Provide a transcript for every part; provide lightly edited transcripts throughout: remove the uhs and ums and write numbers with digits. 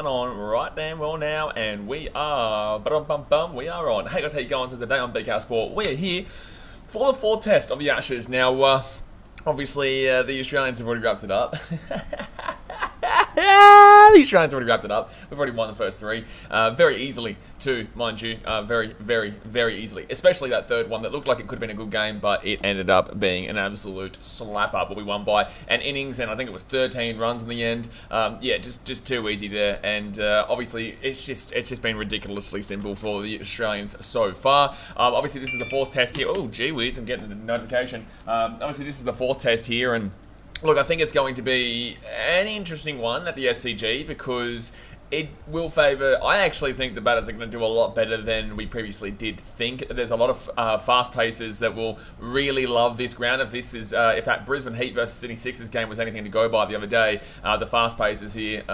On right damn well now, and we are we are on. Hey guys, how you going? Today on BKR Sport, we are here for the fourth test of the Ashes. Now, obviously, the Australians have already wrapped it up. The Australians already wrapped it up. We've already won the first three. Very easily, too, mind you. Very easily. Especially that third one that looked like it could have been a good game, but it ended up being an absolute slap up. But we won by an innings, and I think it was 13 runs in the end. Yeah, just too easy there. And obviously, it's just been ridiculously simple for the Australians so far. Obviously, this is the fourth test here. Oh, gee whiz, I'm getting a notification. Obviously, this is the fourth test here, and look, I think it's going to be an interesting one at the SCG because it will favour. I actually think the batters are going to do a lot better than we previously did think. There's a lot of fast pacers that will really love this ground. If this is, if that Brisbane Heat versus Sydney Sixers game was anything to go by the other day, the fast pacers here,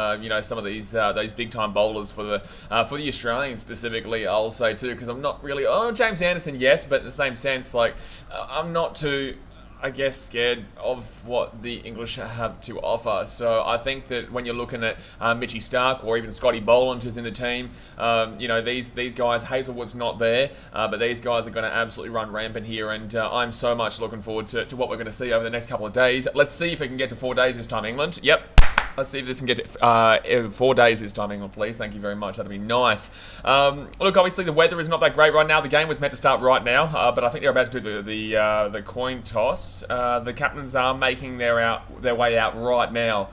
some of these big time bowlers for the Australians specifically, I'll say too, because I'm not really. Oh, James Anderson, yes, but in the same sense, like I'm not too, I guess, scared of what the English have to offer. So I think that when you're looking at Mitchy Starc or even Scotty Boland, who's in the team, these guys, Hazelwood's not there, but these guys are going to absolutely run rampant here, and I'm so much looking forward to what we're going to see over the next couple of days. Let's see if we can get to 4 days this time, England. Yep. Let's see if this can get to 4 days this time, England, please. Thank you very much. That'd be nice. Look, obviously the weather is not that great right now. The game was meant to start right now, but I think they're about to do the coin toss. The captains are making their way out right now.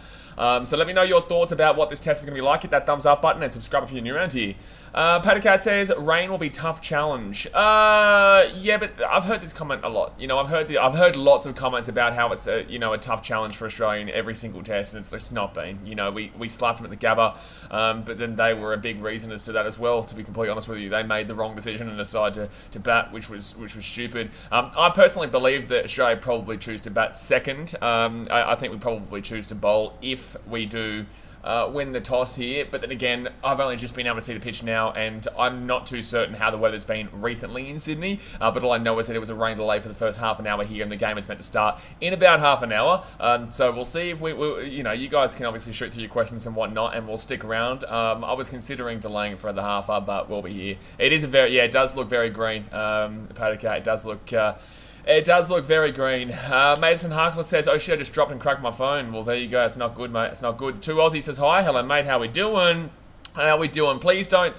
So let me know your thoughts about what this test is going to be like. Hit that thumbs up button and subscribe if you're new around here. Patacat says rain will be tough challenge. Yeah, but I've heard this comment a lot. I've heard lots of comments about how it's a tough challenge for Australia in every single test, and it's just not been. We slapped them at the Gabba, but then they were a big reason as to that as well. To be completely honest with you, they made the wrong decision and decided to bat, which was stupid. I personally believe that Australia probably choose to bat second. I think we probably choose to bowl if we do win the toss here, but then again, I've only just been able to see the pitch now, and I'm not too certain how the weather's been recently in Sydney, but all I know is that it was a rain delay for the first half an hour here, and the game is meant to start in about half an hour, so we'll see if we you guys can obviously shoot through your questions and whatnot, and we'll stick around. I was considering delaying it for the half hour, but we'll be here. It is it does look very green, Patacat, it does look very green. Mason Harkless says, oh shit, I just dropped and cracked my phone. Well, there you go. It's not good, mate. It's not good. 2 Aussie says, hi. Hello, mate. How we doing? How we doing? Please don't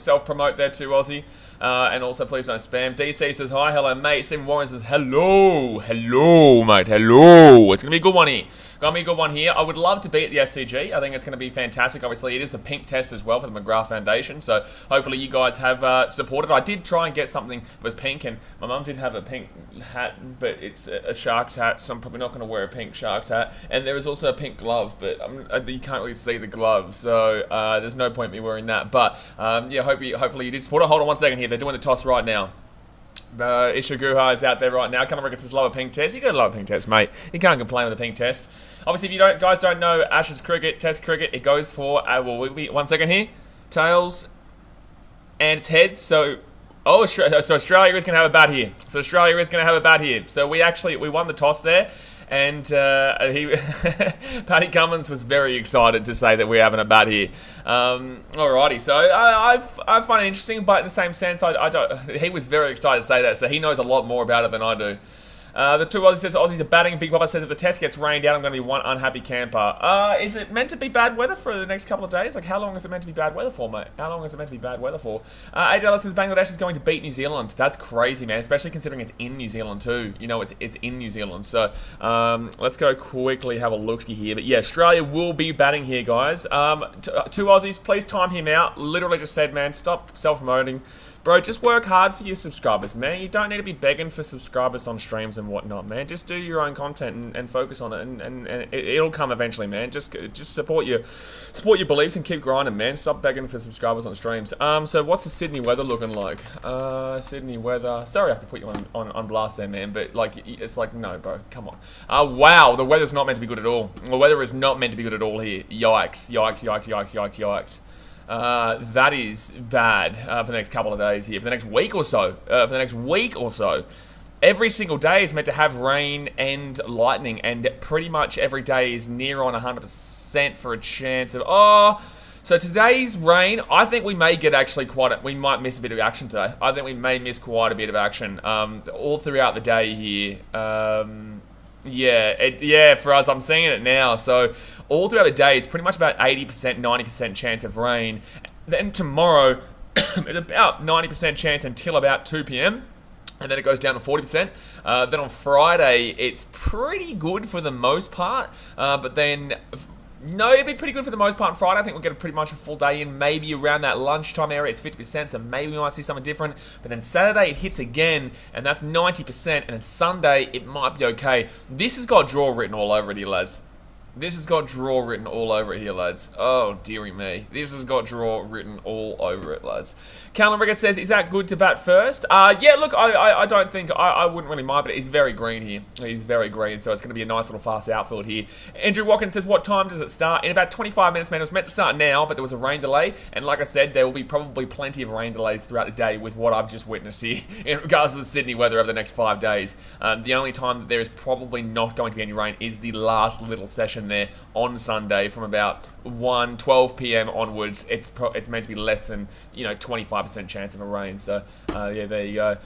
self-promote there, 2 Aussie. And also, please don't spam. DC says, hi. Hello, mate. Stephen Warren says, hello. Hello, mate. Hello. It's going to be a good one here. Going to be a good one here. I would love to be at the SCG. I think it's going to be fantastic. Obviously, it is the pink test as well for the McGrath Foundation. So, hopefully, you guys have supported. I did try and get something with pink, and my mum did have a pink hat, but it's a Sharks hat, so I'm probably not going to wear a pink Sharks hat. And there is also a pink glove, but you can't really see the glove, so there's no point in me wearing that. But, yeah, hopefully you did support it. Hold on 1 second here. They're doing the toss right now. Isha Guha is out there right now. Conor Ricketts says love a pink test. You got to love a pink test, mate. You can't complain with a pink test. Obviously, if you guys don't know Ashes cricket, Test cricket, it goes for 1 second here. Tails and it's heads. So Australia is going to have a bat here. So we won the toss there. And Paddy Cummins was very excited to say that we're having a bat here. Alrighty, so I find it interesting, but in the same sense, I don't. He was very excited to say that, so he knows a lot more about it than I do. The 2 Aussies says Aussies are batting. Big Bubba says if the test gets rained out, I'm going to be one unhappy camper. Is it meant to be bad weather for the next couple of days? Like, how long is it meant to be bad weather for, mate? How long is it meant to be bad weather for? AJ Ellis says Bangladesh is going to beat New Zealand. That's crazy, man. Especially considering it's in New Zealand too. It's in New Zealand. So let's go quickly have a look-ski here. But yeah, Australia will be batting here, guys. 2 Aussies, please time him out. Literally just said, man, stop self-promoting. Bro, just work hard for your subscribers, man. You don't need to be begging for subscribers on streams and whatnot, man. Just do your own content and focus on it, and it'll come eventually, man. Just support your beliefs and keep grinding, man. Stop begging for subscribers on streams. So what's the Sydney weather looking like? Sydney weather. Sorry, I have to put you on blast there, man. But like, it's like, no, bro, come on. Wow, the weather's not meant to be good at all. The weather is not meant to be good at all here. Yikes, yikes, yikes, yikes, yikes, yikes. That is bad for the next couple of days here. For the next week or so. Every single day is meant to have rain and lightning, and pretty much every day is near on 100% for a chance of... So today's rain, I think we may get actually we might miss a bit of action today. I think we may miss quite a bit of action all throughout the day here. For us, I'm seeing it now. So all throughout the day, it's pretty much about 80%, 90% chance of rain. Then tomorrow, it's about 90% chance until about 2 p.m. And then it goes down to 40%. Then on Friday, it's pretty good for the most part. But then... No, it'd be pretty good for the most part on Friday. I think we'll get pretty much a full day in. Maybe around that lunchtime area, it's 50%, so maybe we might see something different. But then Saturday, it hits again, and that's 90%. And then Sunday, it might be okay. This has got draw written all over it here, lads. This has got draw written all over it here, lads. Oh, dearie me. This has got draw written all over it, lads. Callum Rickett says, is that good to bat first? Yeah, look, I don't think, I wouldn't really mind, but he's very green here. He's very green, so it's going to be a nice little fast outfield here. Andrew Watkins says, what time does it start? In about 25 minutes, man. It was meant to start now, but there was a rain delay. And like I said, there will be probably plenty of rain delays throughout the day with what I've just witnessed here in regards to the Sydney weather over the next 5 days. The only time that there is probably not going to be any rain is the last little session there on Sunday from about 12 p.m. onwards. It's meant to be less than 25% chance of a rain. So yeah, there you go.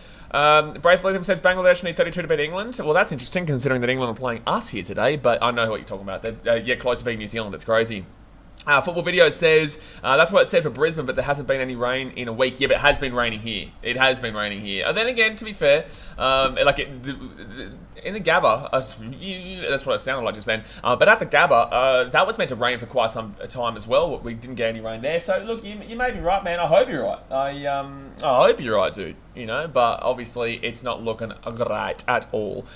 Braith Lytham says Bangladesh need 32 to beat England. Well, that's interesting considering that England are playing us here today. But I know what you're talking about. They're close to beating New Zealand. It's crazy. Football Video says, that's what it said for Brisbane, but there hasn't been any rain in a week. Yeah, but it has been raining here. It has been raining here. And then again, to be fair, in the Gabba, that's what it sounded like just then, but at the Gabba, that was meant to rain for quite some time as well. We didn't get any rain there. So, look, you may be right, man. I hope you're right. I hope you're right, dude. But obviously, it's not looking great at all.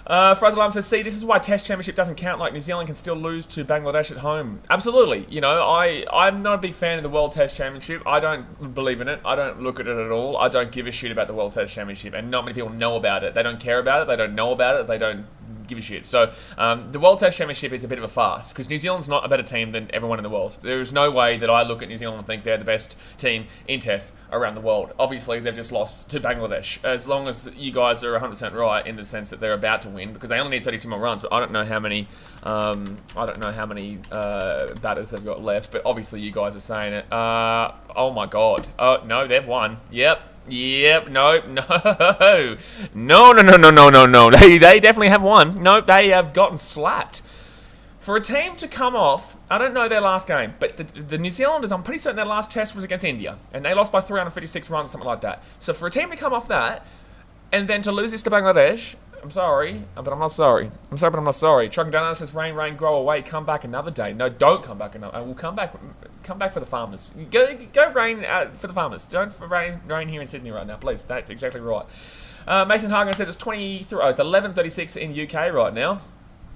Fraser Alarm says, see, this is why Test Championship doesn't count, like New Zealand can still lose to Bangladesh at home. Absolutely. I'm not a big fan of the World Test Championship. I don't believe in it. I don't look at it at all. I don't give a shit about the World Test Championship, and not many people know about it. They don't care about it. They don't know about it. They don't give a shit. So the World Test Championship is a bit of a farce because New Zealand's not a better team than everyone in the world. There is no way that I look at New Zealand and think they're the best team in Tests around the world. Obviously, they've just lost to Bangladesh. As long as you guys are 100% right in the sense that they're about to win, because they only need 32 more runs, but I don't know how many. Batters they've got left. But obviously, you guys are saying it. Oh my God! Oh no, they've won. Yep. No. They definitely have won. No, they have gotten slapped. For a team to come off, I don't know their last game, but the New Zealanders, I'm pretty certain their last test was against India, and they lost by 356 runs, something like that. So for a team to come off that, and then to lose this to Bangladesh, I'm sorry, but I'm not sorry. I'm sorry, but I'm not sorry. Trucking Down says, rain, grow away, come back another day. No, don't come back another. We'll come back for the farmers. Go rain for the farmers. Don't rain here in Sydney right now, please. That's exactly right. Mason Hagen says it's 11:36 in UK right now.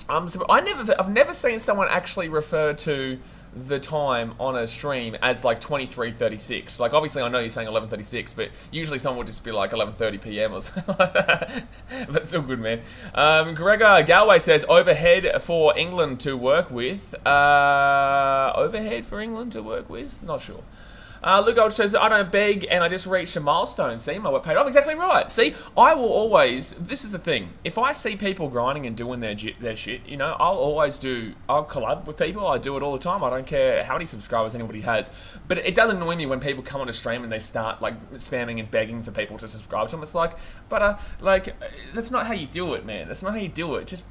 I've never seen someone actually refer to the time on a stream as like 23:36. Like, obviously I know you're saying 11:36, but usually someone would just be like 11:30 p.m. or something like that. But it's all good, man. Gregor Galway says overhead for England to work with. Overhead for England to work with? Not sure. Luke Gold says, I don't beg and I just reached a milestone. See, my work paid off. Exactly right. See, I will always, this is the thing. If I see people grinding and doing their shit, I'll collab with people. I do it all the time. I don't care how many subscribers anybody has. But it does annoy me when people come on a stream and they start like spamming and begging for people to subscribe to them. It's like, that's not how you do it, man. That's not how you do it. Just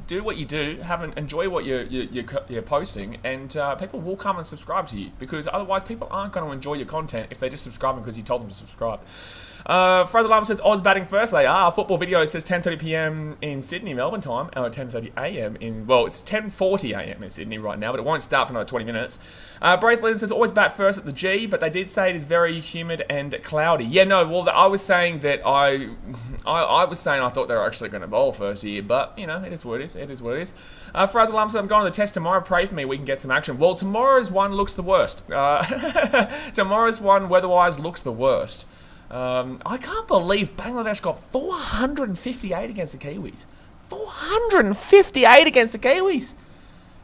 do what you do, enjoy what you're posting, and people will come and subscribe to you, because otherwise people aren't going to enjoy your content if they're just subscribing because you told them to subscribe. Fraser Alarm says Oz batting first. They are. Football Video says 10:30 p.m. in Sydney, Melbourne time, or 10:30 a.m. it's 10:40 a.m. in Sydney right now, but it won't start for another 20 minutes. Braith Williams says always bat first at the G, but they did say it is very humid and cloudy. Yeah, no, well, I was saying that I thought they were actually going to bowl first here, but it is what it is. It is what it is. Fraser Alarm says I'm going to the test tomorrow. Pray for me, we can get some action. Well, tomorrow's one looks the worst. Tomorrow's one weather-wise looks the worst. I can't believe Bangladesh got 458 against the Kiwis. 458 against the Kiwis.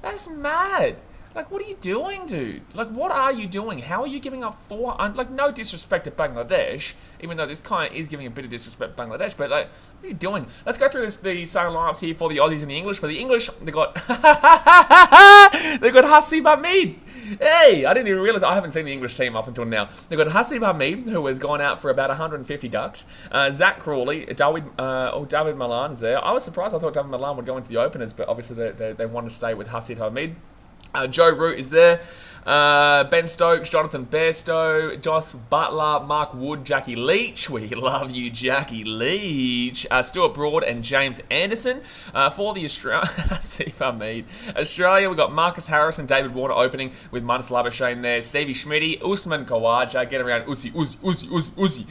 That's mad. Like, what are you doing, dude? Like, what are you doing? How are you giving up 4? Like, no disrespect to Bangladesh, even though this kind of is giving a bit of disrespect to Bangladesh, but, like, what are you doing? Let's go through the starting lineups here for the Aussies and the English. For the English, they got... they got Hasib Hamid. Hey, I didn't even realize. I haven't seen the English team up until now. They've got Hasib Hamid, who has gone out for about 150 ducks. Zach Crawley, David Malan is there. I was surprised. I thought David Malan would go into the openers, but obviously they want to stay with Hasib Hamid. Joe Root is there. Ben Stokes, Jonathan Bairstow, Joss Butler, Mark Wood, Jackie Leach. We love you, Jackie Leach. Stuart Broad and James Anderson. For the Australia, we've got Marcus Harris and David Warner opening with Marnus Labuschagne there. Stevie Schmitty, Usman Khawaja, get around Uzi.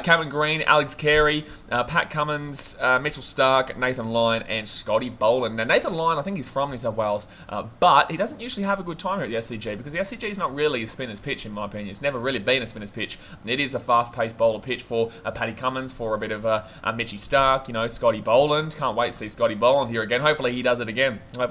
Cameron Green, Alex Carey, Pat Cummins, Mitchell Stark, Nathan Lyon, and Scotty Boland. Now, Nathan Lyon, I think he's from New South Wales, but he doesn't usually have a good time here at the SCG because the SCG is not really a spinner's pitch, in my opinion. It's never really been a spinner's pitch. It is a fast-paced bowler pitch for Paddy Cummins, for a bit of a Mitchy Stark, you know, Scotty Boland. Can't wait to see Scotty Boland here again. Hopefully he does it again. Fraser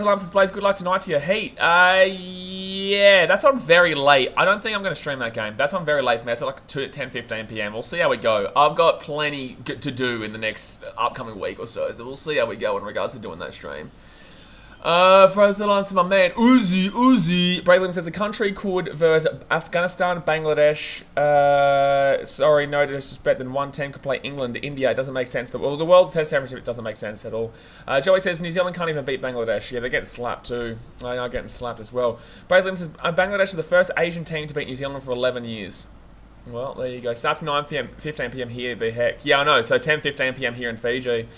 Lump says, Blaze, good luck tonight to your heat. Yeah, that's on very late. I don't think I'm going to stream that game. That's on very late for me. That's at like 10:15 p.m. We'll see how we go. I've got plenty to do in the next upcoming week or so we'll see how we go in regards to doing that stream. Fraser Lump says, my man, Uzi. Brave Williams says, a country could versus Afghanistan, Bangladesh, sorry, no disrespect, then one team could play England, India. It doesn't make sense. The World Test Championship, it doesn't make sense at all. Joey says, New Zealand can't even beat Bangladesh. Yeah, they're getting slapped too. They are getting slapped as well. Brave Williams says, Bangladesh is the first Asian team to beat New Zealand for 11 years. Well, there you go. Starts 9 p.m, 15 p.m. here, the heck. Yeah, I know. So 10:15 p.m. here in Fiji.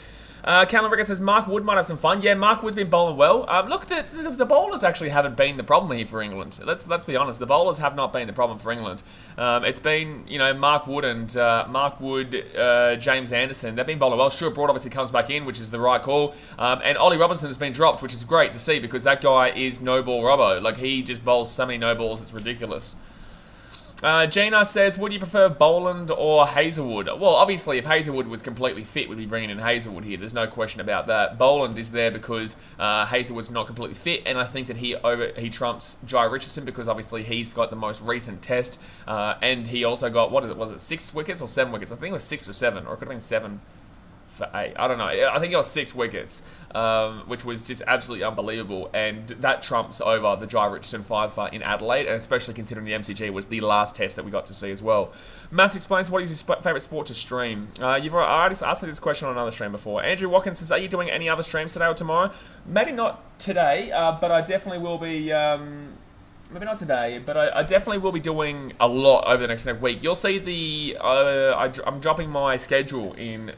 Callum Rickett says, Mark Wood might have some fun. Yeah, Mark Wood's been bowling well. Look, the bowlers actually haven't been the problem here for England. Let's be honest. The bowlers have not been the problem for England. It's been, you know, Mark Wood, James Anderson. They've been bowling well. Stuart Broad obviously comes back in, which is the right call. And Ollie Robinson has been dropped, which is great to see because that guy is no ball Robbo. Like, he just bowls so many no balls, it's ridiculous. Gina says, would you prefer Boland or Hazelwood? Well, obviously, if Hazelwood was completely fit, we'd be bringing in Hazelwood here. There's no question about that. Boland is there because Hazelwood's not completely fit, and I think that he trumps Jai Richardson because obviously he's got the most recent test, and he also got, was it 6 wickets or 7 wickets? I think it was 6 for 7, or it could have been 7 for 8. I don't know. I think he got 6 wickets, which was just absolutely unbelievable. And that trumps over the Jai Richardson 5 in Adelaide, and especially considering the MCG was the last test that we got to see as well. Matt explains, what is his favourite sport to stream? You've already asked me this question on another stream before. Andrew Watkins says, are you doing any other streams today or tomorrow? Maybe not today, but I definitely will be... maybe not today, but I definitely will be doing a lot over the next week. You'll see the... I'm dropping my schedule in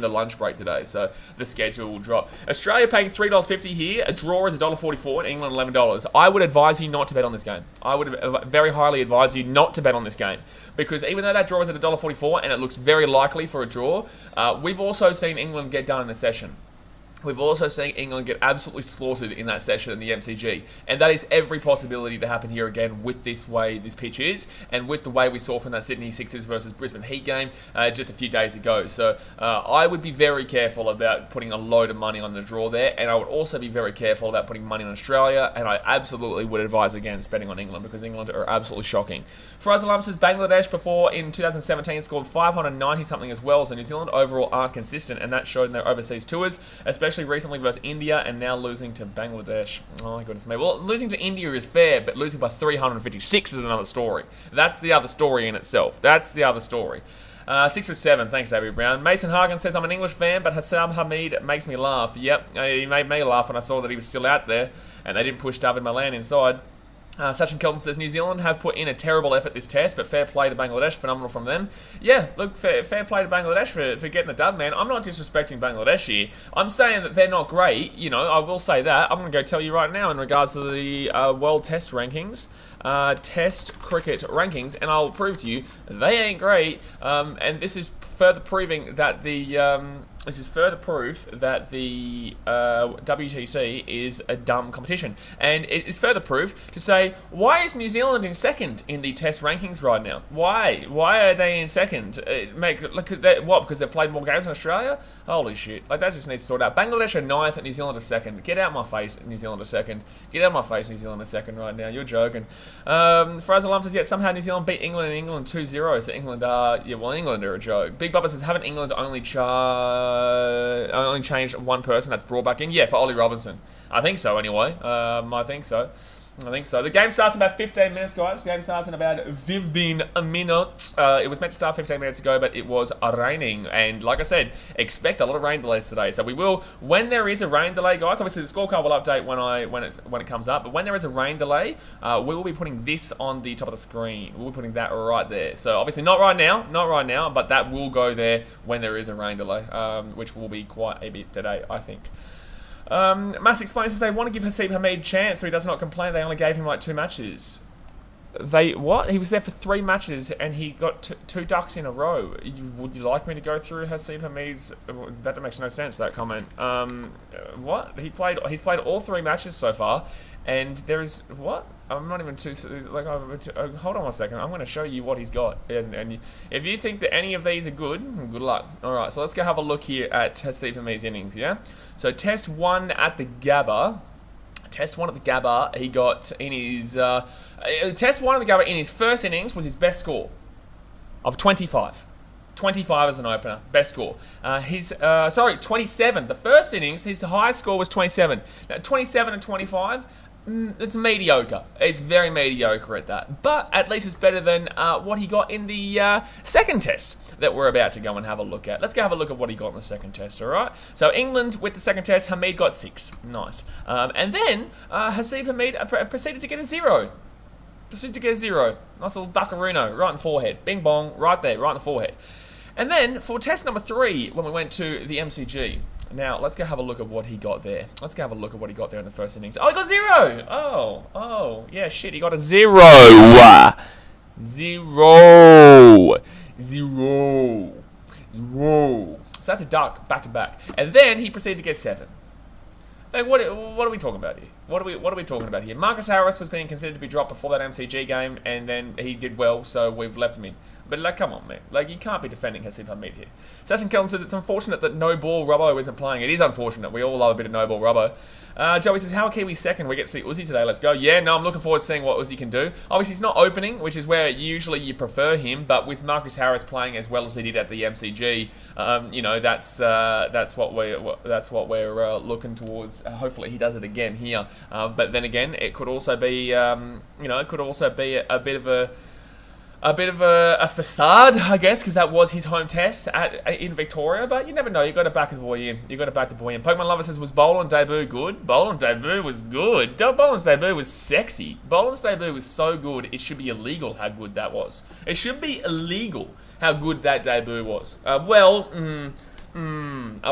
the lunch break today, so the schedule will drop. Australia paying $3.50 here. A draw is $1.44 and England $11. I would advise you not to bet on this game. I would very highly advise you not to bet on this game, because even though that draw is at $1.44 and it looks very likely for a draw, we've also seen England get done in a session. We've also seen England get absolutely slaughtered in that session in the MCG. And that is every possibility to happen here again with this way this pitch is, and with the way we saw from that Sydney Sixers versus Brisbane Heat game just a few days ago. So I would be very careful about putting a load of money on the draw there, and I would also be very careful about putting money on Australia, and I absolutely would advise against betting on England, because England are absolutely shocking. Faraz Alam says, Bangladesh before in 2017 scored 590 something as well, so New Zealand overall aren't consistent, and that showed in their overseas tours, especially recently versus India, and now losing to Bangladesh. Oh my goodness me. Well, losing to India is fair, but losing by 356 is another story. That's the other story in itself. That's the other story. 6 for 7. Thanks, David Brown. Mason Hagen says, I'm an English fan, but Hassan Hamid makes me laugh. Yep, he made me laugh when I saw that he was still out there, and they didn't push David Malan inside. Sachin Kelton says, New Zealand have put in a terrible effort this test, but fair play to Bangladesh, phenomenal from them. Yeah, look, fair play to Bangladesh for getting the dub, man. I'm not disrespecting Bangladesh here. I'm saying that they're not great, you know, I will say that. I'm going to go tell you right now in regards to the World Test rankings, Test cricket rankings, and I'll prove to you they ain't great, and this is further proving that this is further proof that the WTC is a dumb competition. And it is further proof to say, why is New Zealand in second in the test rankings right now? Why? Why are they in second? What, because they've played more games in Australia? Holy shit. Like, that just needs to sort out. Bangladesh are ninth, New Zealand are second. Get out my face, New Zealand are second. Get out my face, New Zealand are second right now. You're joking. Fraser Lum says, yet somehow New Zealand beat England and England 2-0. So England are, England are a joke. Big Bubba says, haven't England only changed one person that's brought back in? Yeah, for Ollie Robinson. I think so, anyway. I think so. The game starts in about 15 minutes, guys. The game starts in about 15 minutes. It was meant to start 15 minutes ago, but it was raining. And like I said, expect a lot of rain delays today. So we will, when there is a rain delay, guys, obviously the scorecard will update when it comes up. But when there is a rain delay, we will be putting this on the top of the screen. We'll be putting that right there. So obviously not right now, but that will go there when there is a rain delay, which will be quite a bit today, I think. Mass explains that they want to give Haseeb Hameed a chance so he does not complain they only gave him like 2 matches. What? He was there for 3 matches and he got 2 ducks in a row. Would you like me to go through Haseeb Hameed's... That makes no sense, that comment. What? He's played all 3 matches so far, and there is... What? I'm not even too... Like, hold on 1 second. I'm going to show you what he's got. And if you think that any of these are good, good luck. Alright, so let's go have a look here at Haseeb Hameed's innings, yeah? So test 1 at the Gabba. Test 1 at the Gabba, he got in his... Test 1 at the Gabba in his first innings was his best score of 25. 25 as an opener, best score. 27. The first innings, his highest score was 27. Now, 27 and 25, it's mediocre. It's very mediocre at that. But at least it's better than what he got in the second test that we're about to go and have a look at. Let's go have a look at what he got in the second test, all right? So England with the second test, Hameed got 6. Nice. And then Haseeb Hameed proceeded to get a 0. Proceeded to get a 0. Nice little duckaroono right in the forehead. Bing bong, right there, right in the forehead. And then for test number 3, when we went to the MCG, now, let's go have a look at what he got there. Let's go have a look at what he got there in the first innings. Oh, he got 0! Oh, yeah, shit, he got a 0! 0! So that's a duck, back to back. And then he proceeded to get 7. Like, what are we talking about here? What are we talking about here? Marcus Harris was being considered to be dropped before that MCG game, and then he did well, so we've left him in. But, like, come on, man. Like, you can't be defending Haseeb Hameed here. Sachin Kellen says, it's unfortunate that no ball Robbo isn't playing. It is unfortunate. We all love a bit of no ball Robbo. Joey says, how are Kiwi second? We get to see Uzi today. Let's go. Yeah, no, I'm looking forward to seeing what Uzi can do. Obviously, he's not opening, which is where usually you prefer him, but with Marcus Harris playing as well as he did at the MCG, you know, that's what we're looking towards. Hopefully, he does it again here. But then again, it could also be, you know, it could also be a bit of a facade, I guess, because that was his home test in Victoria. But you never know. You got to back the boy in. Pokemon Lover says, was Boland's debut good? Boland's debut was good. Boland's debut was sexy. Boland's debut was so good, it should be illegal how good that was. It should be illegal how good that debut was. I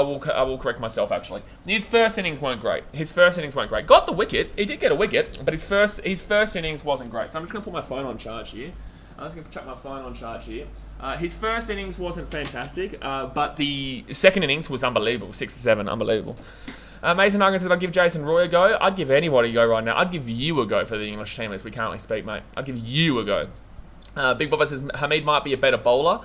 will correct myself, actually. His first innings weren't great. Got the wicket. He did get a wicket, but his first innings wasn't great. So I'm just going to put my phone on charge here. His first innings wasn't fantastic, but the second innings was unbelievable. 6 or 7, unbelievable. Mason Argan says, I'd give Jason Roy a go. I'd give anybody a go right now. I'd give you a go for the English team as we currently speak, mate. I'd give you a go. Big Bubba says, Hameed might be a better bowler.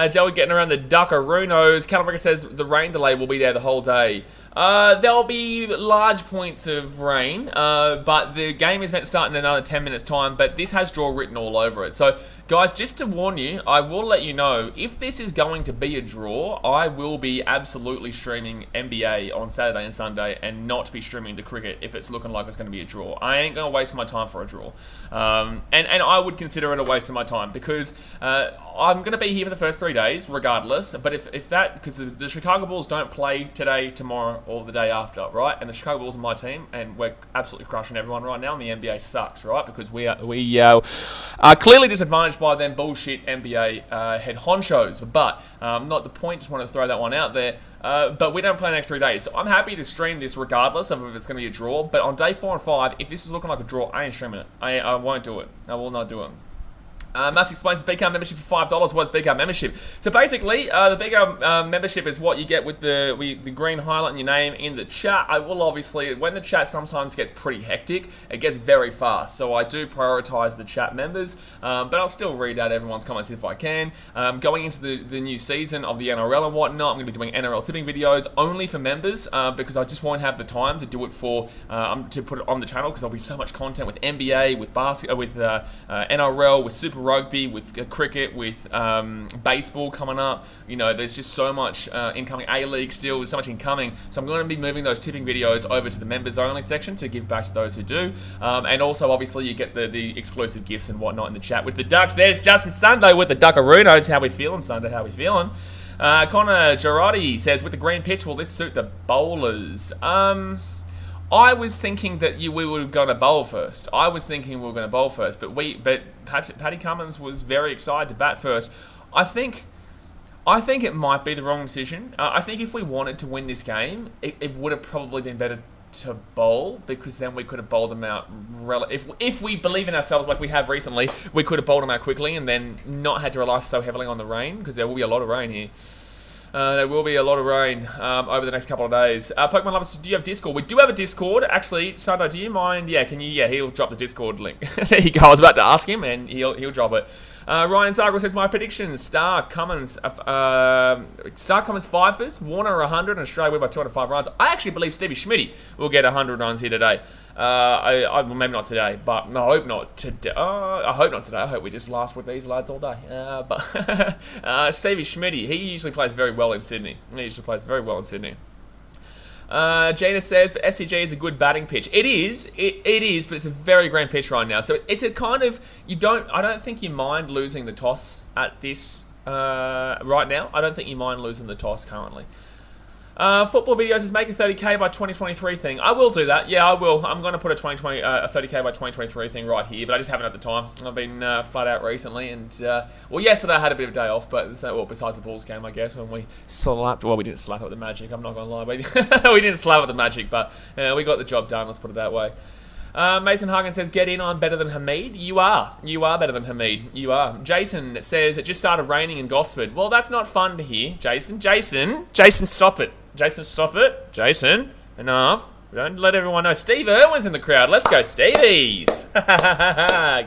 Joey getting around the duckaroos. Calibrica says the rain delay will be there the whole day. There'll be large points of rain, but the game is meant to start in another 10 minutes time, but this has draw written all over it. So, guys, just to warn you, I will let you know, if this is going to be a draw, I will be absolutely streaming NBA on Saturday and Sunday and not be streaming the cricket if it's looking like it's going to be a draw. I ain't going to waste my time for a draw. And I would consider it a waste of my time because I'm going to be here for the first 3 days regardless, but if that, because the Chicago Bulls don't play today, tomorrow, or the day after, right? And the Chicago Bulls are my team, and we're absolutely crushing everyone right now, and the NBA sucks, right? Because we are clearly disadvantaged by them bullshit NBA head honchos. But not the point, just wanted to throw that one out there. But we don't play the next 3 days, so I'm happy to stream this regardless of if it's going to be a draw. But on day 4 and 5, if this is looking like a draw, I ain't streaming it. I won't do it. I will not do it. Matt explains the BKR membership for $5. What's BKR membership? So basically, the BKR membership is what you get with the green highlight in your name in the chat. I will obviously, when the chat sometimes gets pretty hectic, it gets very fast. So I do prioritize the chat members, but I'll still read out everyone's comments if I can. Going into the new season of the NRL and whatnot, I'm going to be doing NRL tipping videos only for members because I just won't have the time to do it to put it on the channel because there'll be so much content with NBA, with basketball, with NRL, with Super Rugby, with cricket, with baseball coming up. You know, there's just so much incoming. A-League still, there's so much incoming. So I'm going to be moving those tipping videos over to the members only section to give back to those who do. And also, obviously, you get the exclusive gifts and whatnot in the chat with the Ducks. There's Justin Sunday with the Duckaroos. How we feeling, Sunday? How we feeling? Connor Girardi says, with the green pitch, will this suit the bowlers? I was thinking that we were going to bowl first. But Paddy Cummins was very excited to bat first. I think it might be the wrong decision. I think if we wanted to win this game, it would have probably been better to bowl because then we could have bowled them out. If we believe in ourselves like we have recently, we could have bowled them out quickly and then not had to rely so heavily on the rain because there will be a lot of rain here. There will be a lot of rain over the next couple of days. Pokemon lovers, do you have Discord? We do have a Discord. Actually, Sando, do you mind? Yeah, can you? Yeah, he'll drop the Discord link. There you go. I was about to ask him, and he'll drop it. Ryan Zagra says, my predictions, Star Cummins fifers, Warner 100, and Australia win by 205 runs. I actually believe Stevie Schmitty will get 100 runs here today. Well, maybe not today, but no, I hope not today. I hope not today. I hope we just last with these lads all day. But Stevie Schmitty, he usually plays very well in Sydney. Jana says, but SCG is a good batting pitch. It is, but it's a very grand pitch right now. So it's a kind of, I don't think you mind losing the toss at this, right now. I don't think you mind losing the toss currently. Football videos is make a 30k by 2023 thing. I will do that. Yeah, I will. I'm going to put a 30k by 2023 thing right here, but I just haven't had the time. I've been flat out recently, and well, yesterday I had a bit of a day off, but besides the Bulls game, I guess, when we slapped. Well, we didn't slap it with the Magic. I'm not going to lie, we didn't slap it with the Magic, but we got the job done. Let's put it that way. Mason Hagen says, get in, I'm better than Hamid. You are better than Hamid. You are. Jason says, it just started raining in Gosford. Well, that's not fun to hear, Jason, stop it. Jason, enough. Don't let everyone know. Steve Irwin's in the crowd. Let's go, Stevies.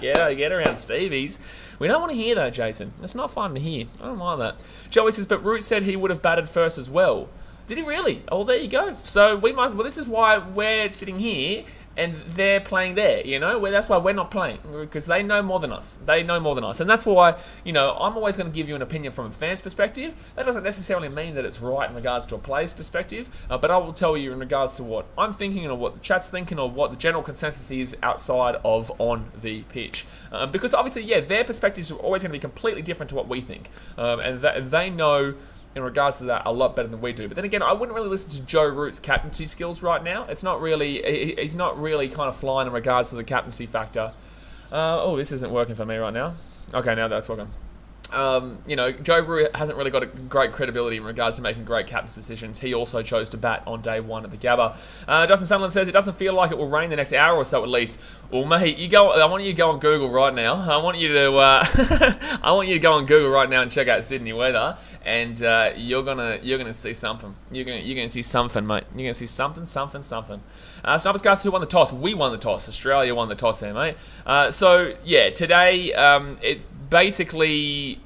Get around, Stevies. We don't want to hear that, Jason. It's not fun to hear. I don't like that. Joey says, but Root said he would have batted first as well. Did he really? Oh, there you go. So this is why we're sitting here and they're playing there, you know? That's why we're not playing, because they know more than us. And that's why, you know, I'm always going to give you an opinion from a fan's perspective. That doesn't necessarily mean that it's right in regards to a player's perspective, but I will tell you in regards to what I'm thinking or what the chat's thinking or what the general consensus is outside of on the pitch. Because obviously, yeah, their perspectives are always going to be completely different to what we think. And they know in regards to that a lot better than we do. But then again, I wouldn't really listen to Joe Root's captaincy skills right now. He's not really kind of flying in regards to the captaincy factor. Oh, this isn't working for me right now. Okay, now that's working. You know, Joe Root hasn't really got a great credibility in regards to making great captain's decisions. He also chose to bat on day one at the Gabba. Justin Sunderland says it doesn't feel like it will rain the next hour or so at least. Well, mate, I want you to go on Google right now. I want you to go on Google right now and check out Sydney weather, and you're gonna see something. You're gonna see something, mate. You're gonna see something. Snipers Cast, who won the toss? We won the toss. Australia won the toss there, mate. So yeah, today it's basically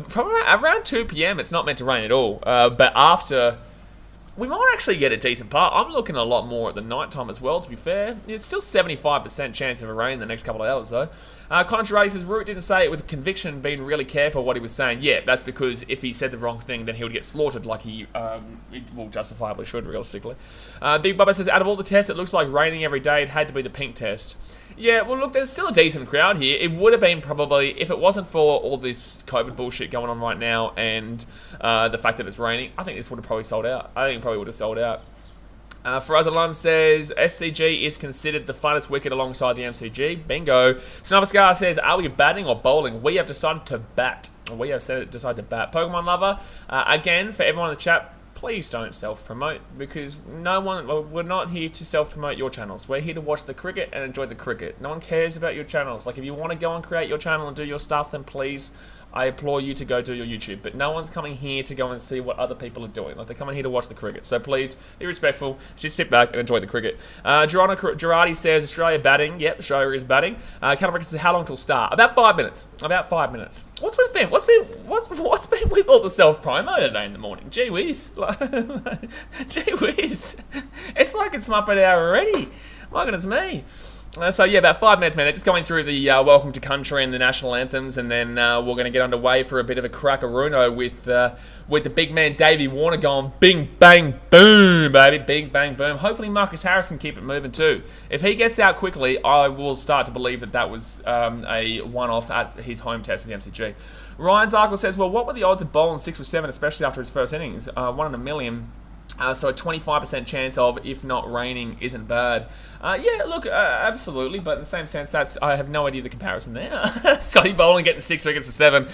probably around 2 p.m. It's not meant to rain at all, but after, we might actually get a decent part. I'm looking a lot more at the night time as well, to be fair. It's still 75% chance of a rain in the next couple of hours though. Contra says Root didn't say it with conviction, being really careful what he was saying. Yeah, that's because if he said the wrong thing, then he would get slaughtered like he justifiably should, realistically. Big Bubba says, out of all the tests, it looks like raining every day. It had to be the pink test. Yeah, well, look, there's still a decent crowd here. It would have been probably, if it wasn't for all this COVID bullshit going on right now and the fact that it's raining, I think this would have probably sold out. Faraz Alam says, SCG is considered the funnest wicket alongside the MCG. Bingo. Sniper Scar says, are we batting or bowling? We have decided to bat. Pokemon Lover, again, for everyone in the chat, please don't self-promote, because we're not here to self-promote your channels. We're here to watch the cricket and enjoy the cricket. No one cares about your channels. Like, if you want to go and create your channel and do your stuff, then please, I implore you to go do your YouTube. But no one's coming here to go and see what other people are doing. Like, they're coming here to watch the cricket. So please, be respectful. Just sit back and enjoy the cricket. Girardi says, Australia batting. Yep, Australia is batting. Callum Ricketts says, how long till start? About 5 minutes. About 5 minutes. What's been with all the self-promo today in the morning? Gee whiz. Gee whiz. It's like it's Muppet hour already. My goodness me. So yeah, about 5 minutes, man. They're just going through the welcome to country and the national anthems, and then we're going to get underway for a bit of a crackaruno with the big man Davey Warner going bing bang boom, baby, bing bang boom. Hopefully Marcus Harris can keep it moving too. If he gets out quickly, I will start to believe that was a one-off at his home test at the MCG. Ryan Zarkle says, well, what were the odds of bowling 6 or 7, especially after his first innings? 1 in a million. So a 25% chance of, if not raining, isn't bad. Yeah, look, absolutely, but in the same sense, I have no idea the comparison there. Scotty Boland getting 6 wickets for 7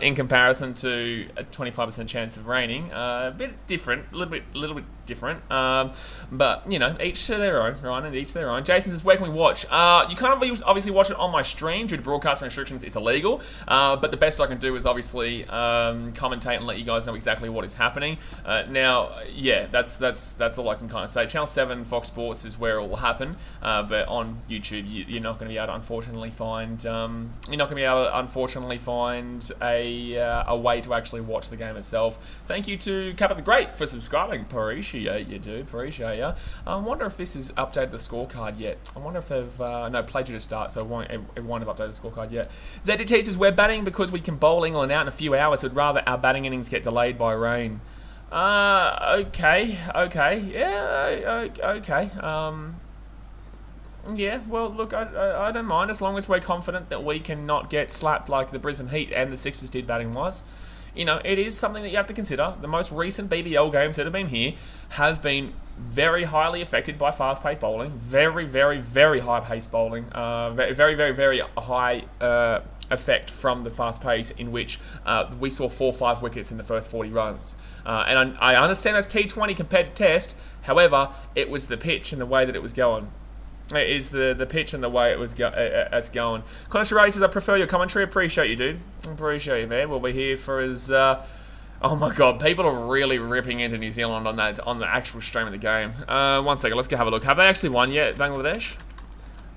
in comparison to a 25% chance of raining. A bit different, a little bit different. But, you know, each to their own, right? And each to their own. Jason says, where can we watch? You can't obviously watch it on my stream due to broadcasting restrictions. It's illegal. But the best I can do is obviously commentate and let you guys know exactly what is happening. Now, yeah, that's all I can kind of say. Channel 7 Fox Sports is where it will happen, but on YouTube you're not going to be able to unfortunately find a way to actually watch the game itself. Thank you to Kappa the Great for subscribing. Appreciate you, dude. Appreciate you. I wonder if this has updated the scorecard yet. I wonder if they've no, played you to start, so it won't have updated the scorecard yet. ZDT says, we're batting because we can bowl England out in a few hours. So we'd rather our batting innings get delayed by rain. Okay, yeah, okay, yeah, well, look, I don't mind, as long as we're confident that we can not get slapped like the Brisbane Heat and the Sixers did batting-wise. You know, it is something that you have to consider. The most recent BBL games that have been here have been very highly affected by fast-paced bowling, very, very, very high-paced bowling, very, very, very high effect from the fast pace, in which we saw 4 or 5 wickets in the first 40 runs. And I understand that's T20 compared to Test. However, it was the pitch and the way that it was going. It is the pitch and the way it's going. Connor Sherrady says, I prefer your commentary. Appreciate you, dude. Appreciate you, man. We'll be here for his... oh my god, people are really ripping into New Zealand on the actual stream of the game. 1 second, let's go have a look. Have they actually won yet, Bangladesh?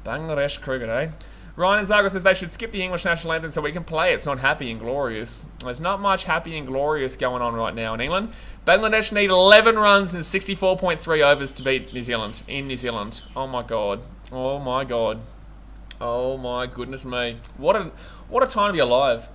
Bangladesh cricket, eh? Ryan and Zago says they should skip the English national anthem so we can play. It's not happy and glorious. There's not much happy and glorious going on right now in England. Bangladesh need 11 runs in 64.3 overs to beat New Zealand. In New Zealand. Oh my god. Oh my god. Oh my goodness me. What a time to be alive.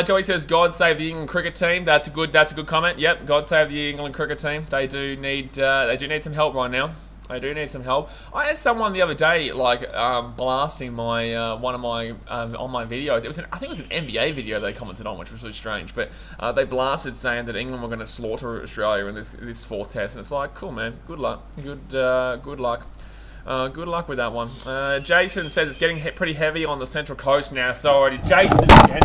Joey says, God save the England cricket team. That's a good comment. Yep, God save the England cricket team. They do need some help right now. I do need some help. I had someone the other day blasting my one of my on my videos. I think it was an NBA video they commented on, which was really strange. But they blasted saying that England were going to slaughter Australia in this 4th test, and it's like, cool, man. Good luck. Good luck. Good luck with that one. Jason says it's getting pretty heavy on the Central Coast now. Sorry, Jason again.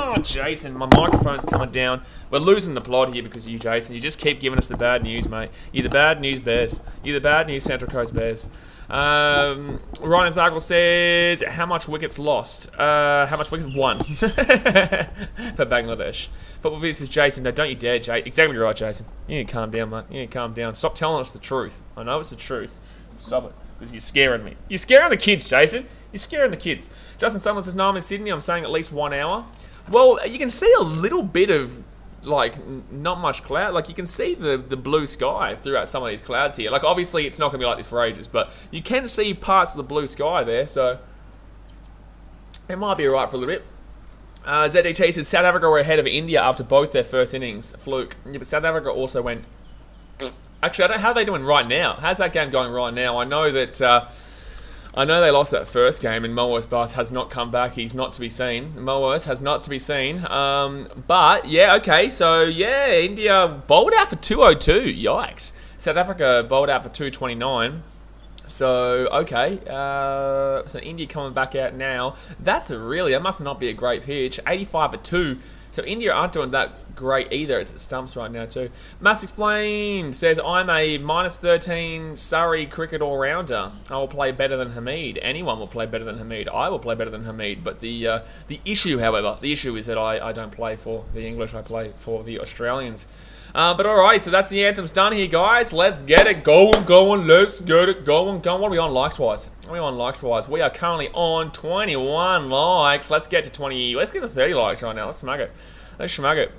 Oh, Jason, my microphone's coming down. We're losing the plot here because of you, Jason. You just keep giving us the bad news, mate. You're the bad news bears. You're the bad news Central Coast Bears. Ryan Zargle says, how much wickets lost? How much wickets won for Bangladesh? Football Viz says, Jason, no, don't you dare, Jay. Exactly right, Jason. You need to calm down, mate. You need to calm down. Stop telling us the truth. I know it's the truth. Stop it, because you're scaring me. You're scaring the kids, Jason. You're scaring the kids. Justin Sutherland says, no, I'm in Sydney. I'm saying at least 1 hour. Well, you can see a little bit of, like, not much cloud. Like, you can see the blue sky throughout some of these clouds here. Like, obviously, it's not going to be like this for ages, but you can see parts of the blue sky there, so it might be alright for a little bit. ZDT says, South Africa were ahead of India after both their first innings. Fluke. Yeah, but South Africa also went... Actually, I don't know how are they doing right now. How's that game going right now? I know that... I know they lost that first game, and Moas Bas has not come back. He's not to be seen. Moas has not to be seen. But, yeah, okay. So, yeah, India bowled out for 202. Yikes. South Africa bowled out for 229. So, okay. So, India coming back out now. That must not be a great pitch. 85 for 2. So India aren't doing that great either. It's at stumps right now too. Mass Explained says, I'm a -13 Surrey cricket all-rounder. I will play better than Hamid. Anyone will play better than Hamid. I will play better than Hamid. But the issue, however, is that I don't play for the English. I play for the Australians. But alright, so that's the anthems done here, guys. Let's get it going. Let's get it going. What are we on likes-wise? We are currently on 21 likes. Let's get to 20. Let's get to 30 likes right now. Let's smug it.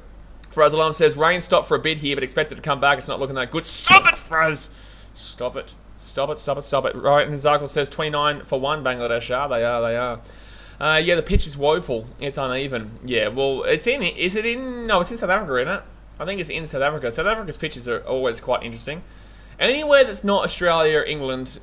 Fraz Alarm says, rain stopped for a bit here, but expected to come back. It's not looking that good. Stop it, Fraz! Stop it. Right, and Zarkle says 29 for 1 Bangladesh. They are. Yeah, the pitch is woeful. It's uneven. Yeah, well, it's in South Africa, isn't it? I think it's in South Africa. South Africa's pitches are always quite interesting. Anywhere that's not Australia or England,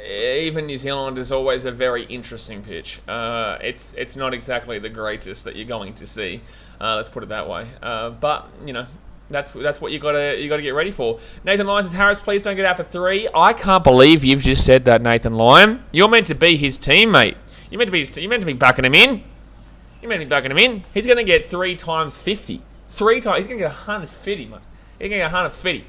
even New Zealand, is always a very interesting pitch. It's not exactly the greatest that you're going to see. Let's put it that way. But you know, that's what you gotta get ready for. Nathan Lyon says, Harris, please don't get out for 3. I can't believe you've just said that, Nathan Lyon. You're meant to be his teammate. You're meant to be backing him in. He's gonna get 3 times 50. 3 times. He's gonna get 150, mate. He's gonna get 150.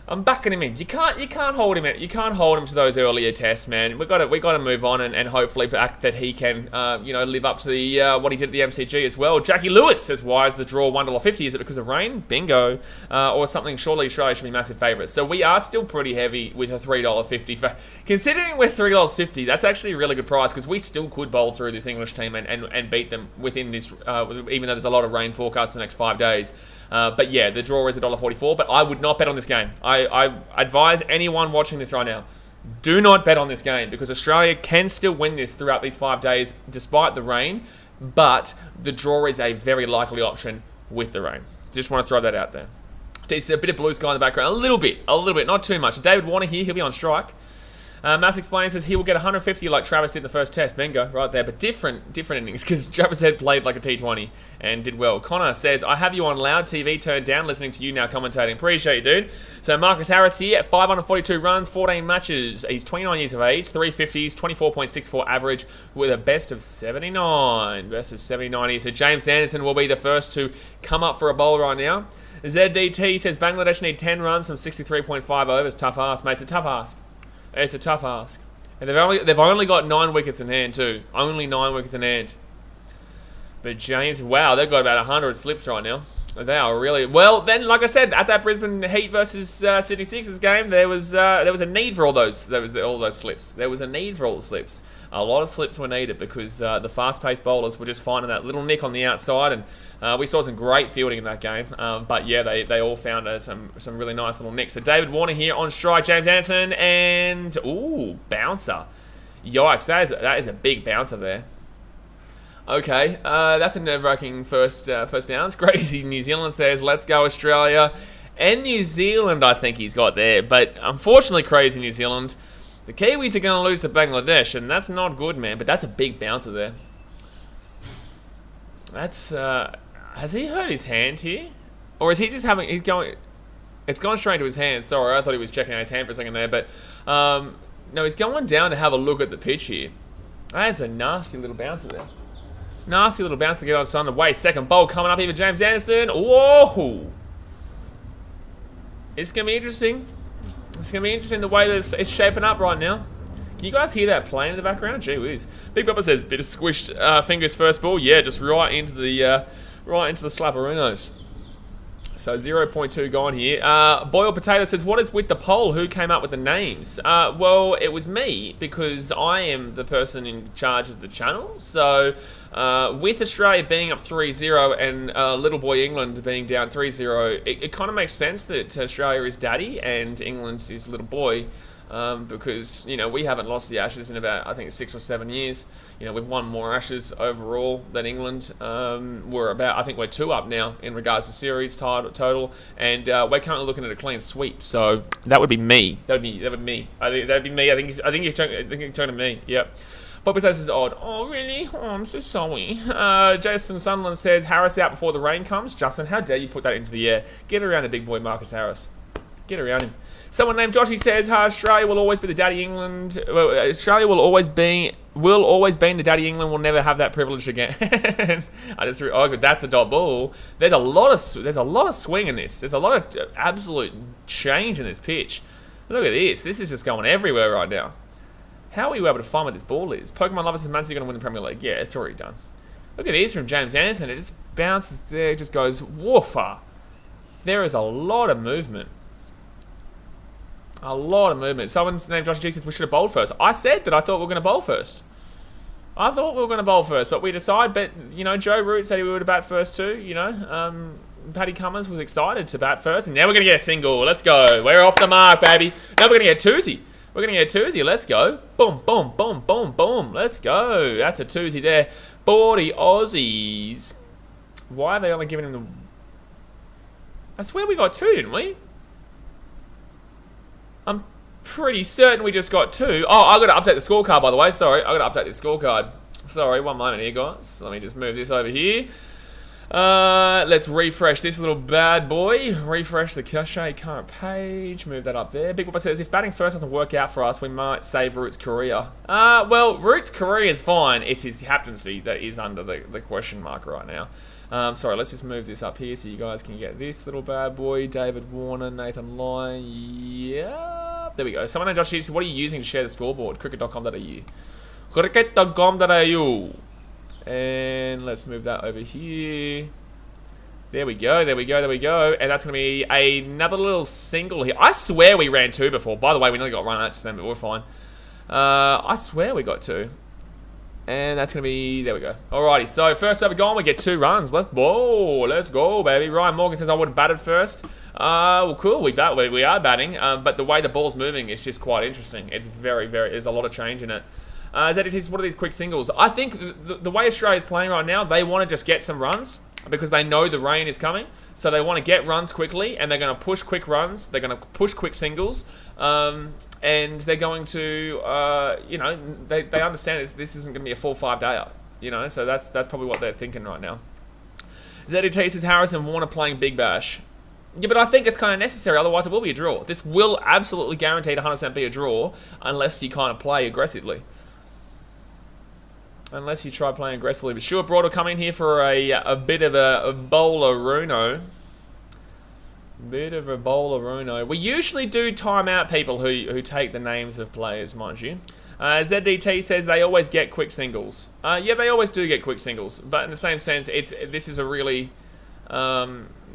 I'm backing him in. You can't hold him. You can't hold him to those earlier tests, man. We got to move on and hopefully back that he can live up to the what he did at the MCG as well. Jackie Lewis says, why is the draw $1.50? Is it because of rain? Bingo. Or something. Surely Australia should be massive favourites. So we are still pretty heavy with a $3.50 for considering we're $3.50. That's actually a really good price because we still could bowl through this English team and beat them within this. Even though there's a lot of rain forecast in the next 5 days. But yeah, the draw is $1.44. But I would not bet on this game. I advise anyone watching this right now, do not bet on this game because Australia can still win this throughout these 5 days despite the rain, but the draw is a very likely option with the rain. Just want to throw that out there. There's a bit of blue sky in the background, a little bit, not too much. David Warner here, he'll be on strike. Mass Explains says he will get 150 like Travis did in the first test. Bingo, right there. But different innings because Travis had played like a T20 and did well. Connor says, I have you on loud TV turned down, listening to you now commentating. Appreciate you, dude. So Marcus Harris here, 542 runs, 14 matches. He's 29 years of age, 350s, 24.64 average with a best of 79. Best of 79 here. So James Anderson will be the first to come up for a bowl right now. ZDT says Bangladesh need 10 runs from 63.5 overs. Tough ask, mate. It's a tough ask. It's a tough ask. And they've only got 9 wickets in hand too. Only 9 wickets in hand. But James, wow, they've got about 100 slips right now. They are really well. Then, like I said, at that Brisbane Heat versus Sydney Sixers game, there was a need for all those slips. There was a need for all the slips. A lot of slips were needed because the fast-paced bowlers were just finding that little nick on the outside, and we saw some great fielding in that game. But yeah, they all found some really nice little nicks. So David Warner here on strike, James Anderson, and ooh, bouncer. Yikes, that is a big bouncer there. Okay, that's a nerve-wracking first bounce. Crazy New Zealand says, let's go Australia. And New Zealand, I think he's got there. But unfortunately, Crazy New Zealand, the Kiwis are going to lose to Bangladesh. And that's not good, man. But that's a big bouncer there. That's, has he hurt his hand here? Or is he just having, it's gone straight to his hand. Sorry, I thought he was checking out his hand for a second there. But, no, he's going down to have a look at the pitch here. That's a nasty little bouncer there. Nasty little bounce to get on son of way. Second bowl coming up here for James Anderson. Whoa! It's going to be interesting. It's going to be interesting the way that it's shaping up right now. Can you guys hear that plane in the background? Gee whiz. Big Papa says, bit of squished fingers first ball. Yeah, just right into the slapperunos. So 0.2 gone here. Boiled Potato says, what is with the poll? Who came up with the names? Well, it was me because I am the person in charge of the channel. So with Australia being up 3-0 and Little Boy England being down 3-0, it kind of makes sense that Australia is daddy and England is little boy. Because, you know, we haven't lost the Ashes in about, I think, 6 or 7 years. You know, we've won more Ashes overall than England. I think we're 2 up now in regards to series total. And we're currently looking at a clean sweep. So that would be me. That would be me. That'd be me. I think you're turning to me. Yep. Poppy says is odd. Oh, really? Oh, I'm so sorry. Jason Sunderland says, Harris out before the rain comes. Justin, how dare you put that into the air? Get around the big boy Marcus Harris. Get around him. Someone named Joshy says, Australia will always be the daddy England. Well, Australia will always be in the daddy England. Will never have that privilege again. That's a dot ball. There's a lot of swing in this. There's a lot of absolute change in this pitch. Look at this. This is just going everywhere right now. How are you able to find what this ball is? Pokemon lovers is Man City going to win the Premier League. Yeah, it's already done. Look at this from James Anderson. It just bounces there. It just goes woofer. There is a lot of movement. A lot of movement. Someone's named Josh G says we should have bowled first. I said that I thought we were going to bowl first. But we decide. But, you know, Joe Root said he would have bat first too, you know. Paddy Cummins was excited to bat first. And now we're going to get a single. Let's go. We're off the mark, baby. Now we're going to get a twosie. Let's go. Boom, boom, boom, boom, boom. Let's go. That's a twosie there. 40 Aussies. Why are they only giving him the... I swear we got 2, didn't we? I'm pretty certain we just got 2. Oh, I got to update the scorecard, by the way. Sorry, I got to update the scorecard. Sorry, one moment here, guys. Let me just move this over here. Let's refresh this little bad boy. Refresh the Cachet current page. Move that up there. Big Papa says, if batting first doesn't work out for us, we might save Root's career. Well, Root's career is fine. It's his captaincy that is under the question mark right now. Sorry, let's just move this up here so you guys can get this little bad boy. David Warner, Nathan Lyon. Yeah. There we go. Someone named Josh says, what are you using to share the scoreboard? Cricket.com.au. Cricket.com.au. And let's move that over here. There we go. And that's going to be another little single here. I swear we ran 2 before. By the way, we nearly got run out just then, but we're fine. I swear we got 2. And that's going to be... There we go. Alrighty, so first over gone, we get 2 runs. Let's go, baby. Ryan Morgan says I would have batted first. Well, cool. We are batting. But the way the ball's moving is just quite interesting. It's very... There's a lot of change in it. ZDT, what are these quick singles? I think the way Australia's playing right now, they want to just get some runs because they know the rain is coming. So they want to get runs quickly, and they're going to push quick runs. They're going to push quick singles, and they're going to, you know, they understand this isn't going to be a full 5-dayer, you know. So that's probably what they're thinking right now. ZDT says Harrison Warner playing Big Bash. Yeah, but I think it's kind of necessary. Otherwise, it will be a draw. This will absolutely guaranteed 100% be a draw unless you kind of play aggressively. Unless you try playing aggressively. But Stuart Broad will come in here for a bit of a bowler-runo. We usually do time out people who take the names of players, mind you. ZDT says they always get quick singles. Yeah, they always do get quick singles. But in the same sense, this is really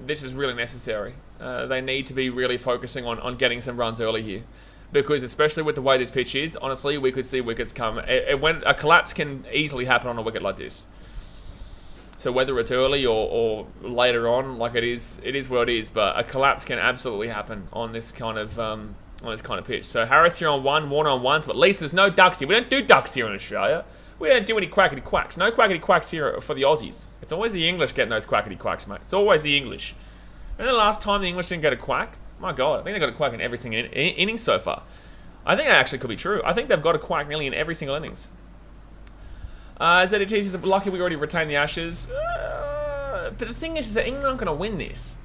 necessary. They need to be really focusing on getting some runs early here. Because especially with the way this pitch is, honestly, we could see wickets come. When a collapse can easily happen on a wicket like this. So whether it's early or later on, like it is what it is. But a collapse can absolutely happen on this kind of pitch. So Harris here on 1, Warner on 1. So at least there's no ducks here. We don't do ducks here in Australia. We don't do any quackity quacks. No quackity quacks here for the Aussies. It's always the English getting those quackity quacks, mate. It's always the English. Remember the last time the English didn't get a quack? My God, I think they got a quack in every single inning so far. I think that actually could be true. I think they've got a quack nearly in every single innings. ZDT says, lucky we already retained the Ashes. But the thing is that England aren't going to win this.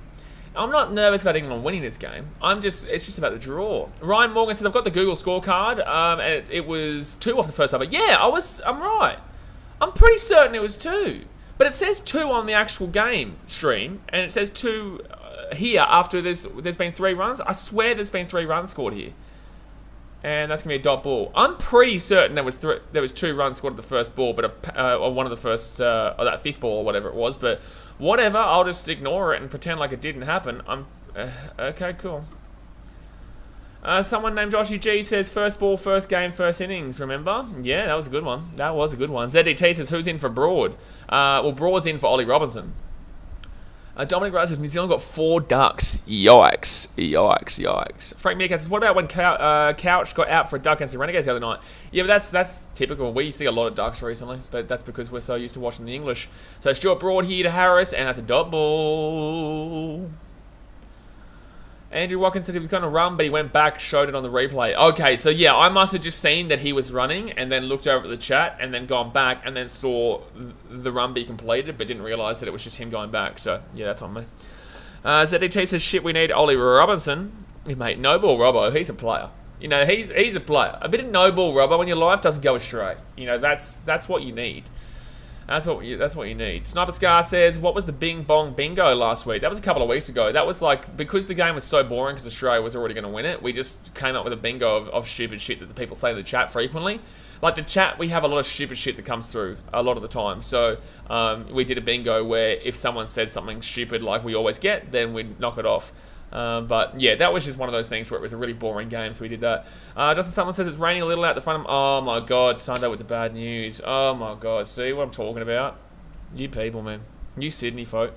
I'm not nervous about England winning this game. It's just about the draw. Ryan Morgan says, I've got the Google scorecard, and it was 2 off the first over. Yeah, I'm right. I'm pretty certain it was 2. But it says 2 on the actual game stream, and it says 2... here after there's been 3 runs. I swear there's been 3 runs scored here, and that's gonna be a dot ball. I'm pretty certain there was 2 runs scored at the first ball, but one of the first or that 5th ball or whatever it was. But whatever, I'll just ignore it and pretend like it didn't happen. Okay, cool. Someone named Joshy G says first ball, first game, first innings. Remember? Yeah, that was a good one. ZDT says who's in for Broad? Well, Broad's in for Ollie Robinson. Dominic Rose says New Zealand got 4 ducks. Yikes. Frank Meerkat says, what about when Couch got out for a duck against the Renegades the other night? Yeah, but that's typical. We see a lot of ducks recently, but that's because we're so used to watching the English. So Stuart Broad here to Harris, and that's a dot ball. Andrew Watkins said he was going to run, but he went back, showed it on the replay. Okay, so yeah, I must have just seen that he was running and then looked over at the chat and then gone back and then saw the run be completed, but didn't realise that it was just him going back. So, yeah, that's on me. ZDT says, shit, we need Ollie Robinson. Yeah, mate, no ball Robbo, he's a player. You know, he's a player. A bit of no ball Robbo when your life doesn't go astray. You know, that's what you need. That's what you need. Sniper Scar says, what was the Bing Bong Bingo last week? That was a couple of weeks ago. That was like, because the game was so boring because Australia was already going to win it, we just came up with a bingo of stupid shit that the people say in the chat frequently. Like the chat, we have a lot of stupid shit that comes through a lot of the time. So we did a bingo where if someone said something stupid like we always get, then we'd knock it off. But yeah, that was just one of those things where it was a really boring game, so we did that. Justin Sutherland says it's raining a little out the front of... Oh my god, Sunday with the bad news. Oh my god, see what I'm talking about? You people, man. You Sydney folk.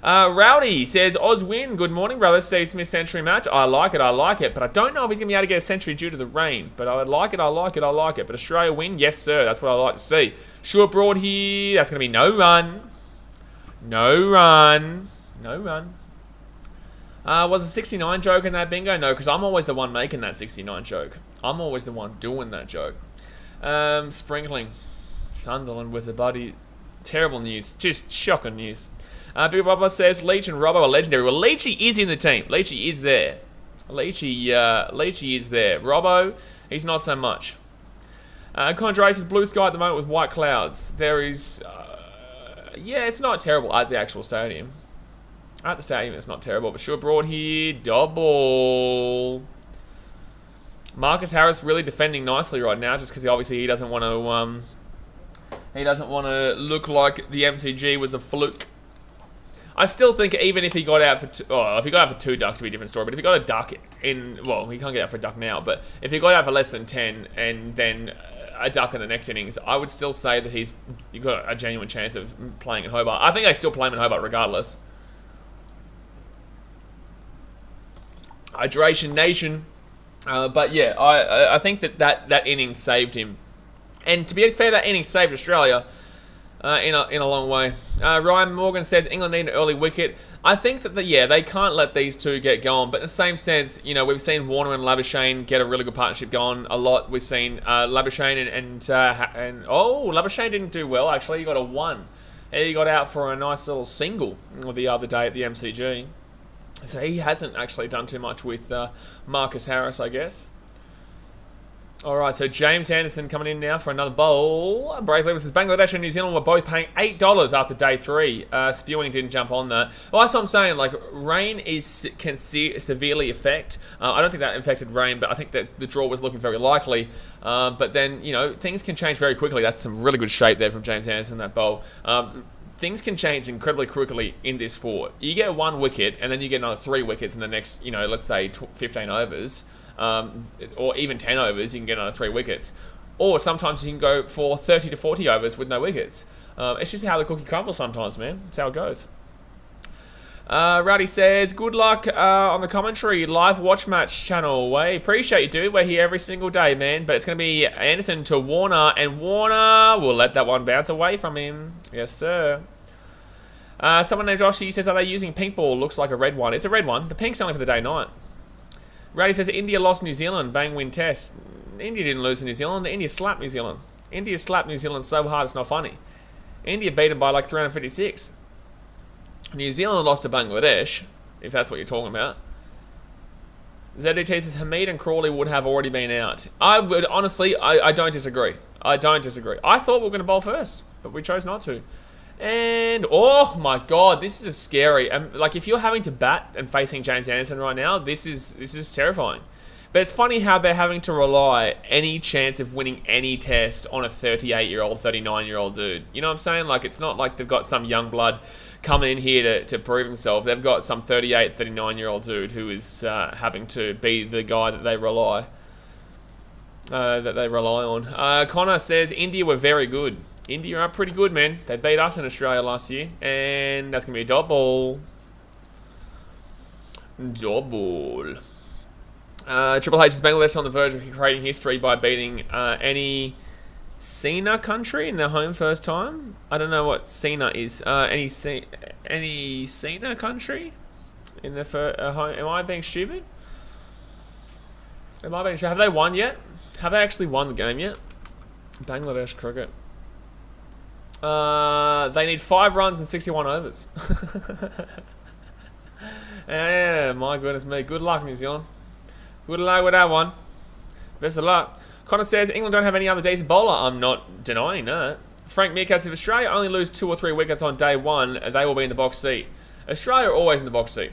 Rowdy says, Oz win. Good morning, brother. Steve Smith century match. I like it. But I don't know if he's going to be able to get a century due to the rain. But I like it. But Australia win? Yes, sir. That's what I like to see. Short broad here. That's going to be no run. Was a 69 joke in that bingo? No, because I'm always the one making that 69 joke. I'm always the one doing that joke. Sprinkling. Sunderland with the buddy. Terrible news. Just shocking news. Big Bubba says, Leach and Robbo are legendary. Well, Leachy is in the team. Leachy is there. Leachy is there. Robbo, he's not so much. Condre says, blue sky at the moment with white clouds. There is... yeah, it's not terrible at the actual stadium. At the stadium, it's not terrible, but sure, broad here, double. Marcus Harris really defending nicely right now, just because obviously he doesn't want to look like the MCG was a fluke. I still think even if he got out for if he got out for 2 ducks, it'd be a different story. But if he got a duck in, well, he can't get out for a duck now. But if he got out for less than 10 and then a duck in the next innings, I would still say that you've got a genuine chance of playing in Hobart. I think they still play him in Hobart regardless. Hydration Nation. But yeah, I think that inning saved him. And to be fair, that inning saved Australia in a long way. Ryan Morgan says England need an early wicket. I think that they can't let these two get going. But in the same sense, you know, we've seen Warner and Labuschagne get a really good partnership going a lot. We've seen Labuschagne and Labuschagne didn't do well actually. He got a 1. He got out for a nice little single the other day at the MCG. So he hasn't actually done too much with Marcus Harris, I guess. Alright, so James Anderson coming in now for another bowl. Braithwaite says Bangladesh and New Zealand were both paying $8 after day 3. Spewing didn't jump on that. Well, that's what I'm saying. Like, rain can severely affect. I don't think that affected rain, but I think that the draw was looking very likely. But then, you know, things can change very quickly. That's some really good shape there from James Anderson, that bowl. Things can change incredibly quickly in this sport. You get 1 wicket, and then you get another 3 wickets in the next, you know, let's say 15 overs, or even 10 overs, you can get another 3 wickets. Or sometimes you can go for 30 to 40 overs with no wickets. It's just how the cookie crumbles sometimes, man. That's how it goes. Rowdy says, good luck on the commentary live watch match channel. We appreciate you, dude. We're here every single day, man. But it's going to be Anderson to Warner, and Warner will let that one bounce away from him. Yes, sir. Someone named Joshi says, are they using pink ball? Looks like a red one. It's a red one. The pink's only for the day-night. Rowdy says, India lost New Zealand. Bang win test. India didn't lose to New Zealand. India slapped New Zealand. India slapped New Zealand so hard it's not funny. India beat them by like 356. New Zealand lost to Bangladesh, if that's what you're talking about. ZDT says Hamid and Crawley would have already been out. I would, honestly, I don't disagree. I thought we were going to bowl first, but we chose not to. And, oh my god, this is scary. Like, if you're having to bat and facing James Anderson right now, this is terrifying. But it's funny how they're having to rely any chance of winning any test on a 38-year-old, 39-year-old dude. You know what I'm saying? Like, it's not like they've got some young blood coming in here to prove himself. They've got some 38, 39-year-old dude who is having to be the guy that they rely on. Connor says India were very good. India are pretty good, man. They beat us in Australia last year, and that's going to be a double. Triple H is Bangladesh on the verge of creating history by beating any Sena country in their home first time. I don't know what Sena is. Any Sena country in their home. Am I being stupid? Have they won yet? Have they actually won the game yet? Bangladesh cricket. They need 5 runs and 61 overs. Yeah, my goodness me. Good luck, New Zealand. Good luck with that one. Best of luck. Connor says, England don't have any other decent bowler. I'm not denying that. Frank Meerkat says, if Australia only lose 2 or 3 wickets on day one, they will be in the box seat. Australia are always in the box seat.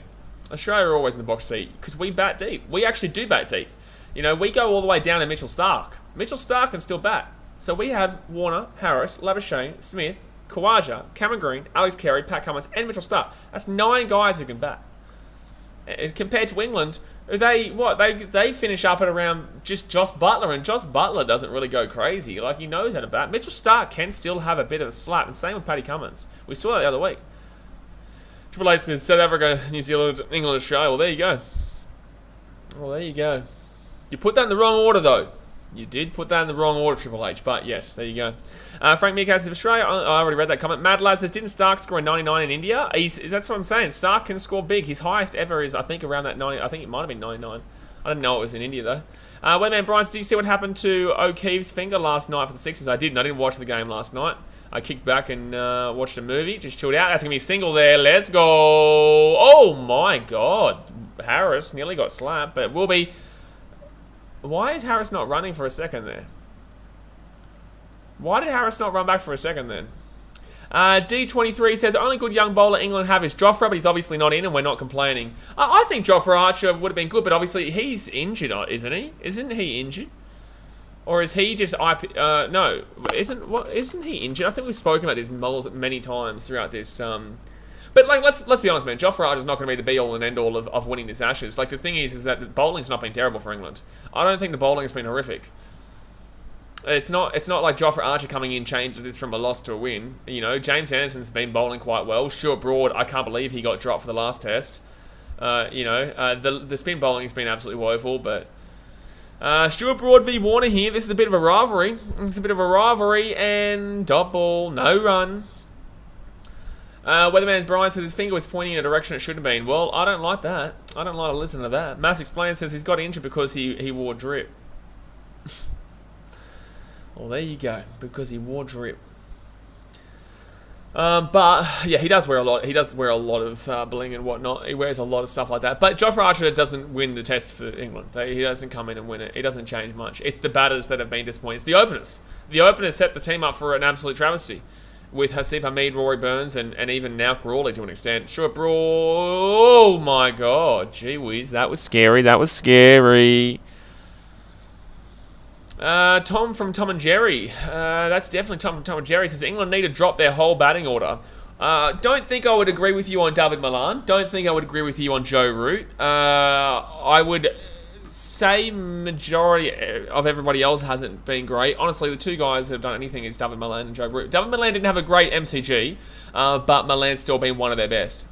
Australia are always in the box seat because we bat deep. We actually do bat deep. You know, we go all the way down to Mitchell Starc. Mitchell Starc can still bat. So we have Warner, Harris, Labuschagne, Smith, Khawaja, Cameron Green, Alex Carey, Pat Cummins, and Mitchell Starc. That's 9 guys who can bat. And compared to England, they finish up at around just Josh Butler, and Josh Butler doesn't really go crazy. Like, he knows how to bat. Mitchell Starc can still have a bit of a slap, and same with Paddy Cummins. We saw that the other week. Triple H says South Africa, New Zealand, England, Australia. Well, there you go. Well, there you go. You put that in the wrong order, though. You did put that in the wrong order, Triple H, but yes, there you go. Frank Meerkat says, Australia, I already read that comment. Mad Lad says, didn't Starc score a 99 in India? That's what I'm saying. Starc can score big. His highest ever is, I think, around that 90. I think it might have been 99. I didn't know it was in India, though. Weatherman Bryce, did you see what happened to O'Keefe's finger last night for the Sixers? I didn't. I didn't watch the game last night. I kicked back and watched a movie, just chilled out. That's going to be a single there. Let's go. Oh, my God. Harris nearly got slapped, but it will be... Why is Harris not running for a second there? Why did Harris not run back for a second then? D23 says, only good young bowler England have is Jofra, but he's obviously not in and we're not complaining. I think Jofra Archer would have been good, but obviously he's injured, isn't he? Isn't he injured? Or is he just no, isn't he injured? I think we've spoken about this many times throughout this but like, let's be honest, man. Jofra Archer's not going to be the be-all and end-all of winning this Ashes. Like, the thing is that the bowling's not been terrible for England. I don't think the bowling has been horrific. It's not like Jofra Archer coming in changes this from a loss to a win. You know, James Anderson's been bowling quite well. Stuart Broad, I can't believe he got dropped for the last test. The spin bowling has been absolutely woeful, but... Stuart Broad v Warner here. This is a bit of a rivalry. It's a bit of a rivalry, and dot ball, no run. Weatherman's Brian says his finger was pointing in a direction it shouldn't have been. Well, I don't like that. I don't like to listen to that. Mass Explains says he's got injured because he wore drip. Well, there you go. Because he wore drip. But yeah, he does wear a lot. He does wear a lot of bling and whatnot. He wears a lot of stuff like that. But Jofra Archer doesn't win the test for England. He doesn't come in and win it. It doesn't change much. It's the batters that have been disappointing. It's the openers. The openers set the team up for an absolute travesty. With Hasib Hamid, Rory Burns, and even now Crawley to an extent. Sure, bro. Oh my God. Gee whiz. That was scary. That was scary. Tom from Tom and Jerry. That's definitely Tom from Tom and Jerry. Says England need to drop their whole batting order. Don't think I would agree with you on David Malan. Don't think I would agree with you on Joe Root. I would say majority of everybody else hasn't been great. Honestly, the 2 guys that have done anything is David Malan and Joe Root. David Malan didn't have a great MCG, but Malan's still been one of their best.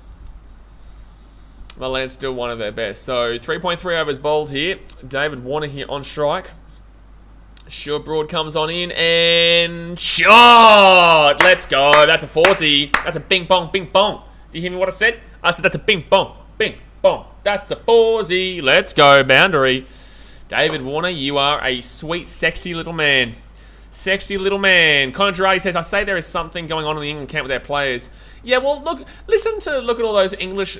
Malan's still one of their best. So 3.3 overs bowled here. David Warner here on strike. Sure, Broad comes on in and shot. Let's go. That's a 40. That's a bing bong, bing bong. Do you hear me what I said? I said that's a bing bong, bing bong. That's a 40. Let's go, boundary. David Warner, you are a sweet, sexy little man. Sexy little man. Conor Girardi says, I say there is something going on in the England camp with their players. Yeah, well, look at all those English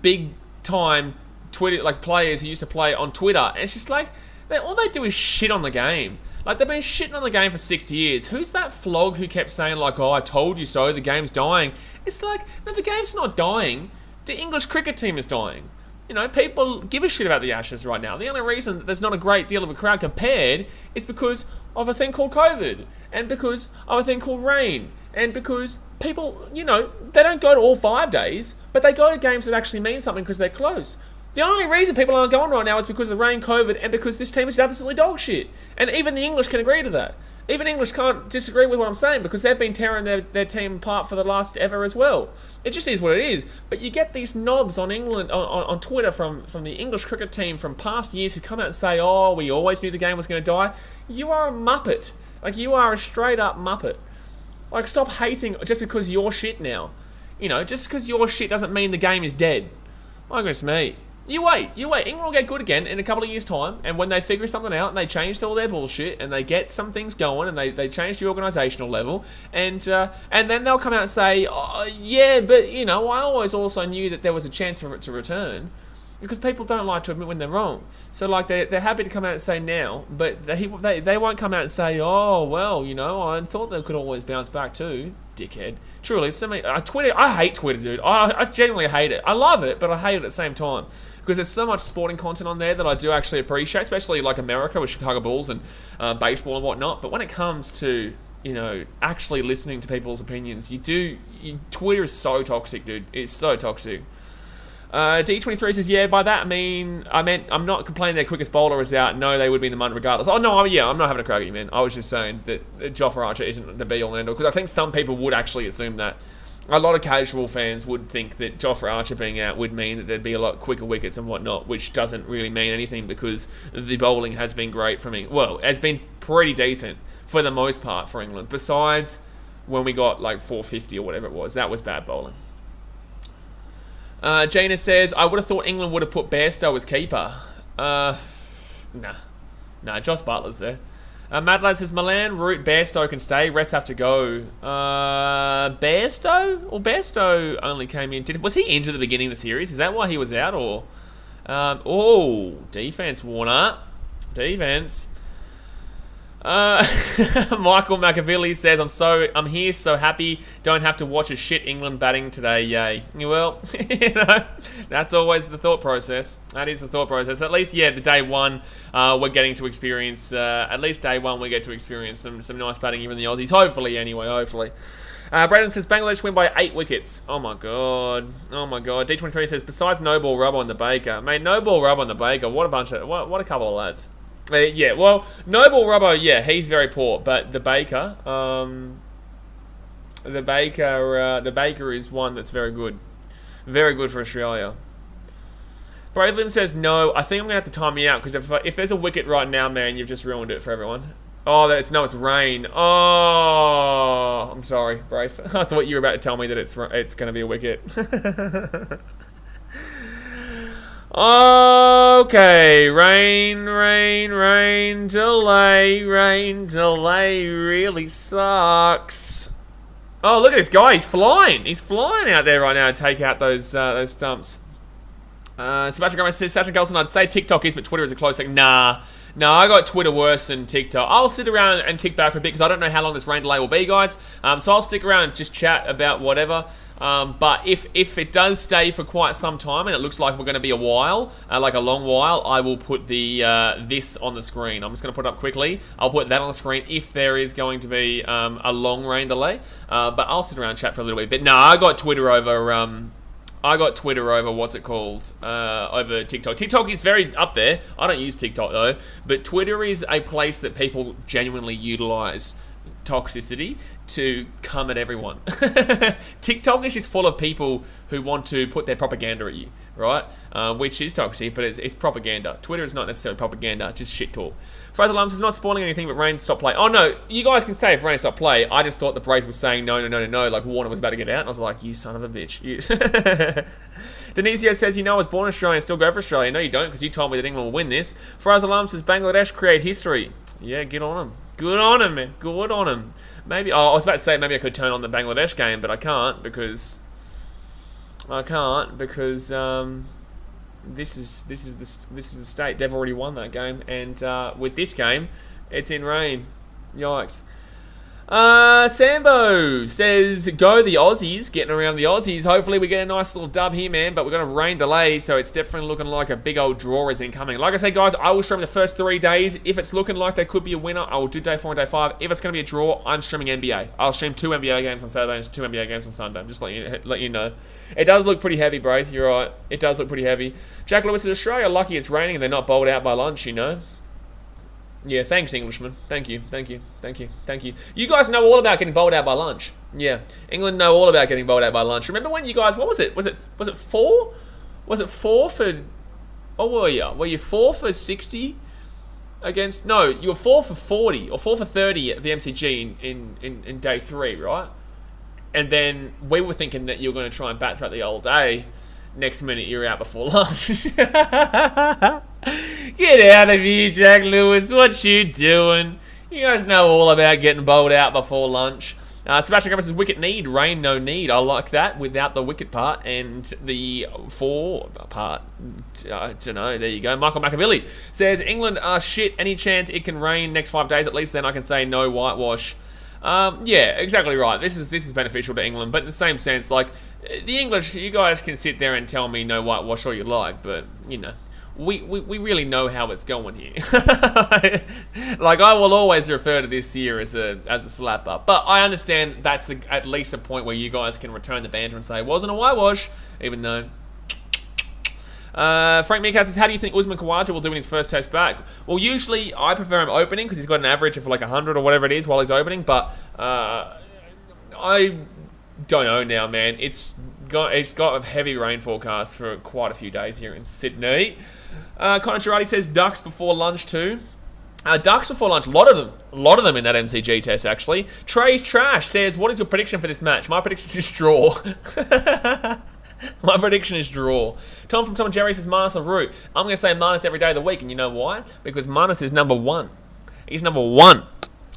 big-time Twitter players who used to play on Twitter. And it's just like, all they do is shit on the game. Like, they've been shitting on the game for 6 years. Who's that flog who kept saying, like, oh, I told you so, the game's dying? It's like, no, the game's not dying. The English cricket team is dying. You know, people give a shit about the Ashes right now. The only reason that there's not a great deal of a crowd compared is because of a thing called COVID, and because of a thing called rain, and because people, you know, they don't go to all 5 days, but they go to games that actually mean something because they're close. The only reason people aren't going right now is because of the rain, COVID, and because this team is absolutely dog shit. And even the English can agree to that. Even English can't disagree with what I'm saying because they've been tearing their team apart for the last ever as well. It just is what it is. But you get these knobs on England on Twitter from the English cricket team from past years who come out and say, oh, we always knew the game was going to die. You are a muppet. Like, you are a straight up muppet. Like, stop hating just because you're shit now. You know, just because you're shit doesn't mean the game is dead. My goodness me. You wait. England will get good again in a couple of years' time, and when they figure something out and they change all their bullshit and they get some things going and they change the organisational level, and then they'll come out and say, oh, yeah, but I always also knew that there was a chance for it to return, because people don't like to admit when they're wrong. So like they're happy to come out and say now, but they won't come out and say, oh well, I thought they could always bounce back too. Dickhead. Truly, Twitter. I hate Twitter, dude. I genuinely hate it. I love it, but I hate it at the same time, because there's so much sporting content on there that I do actually appreciate, especially like America with Chicago Bulls and baseball and whatnot. But when it comes to actually listening to people's opinions, Twitter is so toxic, dude. It's so toxic. D23 says, yeah, by that I'm not complaining their quickest bowler is out. No, they would be in the mud regardless. Oh, no, yeah, I'm not having a crack at you, man. I was just saying that Jofra Archer isn't the be-all and end-all, because I think some people would actually assume that. A lot of casual fans would think that Jofra Archer being out would mean that there'd be a lot quicker wickets and whatnot, which doesn't really mean anything, because the bowling has been great from England. Well, it's been pretty decent for the most part for England, besides when we got like 450 or whatever it was. That was bad bowling. Gina says, I would have thought England would have put Bairstow as keeper. Nah, Josh Butler's there. Madlad says, Milan, Root, Bairstow can stay, rest have to go. Bairstow? Or Bairstow only came in... Was he injured at the beginning of the series? Is that why he was out? Or defense, Warner. Defense. Michael McAvilly says, I'm here so happy, don't have to watch a shit England batting today, yay. Well, that's always the thought process. That is the thought process. At least, the day one, we're getting to experience, at least day one we get to experience some nice batting even the Aussies, hopefully. Brandon says, Bangladesh win by 8 wickets. Oh my god. D23 says, besides no ball rub on the Baker. Mate, no ball rub on the Baker, what a couple of lads. Noble Robbo, he's very poor, but the Baker is one that's very good for Australia. Bravelim says no. I think I'm gonna have to time you out, because if there's a wicket right now, man, you've just ruined it for everyone. Oh, it's rain. Oh, I'm sorry, Brave. I thought you were about to tell me that it's gonna be a wicket. Okay, rain delay really sucks. Oh, look at this guy, he's flying out there right now to take out those stumps. Sebastian Gomez says, Sasha Gelson, I'd say TikTok is, but Twitter is a close second. Nah, I got Twitter worse than TikTok. I'll sit around and kick back for a bit, because I don't know how long this rain delay will be, guys. So I'll stick around and just chat about whatever. But if it does stay for quite some time, and it looks like we're going to be a while, like a long while, I will put the this on the screen. I'm just going to put it up quickly. I'll put that on the screen if there is going to be a long rain delay. But I'll sit around and chat for a little bit. But no, I got Twitter over... what's it called, over TikTok. TikTok is very up there. I don't use TikTok though, but Twitter is a place that people genuinely utilize toxicity to come at everyone. TikTok is just full of people who want to put their propaganda at you, right? Which is toxic, but it's propaganda. Twitter is not necessarily propaganda, just shit talk. Fraser Lums is not spoiling anything, but rain stop play. Oh no, you guys can say if rain stop play. I just thought the Brave was saying no, like Warner was about to get out, and I was like, you son of a bitch. Denisio says, I was born Australian, still go for Australia. No, you don't, because you told me that England will win this. Fraser Lums says, Bangladesh create history. Yeah, get on them. Good on him, man. Good on him. Maybe I was about to say maybe I could turn on the Bangladesh game, but I can't because this is the state. They've already won that game, and with this game, it's in rain. Yikes. Sambo says, go the Aussies, getting around the Aussies. Hopefully we get a nice little dub here, man, but we're going to rain delay, so it's definitely looking like a big old draw is incoming. Like I say, guys, I will stream the first 3 days. If it's looking like there could be a winner, I will do day 4 and day 5. If it's going to be a draw, I'm streaming NBA. I'll stream 2 NBA games on Saturday and 2 NBA games on Sunday. I'm just let you know. It does look pretty heavy, bro. You're right. It does look pretty heavy. Jack Lewis says, Australia lucky it's raining and they're not bowled out by lunch, Yeah, thanks, Englishman. Thank you. You guys know all about getting bowled out by lunch. Yeah, England know all about getting bowled out by lunch. Remember when you guys, what was it? Was it 4? Was it 4 for... What were you? Were you 4 for 60 against... No, you were 4 for 40 or 4 for 30 at the MCG in day 3, right? And then we were thinking that you were going to try and bat throughout the whole day. Next minute, you're out before lunch. Get out of here, Jack Lewis. What you doing? You guys know all about getting bowled out before lunch. Sebastian Graham says, wicket need, rain no need. I like that without the wicket part and the for part. I don't know. There you go. Michael McAvilly says, England are shit. Any chance it can rain next 5 days? At least then I can say no whitewash. Yeah, exactly right. This is beneficial to England, but in the same sense, like, the English, you guys can sit there and tell me no whitewash all you like, but, you know, we really know how it's going here. Like, I will always refer to this year as a slap up, but I understand that's at least a point where you guys can return the banter and say it wasn't a whitewash, even though. Frank Meerkat says, how do you think Usman Khawaja will do in his first test back? Well, usually I prefer him opening because he's got an average of like 100 or whatever it is while he's opening, but I don't know now, man. It's got a heavy rain forecast for quite a few days here in Sydney. Connor Girardi says Ducks before lunch too. Ducks before lunch, a lot of them in that MCG test actually. Trey's Trash says, what is your prediction for this match? My prediction is draw. My prediction is draw. Tom from Tom and Jerry says Marnus or Root. I'm going to say Marnus every day of the week, and you know why? Because Marnus is number 1. He's number 1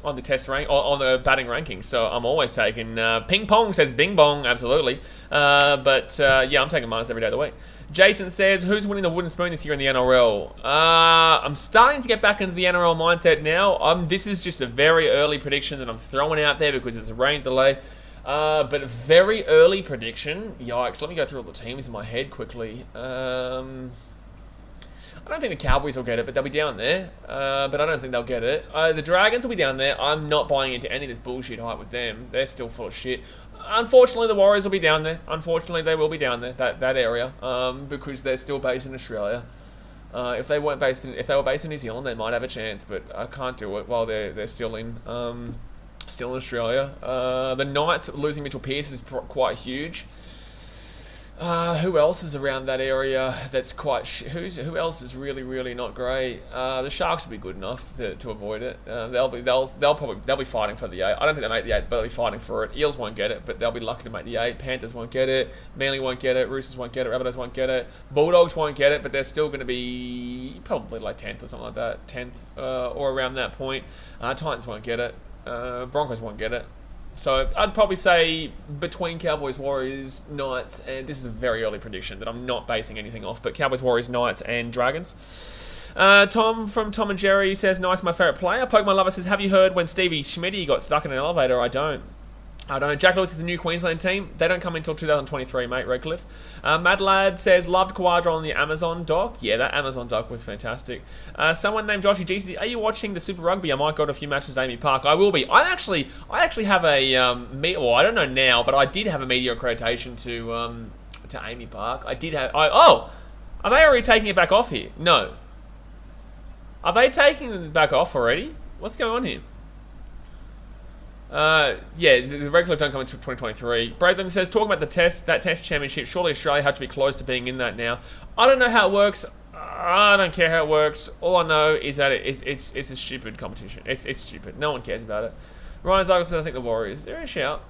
on the test rank, on the batting ranking. So I'm always taking. Ping Pong says Bing Bong, absolutely. Yeah, I'm taking Marnus every day of the week. Jason says, who's winning the wooden spoon this year in the NRL? I'm starting to get back into the NRL mindset now. This is just a very early prediction that I'm throwing out there because it's a rain delay. But a very early prediction. Yikes, let me go through all the teams in my head quickly. I don't think the Cowboys will get it, but they'll be down there. But I don't think they'll get it. The Dragons will be down there. I'm not buying into any of this bullshit hype with them. They're still full of shit. Unfortunately, the Warriors will be down there. Unfortunately, they will be down there, that area, because they're still based in Australia. If they were based in New Zealand, they might have a chance, but I can't do it while they're still in Australia. The Knights losing Mitchell Pearce is quite huge. Who else is around that area that's quite who else is really not great? The Sharks will be good enough to avoid it. They'll be fighting for the 8. I don't think they make the 8, but they'll be fighting for it. Eels won't get it, but they'll be lucky to make the 8. Panthers won't get it. Manly won't get it. Roosters won't get it. Rabbitohs won't get it. Bulldogs won't get it, but they're still going to be probably like 10th or something like that, 10th or around that point. Titans won't get it. Broncos won't get it. So I'd probably say between Cowboys, Warriors, Knights, and this is a very early prediction that I'm not basing anything off, but Cowboys, Warriors, Knights, and Dragons. Tom from Tom and Jerry says, nice, my favourite player. Pokemon Lover says, have you heard when Stevie Schmitty got stuck in an elevator? I don't. Jack Lewis is the new Queensland team. They don't come until 2023, mate, Redcliffe. Mad Lad says, loved Khawaja on the Amazon doc. Yeah, that Amazon doc was fantastic. Someone named Joshy G says, are you watching the Super Rugby? I might go to a few matches at AAMI Park. I will be. I actually have a, well, I don't know now, but I did have a media accreditation to AAMI Park. I did have, are they already taking it back off here? No. Are they taking it back off already? What's going on here? Yeah, the Redcliffe don't come until 2023. Braitham says, talking about that test championship, surely Australia have to be close to being in that now. I don't know how it works. I don't care how it works. All I know is that it's a stupid competition. It's stupid. No one cares about it. Ryan Zagel says, I think the Warriors. They're a shout.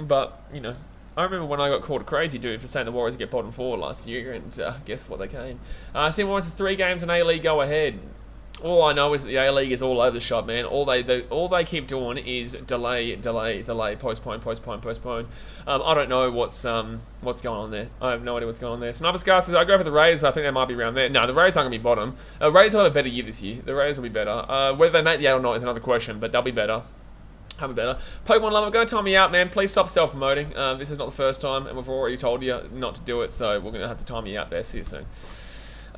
But, you know, I remember when I got called a crazy dude for saying the Warriors get bottom 4 last year, and guess what, they came. Steve Warren says, 3 games in A-League, go ahead. All I know is that the A-League is all over the shop, man. All they keep doing is delay, postpone. I don't know what's going on there. I have no idea what's going on there. Sniper Scar says, I go for the Rays, but I think they might be around there. No, the Rays aren't going to be bottom. Rays will have a better year this year. The Rays will be better. Whether they make the 8 or not is another question, but they'll be better. Pokemon Lover, go time me out, man. Please stop self-promoting. This is not the first time, and we've already told you not to do it, so we're going to have to time you out there. See you soon.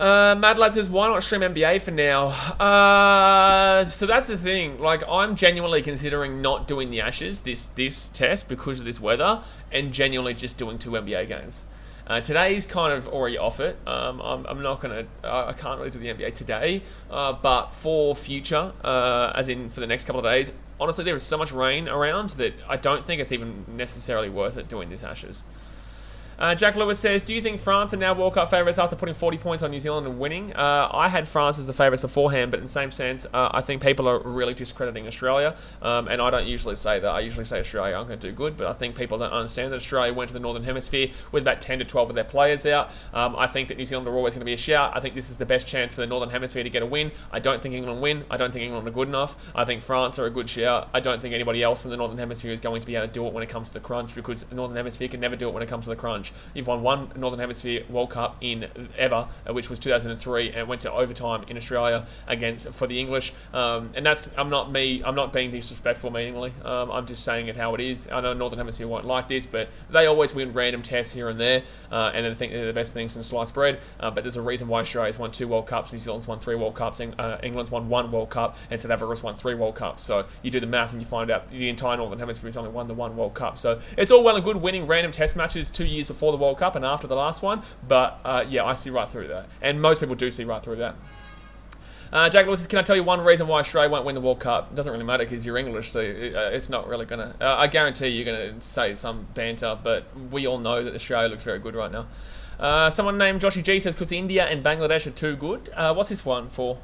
Mad Lad says, why not stream NBA for now? So that's the thing. Like, I'm genuinely considering not doing the Ashes this test because of this weather, and genuinely just doing 2 NBA games. Today's kind of already off it. I'm not gonna. I can't really do the NBA today. But for future, as in for the next couple of days, honestly, there is so much rain around that I don't think it's even necessarily worth it doing this Ashes. Jack Lewis says, do you think France are now World Cup favourites after putting 40 points on New Zealand and winning? I had France as the favourites beforehand, but in the same sense, I think people are really discrediting Australia, and I don't usually say that. I usually say Australia aren't going to do good, but I think people don't understand that Australia went to the Northern Hemisphere with about 10 to 12 of their players out. I think that New Zealand are always going to be a shout. I think this is the best chance for the Northern Hemisphere to get a win. I don't think England win. I don't think England are good enough. I think France are a good shout. I don't think anybody else in the Northern Hemisphere is going to be able to do it when it comes to the crunch, because the Northern Hemisphere can never do it when it comes to the crunch. You've won one Northern Hemisphere World Cup in ever, which was 2003, and went to overtime in Australia for the English. And that's I'm not being disrespectful meaningly. I'm just saying it how it is. I know Northern Hemisphere won't like this, but they always win random tests here and there, and then think they're the best things in sliced bread. But there's a reason why Australia's won 2 World Cups, New Zealand's won 3 World Cups, England's won 1 World Cup, and South Africa's won 3 World Cups. So you do the math and you find out the entire Northern Hemisphere has only won the 1 World Cup. So it's all well and good winning random test matches 2 years before the World Cup and after the last one, but yeah, I see right through that. And most people do see right through that. Jack Lewis says, can I tell you one reason why Australia won't win the World Cup? It doesn't really matter because you're English, so it's not really going to... I guarantee you're going to say some banter, but we all know that Australia looks very good right now. Someone named Joshy G says, because India and Bangladesh are too good. What's this one for?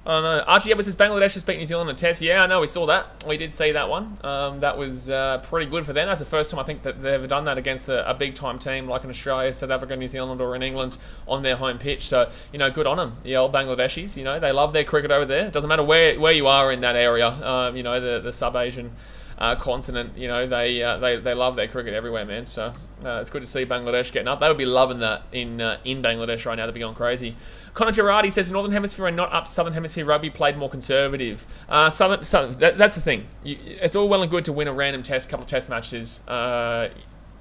I don't know. Archie Edwards says Bangladesh has beat New Zealand in a test. Yeah, I know, we saw that. We did see that one. That was pretty good for them. That's the first time I think that they've ever done that against a big-time team like in Australia, South Africa, New Zealand, or in England on their home pitch. So, good on them. The old Bangladeshis, they love their cricket over there. It doesn't matter where you are in that area, the sub-Asian continent, they love their cricket everywhere, man. So it's good to see Bangladesh getting up. They would be loving that in Bangladesh right now. They'd be going crazy. Connor Girardi says Northern Hemisphere and not up to Southern Hemisphere rugby, played more conservative. That's the thing. It's all well and good to win a random couple of test matches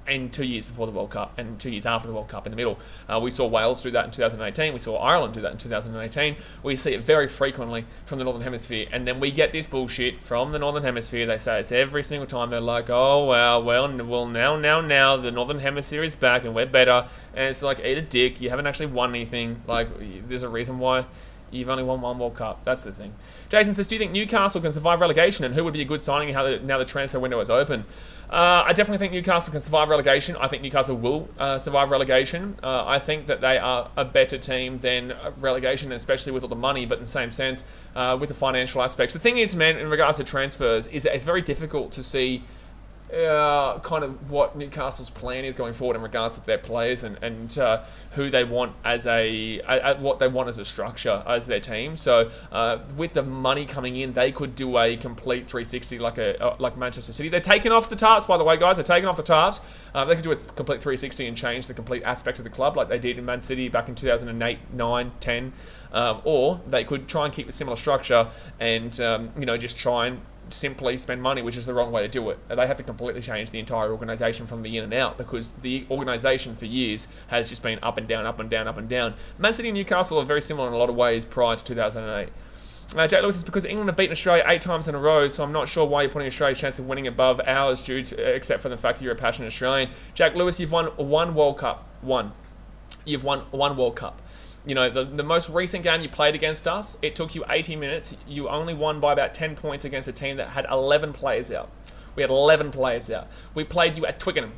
in 2 years before the World Cup and 2 years after the World Cup in the middle. We saw Wales do that in 2018. We saw Ireland do that in 2018. We see it very frequently from the Northern Hemisphere. And then we get this bullshit from the Northern Hemisphere. They say it's every single time. They're like, oh, well, now, the Northern Hemisphere is back and we're better. And it's like, eat a dick. You haven't actually won anything. Like, there's a reason why you've only won 1 World Cup. That's the thing. Jason says, do you think Newcastle can survive relegation, and who would be a good signing now the transfer window is open? I definitely think Newcastle can survive relegation. I think Newcastle will survive relegation. I think that they are a better team than relegation, especially with all the money, but in the same sense, with the financial aspects. The thing is, man, in regards to transfers, is that it's very difficult to see kind of what Newcastle's plan is going forward in regards to their players and who they want as what they want as a structure as their team. So with the money coming in, they could do a complete 360 like Manchester City. They're taking off the tarps, by the way, guys. They're taking off the tarps. They could do a complete 360 and change the complete aspect of the club like they did in Man City back in 2008, 9, 10. Or they could try and keep a similar structure and just try and simply spend money, which is the wrong way to do it. They have to completely change the entire organisation from the in and out, because the organisation for years has just been up and down, up and down, up and down. Man City and Newcastle are very similar in a lot of ways prior to 2008. Jack Lewis is because England have beaten Australia 8 times in a row, so I'm not sure why you're putting Australia's chance of winning above ours, except for the fact that you're a passionate Australian. Jack Lewis, you've won 1 World Cup. You've won 1 World Cup. The most recent game you played against us, it took you 80 minutes. You only won by about 10 points against a team that had 11 players out. We had 11 players out. We played you at Twickenham.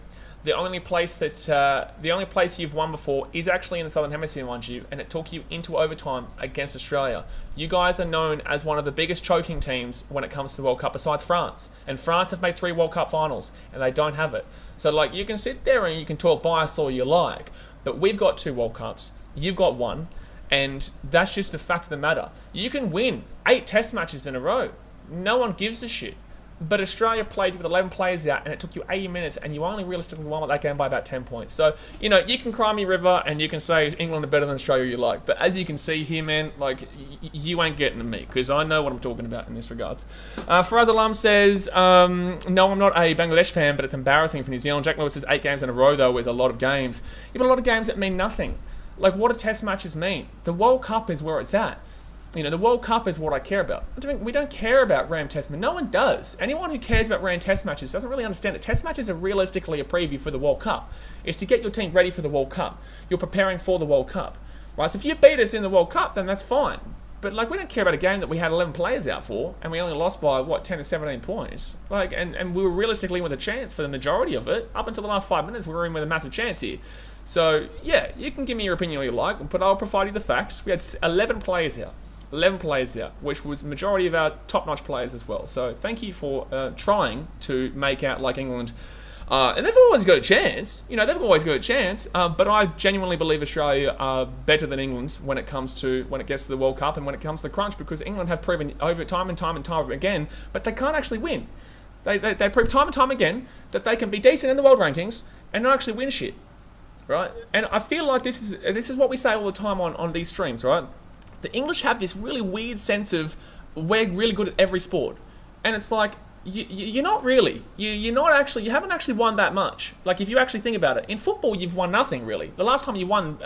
The only place you've won before is actually in the Southern Hemisphere, mind you, and it took you into overtime against Australia. You guys are known as one of the biggest choking teams when it comes to the World Cup, besides France. And France have made 3 World Cup finals, and they don't have it. So, you can sit there and you can talk bias all you like, but we've got 2 World Cups. You've got 1, and that's just the fact of the matter. You can win 8 test matches in a row. No one gives a shit. But Australia played with 11 players out, and it took you 80 minutes, and you only realistically won that game by about 10 points. So, you can cry me river, and you can say England are better than Australia you like. But as you can see here, man, you ain't getting to me, because I know what I'm talking about in this regards. Faraz Alam says, no, I'm not a Bangladesh fan, but it's embarrassing for New Zealand. Jack Lewis says 8 games in a row, though, is a lot of games. You've got a lot of games that mean nothing. What do test matches mean? The World Cup is where it's at. The World Cup is what I care about. We don't care about random test matches. No one does. Anyone who cares about random test matches doesn't really understand that test matches are realistically a preview for the World Cup. It's to get your team ready for the World Cup. You're preparing for the World Cup. Right? So if you beat us in the World Cup, then that's fine. But like, we don't care about a game that we had 11 players out for, and we only lost by 10 to 17 points. Like, and we were realistically in with a chance for the majority of it. Up until the last 5 minutes, we were in with a massive chance here. So yeah, you can give me your opinion all you like, but I'll provide you the facts. We had 11 players out. 11 players out, which was majority of our top-notch players as well. So thank you for trying to make out like England. And they've always got a chance. You know, they've always got a chance. But I genuinely believe Australia are better than England when it gets to the World Cup and when it comes to the crunch, because England have proven over time and time again, but they can't actually win. They prove time and time again that they can be decent in the world rankings and not actually win shit, right? And I feel like this is what we say all the time on these streams, right? The English have this really weird sense of we're really good at every sport, and it's like, you're not really. You haven't actually won that much. Like, if you actually think about it, in football you've won nothing really. The last time you won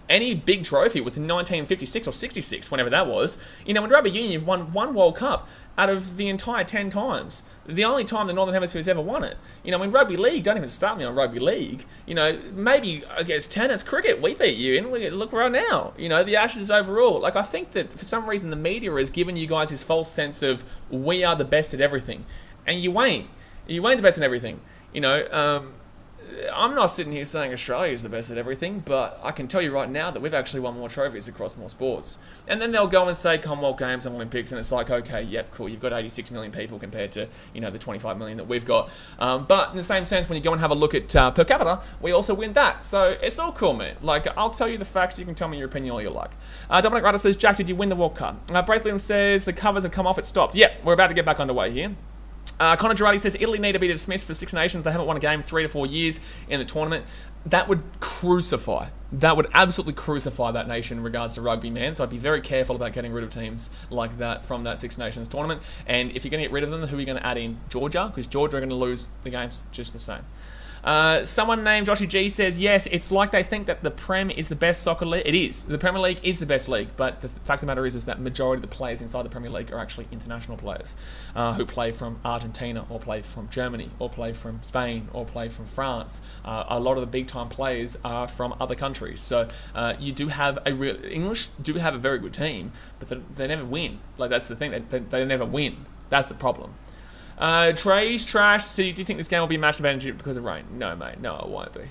any big trophy was in 1956 or 66, whenever that was. You know, in rugby union you've won one World Cup out of the entire 10 times. The only time the Northern Hemisphere's ever won it. You know, in rugby league, don't even start me on rugby league. You know, maybe against tennis, cricket, we beat you in. Look right now. You know, the Ashes overall. Like, I think that for some reason the media has given you guys this false sense of we are the best at everything. And you ain't. You ain't the best at everything. You know, I'm not sitting here saying Australia is the best at everything, but I can tell you right now that we've actually won more trophies across more sports. And then they'll go and say Commonwealth Games and Olympics, and it's like, okay, yep, cool, you've got 86 million people compared to, you know, the 25 million that we've got. But in the same sense, when you go and have a look at per capita, we also win that. So it's all cool, man. Like, I'll tell you the facts, you can tell me your opinion all you like. Dominic Ryder says, Jack, did you win the World Cup? Braithwaite says, the covers have come off, it stopped. Yep, we're about to get back underway here. Connor Girardi says Italy need to be dismissed for Six Nations. They haven't won a game in 3 to 4 years in the tournament. That would absolutely crucify that nation in regards to rugby, man. So I'd be very careful about getting rid of teams like that from that Six Nations tournament. And if you're going to get rid of them, who are you going to add in? Georgia? Because Georgia are going to lose the games just the same. Someone named Joshy G says, yes, it's like they think that the Prem is the best soccer league. It is. The Premier League is the best league, but the fact of the matter is that majority of the players inside the Premier League are actually international players who play from Argentina or play from Germany or play from Spain or play from France. A lot of the big-time players are from other countries. So you do have English do have a very good team, but they never win. Like, that's the thing. They never win. That's the problem. Trash, do you think this game will be match advantage because of rain? No, mate. No, it won't be.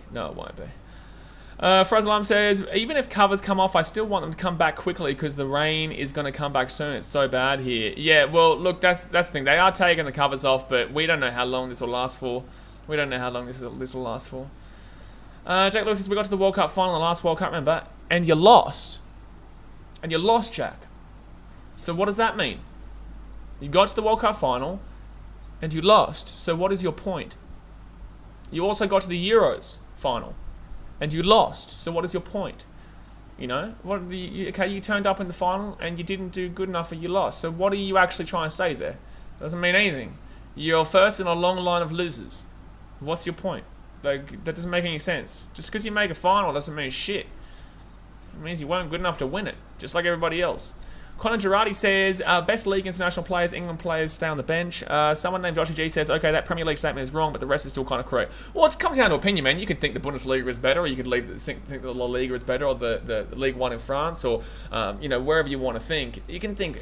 Frazzalam says, even if covers come off, I still want them to come back quickly because the rain is going to come back soon. It's so bad here. Yeah, well, look, that's the thing. They are taking the covers off, but we don't know how long this will last for. This will last for. Jack Lewis says, we got to the World Cup final, the last World Cup, remember? And you lost. Jack. So what does that mean? You got to the World Cup final, and you lost. So what is your point? You also got to the Euros final, and you lost. So what is your point? You know, you turned up in the final and you didn't do good enough, and you lost. So what are you actually trying to say there? Doesn't mean anything. You're first in a long line of losers. What's your point? Like, that doesn't make any sense. Just because you make a final doesn't mean shit. It means you weren't good enough to win it, just like everybody else. Connor Girardi says, best league international players, England players stay on the bench. Someone named Joshy G says, okay, that Premier League statement is wrong, but the rest is still kind of correct. Well, it comes down to opinion, man. You could think the Bundesliga is better, or you could think the La Liga is better, or the League One in France, or you know, wherever you want to think. You can think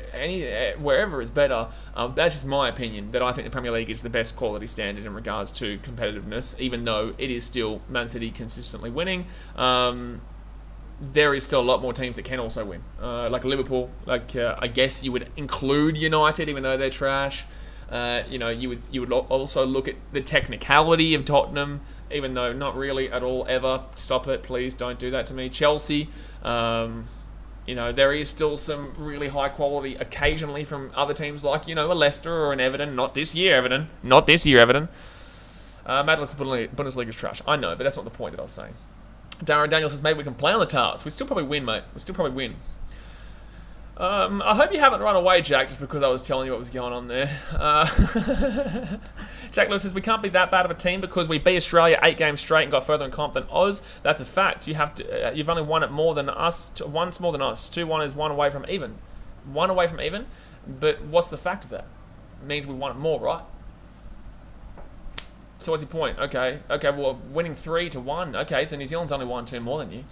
wherever is better. That's just my opinion, that I think the Premier League is the best quality standard in regards to competitiveness, even though it is still Man City consistently winning. There is still a lot more teams that can also win. Like Liverpool, I guess you would include United, even though they're trash. You know, you would also look at the technicality of Tottenham, even though not really at all ever. Stop it, please, don't do that to me. Chelsea, you know, there is still some really high quality occasionally from other teams like, you know, a Leicester or an Everton. Not this year, Everton. Madeline's Bundesliga is trash. I know, but that's not the point that I was saying. Darren Daniel says, maybe we can play on the task. We still probably win, mate. I hope you haven't run away, Jack, just because I was telling you what was going on there. Jack Lewis says, we can't be that bad of a team because we beat Australia 8 games straight and got further in comp than Oz. That's a fact. You've only won it more than us. Once more than us. 2-1 is one away from even. But what's the fact of that? It means we won it more, right? So what's your point? Okay, well, winning 3-1. Okay, so New Zealand's only won 2 more than you.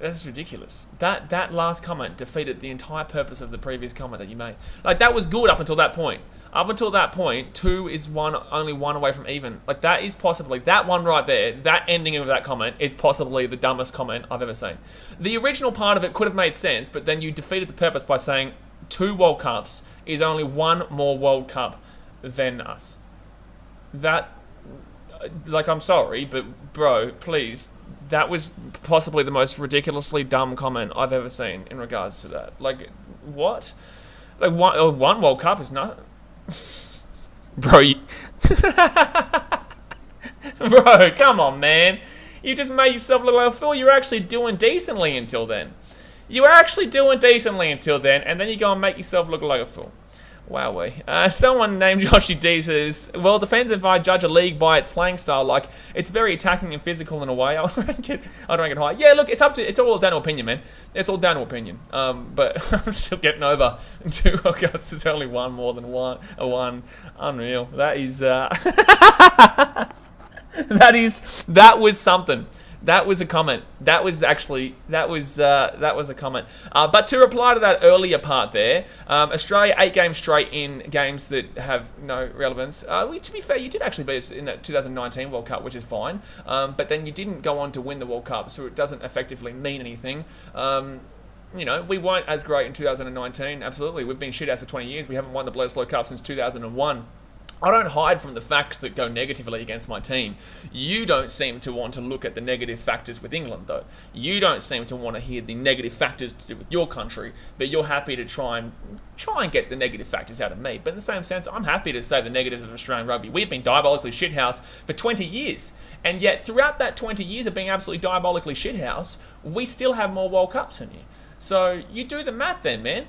That's ridiculous. That last comment defeated the entire purpose of the previous comment that you made. Like, that was good up until that point. Up until that point, 2 is only one away from even. Like, that is possibly, that one right there, that ending of that comment is possibly the dumbest comment I've ever seen. The original part of it could have made sense, but then you defeated the purpose by saying 2 World Cups is only 1 more World Cup than us. That, like, I'm sorry, but bro, please, that was possibly the most ridiculously dumb comment I've ever seen in regards to that. Like, what? Like, one World Cup is not... Bro, Bro, come on, man. You just made yourself look like a fool. You were actually doing decently until then. You were actually doing decently until then, and then you go and make yourself look like a fool. Wowee. Someone named Joshy D says, well, depends if I judge a league by its playing style. Like, it's very attacking and physical in a way. I'd rank it high. Yeah, look, it's all down to opinion, man. It's all down to opinion. But I'm still getting over 2 workouts. There's only 1 more than 1. Unreal. That is, that was something. That was a comment. That was a comment. But to reply to that earlier part there, Australia 8 games straight in games that have no relevance. To be fair, you did actually beat us in that 2019 World Cup, which is fine. But then you didn't go on to win the World Cup, so it doesn't effectively mean anything. You know, we weren't as great in 2019. Absolutely, we've been shit ass for 20 years. We haven't won the Bledisloe Cup since 2001. I don't hide from the facts that go negatively against my team. You don't seem to want to look at the negative factors with England, though. You don't seem to want to hear the negative factors to do with your country, but you're happy to try and get the negative factors out of me. But in the same sense, I'm happy to say the negatives of Australian rugby. We've been diabolically shithouse for 20 years. And yet, throughout that 20 years of being absolutely diabolically shithouse, we still have more World Cups than you. So, you do the math then, man.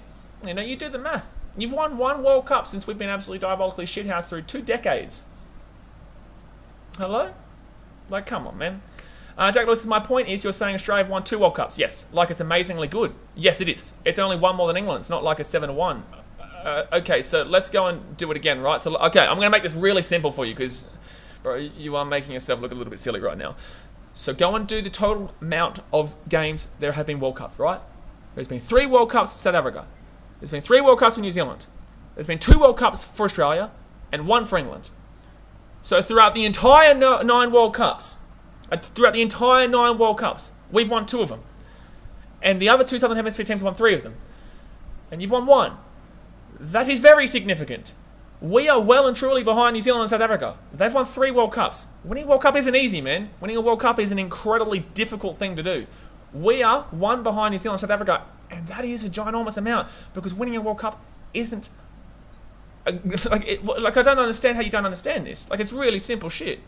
You know, you do the math. You've won 1 World Cup since we've been absolutely diabolically shithouse through 2 decades. Hello? Like, come on, man. Jack Lewis, my point is you're saying Australia have won 2 World Cups. Yes. Like it's amazingly good. Yes, it is. It's only 1 more than England. It's not like a 7-1. Okay, so let's go and do it again, right? So, okay, I'm going to make this really simple for you because, bro, you are making yourself look a little bit silly right now. So go and do the total amount of games there have been World Cups, right? There's been 3 World Cups for South Africa. There's been 3 World Cups for New Zealand. There's been 2 World Cups for Australia and 1 for England. So throughout the entire 9 World Cups, we've won 2 of them. And the other 2 Southern Hemisphere teams won 3 of them. And you've won 1. That is very significant. We are well and truly behind New Zealand and South Africa. They've won 3 World Cups. Winning a World Cup isn't easy, man. Winning a World Cup is an incredibly difficult thing to do. We are 1 behind New Zealand and South Africa, and that is a ginormous amount because winning a World Cup isn't... I don't understand how you don't understand this. Like, it's really simple shit.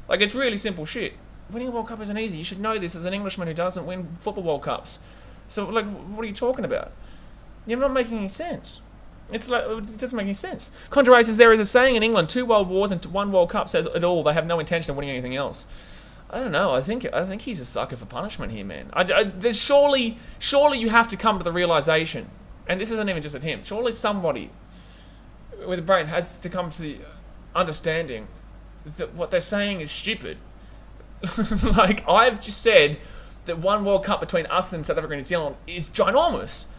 Winning a World Cup isn't easy. You should know this as an Englishman who doesn't win football World Cups. So, like, what are you talking about? You're not making any sense. It's like, it doesn't make any sense. Conjure says, there is a saying in England, 2 World Wars and 1 World Cup says it all. They have no intention of winning anything else. I don't know. I think he's a sucker for punishment here, man. There's surely you have to come to the realization, and this isn't even just at him. Surely somebody with a brain has to come to the understanding that what they're saying is stupid. Like, I've just said that 1 World Cup between us and South Africa and New Zealand is ginormous,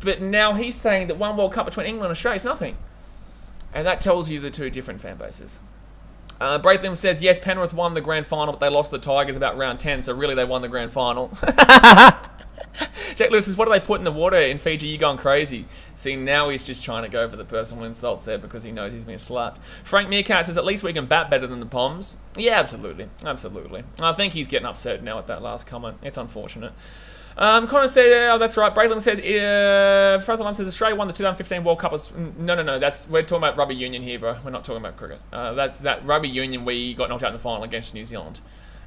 but now he's saying that 1 World Cup between England and Australia is nothing, and that tells you the 2 different fan bases. Braithwaite says, yes, Penrith won the grand final, but they lost to the Tigers about round 10, so really they won the grand final. Jack Lewis says, what do they put in the water in Fiji? You going crazy. See, now he's just trying to go for the personal insults there because he knows he's been slapped. Frank Meerkat says, at least we can bat better than the Poms. Yeah, absolutely. Absolutely. I think he's getting upset now at that last comment. It's unfortunate. Connor said, oh, that's right. Braithwaite says, Frazzle says, Australia won the 2015 World Cup. No, we're talking about rugby union here, bro. We're not talking about cricket. That's that rugby union. We got knocked out in the final against New Zealand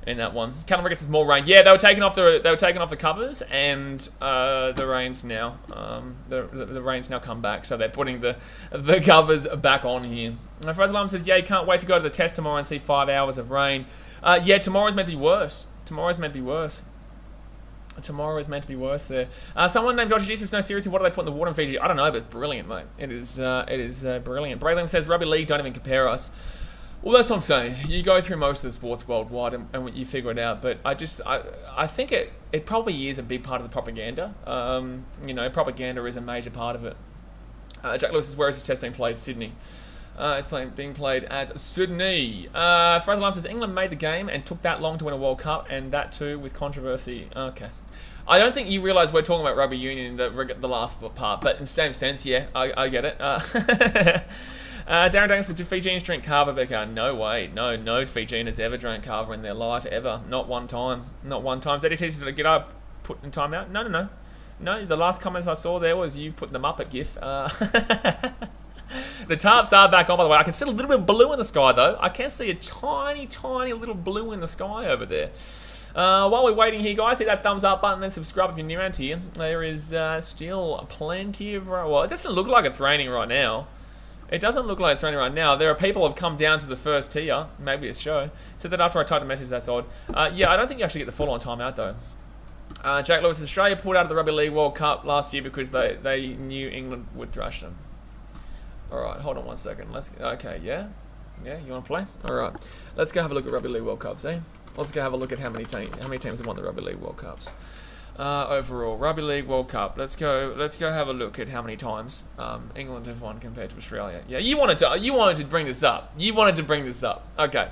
in that one. Callum Ricketts says, more rain. Yeah, they were taking off the covers, and the rain's now the rain's now come back, so they're putting the covers back on here. Frazzle says, yeah, can't wait to go to the test tomorrow and see 5 hours of rain. Yeah, tomorrow's meant to be worse. Tomorrow is meant to be worse there. Someone named Josh Jesus, no, seriously, what do they put in the water in Fiji? I don't know, but it's brilliant, mate. It is brilliant. Braylon says, rugby league, don't even compare us. Well, that's what I'm saying. You go through most of the sports worldwide and you figure it out. But I think it probably is a big part of the propaganda. Propaganda is a major part of it. Jack Lewis says, where is this test being played? Sydney. It's being played at Sydney. Fraser Lam says, England made the game and took that long to win a World Cup, and that too with controversy. Okay. I don't think you realise we're talking about rugby union in the last part, but in the same sense, yeah, I get it. Darren Daniels says, do Fijians drink kava, Becca? No way. No Fijian has ever drank kava in their life, ever. Not one time. Not one time. ZDT says, get up, put in time out? No. No, the last comments I saw there was you putting them up at GIF. The tarps are back on, by the way. I can see a little bit of blue in the sky, though. I can see a tiny, tiny little blue in the sky over there. While we're waiting here, guys, hit that thumbs up button and subscribe if you're new around here. There is still plenty of... Well, it doesn't look like it's raining right now. It doesn't look like it's raining right now. There are people who have come down to the first tier. Maybe it's show. Said that after I typed a message, that's odd. Yeah, I don't think you actually get the full-on timeout, though. Jack Lewis, Australia pulled out of the Rugby League World Cup last year because they knew England would thrash them. Alright, hold on one second. Okay, yeah? Yeah, you want to play? Alright. Let's go have a look at Rugby League World Cups, eh? Let's go have a look at how many teams have won the Rugby League World Cups. Overall, Rugby League World Cup. Let's go have a look at how many times England have won compared to Australia. Yeah, you wanted to bring this up. You wanted to bring this up. Okay.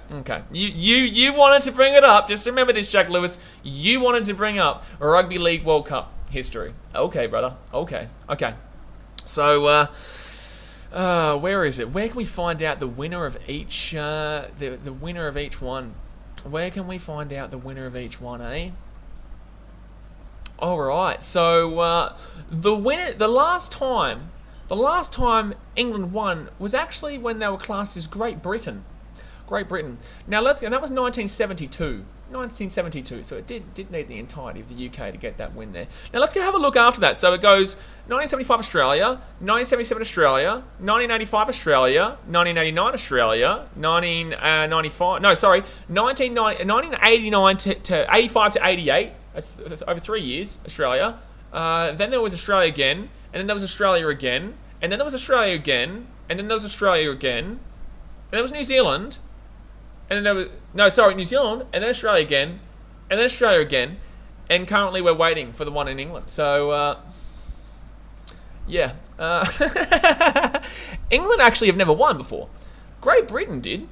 You wanted to bring it up. Just remember this, Jack Lewis. You wanted to bring up Rugby League World Cup history. Okay, brother. Okay. So, where is it? Where can we find out the winner of each? The winner of each one. Where can we find out the winner of each one, eh? All right. So the last time England won was actually when they were classed as Great Britain. Now and that was 1972. 1972. So it did need the entirety of the UK to get that win there. Now let's go have a look after that. So it goes 1975 Australia, 1977 Australia, 1985 Australia, 1989 Australia, 1989 to 85 to 88. That's over 3 years, Australia. Then there was Australia again, and then there was Australia again, and then there was Australia again, and then there was Australia again, and there was New Zealand, and then there was... New Zealand, and then Australia again, and then Australia again, and currently we're waiting for the one in England. So, yeah. England actually have never won before. Great Britain did.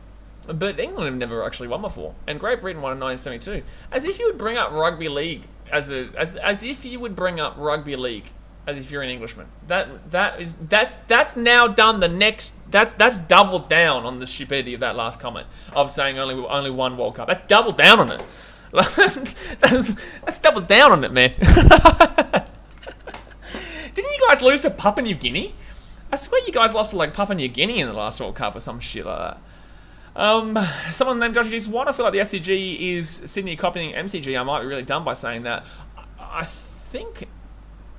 But England have never actually won before, and Great Britain won in 1972. As if you would bring up rugby league as if you would bring up rugby league as if you're an Englishman. That's now done the next. That's doubled down on the stupidity of that last comment of saying only one World Cup. That's doubled down on it. That's doubled down on it, man. Didn't you guys lose to Papua New Guinea? I swear you guys lost to like Papua New Guinea in the last World Cup or some shit like that. Someone named Josh says, why do I feel like the SCG is Sydney copying MCG? I might be really dumb by saying that. I think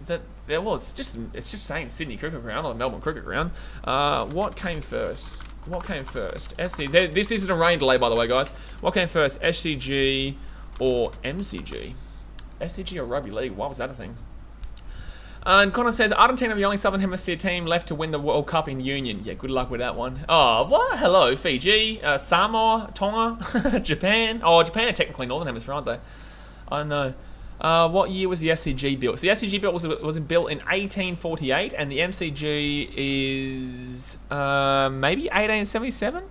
that, well, it's just saying Sydney Cricket Ground or Melbourne Cricket Ground. What came first? This isn't a rain delay, by the way, guys. What came first, SCG or MCG? SCG or Rugby League? Why was that a thing? And Connor says, Argentina are the only Southern Hemisphere team left to win the World Cup in Union. Yeah, good luck with that one. Oh, what? Hello, Fiji, Samoa, Tonga, Japan. Oh, Japan are technically Northern Hemisphere, aren't they? I don't know. What year was the SCG built? So the SCG was built in 1848, and the MCG is maybe 1877?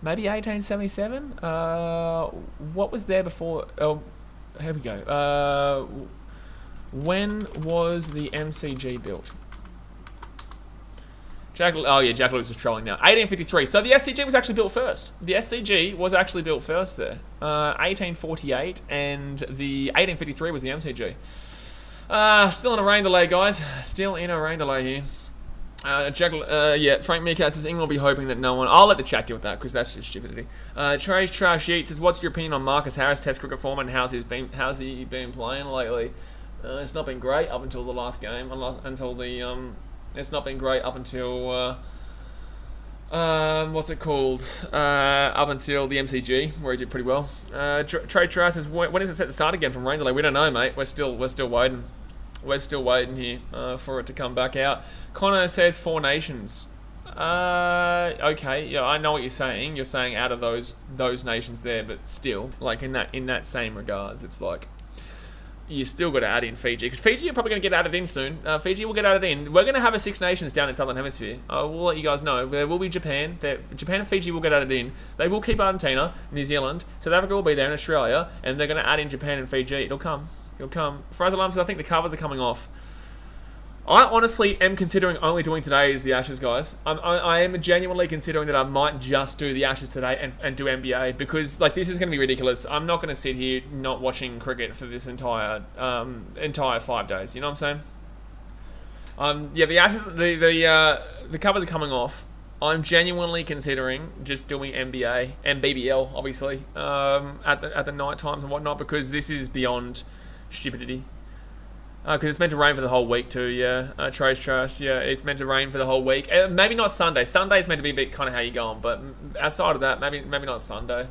Maybe 1877? What was there before? Oh, here we go. When was the MCG built? Jack Lewis was trolling now. 1853. So the SCG was actually built first. The SCG was actually built first there. 1848, and the 1853 was the MCG. Still in a rain delay, guys. Still in a rain delay here. Frank Meerkat says England will be hoping that no one... I'll let the chat deal with that, because that's just stupidity. Trash Yeet says, what's your opinion on Marcus Harris, Test cricket form, and how's he been playing lately? It's not been great up until the last game. It's not been great up until what's it called? Up until the MCG, where he did pretty well. Trey Trash says, when is it set to start again from rain delay? We don't know, mate. We're still waiting. We're still waiting here for it to come back out. Connor says Four Nations. Okay, yeah, I know what you're saying. You're saying out of those nations there, but still, like in that same regards, it's like you still got to add in Fiji, because Fiji are probably going to get added in soon. Fiji will get added in. We're going to have a Six Nations down in Southern Hemisphere. We'll let you guys know. There will be Japan. Japan and Fiji will get added in. They will keep Argentina, New Zealand, South Africa will be there, and Australia, and they're going to add in Japan and Fiji. It'll come. It'll come. Fraser Lum says, I think the covers are coming off. I honestly am considering only doing today as the Ashes, guys. I am genuinely considering that I might just do the Ashes today and do NBA, because like this is going to be ridiculous. I'm not going to sit here not watching cricket for this entire 5 days. You know what I'm saying? Yeah, the Ashes, the covers are coming off. I'm genuinely considering just doing NBA and BBL, obviously, at the night times and whatnot, because this is beyond stupidity. Because it's meant to rain for the whole week too, yeah. Trash, yeah. It's meant to rain for the whole week. Maybe not Sunday. Sunday's meant to be a bit kind of how you're going, but outside of that, maybe not Sunday.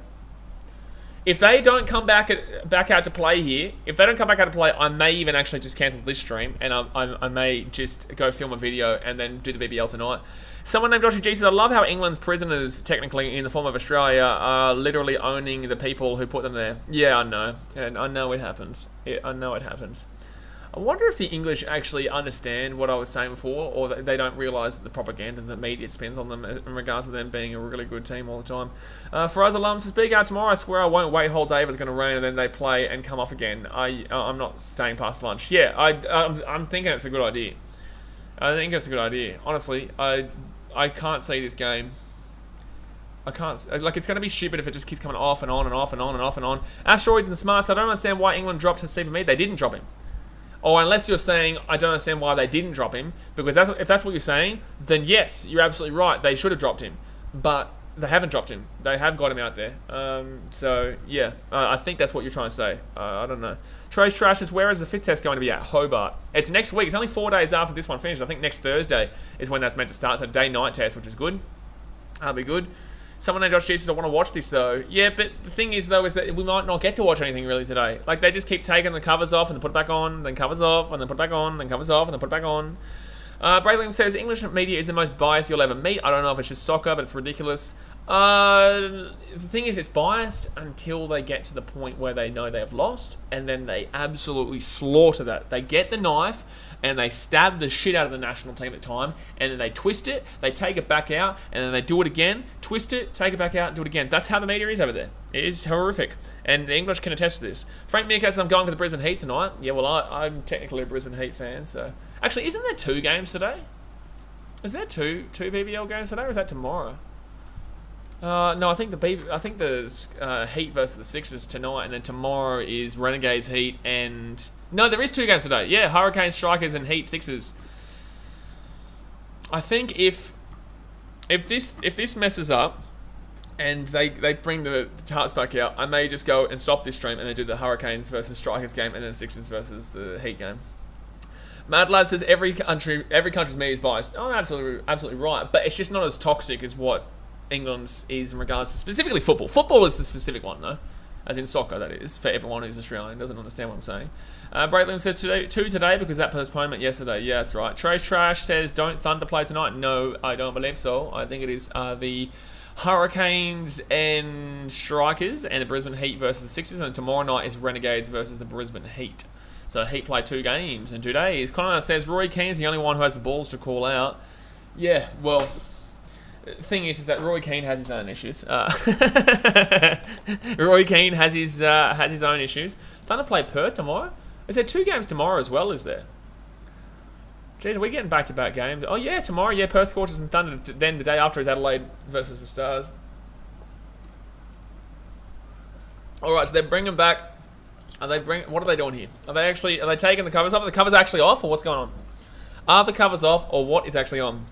If they don't come back out to play here, I may even actually just cancel this stream, and I may just go film a video and then do the BBL tonight. Someone named Joshy G says, I love how England's prisoners, technically in the form of Australia, are literally owning the people who put them there. Yeah, I know. And I know it happens. I know it happens. I wonder if the English actually understand what I was saying before, or they don't realise the propaganda that media spins on them in regards to them being a really good team all the time. Faraz Alam says, speak out tomorrow, I swear I won't wait whole day if it's going to rain and then they play and come off again. I'm not staying past lunch. Yeah, I'm thinking it's a good idea. I think it's a good idea. Honestly, I can't see this game. I can't, like, it's going to be stupid if it just keeps coming off and on and off and on and off and on. Asteroids and Smarts, I don't understand why England dropped Stephen Mead. They didn't drop him. Or unless you're saying, I don't understand why they didn't drop him, because if that's what you're saying, then yes, you're absolutely right. They should have dropped him. But they haven't dropped him. They have got him out there. So, yeah, I think that's what you're trying to say. I don't know. Trace Trash is, where is the fit test going to be at? Hobart. It's next week. It's only 4 days after this one finishes. I think next Thursday is when that's meant to start. So day-night test, which is good. That'll be good. Someone named Josh Jesus, I want to watch this though. Yeah, but the thing is though, is that we might not get to watch anything really today. Like, they just keep taking the covers off and then put it back on, then covers off, and then put it back on, then covers off, and then put it back on. Braylon says, English media is the most biased you'll ever meet. I don't know if it's just soccer, but it's ridiculous. The thing is, it's biased until they get to the point where they know they have lost, and then they absolutely slaughter that. They get the knife, and they stab the shit out of the national team at the time, and then they twist it, they take it back out, and then they do it again, twist it, take it back out, and do it again. That's how the media is over there. It is horrific, and the English can attest to this. Frank Meerkat says, I'm going for the Brisbane Heat tonight. Yeah, well, I'm technically a Brisbane Heat fan, so... Actually, isn't there 2 games today? Is there two BBL games today, or is that tomorrow? No, I think the Heat versus the Sixers tonight, and then tomorrow is Renegades Heat and... No, there is 2 games today. Yeah, Hurricanes Strikers and Heat Sixers. I think if this messes up and they bring the tarts back out, I may just go and stop this stream and then do the Hurricanes versus Strikers game and then Sixers versus the Heat game. Mad Lab says every country's media is biased. Oh, absolutely right, but it's just not as toxic as what England's is in regards to specifically football. Football is the specific one, though, as in soccer, that is, for everyone who's Australian doesn't understand what I'm saying. Braylon says today because that postponement yesterday. Yeah, that's right. Trash says, don't Thunder play tonight? No, I don't believe so. I think it is the Hurricanes and Strikers and the Brisbane Heat versus the Sixers, and tomorrow night is Renegades versus the Brisbane Heat. So Heat play 2 games in 2 days. Connor says, Roy Keane's the only one who has the balls to call out. Yeah, well... The thing is that Roy Keane has his own issues. Roy Keane has his own issues. Thunder play Perth tomorrow. Is there 2 games tomorrow as well? Is there? Jeez, are we getting back-to-back games? Oh yeah, tomorrow. Yeah, Perth Scorchers and Thunder. Then the day after is Adelaide versus the Stars. All right, so they're bringing back. What are they doing here? Are they taking the covers off? Are the covers actually off, or what's going on? Are the covers off, or what is actually on?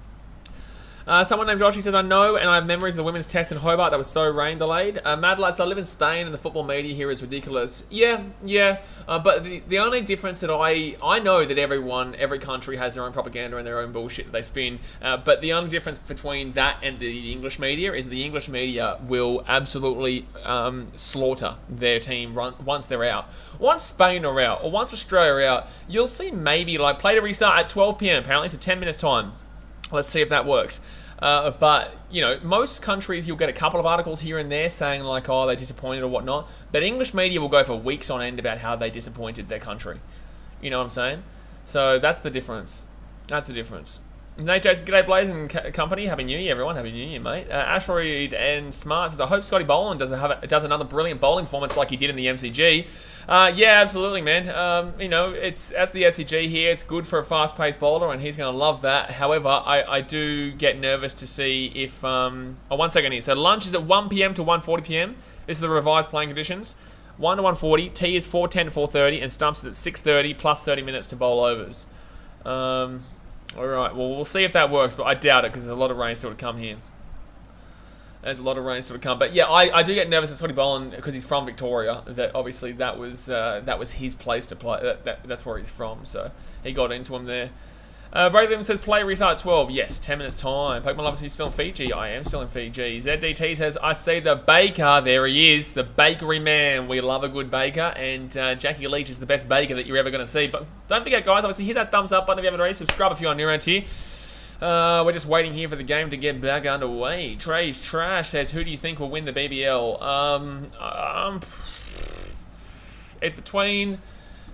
Someone named Josh, he says, I know, and I have memories of the women's test in Hobart that was so rain delayed. Mad Lads, I live in Spain, and the football media here is ridiculous. Yeah. But the only difference that I know that every country has their own propaganda and their own bullshit that they spin. But the only difference between that and the English media is the English media will absolutely slaughter their team once they're out. Once Spain are out, or once Australia are out, you'll see maybe, like, play to restart at 12 PM, apparently, so 10 minutes time. Let's see if that works. But, you know, most countries you'll get a couple of articles here and there saying like, oh, they're disappointed or whatnot. But English media will go for weeks on end about how they disappointed their country. You know what I'm saying? So that's the difference. That's the difference. Nate J says, g'day Blaze and company. Happy New Year, everyone. Happy New Year, mate. Asteroid and Smart says, I hope Scotty Boland does another brilliant bowling performance like he did in the MCG. Yeah, absolutely, man. You know, that's the SCG here. It's good for a fast-paced bowler, and he's going to love that. However, I do get nervous to see if... Oh, 1 second here. So lunch is at 1 p.m. to 1:40 p.m. This is the revised playing conditions. 1 to 1:40. Tea is 4:10 to 4:30, and stumps is at 6:30 plus 30 minutes to bowl overs. Alright, well, we'll see if that works, but I doubt it because there's a lot of rain still to come here. There's a lot of rain still to come. But yeah, I do get nervous at Scotty Boland because he's from Victoria. That obviously that was his place to play. That's where he's from, so he got into him there. Braitham says, play restart at 12. Yes, 10 minutes time. Pokemon Lover is still in Fiji. I am still in Fiji. ZDT says, I see the baker. There he is, the bakery man. We love a good baker, and Jackie Leach is the best baker that you're ever going to see. But don't forget, guys, obviously hit that thumbs up button if you haven't already. Subscribe if you're new around here. We're just waiting here for the game to get back underway. Trey's Trash says, who do you think will win the BBL? It's between...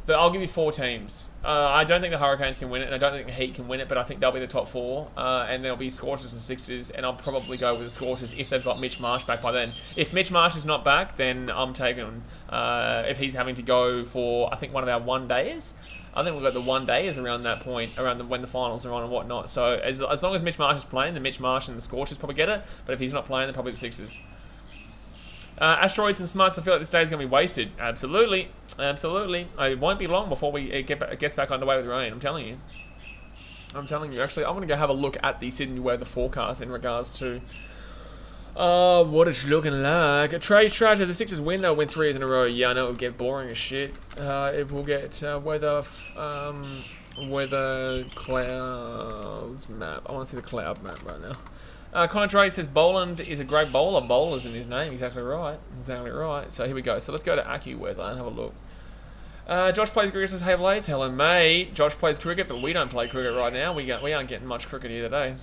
I'll give you 4 teams. I don't think the Hurricanes can win it, and I don't think the Heat can win it, but I think they'll be the top 4, and there'll be Scorchers and Sixers, and I'll probably go with the Scorchers if they've got Mitch Marsh back by then. If Mitch Marsh is not back, then I'm taking, if he's having to go for, I think, one of our one-dayers. I think we've got the one-dayers around that point, when the finals are on and whatnot. So as long as Mitch Marsh is playing, then Mitch Marsh and the Scorchers probably get it, but if he's not playing, then probably the Sixers. Asteroids and Smarts, I feel like this day is going to be wasted. Absolutely. Absolutely. It won't be long before it gets back underway with rain, I'm telling you. I'm telling you. Actually, I'm going to go have a look at the Sydney weather forecast in regards to what it's looking like. Trey's Trash, as if Sixers win, they'll win 3 years in a row. Yeah, I know it'll get boring as shit. It will get weather clouds map. I want to see the cloud map right now. Connor Drake says Boland is a great bowler. Bowler's in his name. Exactly right. Exactly right. So here we go. So let's go to AccuWeather and have a look. Josh plays cricket, says, hey Blaze. Hello mate. Josh plays cricket, but we don't play cricket right now. We aren't getting much cricket here today.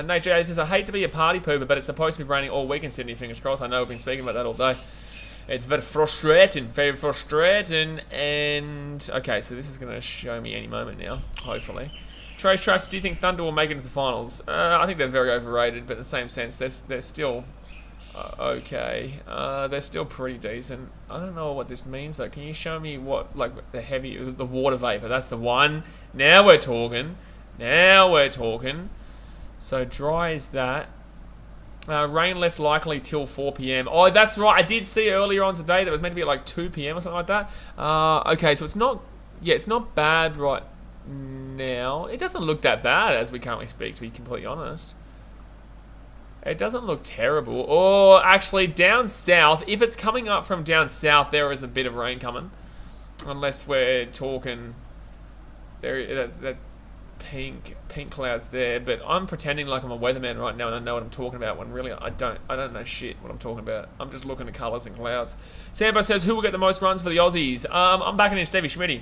Nate J says, I hate to be a party pooper, but it's supposed to be raining all week in Sydney, fingers crossed. I know we've been speaking about that all day. It's very frustrating. Very frustrating. And okay, so this is going to show me any moment now, hopefully. Trace Trash, do you think Thunder will make it into the finals? I think they're very overrated, but in the same sense, they're still okay. They're still pretty decent. I don't know what this means though. Can you show me what, like, the water vapor? That's the one. Now we're talking. Now we're talking. So dry is that. Rain less likely till 4 p.m. Oh, that's right. I did see earlier on today that it was meant to be at like 2 p.m. or something like that. Okay, so it's not. Yeah, it's not bad right now. It doesn't look that bad as we currently speak, to be completely honest. It doesn't look terrible. Or actually, down south, if it's coming up from down south, there is a bit of rain coming. Unless we're talking... That's pink clouds there. But I'm pretending like I'm a weatherman right now and I know what I'm talking about, when really I don't know shit what I'm talking about. I'm just looking at colours and clouds. Sambo says, who will get the most runs for the Aussies? I'm backing in Stevie Schmitty.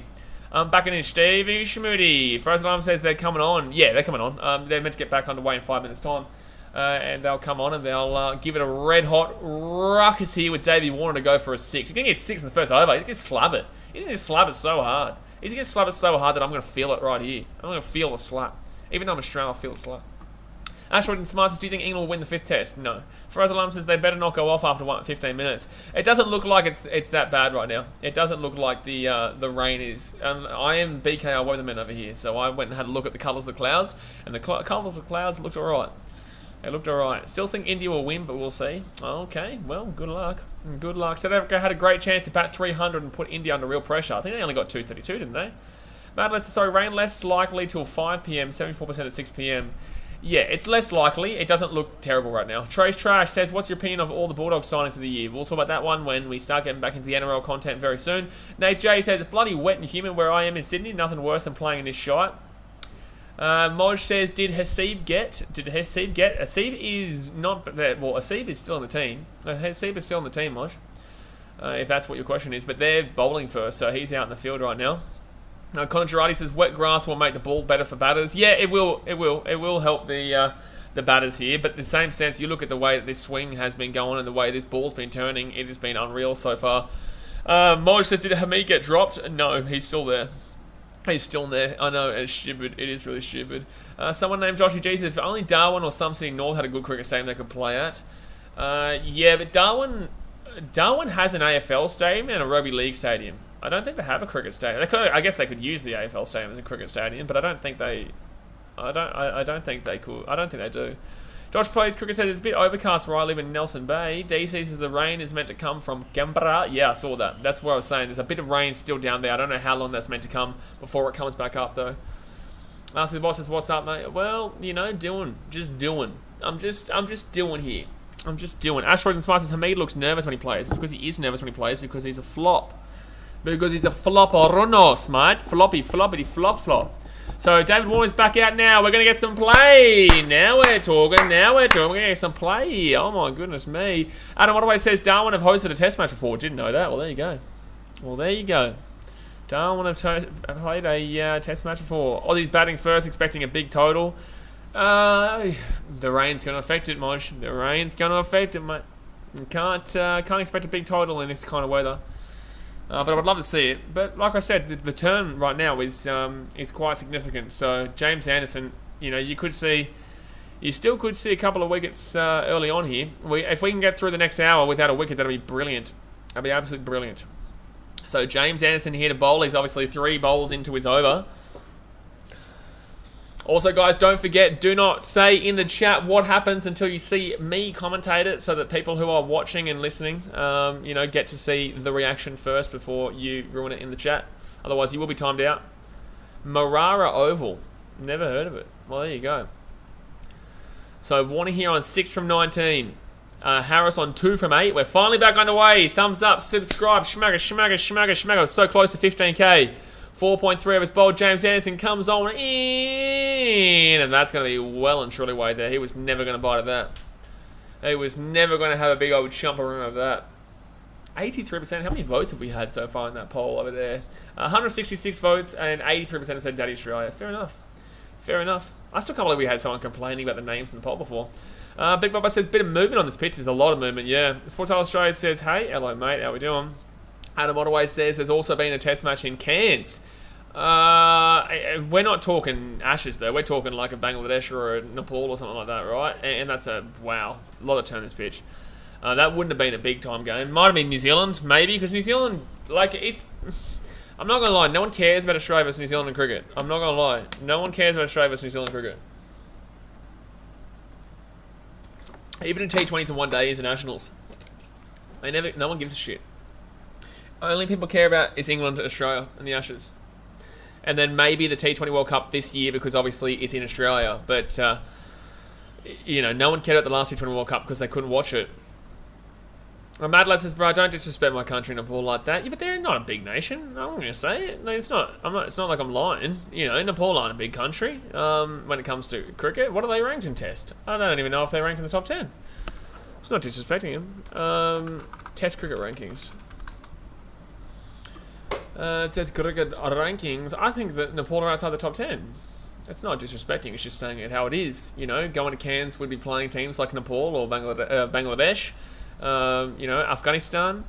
Stevie Schmitty. First Alarm says they're coming on. Yeah, they're coming on. They're meant to get back underway in 5 minutes' time. And they'll come on and they'll give it a red-hot ruckus here with Davey Warner to go for a 6. He's going to get 6 in the first over. He's going to slap it. He's going to slap it so hard. He's going to slap it so hard that I'm going to feel it right here. I'm going to feel the slap. Even though I'm Australian, I'll feel the slap. Ashford and Smart says, do you think England will win the 5th test? No. Faraz Alam says they better not go off after 15 minutes. It doesn't look like it's that bad right now. It doesn't look like the rain is. I am BKR weatherman over here, so I went and had a look at the colours of the clouds, and the colours of the clouds looked alright. It looked alright. Still think India will win, but we'll see. Okay, well, good luck. Good luck. South Africa had a great chance to bat 300 and put India under real pressure. I think they only got 232, didn't they? Rain less likely till 5 p.m, 74% at 6 p.m. Yeah, it's less likely. It doesn't look terrible right now. Trace Trash says, what's your opinion of all the Bulldogs signings of the year? We'll talk about that one when we start getting back into the NRL content very soon. Nate J says, it's bloody wet and humid where I am in Sydney. Nothing worse than playing in this shite. Moj says, did Hasib get? Hasib is not there. Well, Hasib is still on the team. Hasib is still on the team, Moj. If that's what your question is. But they're bowling first, so he's out in the field right now. Connor Girardi says wet grass will make the ball better for batters. Yeah, it will. It will help the batters here. But in the same sense, you look at the way that this swing has been going and the way this ball's been turning. It has been unreal so far. Moj says, did Hamid get dropped? No, he's still there. He's still there. I know, it's stupid. It is really stupid. Someone named Joshy G said, if only Darwin or some city north had a good cricket stadium they could play at. Yeah, but Darwin has an AFL stadium and a rugby league stadium. I don't think they have a cricket stadium. They could, I guess they could use the AFL stadium as a cricket stadium, but I don't think they. I don't think they could. I don't think they do. Josh Plays Cricket says it's a bit overcast where I live in Nelson Bay. DC says the rain is meant to come from Canberra. Yeah, I saw that. That's what I was saying. There's a bit of rain still down there. I don't know how long that's meant to come before it comes back up though. So the boss says, "What's up, mate?" Well, you know, just doing. I'm just doing here. I'm just doing. Asteroid and Smart says Hamid looks nervous when he plays. It's because he is nervous when he plays because he's a flop. Because he's a flopperonos, mate. Floppity flop. So David Warner's back out now. We're going to get some play. Now we're talking. We're going to get some play. Oh, my goodness me. Adam Ottaway says Darwin have hosted a test match before. Didn't know that. Well, there you go. Darwin have played a test match before. Aussies batting first, expecting a big total. The rain's going to affect it, Moj. The rain's going to affect it, mate. You can't expect a big total in this kind of weather. But I would love to see it. But like I said, the turn right now is quite significant. So James Anderson, you know, you still could see a couple of wickets early on here. If we can get through the next hour without a wicket, that'll be brilliant. That'll be absolutely brilliant. So James Anderson here to bowl. He's obviously 3 bowls into his over. Also, guys, don't forget, do not say in the chat what happens until you see me commentate it, so that people who are watching and listening, you know, get to see the reaction first before you ruin it in the chat. Otherwise, you will be timed out. Marara Oval. Never heard of it. Well, there you go. So, Warner here on 6 from 19. Harris on 2 from 8. We're finally back underway. Thumbs up, subscribe, schmagger. So close to 15k. 4.3 of his bowl. James Anderson comes on in, and that's going to be well and truly way there. He was never going to bite at that. He was never going to have a big old chomp around of that. 83%. How many votes have we had so far in that poll over there? 166 votes, and 83% have said Daddy Australia. Fair enough. I still can't believe we had someone complaining about the names in the poll before. Big Bubba says, bit of movement on this pitch. There's a lot of movement, yeah. Sports Australia says, hey, hello, mate. How we doing? Adam Ottaway says there's also been a test match in Cairns. We're not talking Ashes, though. We're talking like a Bangladesh or a Nepal or something like that, right? And that's a lot of turn this pitch. That wouldn't have been a big-time game. Might have been New Zealand, maybe, because New Zealand, like, it's... I'm not going to lie, no one cares about Australia versus New Zealand in cricket. I'm not going to lie. No one cares about Australia versus New Zealand in cricket. Even in T20s and one-day internationals. No one gives a shit. Only people care about is England, Australia, and the Ashes. And then maybe the T20 World Cup this year, because obviously it's in Australia. But, you know, no one cared about the last T20 World Cup because they couldn't watch it. Madlad says, bro, don't disrespect my country in Nepal like that. Yeah, but they're not a big nation. I'm going to say it. No, it's not like I'm lying. You know, Nepal aren't a big country when it comes to cricket. What are they ranked in Test? I don't even know if they're ranked in the top 10. It's not disrespecting them. Test cricket rankings. Test cricket rankings. I think that Nepal are outside the top 10. It's not disrespecting, it's just saying it how it is. You know, going to Cairns would be playing teams like Nepal or Bangladesh. You know, Afghanistan.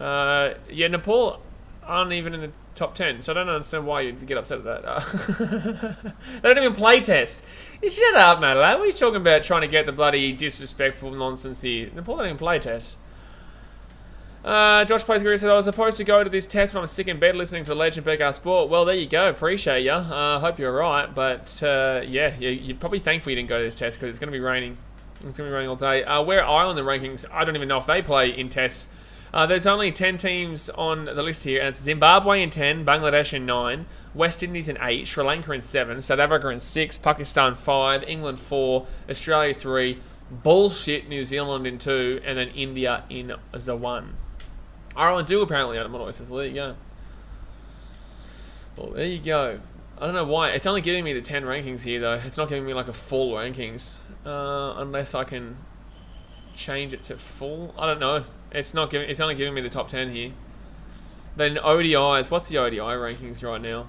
Yeah, Nepal aren't even in the top 10, so I don't understand why you'd get upset at that. They don't even play tests. Shut up, man. What are you talking about trying to get the bloody disrespectful nonsense here? Nepal don't even play tests. Josh Plays says, I was supposed to go to this test, but I'm sick in bed listening to Legend BKR Sport. Well, there you go. Appreciate ya. Hope you're alright. But, yeah, you're probably thankful you didn't go to this test because it's going to be raining. It's going to be raining all day. Where are Ireland in the rankings? I don't even know if they play in tests. There's only 10 teams on the list here, and it's Zimbabwe in 10, Bangladesh in 9, West Indies in 8, Sri Lanka in 7, South Africa in 6, Pakistan 5, England 4, Australia 3, bullshit New Zealand in 2, and then India in the 1. Ireland do apparently, Adam Ottaway says. Well, there you go. Well, there you go. I don't know why. It's only giving me the 10 rankings here, though. It's not giving me, like, a full rankings. Unless I can change it to full. I don't know. It's not giving. It's only giving me the top 10 here. Then ODIs. What's the ODI rankings right now?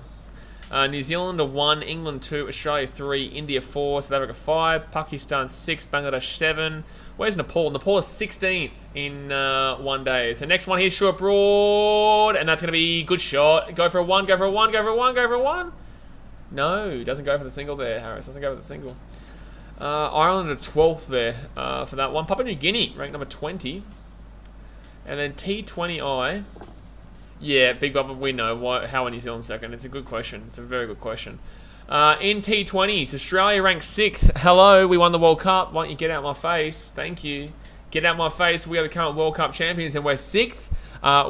New Zealand 1, England 2, Australia 3, India 4, South Africa 5, Pakistan 6, Bangladesh 7. Where's Nepal? Nepal is 16th in 1 day. So next one here, short broad, and that's going to be good shot. Go for a 1, go for a 1, go for a 1, go for a 1. No, doesn't go for the single there, Harris. Doesn't go for the single. Ireland are 12th there for that one. Papua New Guinea, ranked number 20. And then T20I. Yeah, Big Bubba, we know how are New Zealand second. It's a good question. It's a very good question. In T20s, Australia ranked 6th. Hello, we won the World Cup. Why don't you get out my face? Thank you. Get out my face. We are the current World Cup champions and we're 6th.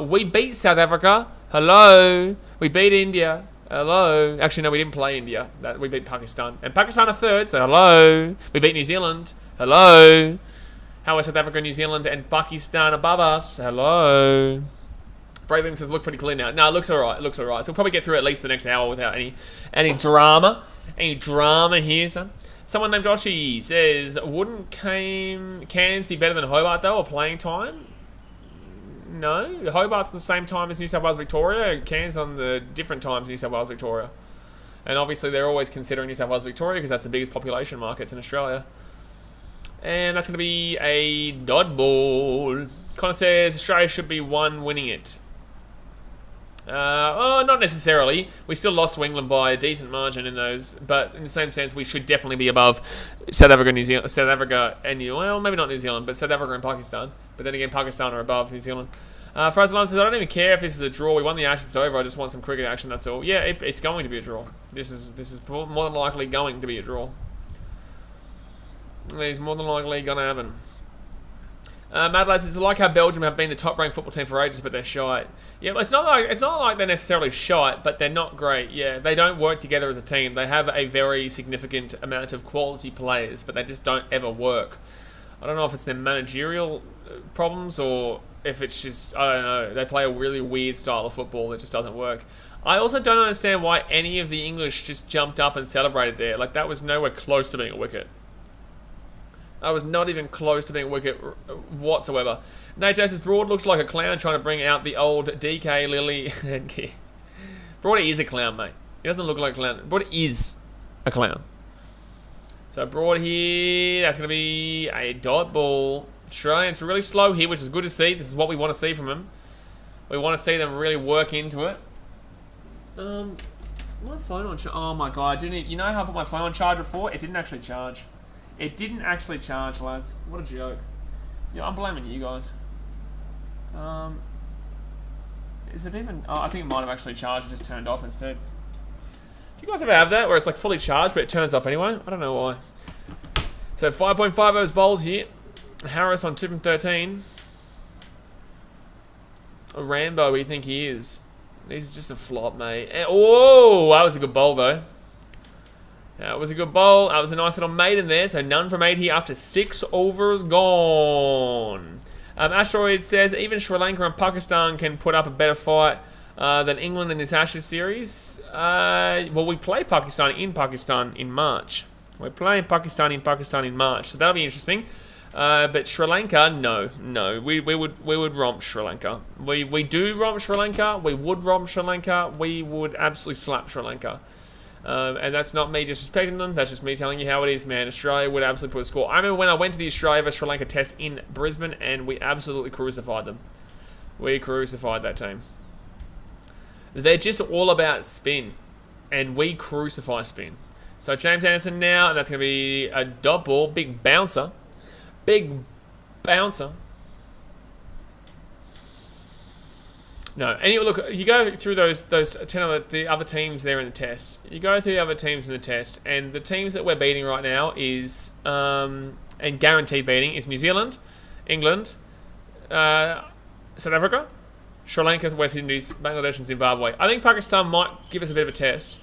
We beat South Africa. Hello. We beat India. Hello. Actually, no, we didn't play India. We beat Pakistan. And Pakistan are 3rd, so hello. We beat New Zealand. Hello. How are South Africa, New Zealand, and Pakistan above us? Hello. Braving says look pretty clear now. No, it looks alright. It looks alright. So we'll probably get through at least the next hour without any drama. Any drama here, son. Someone named Joshi says, wouldn't Cairns be better than Hobart though, or playing time? No, Hobart's the same time as New South Wales Victoria. Cairns on the different times New South Wales Victoria. And obviously they're always considering New South Wales Victoria because that's the biggest population markets in Australia. And that's going to be a dodgeball. Connor says Australia should be one winning it. Oh, not necessarily. We still lost to England by a decent margin in those, but in the same sense, we should definitely be above South Africa, New Zealand, South Africa, and well, maybe not New Zealand, but South Africa and Pakistan. But then again, Pakistan are above New Zealand. Fraser Lime says, I don't even care if this is a draw. We won the Ashes, it's over. I just want some cricket action. That's all. Yeah, it's going to be a draw. This is more than likely going to be a draw. It's more than likely going to happen. Madelaide says, I like how Belgium have been the top-ranked football team for ages, but they're shite. Yeah, it's not like they're necessarily shite, but they're not great. Yeah, they don't work together as a team. They have a very significant amount of quality players, but they just don't ever work. I don't know if it's their managerial problems or if it's just, I don't know. They play a really weird style of football that just doesn't work. I also don't understand why any of the English just jumped up and celebrated there. Like, that was nowhere close to being a wicket. I was not even close to being a wicket whatsoever. Nate J says, Broad looks like a clown trying to bring out the old DK, Lily, and Key. Broad is a clown, mate. He doesn't look like a clown. Broad is a clown. So Broad here, that's going to be a dot ball. Australians really slow here, which is good to see. This is what we want to see from them. We want to see them really work into it. My phone on charge. Oh my god, you know how I put my phone on charge before? It didn't actually charge. It didn't actually charge, lads. What a joke. Yeah, I'm blaming you guys. Is it even... Oh, I think it might have actually charged and just turned off instead. Do you guys ever have that, where it's like fully charged, but it turns off anyway? I don't know why. So 5.50 bowls here. Harris on 2 from 13. Rambo, what do you think he is? He's just a flop, mate. Oh, that was a good bowl, though. That was a good bowl. That was a nice little maiden there. So none from 8 here after 6 overs gone. Asteroid says, even Sri Lanka and Pakistan can put up a better fight than England in this Ashes series. Well, we play Pakistan in March. We're playing Pakistan in March. So that'll be interesting. But Sri Lanka, no. We would romp Sri Lanka. We do romp Sri Lanka. We would romp Sri Lanka. We would absolutely slap Sri Lanka. And that's not me disrespecting them. That's just me telling you how it is, man. Australia would absolutely put a score. I remember when I went to the Australia vs Sri Lanka test in Brisbane, and we absolutely crucified them. We crucified that team. They're just all about spin, and we crucify spin. So James Anderson now, and that's going to be a dot ball, big bouncer. Big bouncer. No, and you look, you go through those 10 the other teams there in the test. You go through the other teams in the test, and the teams that we're beating right now is and guaranteed beating is New Zealand, England, South Africa, Sri Lanka, West Indies, Bangladesh, and Zimbabwe. I think Pakistan might give us a bit of a test.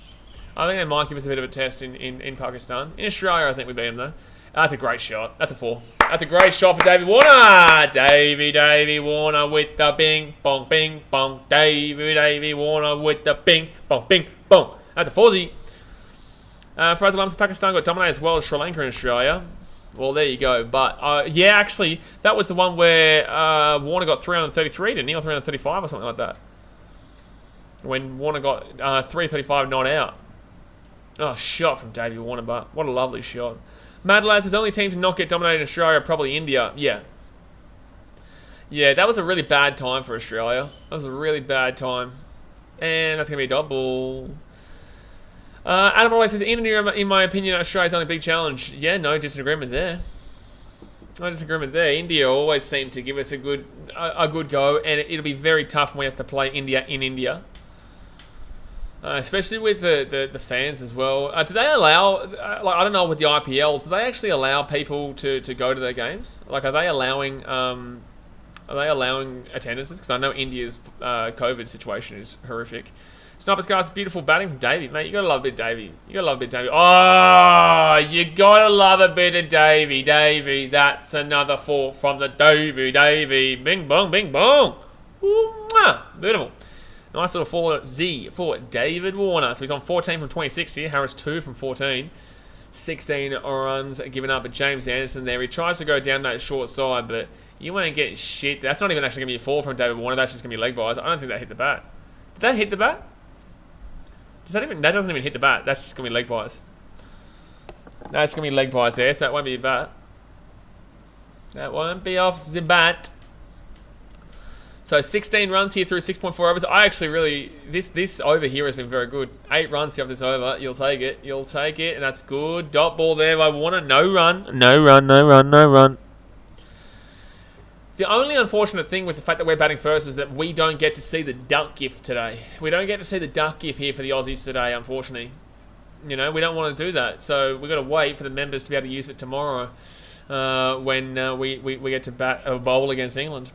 I think they might give us a bit of a test in Pakistan. In Australia, I think we beat them though. That's a great shot. That's a 4. That's a great shot for Davey Warner. Davey Warner with the bing, bong, bing, bong. Davey Warner with the bing, bong, bing, bong. That's a 4-zy. Fraser Lums, Pakistan got dominated as well as Sri Lanka and Australia. Well, there you go. But, yeah, actually, that was the one where Warner got 333, didn't he? Or 335 or something like that. When Warner got 335 not out. Oh, shot from Davey Warner, but what a lovely shot. Mad Lads, there's only team to not get dominated in Australia, probably India. Yeah. Yeah, that was a really bad time for Australia. That was a really bad time. And that's going to be a double. Adam always says, India, in my opinion, Australia's only big challenge. Yeah, no disagreement there. No disagreement there. India always seem to give us a good go, and it'll be very tough when we have to play India in India. Especially with the fans as well. Do they allow, like, I don't know with the IPL, do they actually allow people to go to their games? Like, are they allowing attendances? Because I know India's COVID situation is horrific. Sniper Scars, beautiful batting from Davey. Mate, you gotta love a bit of Davey. You gotta love a bit of Davey. Oh, you gotta love a bit of Davey. Davey, that's another 4 from the Davey. Bing bong, bing bong. Ooh, beautiful. Nice little 4Z for David Warner. So he's on 14 from 26 here. Harris 2 from 14. 16 runs given up at James Anderson there. He tries to go down that short side, but you ain't getting shit. That's not even actually going to be a 4 from David Warner. That's just going to be leg buys. I don't think that hit the bat. Did that hit the bat? That doesn't even hit the bat. That's just going to be leg buys. That's going to be leg buys there, so that won't be a bat. That won't be off the bat. So 16 runs here through 6.4 overs. I actually really, this over here has been very good. 8 runs here off this over. You'll take it. You'll take it, and that's good. Dot ball there by Warner. No run. No run, no run, no run. The only unfortunate thing with the fact that we're batting first is that we don't get to see the duck gift today. We don't get to see the duck gift here for the Aussies today, unfortunately. You know, we don't want to do that. So we've got to wait for the members to be able to use it tomorrow when we get to bat a bowl against England.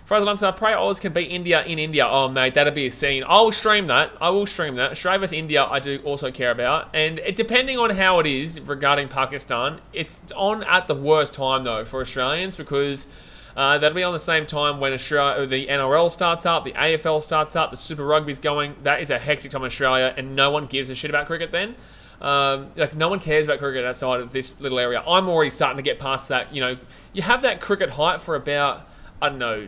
Frozen Lumps, I pray Oz can beat India in India. Oh, mate, that'd be a scene. I'll stream that. I will stream that. Australia vs India, I do also care about. And depending on how it is regarding Pakistan, it's on at the worst time, though, for Australians because that'll be on the same time when the NRL starts up, the AFL starts up, the Super Rugby's going. That is a hectic time in Australia, and no one gives a shit about cricket then. Like, no one cares about cricket outside of this little area. I'm already starting to get past that. You know, you have that cricket hype for about, I don't know,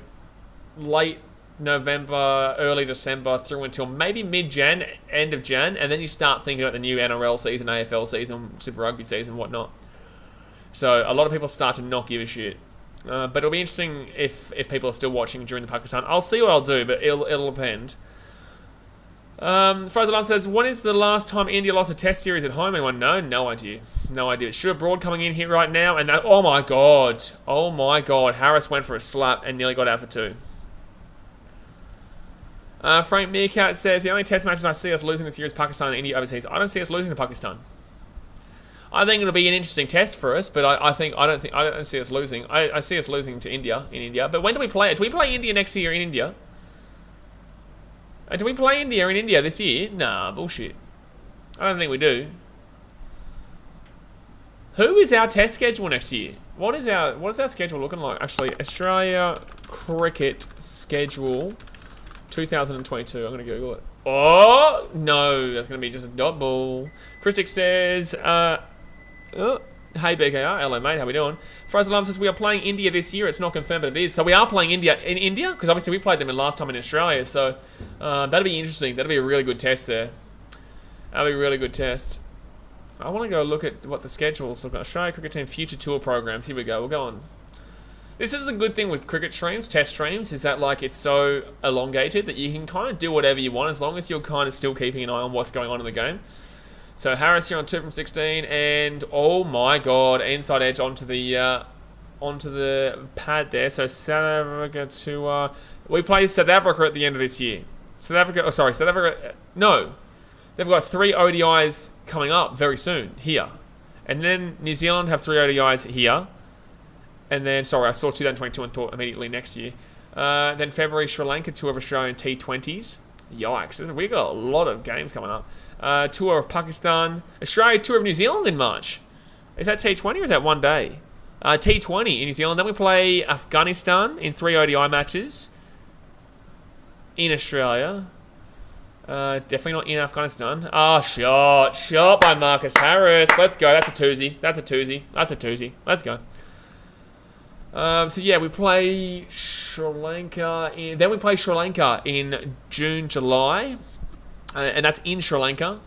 late November, early December through until maybe mid-Jan, end of Jan, and then you start thinking about the new NRL season, AFL season, Super Rugby season, whatnot. So a lot of people start to not give a shit. But it'll be interesting if people are still watching during the Pakistan. I'll see what I'll do, but it'll depend. Fraser Lum says, when is the last time India lost a test series at home? Anyone know? No idea. No idea. Stuart Broad coming in here right now, and that, oh my god. Oh my god. Harris went for a slap and nearly got out for 2. Frank Meerkat says, the only test matches I see us losing this year is Pakistan and India overseas. I don't see us losing to Pakistan. I think it'll be an interesting test for us, but I don't see us losing. I see us losing to India in India. But when do we play it? Do we play India next year in India? Do we play India in India this year? Nah, bullshit. I don't think we do. Who is our test schedule next year? What is our schedule looking like? Actually, Australia cricket schedule 2022. I'm gonna Google it. Oh no, that's gonna be just a dot ball. Christic says, hey BKR, hello mate, how we doing? Fraser Lum says, we are playing India this year. It's not confirmed, but it is. So we are playing India in India, because obviously we played them in last time in Australia. So that'll be interesting. That'll be a really good test there. That'll be a really good test. I want to go look at what the schedules look like. Australia Cricket Team Future Tour Programs. Here we go. We'll go on. This is the good thing with cricket streams, test streams, is that like it's so elongated that you can kind of do whatever you want as long as you're kind of still keeping an eye on what's going on in the game. So Harris here on 2 from 16, and oh my god, inside edge onto the pad there. So South Africa to we play South Africa at the end of this year. South Africa. No, they've got 3 ODIs coming up very soon here, and then New Zealand have 3 ODIs here. And then, sorry, I saw 2022 and thought immediately next year. Then February, Sri Lanka, tour of Australian T20s. Yikes, we've got a lot of games coming up. Tour of Pakistan. Australia, tour of New Zealand in March. Is that T20 or is that one day? T20 in New Zealand. Then we play Afghanistan in 3 ODI matches. In Australia. Definitely not in Afghanistan. Shot by Marcus Harris. Let's go, that's a twosie. That's a twosie. Let's go. So yeah, we play Sri Lanka. Then we play Sri Lanka in June, July, and that's in Sri Lanka.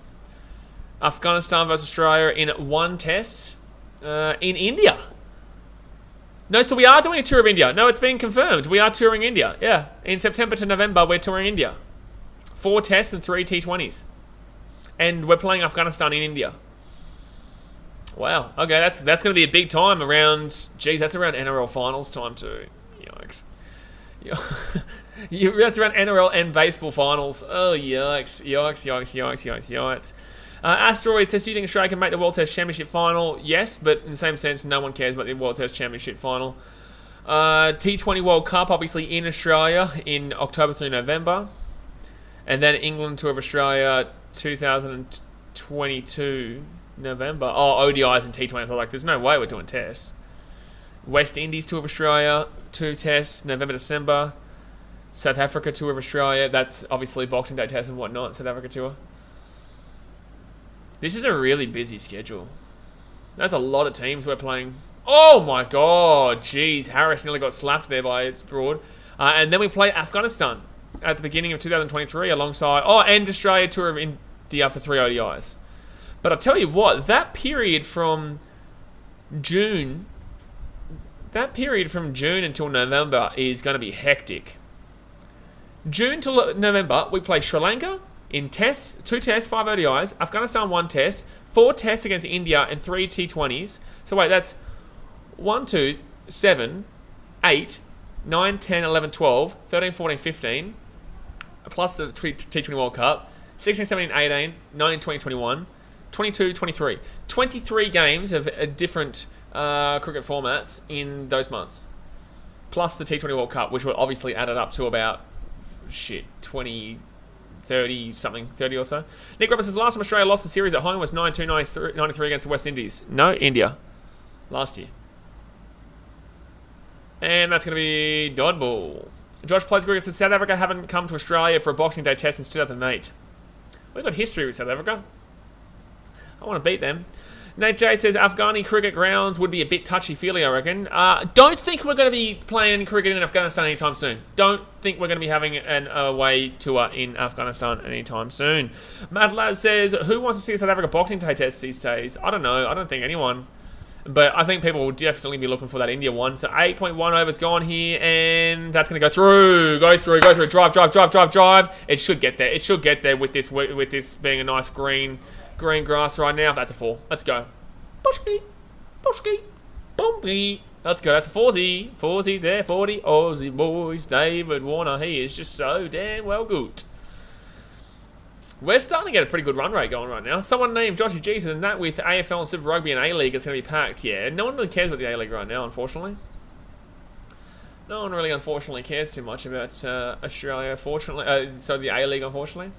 Afghanistan versus Australia in one test in India. No, so we are doing a tour of India. No, it's been confirmed. We are touring India. Yeah, in September to November, we're touring India. 4 tests and 3 T20s. And we're playing Afghanistan in India. Wow. Okay, that's going to be a big time around... Geez, that's around NRL finals time too. Yikes. That's around NRL and baseball finals. Oh, yikes. Yikes. Asteroid says, do you think Australia can make the World Test Championship final? Yes, but in the same sense, no one cares about the World Test Championship final. T20 World Cup, obviously in Australia in October through November. And then England Tour of Australia 2022 November. Oh, ODIs and T20s. I was like, there's no way we're doing tests. West Indies Tour of Australia, 2 tests, November, December. South Africa Tour of Australia. That's obviously Boxing Day tests and whatnot. South Africa Tour. This is a really busy schedule. That's a lot of teams we're playing. Oh my god, jeez. Harris nearly got slapped there by Broad. And then we play Afghanistan at the beginning of 2023 alongside... Oh, and Australia Tour of India for 3 ODIs. But I'll tell you what, that period from June until November is going to be hectic. June to November, we play Sri Lanka in tests, 2 tests, 5 ODIs, Afghanistan 1 test, 4 tests against India and 3 T20s. So wait, that's 1, 2, 7, 8, 9, 10, 11, 12, 13, 14, 15, plus the T20 World Cup, 16, 17, 18, 19, 20, 21, 22, 23. 23 games of different cricket formats in those months. Plus the T20 World Cup, which will obviously add it up to about, 20... 30 something, 30 or so. Nick Roberts says, last time Australia lost the series at home was 92-93 against the West Indies. No, India. Last year. And that's going to be dodgeball. Josh Plays Greg says, South Africa haven't come to Australia for a Boxing Day test since 2008. We've got history with South Africa. I want to beat them. Nate J says, Afghani cricket grounds would be a bit touchy-feely, I reckon. Don't think we're going to be playing any cricket in Afghanistan anytime soon. Don't think we're going to be having an away tour in Afghanistan anytime soon. Mad Lab says, who wants to see a South Africa Boxing Day test these days? I don't know. I don't think anyone. But I think people will definitely be looking for that India one. So 8.1 overs gone here, and that's going to go through. Go through. Drive. It should get there. It should get there with this being a nice green grass right now. That's a 4. Let's go. Bushki. Let's go. That's a 4-0 there. 40 Aussie boys. David Warner. He is just so damn well good. We're starting to get a pretty good run rate going right now. Someone named Joshy G said, and that with AFL and Super Rugby and A-League, it's going to be packed. Yeah, no one really cares about the A-League right now, unfortunately. No one really, unfortunately, cares too much about Australia, fortunately. So the A-League, unfortunately.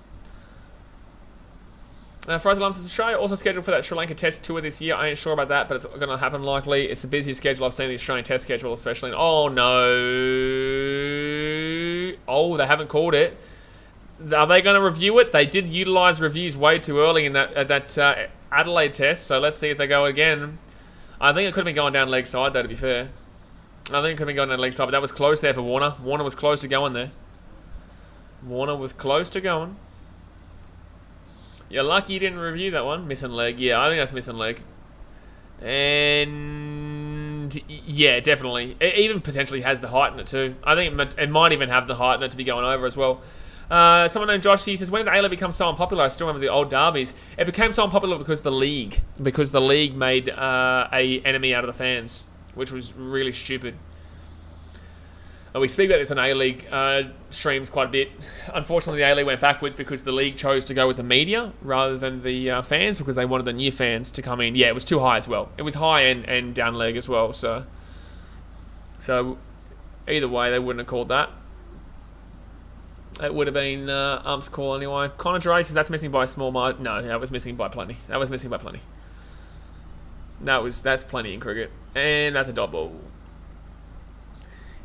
Fraser Lumps says, Australia also scheduled for that Sri Lanka test tour this year. I ain't sure about that, but it's going to happen likely. It's the busiest schedule I've seen, the Australian test schedule, especially. Oh, no. Oh, they haven't called it. Are they going to review it? They did utilise reviews way too early in that Adelaide test, so let's see if they go again. I think it could have been going down leg side, though, to be fair. I think it could have been going down leg side, but that was close there for Warner. Warner was close to going there. You're lucky you didn't review that one. Missing leg. Yeah, I think that's missing leg. And yeah, definitely. It even potentially has the height in it too. I think it might even have the height in it to be going over as well. Someone named Josh, he says, when did A-League become so unpopular? I still remember the old derbies. It became so unpopular because the league made a enemy out of the fans, which was really stupid. We speak about this on A-League streams quite a bit. Unfortunately, the A-League went backwards because the league chose to go with the media rather than the fans because they wanted the new fans to come in. Yeah, it was too high as well. It was high and down leg as well. So either way, they wouldn't have called that. It would have been Ump's call anyway. Connor Dre says that's missing by a small margin. No, that was missing by plenty. That's plenty in cricket. And that's a dot ball.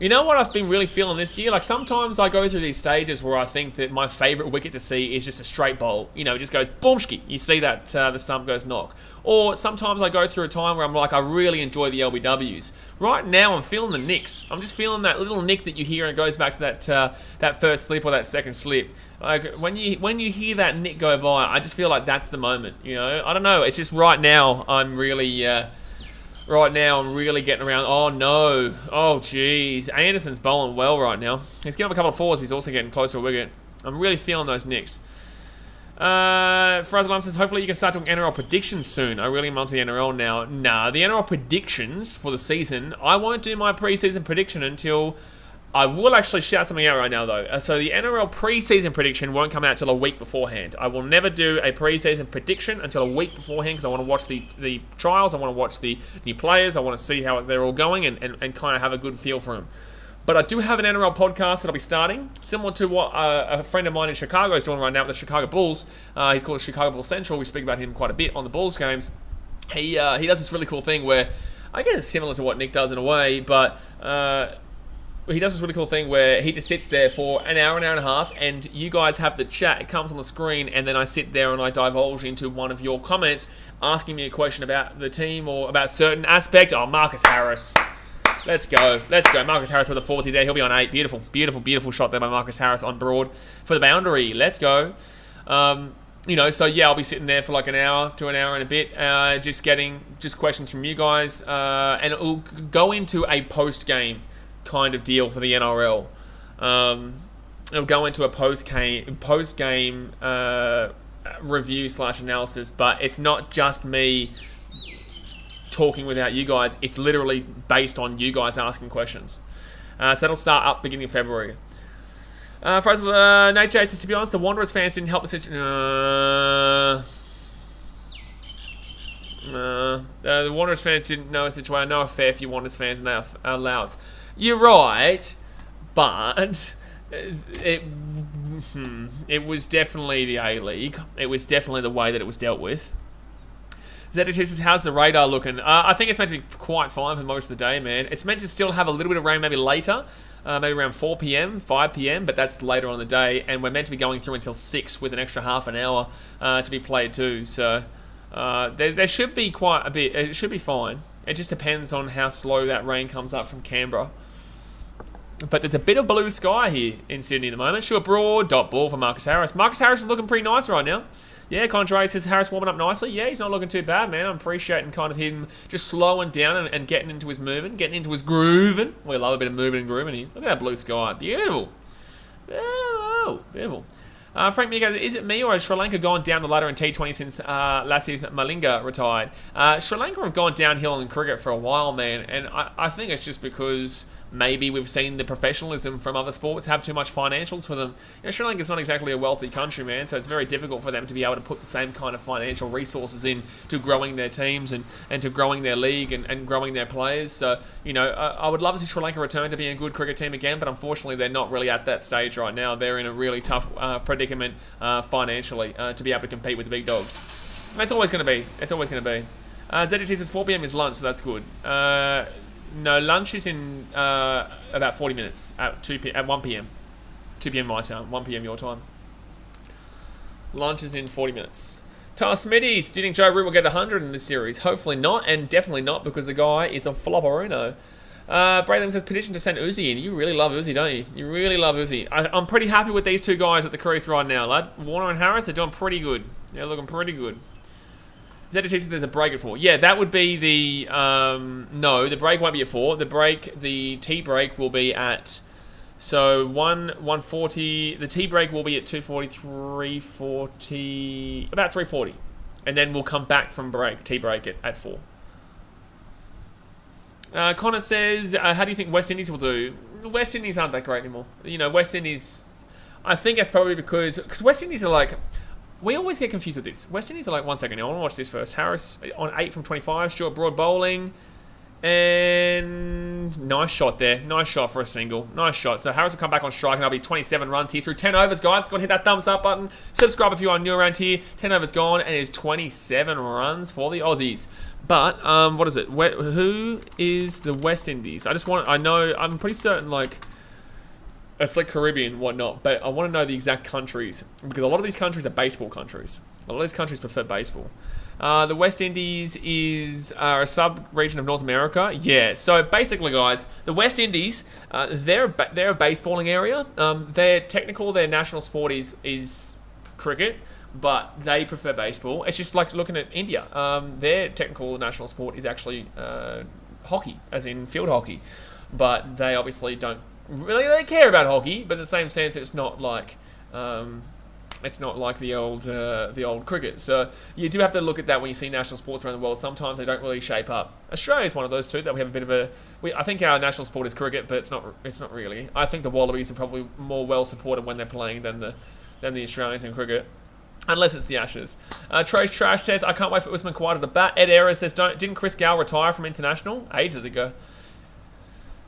You know what I've been really feeling this year? Like, sometimes I go through these stages where I think that my favourite wicket to see is just a straight bowl. You know, it just goes boomski. You see that the stump goes knock. Or sometimes I go through a time where I'm like, I really enjoy the LBWs. Right now, I'm feeling the nicks. I'm just feeling that little nick that you hear, and it goes back to that first slip or that second slip. Like, when you hear that nick go by, I just feel like that's the moment. You know, I don't know. It's just right now I'm really. Right now, I'm really getting around. Oh, no. Oh, jeez. Anderson's bowling well right now. He's getting up a couple of fours, but he's also getting closer to wicket. I'm really feeling those nicks. Frazzle says, hopefully you can start doing NRL predictions soon. I really am onto the NRL now. Nah, the NRL predictions for the season, I won't do my preseason prediction until... I will actually shout something out right now, though. So the NRL preseason prediction won't come out till a week beforehand. I will never do a preseason prediction until a week beforehand because I want to watch the trials. I want to watch the new players. I want to see how they're all going and kind of have a good feel for them. But I do have an NRL podcast that I'll be starting, similar to what a friend of mine in Chicago is doing right now with the Chicago Bulls. He's called Chicago Bulls Central. We speak about him quite a bit on the Bulls games. He does this really cool thing where, I guess it's similar to what Nick does in a way, but... he does this really cool thing where he just sits there for an hour and a half, and you guys have the chat. It comes on the screen, and then I sit there and I divulge into one of your comments, asking me a question about the team or about a certain aspect. Oh, Marcus Harris. Let's go. Marcus Harris with a 40 there. He'll be on 8. Beautiful, beautiful, beautiful shot there by Marcus Harris on broad for the boundary. Let's go. You know, so yeah, I'll be sitting there for like an hour to an hour and a bit, just getting questions from you guys, and it will go into a post-game kind of deal for the NRL. It'll go into a post-game review / analysis, but it's not just me talking without you guys. It's literally based on you guys asking questions. So that'll start up beginning of February. Nate J says, to be honest, the Wanderers fans didn't help the situation. The Wanderers fans didn't know a situation. I know a fair few Wanderers fans, and they are louts. You're right, but it was definitely the A-League. It was definitely the way that it was dealt with. ZDT says, how's the radar looking? I think it's meant to be quite fine for most of the day, man. It's meant to still have a little bit of rain maybe later, maybe around 4 p.m, 5 p.m, but that's later on in the day, and we're meant to be going through until 6 with an extra half an hour to be played too, so there should be quite a bit. It should be fine. It just depends on how slow that rain comes up from Canberra. But there's a bit of blue sky here in Sydney at the moment. Sure, broad, dot ball for Marcus Harris. Marcus Harris is looking pretty nice right now. Yeah, Contrary says Harris warming up nicely. Yeah, he's not looking too bad, man. I'm appreciating kind of him just slowing down and getting into his moving, getting into his grooving. We love a bit of moving and grooving here. Look at that blue sky. Beautiful. Beautiful. Beautiful. Frank Mika, is it me or has Sri Lanka gone down the ladder in T20 since Lasith Malinga retired? Sri Lanka have gone downhill in cricket for a while, man, and I think it's just because maybe we've seen the professionalism from other sports have too much financials for them. You know, Sri Lanka's not exactly a wealthy country, man, so it's very difficult for them to be able to put the same kind of financial resources in to growing their teams and to growing their league and growing their players. So, you know, I would love to see Sri Lanka return to being a good cricket team again, but unfortunately they're not really at that stage right now. They're in a really tough predicament financially to be able to compete with the big dogs. That's always going to be. It's always going to be. ZDT says 4 p.m. is lunch, so that's good. No, lunch is in about 40 minutes at 1 p.m. 2 p.m. my time, 1 p.m. your time. Lunch is in 40 minutes. Tyler Smitties, do you think Joe Root will get 100 in this series? Hopefully not, and definitely not because the guy is a flopperuno. Braylon says, petition to send Uzi in. You really love Uzi, don't you? You really love Uzi. I'm pretty happy with these two guys at the crease right now, lad. Warner and Harris are doing pretty good. They're looking pretty good. ZDT says there's a break at 4. Yeah, that would be the... no, the break won't be at 4. The tea break will be at... So, 1:40... The tea break will be at 2:40, 3:40... About 3:40. And then we'll come back from tea break at 4. Connor says, how do you think West Indies will do? West Indies aren't that great anymore. You know, West Indies... I think that's probably because West Indies are like... We always get confused with this. West Indies are like, 1 second, I want to watch this first. Harris on 8 from 25, Stuart Broad bowling. And Nice shot there. Nice shot for a single. Nice shot. So Harris will come back on strike and that'll be 27 runs here through 10 overs, guys. Go and hit that thumbs up button. Subscribe if you are new around here. 10 overs gone and it is 27 runs for the Aussies. But, what is it? Who is the West Indies? I'm pretty certain, like, it's like Caribbean and whatnot, but I want to know the exact countries because a lot of these countries are baseball countries. A lot of these countries prefer baseball. The West Indies are a sub-region of North America. Yeah, so basically, guys, the West Indies, they're a baseballing area. Their national sport is cricket, but they prefer baseball. It's just like looking at India. Their technical national sport is actually hockey, as in field hockey. But they obviously don't really care about hockey, but in the same sense, it's not like the old cricket. So you do have to look at that when you see national sports around the world. Sometimes they don't really shape up. Australia is one of those too. That we have a bit of I think our national sport is cricket, but it's not really. I think the Wallabies are probably more well supported when they're playing than the Australians in cricket. Unless it's the Ashes. Trace Trash says, I can't wait for Usman Khawaja to bat. Ed Era says, didn't Chris Gow retire from international? Ages ago.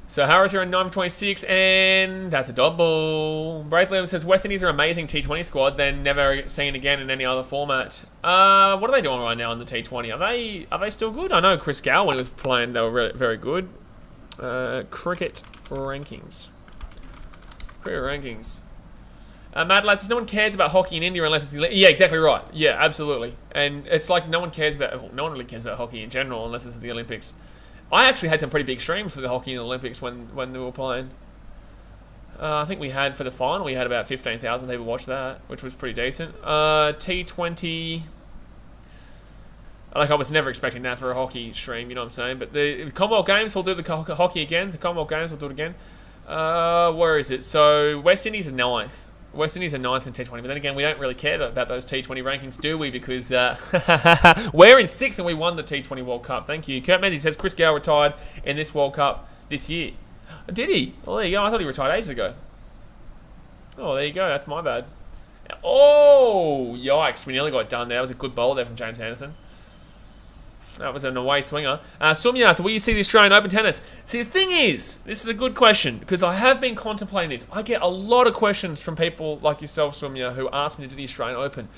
So Harris here in 9 for 26, and that's a double. Braithwaite says, West Indies are amazing T20 squad, then never seen again in any other format. What are they doing right now in the T20? Are they still good? I know Chris Gow, when he was playing, they were very, very good. Cricket rankings. Mad Lads says, no one cares about hockey in India unless it's the... Yeah, exactly right. Yeah, absolutely. And it's like no one really cares about hockey in general unless it's the Olympics. I actually had some pretty big streams for the hockey in the Olympics when they were playing. I think we had, for the final, we had about 15,000 people watch that, which was pretty decent. T20... Like, I was never expecting that for a hockey stream, you know what I'm saying? But the Commonwealth Games will do the hockey again. The Commonwealth Games will do it again. Where is it? So, West Indies are 9th. West Indies are 9th in T20, but then again, we don't really care about those T20 rankings, do we? Because we're in 6th and we won the T20 World Cup. Thank you. Kurt Menzies says Chris Gow retired in this World Cup this year. Did he? Oh, there you go. I thought he retired ages ago. Oh, there you go. That's my bad. Oh, yikes. We nearly got it done there. That was a good bowl there from James Anderson. That was an away swinger. Sumya, so will you see the Australian Open tennis? See, the thing is, this is a good question, because I have been contemplating this. I get a lot of questions from people like yourself, Sumya, who ask me to do the Australian Open.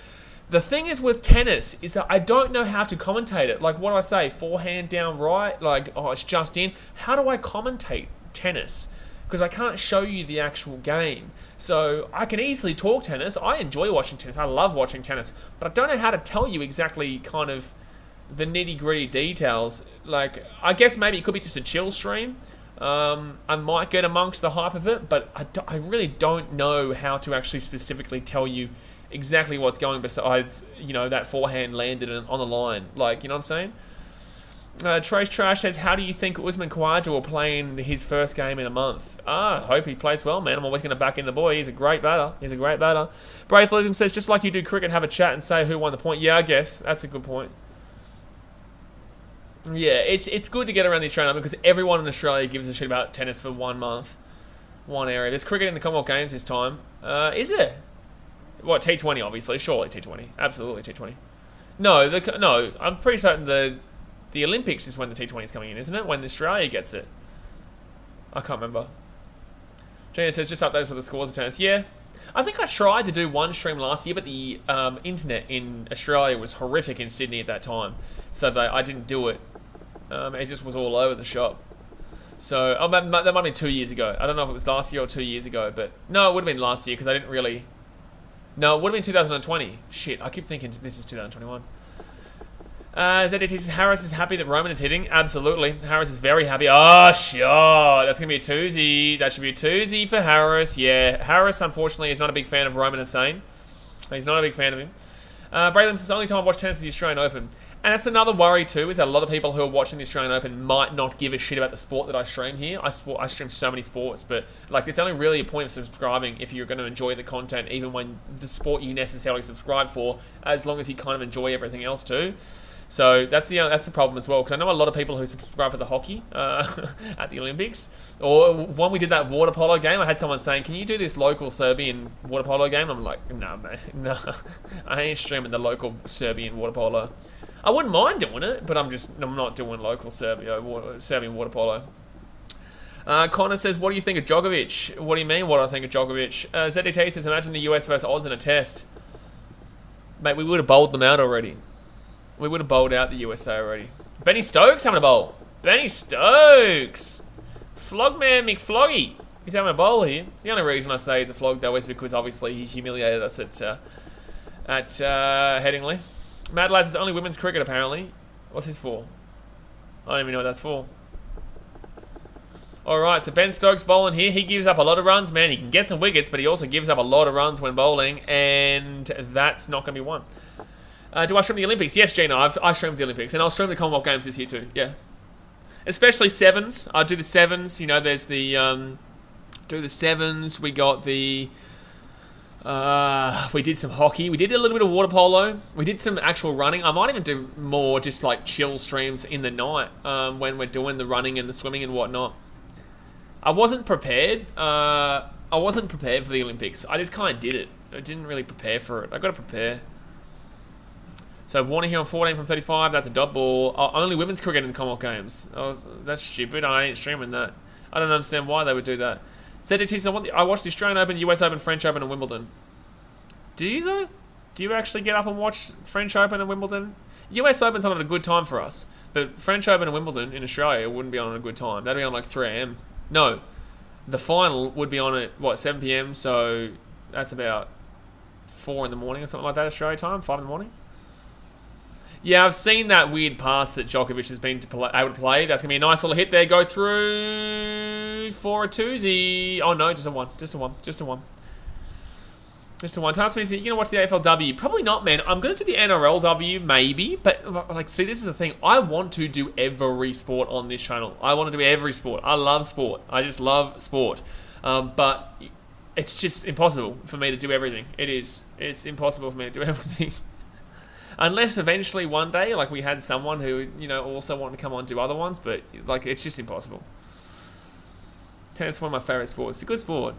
The thing is with tennis, is that I don't know how to commentate it. Like, what do I say? Forehand down right? Like, oh, it's just in. How do I commentate tennis? Because I can't show you the actual game. So I can easily talk tennis. I enjoy watching tennis. I love watching tennis. But I don't know how to tell you exactly kind of the nitty-gritty details. Like, I guess maybe it could be just a chill stream. I might get amongst the hype of it, but I really don't know how to actually specifically tell you exactly what's going besides, you know, that forehand landed on the line. Like, you know what I'm saying? Trace Trash says, how do you think Usman Khawaja will play in his first game in a month? I hope he plays well, man. I'm always going to back in the boy. He's a great batter. Braithwaite says, just like you do cricket, have a chat and say who won the point. Yeah, I guess. That's a good point. Yeah, it's good to get around the Australian Open because everyone in Australia gives a shit about tennis for 1 month, one area. There's cricket in the Commonwealth Games this time. Is there? What, T20 obviously? Surely T20. Absolutely T20. No, I'm pretty certain the Olympics is when the T20 is coming in, isn't it? When Australia gets it. I can't remember. Gina says, just updates for the scores of tennis. Yeah. I think I tried to do one stream last year, but the internet in Australia was horrific in Sydney at that time. So I didn't do it. It just was all over the shop. So, that might have been 2 years ago. I don't know if it was last year or 2 years ago, but no, it would have been last year because I didn't really... No, it would have been 2020. Shit, I keep thinking this is 2021. ZDT says, Harris is happy that Roman is hitting. Absolutely. Harris is very happy. Oh, sure. That's going to be a twoozy. That should be a twoozy for Harris. Yeah, Harris, unfortunately, is not a big fan of Roman Hussein. He's not a big fan of him. Braithwaite says, only time I've watched tennis is the Australian Open. And that's another worry too, is that a lot of people who are watching the Australian Open might not give a shit about the sport that I stream here. I stream so many sports, but like it's only really a point of subscribing if you're going to enjoy the content, even when the sport you necessarily subscribe for, as long as you kind of enjoy everything else too. So that's the problem as well, because I know a lot of people who subscribe for the hockey at the Olympics. Or when we did that water polo game, I had someone saying, can you do this local Serbian water polo game? I'm like, no, man, no. I ain't streaming the local Serbian water polo. I wouldn't mind doing it, but I'm not doing local Serbian water polo. Connor says, what do you think of Djokovic? What do you mean, what do I think of Djokovic? ZDT says, imagine the US versus Oz in a test. Mate, we would have bowled them out already. We would have bowled out the USA already. Benny Stokes having a bowl. Benny Stokes. Flogman McFloggy. He's having a bowl here. The only reason I say he's a flog, though, is because obviously he humiliated us at Headingley. Mad Lads is only women's cricket, apparently. What's this for? I don't even know what that's for. Alright, so Ben Stokes bowling here. He gives up a lot of runs, man. He can get some wickets, but he also gives up a lot of runs when bowling, and that's not going to be one. Do I stream the Olympics? Yes, Gina, I stream the Olympics, and I'll stream the Commonwealth Games this year too, yeah. Especially sevens. I do the sevens, you know, there's the, do the sevens, we got the, we did some hockey, we did a little bit of water polo, we did some actual running. I might even do more just like chill streams in the night, when we're doing the running and the swimming and whatnot. I wasn't prepared. I wasn't prepared for the Olympics. I just kind of did it. I didn't really prepare for it. I got to prepare. So Warner here on 14 from 35. That's a dot ball. Oh, only women's cricket in the Commonwealth Games. That's stupid. I ain't streaming that. I don't understand why they would do that. ZDT, I watched the Australian Open, US Open, French Open, and Wimbledon. Do you though? Do you actually get up and watch French Open and Wimbledon? US Open's on at a good time for us, but French Open and Wimbledon in Australia wouldn't be on at a good time. That'd be on like 3 AM. No, the final would be on at, what, 7 PM, so that's about 4 in the morning or something like that, Australia time, 5 in the morning. Yeah, I've seen that weird pass that Djokovic has been able to play. That's going to be a nice little hit there. Go through for a twosy. Oh, no, just a one. Just a one. Just a one. Just a one. Task me, are you going to watch the AFLW? Probably not, man. I'm going to do the NRLW, maybe. But, like, see, this is the thing. I want to do every sport on this channel. I want to do every sport. I love sport. I just love sport. But it's just impossible for me to do everything. It is. It's impossible for me to do everything. Unless eventually one day, like, we had someone who, you know, also wanted to come on and do other ones, but, like, it's just impossible. Tennis is one of my favourite sports. It's a good sport.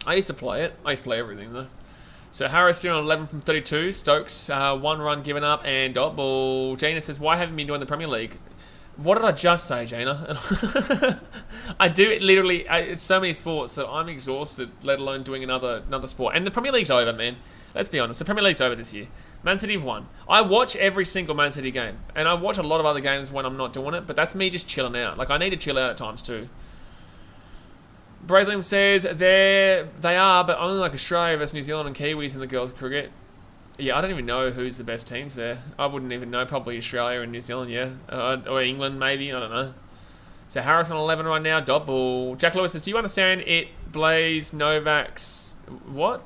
I used to play it. I used to play everything, though. So, Harris here on 11 from 32. Stokes, 1 run given up, and dot ball. Jaina says, why haven't you been doing the Premier League? What did I just say, Jaina? I do it literally, it's so many sports that I'm exhausted, let alone doing another sport. And the Premier League's over, man. Let's be honest, the Premier League's over this year. Man City have won. I watch every single Man City game. And I watch a lot of other games when I'm not doing it, but that's me just chilling out. Like, I need to chill out at times too. Braithlim says, they are, but only like Australia versus New Zealand and Kiwis in the girls' cricket. Yeah, I don't even know who's the best teams there. I wouldn't even know. Probably Australia and New Zealand, yeah. Or England, maybe. I don't know. So Harris on 11 right now. Dot ball. Jack Lewis says, do you understand it? Blaze, Novak's... What?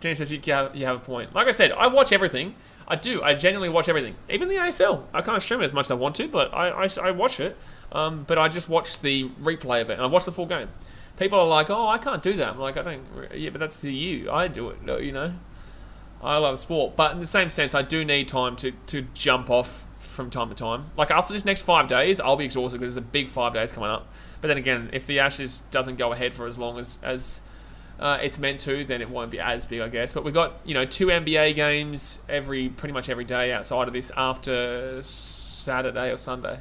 Jenny says, you have a point. Like I said, I watch everything. I do. I genuinely watch everything. Even the AFL. I can't stream it as much as I want to, but I watch it. But I just watch the replay of it. And I watch the full game. People are like, oh, I can't do that. I'm like, I don't... Yeah, but that's you. I do it, you know? I love sport. But in the same sense, I do need time to jump off from time to time. Like, after this next 5 days, I'll be exhausted because there's a big 5 days coming up. But then again, if the Ashes doesn't go ahead for as long as it's meant to, then it won't be as big, I guess. But we've got, you know, 2 NBA games pretty much every day outside of this after Saturday or Sunday.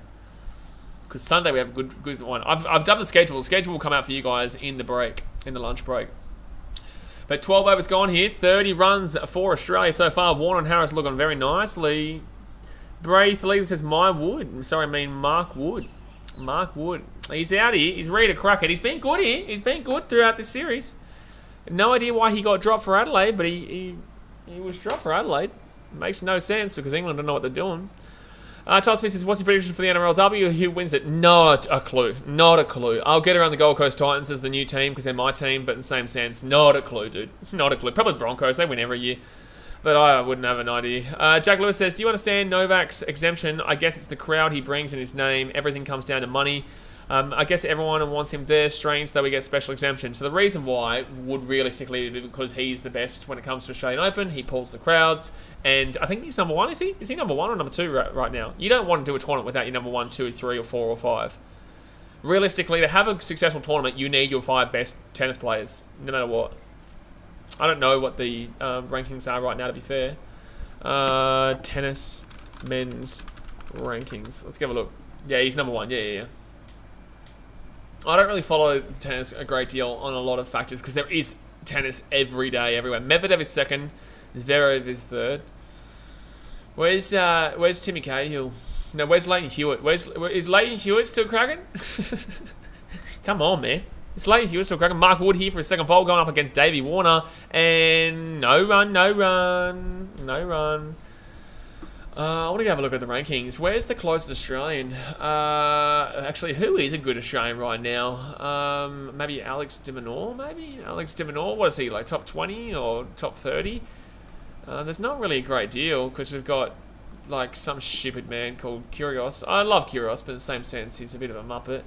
Because Sunday we have a good one. I've done the schedule. The schedule will come out for you guys in the break, in the lunch break. But 12 overs gone here. 30 runs for Australia so far. Warner and Harris looking very nicely. Braithwaite says, Mark Wood. Mark Wood. He's out here. He's ready to crack it. He's been good here. He's been good throughout this series. No idea why he got dropped for Adelaide, but he was dropped for Adelaide. Makes no sense because England don't know what they're doing. Charles Smith says, what's your prediction for the NRLW? Who wins it? Not a clue. Not a clue. I'll get around the Gold Coast Titans as the new team because they're my team, but in the same sense, not a clue, dude. Not a clue. Probably Broncos. They win every year. But I wouldn't have an idea. Jack Lewis says, do you understand Novak's exemption? I guess it's the crowd he brings in his name. Everything comes down to money. I guess everyone wants him there. Strange though we get special exemption. So the reason why would realistically be because he's the best when it comes to Australian Open. He pulls the crowds. And I think he's number 1, is he? Is he number 1 or number 2 right now? You don't want to do a tournament without your number 1, 2, 3, or 4, or 5. Realistically, to have a successful tournament, you need your 5 best tennis players, no matter what. I don't know what the rankings are right now, to be fair. Tennis men's rankings. Let's give a look. Yeah, he's number 1. Yeah. I don't really follow tennis a great deal on a lot of factors because there is tennis every day, everywhere. Medvedev is second. Zverev is third. Where's Timmy Cahill? No, where's Leighton Hewitt? Is Leighton Hewitt still cracking? Come on, man. Is Leighton Hewitt still cracking? Mark Wood here for a second bowl going up against Davey Warner. And no run. I want to go have a look at the rankings. Where's the closest Australian? Actually, who is a good Australian right now? Maybe Alex de Minaur, What is he, like top 20 or top 30? There's not really a great deal because we've got like some stupid man called Kyrgios. I love Kyrgios, but in the same sense, he's a bit of a muppet.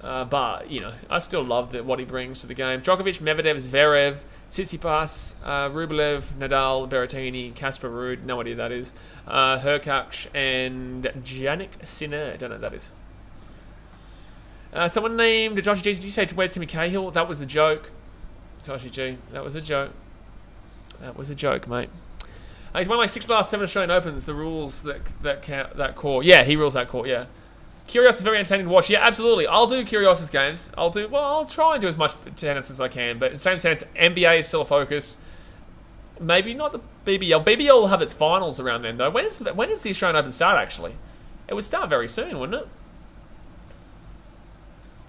But, you know, I still love what he brings to the game. Djokovic, Medvedev, Zverev, Tsitsipas, Rublev, Nadal, Berrettini, Casper Ruud, no idea who that is, Hurkacz, and Jannik Sinner, don't know who that is. Someone named Joshi G, did you say where's Timmy Cahill? That was the joke. Joshi G, that was a joke. That was a joke, mate. He's won like 6 of the last 7 Australian Opens, the rules that court. Yeah, he rules that court, yeah. Kyrgios is very entertaining to watch. Yeah, absolutely. I'll do Kyrgios' games. I'll try and do as much tennis as I can. But in the same sense, NBA is still a focus. Maybe not the BBL. BBL will have its finals around then, though. When does the Australian Open start, actually? It would start very soon, wouldn't it?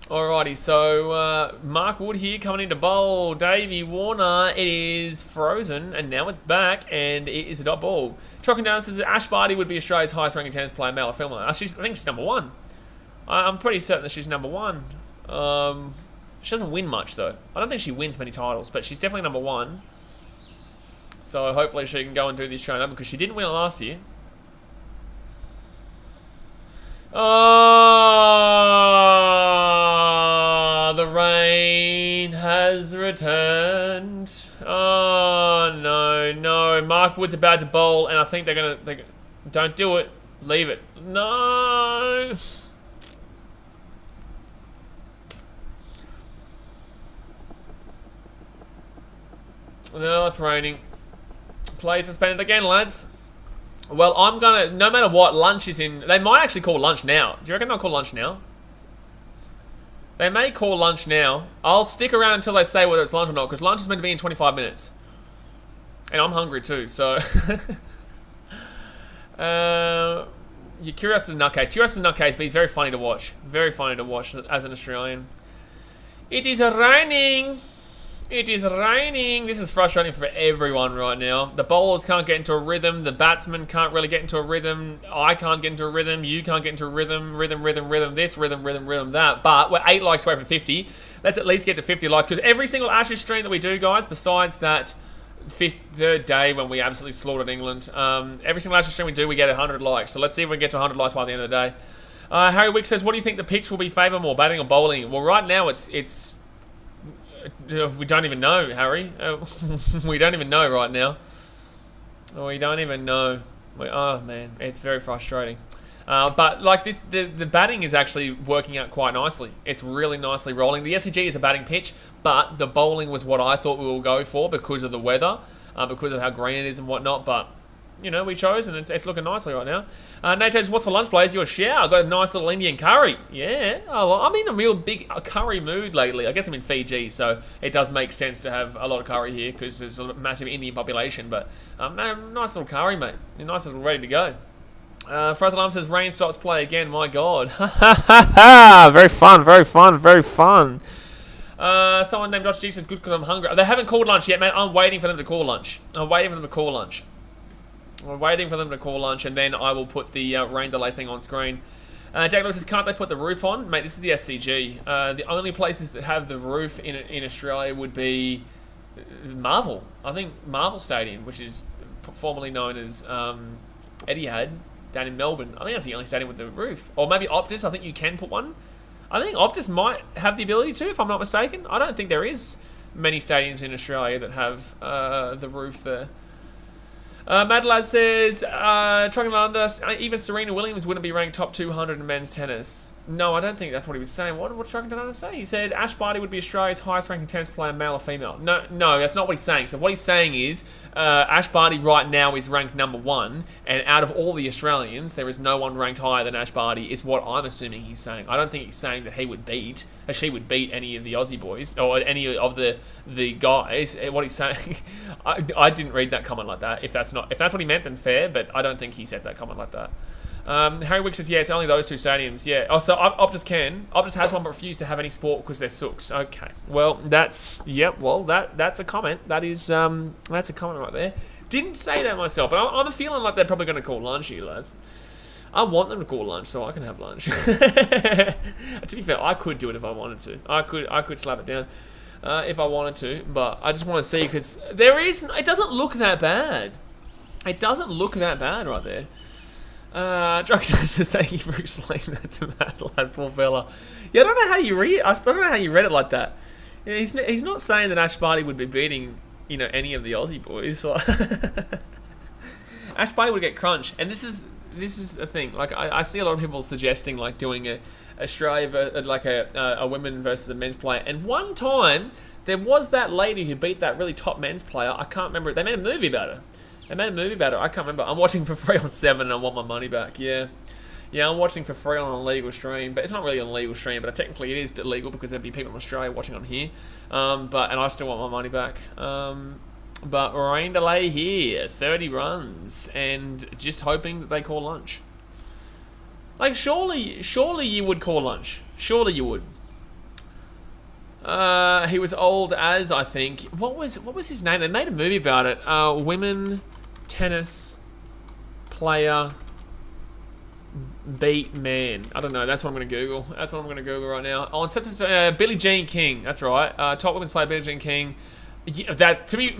Alrighty, so Mark Wood here coming into bowl. Davey Warner, it is frozen, and now it's back, and it is a dot ball. Trocking down says that Ash Barty would be Australia's highest ranking tennis player, male or female. I think she's number 1. I'm pretty certain that she's number 1. She doesn't win much, though. I don't think she wins many titles, but she's definitely number 1. So hopefully she can go and do the Australian Open, because she didn't win it last year. The rain has returned. Oh, no. Mark Wood's about to bowl, and I think they're don't do it. Leave it. No. No, it's raining. Play suspended again, lads. Well, I'm gonna, no matter what, lunch is in. They might actually call lunch now. Do you reckon they'll call lunch now? They may call lunch now. I'll stick around until they say whether it's lunch or not, because lunch is meant to be in 25 minutes. And I'm hungry too, so. Kyrgios is a nutcase. Kyrgios is a nutcase, but he's very funny to watch. Very funny to watch as an Australian. It is raining. It is raining. This is frustrating for everyone right now. The bowlers can't get into a rhythm. The batsmen can't really get into a rhythm. I can't get into a rhythm. You can't get into a rhythm. Rhythm this, rhythm that. But we're 8 likes away from 50. Let's at least get to 50 likes. Because every single Ashes stream that we do, guys, besides that third day when we absolutely slaughtered England, every single Ashes stream we do, we get 100 likes. So let's see if we can get to 100 likes by the end of the day. Harry Wick says, what do you think the pitch will be favour more, batting or bowling? Well, right now it's we don't even know, Harry. We don't even know right now. We don't even know. Oh, man. It's very frustrating. But, like, this, the batting is actually working out quite nicely. It's really nicely rolling. The SCG is a batting pitch, but the bowling was what I thought we will go for because of the weather, because of how green it is and whatnot. But, you know, we chose, and it's looking nicely right now. Nate says, what's for lunch, Blaze? Your shower. I got a nice little Indian curry. Yeah. I'm in a real big curry mood lately. I guess I'm in Fiji, so it does make sense to have a lot of curry here because there's a massive Indian population. But, nice little curry, mate. Nice little ready to go. Fraser Alarm says, rain stops play again. My God. Very fun. Someone named Josh G says, good because I'm hungry. They haven't called lunch yet, mate. I'm waiting for them to call lunch. We're waiting for them to call lunch, and then I will put the rain delay thing on screen. Jack Lewis says, can't they put the roof on? Mate, this is the SCG. The only places that have the roof in Australia would be Marvel. I think Marvel Stadium, which is formerly known as Etihad, down in Melbourne. I think that's the only stadium with the roof. Or maybe Optus, I think you can put one. I think Optus might have the ability to, if I'm not mistaken. I don't think there is many stadiums in Australia that have the roof there. Madlad says, trucking under, even Serena Williams wouldn't be ranked top 200 in men's tennis. No, I don't think that's what he was saying. What Dragon did I say? He said Ash Barty would be Australia's highest ranking tennis player, male or female. No, that's not what he's saying. So what he's saying is Ash Barty right now is ranked number 1, and out of all the Australians, there is no one ranked higher than Ash Barty. Is what I'm assuming he's saying. I don't think he's saying that she would beat any of the Aussie boys or any of the guys. What he's saying, I didn't read that comment like that. If that's what he meant, then fair. But I don't think he said that comment like that. Harry Wick says, yeah, it's only those 2 stadiums. Yeah. Oh, so Optus can. Optus has one but refused to have any sport because they're sooks. Okay. Well, that's a comment. That's a comment right there. Didn't say that myself, but I'm feeling like they're probably going to call lunch here, lads. I want them to call lunch so I can have lunch. To be fair, I could do it if I wanted to. I could slap it down if I wanted to, but I just want to see because it doesn't look that bad. It doesn't look that bad right there. Drug says thank you for explaining that to Matt, lad, poor fella. Yeah, I don't know how you read. I don't know how you read it like that. Yeah, he's not saying that Ash Barty would be beating any of the Aussie boys. Ash Barty would get crunch, and this is a thing. Like I see a lot of people suggesting like doing a Australia like a women versus a men's player. And one time there was that lady who beat that really top men's player. I can't remember. They made a movie about her. I can't remember. I'm watching for free on 7 and I want my money back. Yeah, I'm watching for free on an illegal stream. But it's not really an illegal stream, but technically it is illegal because there'd be people in Australia watching on here. And I still want my money back. But rain delay here, 30 runs, and just hoping that they call lunch. Like, surely you would call lunch. Surely you would. He was old as, I think. What was his name? They made a movie about it. Women tennis player beat man. I don't know. That's what I'm going to Google. That's what I'm going to Google right now. On Billie Jean King. That's right. Top women's player Billie Jean King. Yeah, that to me.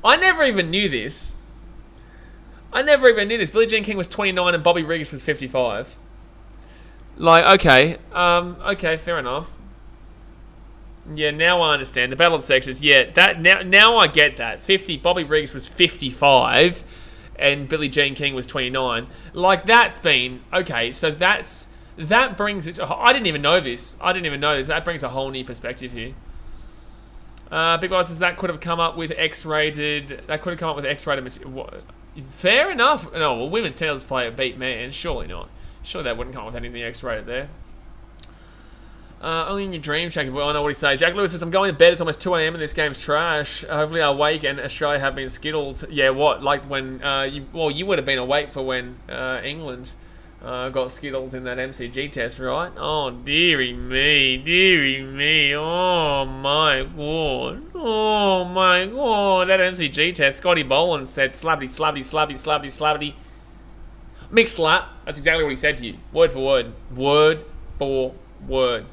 I never even knew this. Billie Jean King was 29 and Bobby Riggs was 55. Like, okay, fair enough. Yeah, now I understand. The battle of the sexes. Yeah, that now I get that. Bobby Riggs was 55, and Billie Jean King was 29. Like that's been okay. So that brings it. I didn't even know this. That brings a whole new perspective here. Big Boss says that could have come up with X-rated. Fair enough. No, well, women's tennis player beat man. Surely not. Surely that wouldn't come up with anything X-rated there. Only in your dreams, Jack. Well, I know what he says. Jack Lewis says, I'm going to bed. It's almost 2 a.m. and this game's trash. Hopefully I'll wake and Australia have been skittled. Yeah, what? Like when, you would have been awake for when England got skittled in that MCG test, right? Oh, dearie me. Oh, my God. That MCG test. Scotty Boland said, slappity. Mixed slap. That's exactly what he said to you. Word for word. Word for word.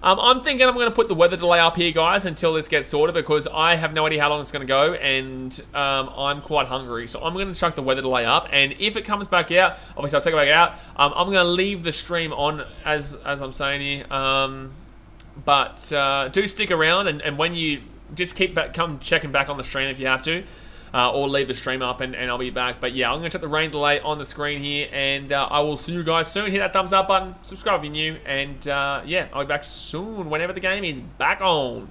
I'm thinking I'm going to put the weather delay up here, guys, until this gets sorted because I have no idea how long it's going to go, and I'm quite hungry. So I'm going to chuck the weather delay up, and if it comes back out, obviously I'll take it back out. I'm going to leave the stream on as I'm saying here. But do stick around, and when you just come checking back on the stream if you have to. Or leave the stream up and I'll be back. But yeah, I'm going to check the rain delay on the screen here, and I will see you guys soon. Hit that thumbs up button, subscribe if you're new, and yeah, I'll be back soon whenever the game is back on.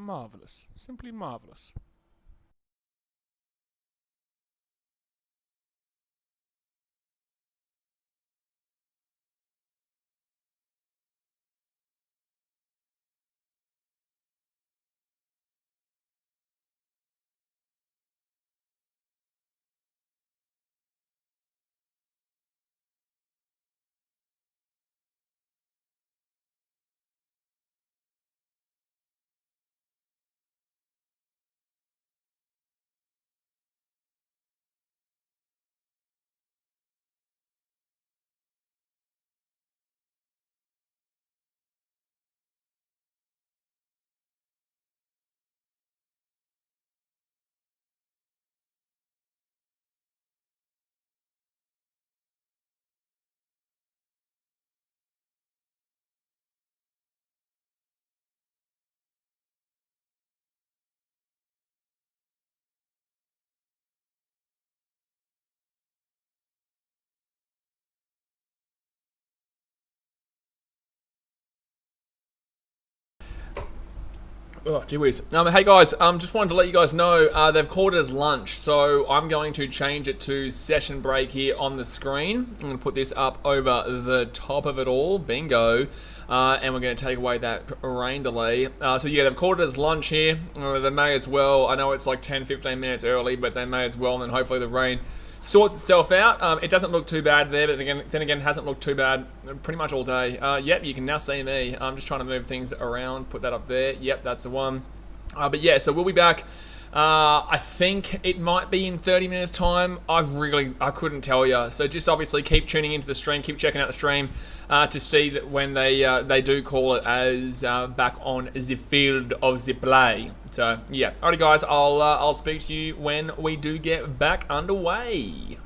marvellous. Simply marvellous. Oh, gee whiz. Hey guys, just wanted to let you guys know they've called it as lunch, so I'm going to change it to session break here on the screen. I'm going to put this up over the top of it all, bingo, and we're going to take away that rain delay. So yeah, they've called it as lunch here. They may as well, I know it's like 10-15 minutes early, but they may as well, and then hopefully the rain sorts itself out. It doesn't look too bad there, but then again, it hasn't looked too bad pretty much all day. Yep, you can now see me. I'm just trying to move things around, put that up there. Yep, that's the one. But yeah, so we'll be back. I think it might be in 30 minutes time. I couldn't tell you. So just obviously keep tuning into the stream, keep checking out the stream to see that when they do call it as back on the field of the play. So yeah, alrighty guys, I'll speak to you when we do get back underway.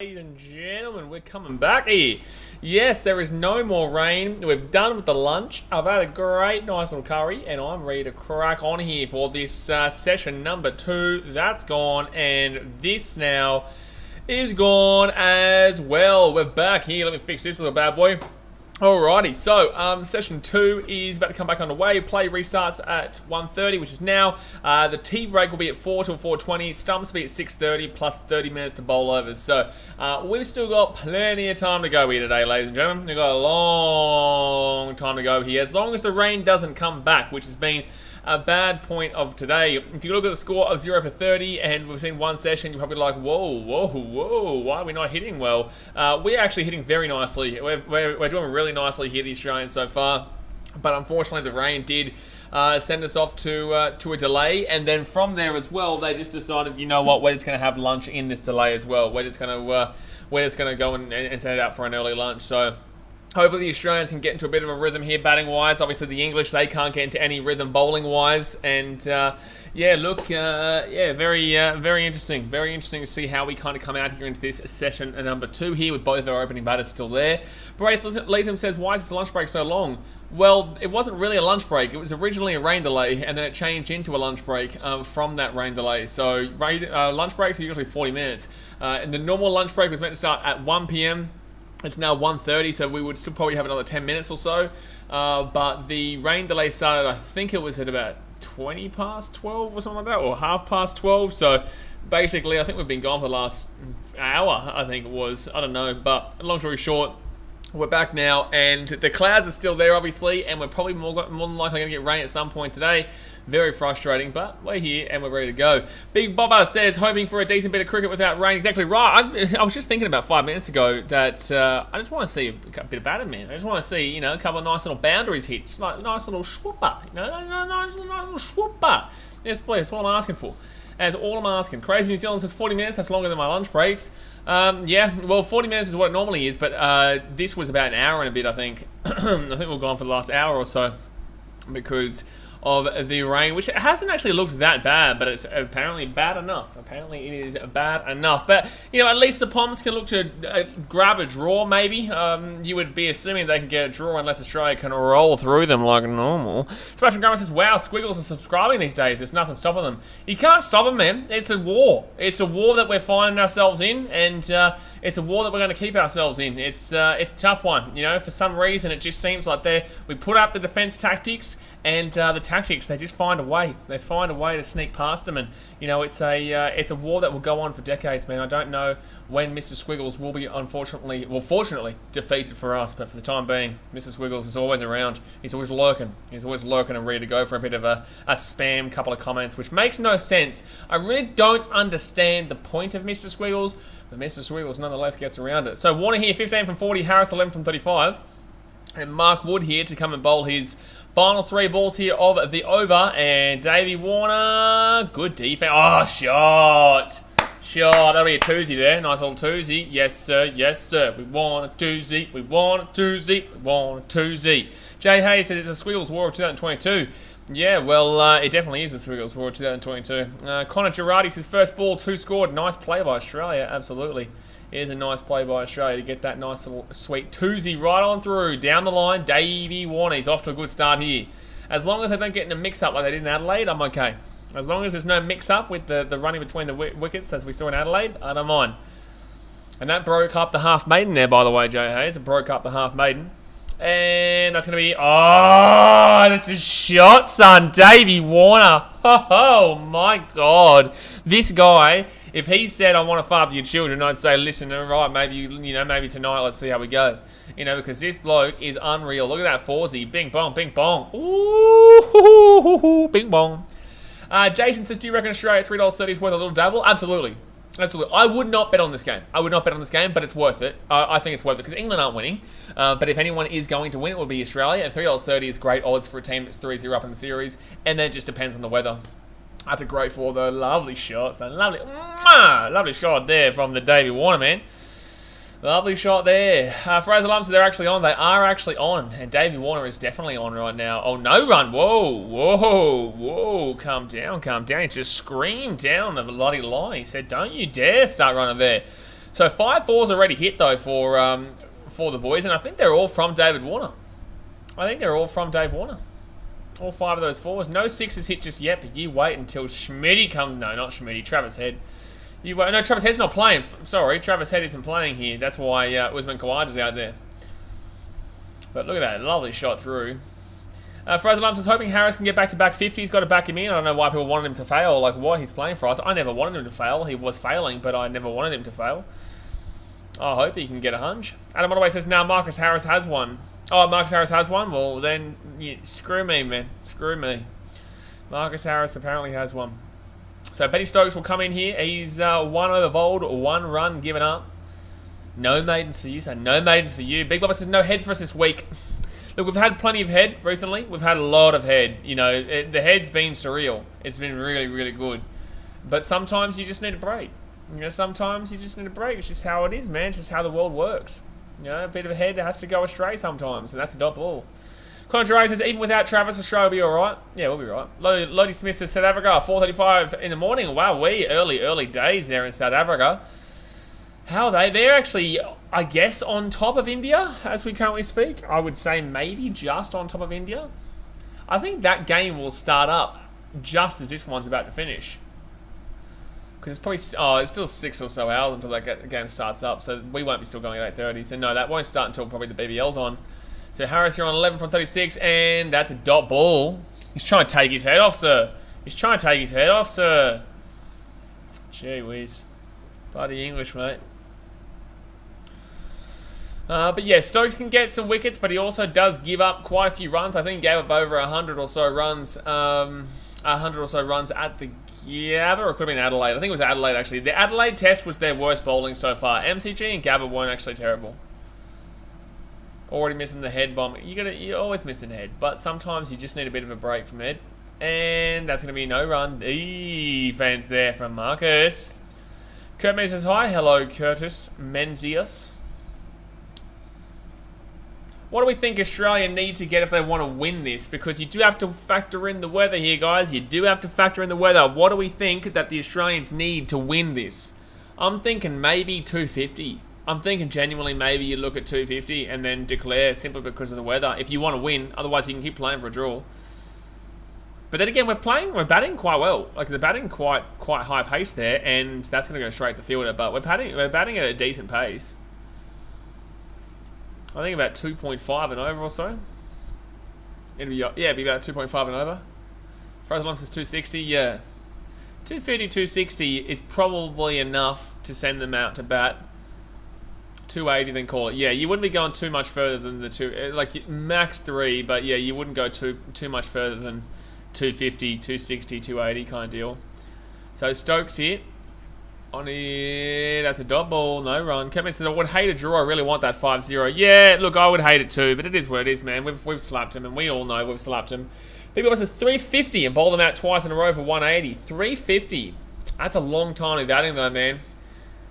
Ladies and gentlemen, we're coming back here. Yes, there is no more rain. We've done with the lunch. I've had a great, nice little curry, and I'm ready to crack on here for this session number 2. That's gone, and this now is gone as well. We're back here. Let me fix this little bad boy. Alrighty, so session 2 is about to come back underway. Play restarts at 1:30, which is now. The tea break will be at 4 till 4:20. Stumps will be at 6:30 plus 30 minutes to bowl overs. So we've still got plenty of time to go here today, ladies and gentlemen. We've got a long time to go here, as long as the rain doesn't come back, which has been a bad point of today. If you look at the score of 0 for 30 and we've seen one session, you're probably like, whoa, why are we not hitting well? We're actually hitting very nicely. We're doing really nicely here, the Australians, so far. But unfortunately, the rain did send us off to a delay, and then from there as well, they just decided, you know what, we're just going to have lunch in this delay as well. We're just going to go and send it out for an early lunch. So hopefully the Australians can get into a bit of a rhythm here batting-wise. Obviously the English, they can't get into any rhythm bowling-wise. And very interesting. Very interesting to see how we kind of come out here into this session number 2 here with both our opening batters still there. Braith Latham says, why is this lunch break so long? Well, it wasn't really a lunch break. It was originally a rain delay, and then it changed into a lunch break from that rain delay. So lunch breaks are usually 40 minutes. And the normal lunch break was meant to start at 1 p.m. It's now 1:30, so we would still probably have another 10 minutes or so. But the rain delay started, I think it was at about 20 past 12 or something like that, or half past 12. So basically, I think we've been gone for the last hour, I think it was. I don't know. But long story short, we're back now, and the clouds are still there, obviously, and we're probably more than likely going to get rain at some point today. Very frustrating, but we're here and we're ready to go. Big Bobber says, hoping for a decent bit of cricket without rain. Exactly right. I was just thinking about 5 minutes ago that I just want to see a bit of batting, man. I just want to see, a couple of nice little boundaries hits, like nice little swooper, nice little swooper. Yes, please. That's all I'm asking for. That's all I'm asking. Crazy New Zealand says 40 minutes. That's longer than my lunch breaks. Well, 40 minutes is what it normally is, but this was about an hour and a bit, I think. I think we've gone for the last hour or so because of the rain, which hasn't actually looked that bad, but it's apparently bad enough. Apparently it is bad enough. But, at least the Poms can look to grab a draw, maybe. You would be assuming they can get a draw unless Australia can roll through them like normal. Sebastian Grumman says, wow, Squiggles are subscribing these days. There's nothing stopping them. You can't stop them, man. It's a war. It's a war that we're finding ourselves in, and it's a war that we're going to keep ourselves in. It's a tough one. For some reason, it just seems like we put up the defense tactics, and the tactics, they just find a way. They find a way to sneak past them, and it's a war that will go on for decades, man. I don't know when Mr. Squiggles will be, fortunately, defeated for us, but for the time being, Mr. Squiggles is always around. He's always lurking. He's always lurking and ready to go for a bit of a spam couple of comments, which makes no sense. I really don't understand the point of Mr. Squiggles, but Mr. Squiggles nonetheless gets around it. So Warner here, 15 from 40, Harris 11 from 35. And Mark Wood here to come and bowl his final 3 balls here of the over. And Davey Warner, good defense. Oh, shot. That'll be a twosy there. Nice little twosy. Yes, sir. Yes, sir. We want a twosy. We want a twosy. We want a twosy. Jay Hayes said it's a Squiggles War of 2022. Yeah, well, it definitely is a Squiggles War of 2022. Connor Girardi says first ball, 2 scored. Nice play by Australia. Absolutely. Here's a nice play by Australia to get that nice little sweet twosy right on through. Down the line, Davey Warner. He's off to a good start here. As long as they don't get in a mix-up like they did in Adelaide, I'm okay. As long as there's no mix-up with the running between the wickets as we saw in Adelaide, I don't mind. And that broke up the half maiden there, by the way, Jay Hayes. It broke up the half maiden. And that's going to be... Oh, that's a shot, son. Davey Warner. Oh, my God. This guy, if he said, I want to father your children, I'd say, listen, all right, maybe tonight, let's see how we go. Because this bloke is unreal. Look at that foursy. Bing, bong, bing, bong. Ooh, bing, bong. Jason says, do you reckon Australia at $3.30 is worth a little dabble? Absolutely. Absolutely. I would not bet on this game. But it's worth it. I think it's worth it because England aren't winning. But if anyone is going to win, it will be Australia. And $3.30 is great odds for a team that's 3-0 up in the series. And then it just depends on the weather. That's a great 4, though. Lovely shot, son. Lovely shot there from the Davey Warner, man. Lovely shot there. Fraser Lumps, they're actually on. They are actually on. And Davey Warner is definitely on right now. Oh, no run. Whoa. Calm down. He just screamed down the bloody line. He said, don't you dare start running there. So 5 fours already hit though for the boys, and I think they're all from David Warner. All 5 of those 4s. No 6s hit just yet, but you wait until Schmitty comes. No, not Schmitty. Travis Head. You wait. No, Travis Head's not playing. Sorry, Travis Head isn't playing here. That's why Usman Khawaja is out there. But look at that. Lovely shot through. Fraser Lumps is hoping Harris can get back-to-back 50. He's got to back him in. I don't know why people wanted him to fail. Like, what? He's playing for us. I never wanted him to fail. He was failing, but I never wanted him to fail. I hope he can get a hunch. Adam Ottaway says, now Marcus Harris has one. Oh, Marcus Harris has one? Well, then, screw me, man. Screw me. Marcus Harris apparently has one. So, Benny Stokes will come in here. He's 1 over bowled, 1 run given up. No maidens for you, so no maidens for you. Big Bubba says, no head for us this week. Look, we've had plenty of head recently. We've had a lot of head. You know, the head's been surreal. It's been really, really good. But sometimes you just need a break. You know, sometimes you just need a break. It's just how it is, man. It's just how the world works. You know, a bit of a head has to go astray sometimes, and that's a dot ball. Conor Gerard says, even without Travis, the show will be alright. Yeah, we'll be right. Lodi Smith says, South Africa, 4:35 in the morning. Wow, early days there in South Africa. How are they? They're actually, I guess, on top of India as we currently speak. I would say maybe just on top of India. I think that game will start up just as this one's about to finish. Because it's probably, it's still 6 or so hours until that game starts up. So we won't be still going at 8:30. So no, that won't start until probably the BBL's on. So Harris, you're on 11 from 36, and that's a dot ball. He's trying to take his head off, sir. Gee whiz. Bloody English, mate. But yeah, Stokes can get some wickets, but he also does give up quite a few runs. I think he gave up over 100 or so runs. 100 or so runs at the Gabba, or it could have been Adelaide. I think it was Adelaide, actually. The Adelaide test was their worst bowling so far. MCG and Gabba weren't actually terrible. Already missing the head bomb. You're always missing head, but sometimes you just need a bit of a break from head. And that's going to be no run. Defense there from Marcus. Kurt May says hi. Hello, Curtis Menzies. What do we think Australia need to get if they want to win this? Because you do have to factor in the weather here, guys. You do have to factor in the weather. What do we think that the Australians need to win this? I'm thinking maybe 250. I'm thinking genuinely maybe you look at 250 and then declare simply because of the weather. If you want to win, otherwise you can keep playing for a draw. But then again, we're batting quite well. Like, the batting quite high pace there, and that's going to go straight to the fielder. But we're batting at a decent pace. I think about 2.5 and over or so. It'd be about 2.5 and over. Fraser Lumps is 260, yeah. 250, 260 is probably enough to send them out to bat. 280 then call it. Yeah, you wouldn't be going too much further than the 2, like max 3, but yeah, you wouldn't go too much further than 250, 260, 280 kind of deal. So Stokes here. On here, that's a dot ball, no run. Kevin said, I would hate a draw, I really want that 5-0. Yeah, look, I would hate it too, but it is what it is, man. We've slapped him, and we all know we've slapped him. Big Boss is 350 and bowled them out twice in a row for 180. 350. That's a long time to be batting though, man.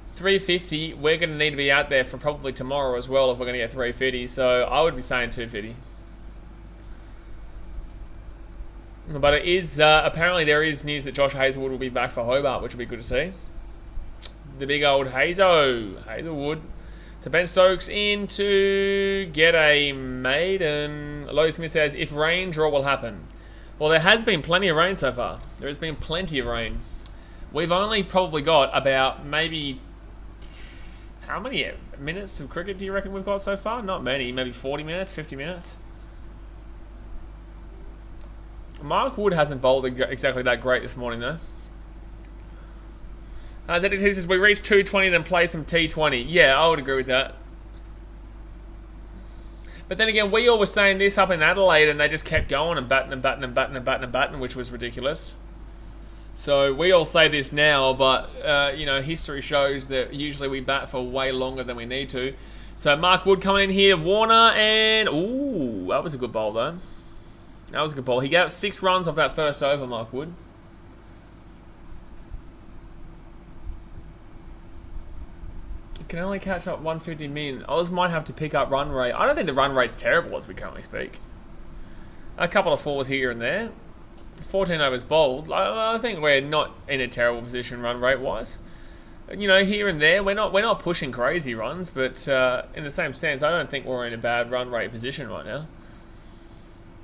350, we're going to need to be out there for probably tomorrow as well if we're going to get 350, so I would be saying 250. But it is, apparently there is news that Josh Hazlewood will be back for Hobart, which will be good to see. The big old Hazelwood. So Ben Stokes in to get a maiden. Lois Smith says, if rain, draw will happen. Well, there has been plenty of rain so far. There has been plenty of rain. We've only probably got about maybe... How many minutes of cricket do you reckon we've got so far? Not many. Maybe 40 minutes, 50 minutes. Mark Wood hasn't bowled exactly that great this morning, though. ZDT says, we reach 220, then play some T20. Yeah, I would agree with that. But then again, we all were saying this up in Adelaide, and they just kept going and batting, which was ridiculous. So we all say this now, but, you know, history shows that usually we bat for way longer than we need to. So Mark Wood coming in here, Warner, and... Ooh, that was a good bowl, though. That was a good ball. He got 6 runs off that first over, Mark Wood. Can only catch up 150 min. Oz might have to pick up run rate. I don't think the run rate's terrible as we currently speak. A couple of 4s here and there. 14 overs bowled. I think we're not in a terrible position run rate wise. You know, here and there, we're not pushing crazy runs, but in the same sense, I don't think we're in a bad run rate position right now.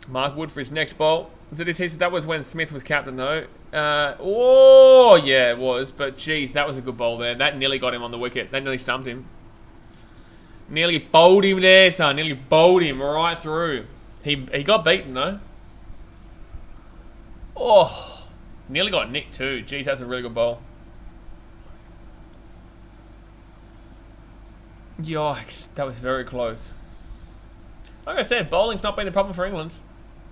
Mark Wood for his next bowl. ZDT, that was when Smith was captain, though. Oh, yeah, it was. But, geez, that was a good bowl there. That nearly got him on the wicket. That nearly stumped him. Nearly bowled him there, son. Nearly bowled him right through. He got beaten, though. Oh, nearly got nicked, too. Geez, that's a really good bowl. Yikes, that was very close. Like I said, bowling's not been the problem for England.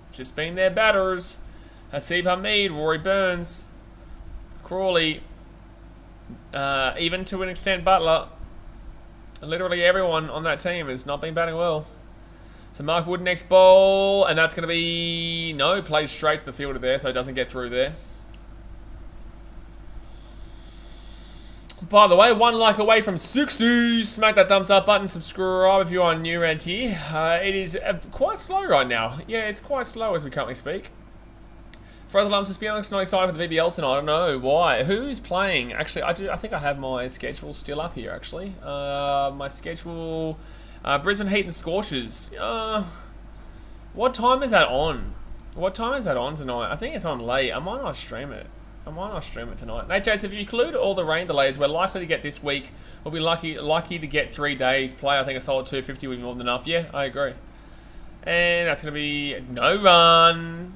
It's just been their batters. Hasib Hamid, Rory Burns, Crawley, even to an extent Butler. Literally everyone on that team has not been batting well. So Mark Wood next bowl, and that's going to be... No, plays straight to the fielder there, so it doesn't get through there. By the way, 1 like away from 60. Smack that thumbs up button. Subscribe if you are new around here. It is quite slow right now. Yeah, it's quite slow as we currently speak. For us alums, just be honest, not excited for the VBL tonight. I don't know why. Who's playing? Actually, I think I have my schedule still up here. Actually, my schedule: Brisbane Heat and Scorchers. What time is that on? What time is that on tonight? I think it's on late. I might not stream it. Tonight. Hey, Jason, if you include all the rain delays we're likely to get this week, we'll be lucky to get 3 days play. I think a solid 250 would be more than enough. Yeah, I agree. And that's going to be no run.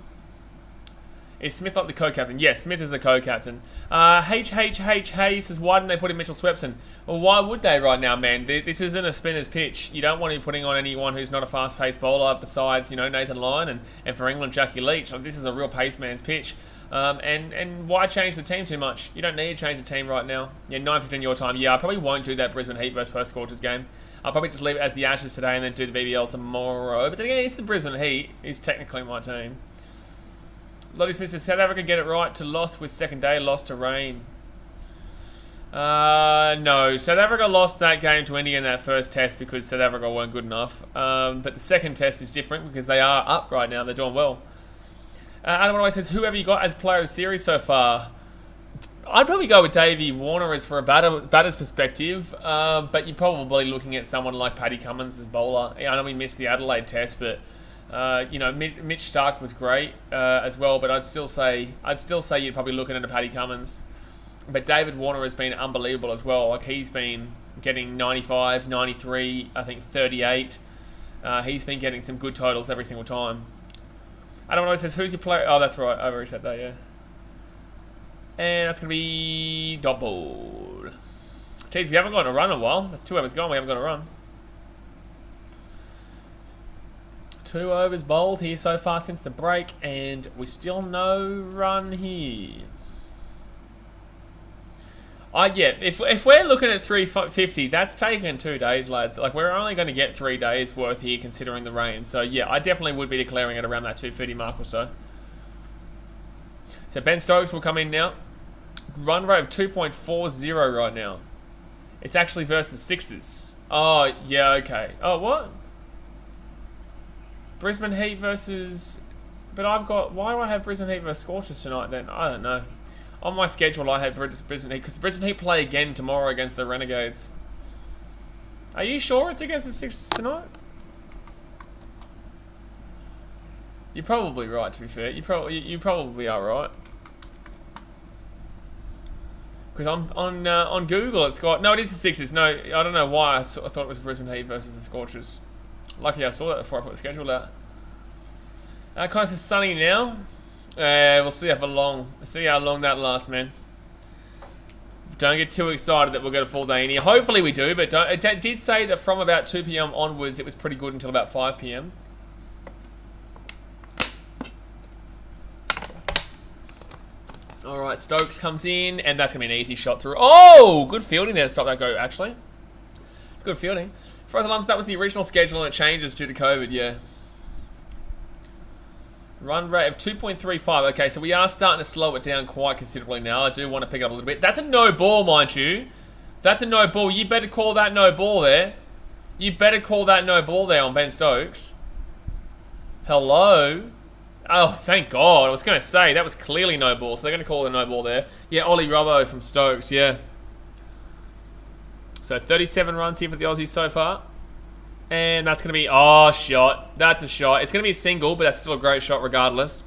Is Smith not the co-captain? Yes, Smith is the co-captain. HHH says, why didn't they put in Mitchell Swepson? Well, why would they right now, man? This isn't a spinner's pitch. You don't want to be putting on anyone who's not a fast-paced bowler besides, you know, Nathan Lyon and for England, Jackie Leach. Like, this is a real pace man's pitch. And why change the team too much? You don't need to change the team right now. Yeah, 9:15 your time. Yeah, I probably won't do that Brisbane Heat versus Perth Scorchers game. I'll probably just leave it as the Ashes today and then do the BBL tomorrow. But then again, it's the Brisbane Heat. It's technically my team. Lottie Smith says, South Africa get it right to loss with second day, loss to rain. No, South Africa lost that game to India in that first test because South Africa weren't good enough. But the second test is different because they are up right now. They're doing well. Adam always says, who have you got as player of the series so far? I'd probably go with Davey Warner as for a batter's perspective, but you're probably looking at someone like Paddy Cummins as bowler. I know we missed the Adelaide test, but you know, Mitch Stark was great as well. But I'd still say you're probably looking at a Paddy Cummins. But David Warner has been unbelievable as well. Like, he's been getting 95, 93, I think 38. He's been getting some good totals every single time. Adam always says, who's your player? Oh, that's right. I've already said that, yeah. And that's going to be double. Jeez, we haven't got a run in a while. That's 2 overs gone. We haven't got a run. 2 overs bowled here so far since the break, and we still no run here. Yeah, if we're looking at 350, that's taken 2 days, lads. Like, we're only going to get 3 days worth here considering the rain. So, yeah, I definitely would be declaring it around that 250 mark or so. So, Ben Stokes will come in now. Run rate of 2.40 right now. It's actually versus the Sixers. Oh, yeah, okay. Oh, what? Brisbane Heat versus... But I've got... Why do I have Brisbane Heat versus Scorchers tonight then? I don't know. On my schedule, I had Brisbane Heat, because the Brisbane Heat play again tomorrow against the Renegades. Are you sure it's against the Sixers tonight? You're probably right, to be fair. You probably are right. Because on Google, it's got... No, it is the Sixers. No, I don't know why I thought it was Brisbane Heat versus the Scorchers. Lucky I saw that before I put the schedule out. Kind of says sunny now. We'll see how long that lasts, man. Don't get too excited that we'll get a full day in here. Hopefully we do, but it did say that from about 2 PM onwards, it was pretty good until about 5 PM. All right, Stokes comes in, and that's going to be an easy shot through. Oh, good fielding there to stop that go, actually. Good fielding. For us alums, that was the original schedule, and it changes due to COVID, yeah. Run rate of 2.35. Okay, so we are starting to slow it down quite considerably now. I do want to pick it up a little bit. That's a no ball, mind you. That's a no ball. You better call that no ball there. You better call that no ball there on Ben Stokes. Hello? Oh, thank God. I was going to say, that was clearly no ball, so they're going to call it a no ball there. Yeah, Ollie Robbo from Stokes, yeah. So 37 runs here for the Aussies so far. And that's going to be... Oh, shot. That's a shot. It's going to be a single, but that's still a great shot regardless.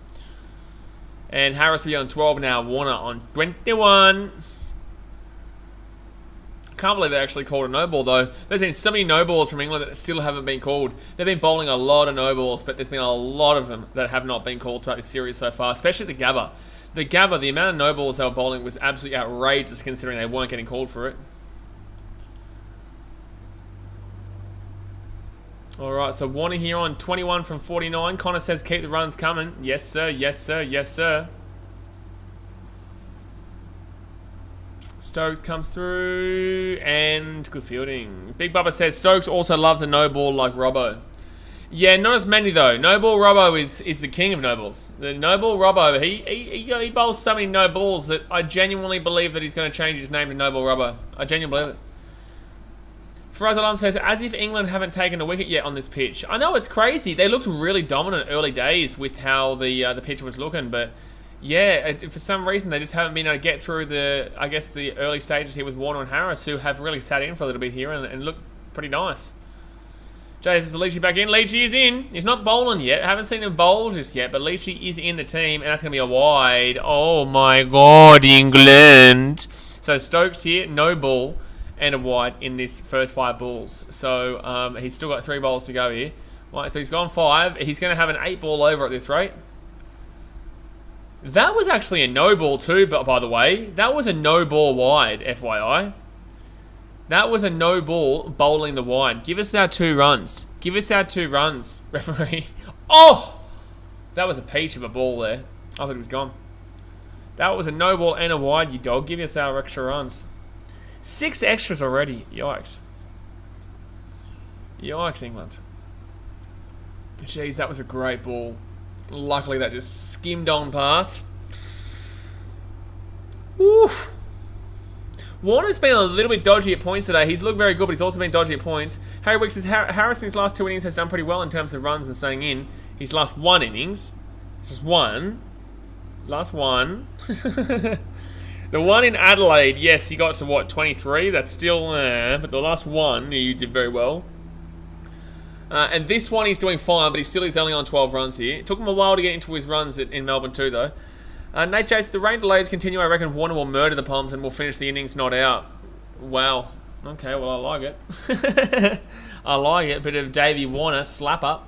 And Harris will be on 12 now. Warner on 21. Can't believe they actually called a no ball, though. There's been so many no balls from England that still haven't been called. They've been bowling a lot of no balls, but there's been a lot of them that have not been called throughout this series so far, especially the Gabba. The Gabba, the amount of no balls they were bowling was absolutely outrageous considering they weren't getting called for it. Alright, so Warner here on 21 from 49. Connor says keep the runs coming. Yes, sir. Yes, sir. Yes, sir. Stokes comes through, and good fielding. Big Bubba says Stokes also loves a no ball like Robbo. Yeah, not as many though. No ball Robbo is the king of no balls. The no ball Robbo, he bowls so many no balls that I genuinely believe that he's going to change his name to No Ball Robbo. I genuinely believe it. Faraz Alam says, as if England haven't taken a wicket yet on this pitch. I know, it's crazy. They looked really dominant early days with how the pitch was looking, but yeah, for some reason they just haven't been able to get through the early stages here with Warner and Harris, who have really sat in for a little bit here and look pretty nice. Jay says Leachy back in. Leachy is in. He's not bowling yet. I haven't seen him bowl just yet, but Leachy is in the team, and that's going to be a wide. Oh my God, England. So Stokes here, no ball, and a wide in this first 5 balls. So he's still got 3 balls to go here. Right, so he's gone 5. He's going to have an 8 ball over at this rate. That was actually a no ball too, but by the way, that was a no ball wide, FYI. That was a no ball bowling the wide. Give us our 2 runs. Give us our 2 runs, referee. Oh! That was a peach of a ball there. I thought it was gone. That was a no ball and a wide, you dog. Give us our extra runs. 6 extras already. Yikes. Yikes, England. Jeez, that was a great ball. Luckily, that just skimmed on past. Woof. Warner's been a little bit dodgy at points today. He's looked very good, but he's also been dodgy at points. Harry Wicks says Harris in his last 2 innings has done pretty well in terms of runs and staying in. His last 1 innings. This is 1. Last 1. The one in Adelaide, yes, he got to what, 23? That's still, but the last one, he did very well. And this one he's doing fine, but he still is only on 12 runs here. It took him a while to get into his runs in Melbourne too, though. Nate Chase, the rain delays continue. I reckon Warner will murder the Palms and will finish the innings not out. Wow. Okay, well, I like it. I like it. Bit of Davey Warner slap up.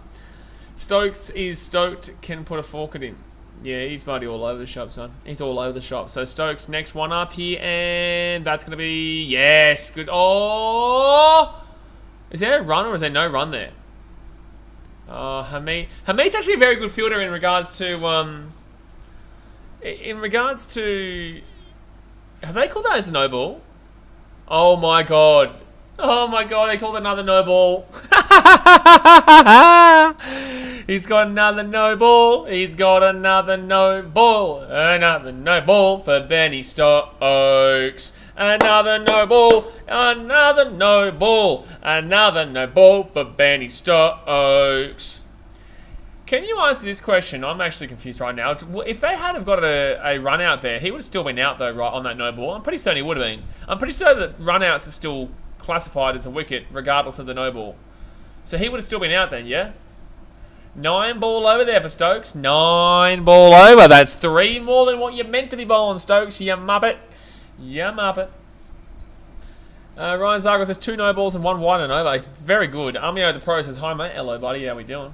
Stokes is stoked, can put a fork at him. Yeah, he's bloody all over the shop, son. He's all over the shop. So Stokes, next one up here, and that's going to be, yes, good. Oh! Is there a run or is there no run there? Hamid. Hamid's actually a very good fielder in regards to, have they called that as a no ball? Oh my God. Oh my God, they called another no ball. He's got another no ball. He's got another no ball. Another no ball for Benny Stokes. Another no ball. Another no ball. Another no ball for Benny Stokes. Can you answer this question? I'm actually confused right now. If they had have got a run out there, he would have still been out though, right, on that no ball. I'm pretty certain he would have been. I'm pretty sure that run outs are still classified as a wicket regardless of the no ball. So he would have still been out then, yeah? 9 ball over there for Stokes. 9 ball over. That's 3 more than what you're meant to be bowling, Stokes. You muppet. You muppet. Ryan Zargo says 2 no balls and 1 wide and over. He's very good. Amio the Pro says, hi mate. Hello buddy. How we doing?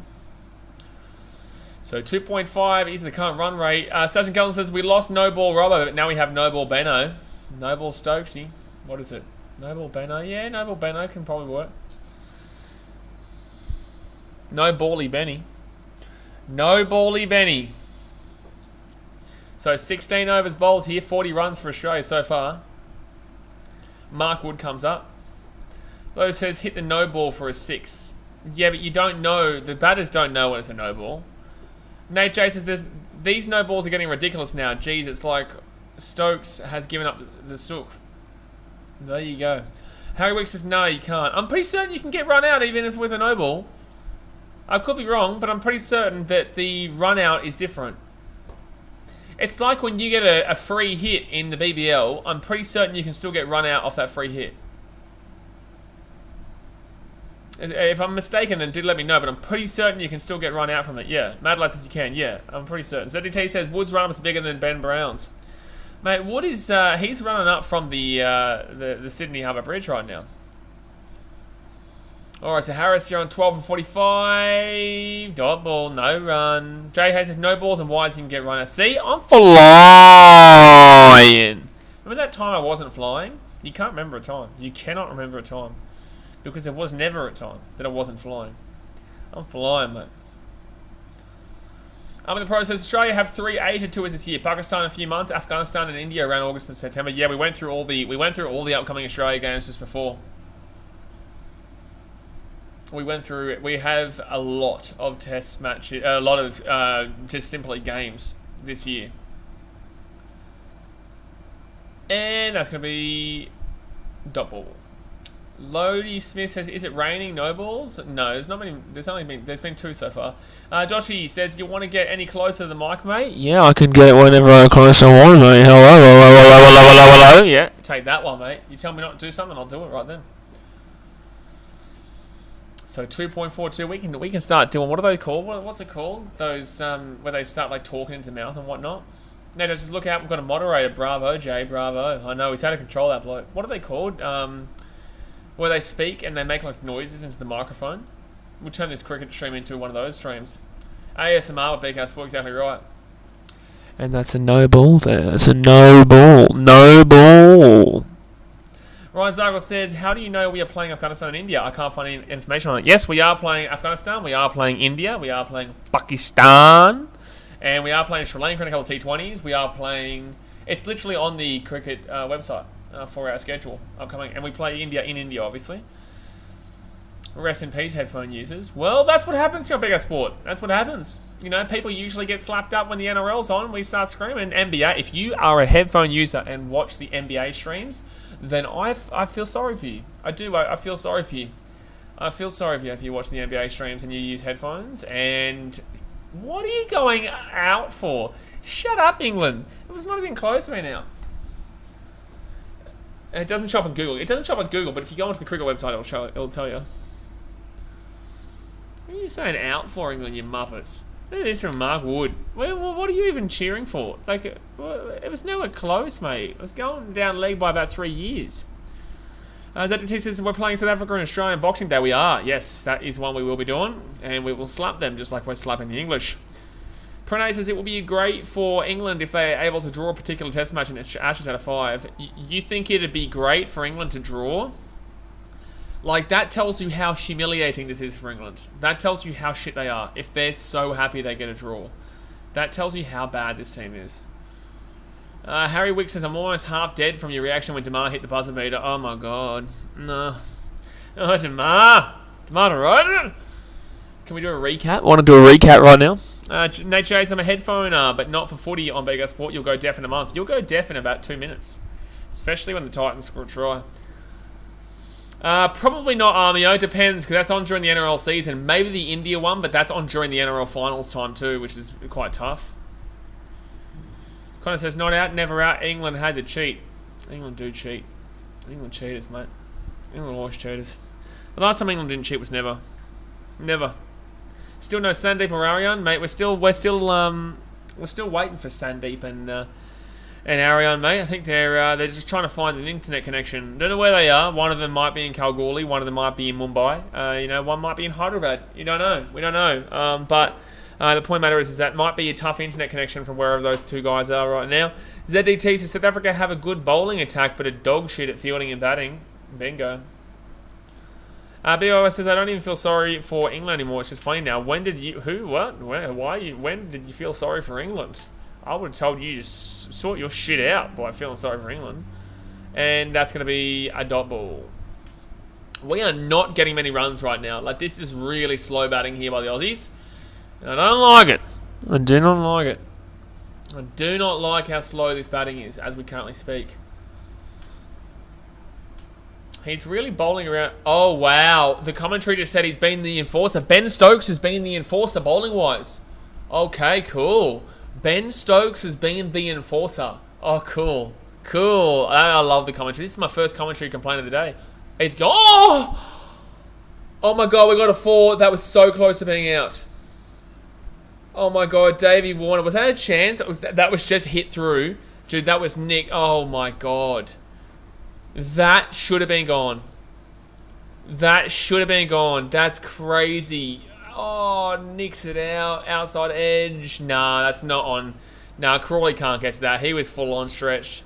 So 2.5 is the current run rate. Station Cullen says we lost no ball Robbo, but now we have no ball Benno. No ball Stokesy. What is it? No ball Benno. Yeah, no ball Benno can probably work. No bally Benny. No bally Benny. So 16 overs bowled here. 40 runs for Australia so far. Mark Wood comes up. Lowe says hit the no ball for a 6. Yeah, but you don't know. The batters don't know when it's a no ball. Nate J says these no balls are getting ridiculous now. Geez, it's like Stokes has given up the sook. There you go. Harry Wicks says no, you can't. I'm pretty certain you can get run out even if with a no ball. I could be wrong, but I'm pretty certain that the run out is different. It's like when you get a free hit in the BBL, I'm pretty certain you can still get run out off that free hit. If I'm mistaken, then do let me know, but I'm pretty certain you can still get run out from it. Yeah, Mad Lad says you can. Yeah, I'm pretty certain. ZDT says Wood's run-up's bigger than Ben Brown's. Mate, Wood is, he's running up from the Sydney Harbour Bridge right now. Alright, so Harris, you're on 12 and 45. Dot ball, no run. Jay Hayes says no balls and Wise can get run out. See, I'm flying. Remember that time I wasn't flying? You can't remember a time. You cannot remember a time. Because there was never a time that I wasn't flying. I'm flying, mate. In the process, Australia have 3 Asia tours this year. Pakistan in a few months, Afghanistan and India around August and September. Yeah, we went through all the upcoming Australia games just before. We went through it. We have a lot of test matches, a lot of just simply games this year. And that's going to be dot ball. Lodi Smith says, "Is it raining? No balls? No, there's not many. There's been 2 so far." Joshy says, "You want to get any closer to the mic, mate?" Yeah, I can get whenever I'm close I want, mate. Hello. Yeah, take that one, mate. You tell me not to do something, I'll do it right then. So 2.42, we can start doing, what are they called? What's it called? Those where they start like talking into mouth and whatnot. No, just look out. We've got a moderator. Bravo, Jay. Bravo. I know he's had to control that bloke. What are they called? Where they speak and they make like noises into the microphone. We'll turn this cricket stream into one of those streams. ASMR with BK Sport, exactly right. And that's a no ball there. It's a no ball. No ball. Ryan Zargle says, "How do you know we are playing Afghanistan and India? I can't find any information on it." Yes, we are playing Afghanistan. We are playing India. We are playing Pakistan. And we are playing Sri Lanka in a couple of T20s. We are playing... It's literally on the cricket website. For our schedule upcoming, and we play India in India, obviously. Rest in peace, headphone users. Well, that's what happens here on BK Sport. That's what happens. You know, people usually get slapped up when the NRL's on. We start screaming. NBA, if you are a headphone user and watch the NBA streams, then I feel sorry for you. I do. I feel sorry for you. I feel sorry for you if you watch the NBA streams and you use headphones. And what are you going out for? Shut up, England. It was not even close to me now. It doesn't show up on Google. It doesn't show up on Google, but if you go onto the cricket website, it'll tell you. What are you saying out for, England, you muppets? Look at this from Mark Wood. What are you even cheering for? Like, it was nowhere close, mate. It was going down league by about 3 years. ZDT says we're playing South Africa and Australia on Boxing Day. We are. Yes, that is one we will be doing. And we will slap them just like we're slapping the English. Pranay says it will be great for England if they are able to draw a particular test match in Ashes out of 5. You think it'd be great for England to draw? Like, that tells you how humiliating this is for England. That tells you how shit they are. If they're so happy they get a draw. That tells you how bad this team is. Harry Wick says, "I'm almost half dead from your reaction when Damar hit the buzzer beater." Oh my god. No. Oh, Damar! Damar Rosen! Can we do a recap? I want to do a recap right now. Nate J's, "I'm a headphone, but not for footy on BK Sport. You'll go deaf in a month." You'll go deaf in about 2 minutes. Especially when the Titans score a try. Probably not Armio. Depends, because that's on during the NRL season. Maybe the India one, but that's on during the NRL finals time too, which is quite tough. Connor says, "Not out, never out. England had to cheat." England do cheat. England cheaters, mate. England always cheaters. The last time England didn't cheat was never. Never. Still no Sandeep or Arian, mate. We're still waiting for Sandeep and Arian, mate. I think they're just trying to find an internet connection. Don't know where they are. One of them might be in Kalgoorlie. One of them might be in Mumbai. You know, one might be in Hyderabad. You don't know. We don't know. But the point matter is that might be a tough internet connection from wherever those 2 guys are right now. ZDT says South Africa have a good bowling attack, but a dog shit at fielding and batting. Bingo. BOS says, "I don't even feel sorry for England anymore. It's just funny now. When did you... Who? What? Where? Why? When did you feel sorry for England?" I would have told you just sort your shit out by feeling sorry for England. And that's going to be a dot ball. We are not getting many runs right now. Like, this is really slow batting here by the Aussies. And I don't like it. I do not like it. I do not like how slow this batting is as we currently speak. He's really bowling around. Oh, wow. The commentary just said he's been the enforcer. Ben Stokes has been the enforcer bowling-wise. Okay, cool. Ben Stokes has been the enforcer. Oh, cool. Cool. I love the commentary. This is my first commentary complaint of the day. He's gone. Oh! Oh my god, we got a 4. That was so close to being out. Oh my god, Davey Warner. Was that a chance? That was just hit through. Dude, that was Nick. Oh my god. That should have been gone. That should have been gone. That's crazy. Oh, nicks it out. Outside edge. Nah, that's not on. Nah, Crawley can't get to that. He was full on stretched.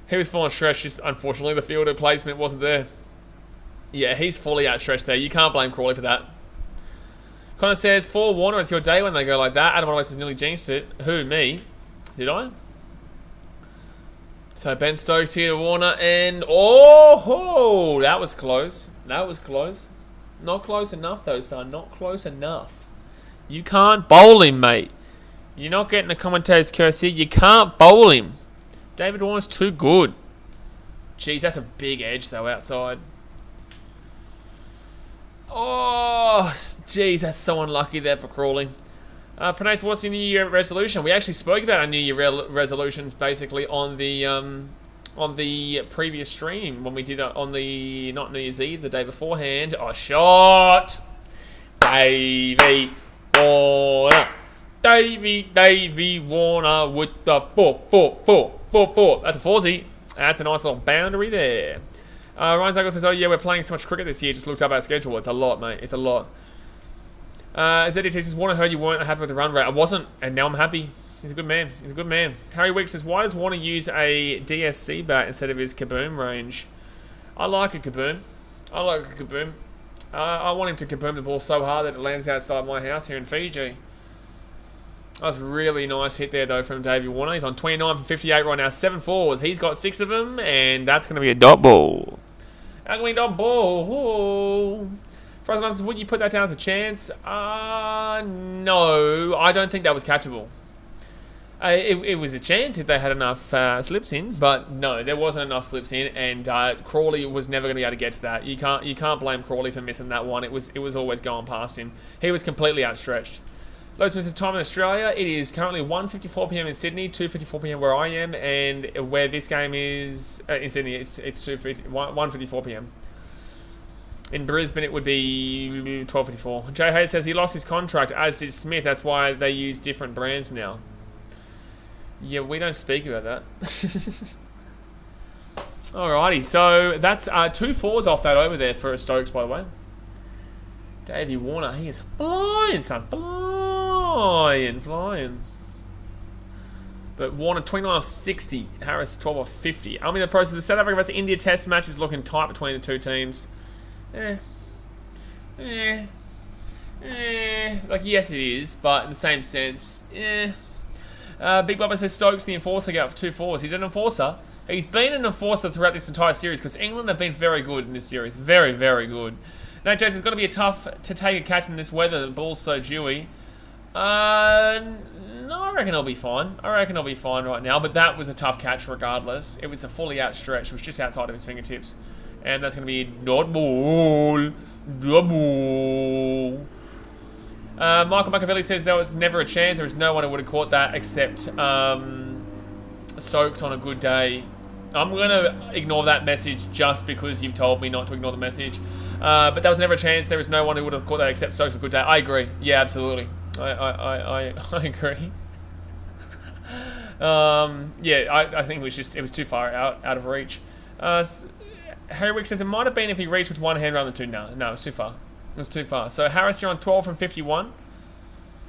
He was full on stretched. Just unfortunately, the fielder placement wasn't there. Yeah, he's fully outstretched there. You can't blame Crawley for that. Connor says, for Warner, it's your day when they go like that. Adam Wallace has nearly jinxed it. Who, me? Did I? So Ben Stokes here to Warner, and oh, that was close. That was close. Not close enough though, son. Not close enough. You can't bowl him, mate. You're not getting a commentator's curse here. You can't bowl him. David Warner's too good. Jeez, that's a big edge though outside. Oh, jeez, that's so unlucky there for Crawley. Pranace, what's your New Year resolution? We actually spoke about our New Year resolutions basically on the previous stream when we did it on the, not New Year's Eve, the day beforehand. Oh, shot! Davey Warner. Davey Warner with the 4. That's a 4-0. That's a nice little boundary there. Ryan Zagel says, oh yeah, we're playing so much cricket this year. Just looked up our schedule. It's a lot, mate. It's a lot. ZDT says, Warner, heard you weren't happy with the run rate. I wasn't, and now I'm happy. He's a good man. He's a good man. Harry Weeks says, why does Warner use a DSC bat instead of his kaboom range? I like a kaboom. I like a kaboom. I want him to kaboom the ball so hard that it lands outside my house here in Fiji. That was a really nice hit there, though, from Davey Warner. He's on 29 from 58 right now. 7 fours. He's got 6 of them, and that's going to be a dot ball. Ugly dot ball. Frozen says, would you put that down as a chance? No. I don't think that was catchable. It was a chance if they had enough slips in, but no, there wasn't enough slips in, and Crawley was never going to be able to get to that. You can't blame Crawley for missing that one. It was always going past him. He was completely outstretched. Low Smith's time in Australia. It is currently 1:54 p.m. in Sydney, 2:54 p.m. where I am, and where this game is in Sydney, it's 1:54 p.m. In Brisbane, it would be 12:54. Jay Hayes says he lost his contract, as did Smith. That's why they use different brands now. Yeah, we don't speak about that. Alrighty, so that's 2 fours off that over there for Stokes, by the way. Davey Warner, he is flying, son. Flying. But Warner, 29 of 60. Harris, 12 of 50. I mean, the process of the South Africa versus India test match is looking tight between the two teams. Like, yes, it is, but in the same sense, Big Bubba says Stokes, the enforcer, got for 2 fours. He's an enforcer. He's been an enforcer throughout this entire series because England have been very good in this series. Very, very good. Now, Jason, it's going to be tough to take a catch in this weather. The ball's so dewy. No, I reckon I'll be fine. Right now, but that was a tough catch regardless. It was a fully outstretched. It was just outside of his fingertips. And that's going to be dot ball. Michael Machiavelli says there was never a chance. There was no one who would have caught that except Stokes on a good day. I'm going to ignore that message just because you've told me not to ignore the message. But there was never a chance. There was no one who would have caught that except Stokes on a good day. I agree. Yeah, absolutely. I agree. I think it was too far out of reach. Harry Wick says it might have been if he reached with one hand rather than two. No, it was too far. So Harris, you're on 12 from 51.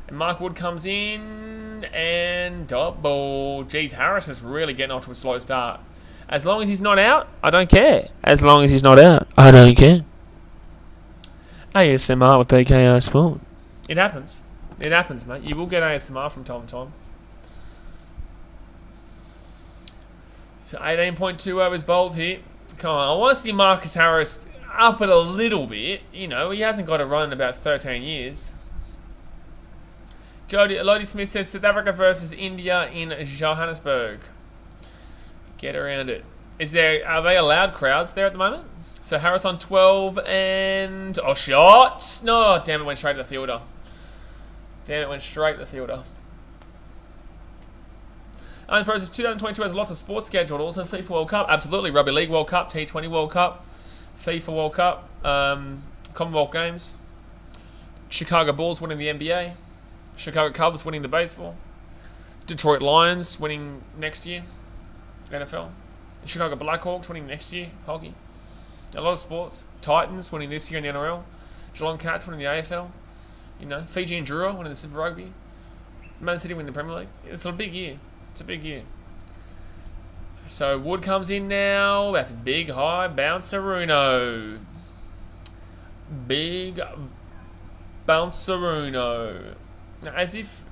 And Mark Wood comes in and dot ball. Jeez, Harris is really getting off to a slow start. As long as he's not out, I don't care. ASMR with BKR Sport. It happens, mate. You will get ASMR from time to time. So 18.20 is bowled here. Come on, I want to see Marcus Harris up it a little bit. You know, he hasn't got a run in about 13 years. Lodi Smith says South Africa versus India in Johannesburg. Get around it. Are they allowed crowds there at the moment? So Harris on 12 and... Oh, shot! No, damn it, went straight to the fielder. The process 2022 has lots of sports scheduled. Also FIFA World Cup. Absolutely. Rugby League World Cup, T20 World Cup, FIFA World Cup. Commonwealth Games. Chicago Bulls winning the NBA. Chicago Cubs winning the baseball. Detroit Lions winning next year, NFL. Chicago Blackhawks winning next year, hockey. A lot of sports. Titans winning this year in the NRL. Geelong Cats winning the AFL. Fiji and Drua winning the Super Rugby. Man City winning the Premier League. It's a big year. It's a big year. So Wood comes in now. That's a big high bounceruno. Big bounceruno. As if,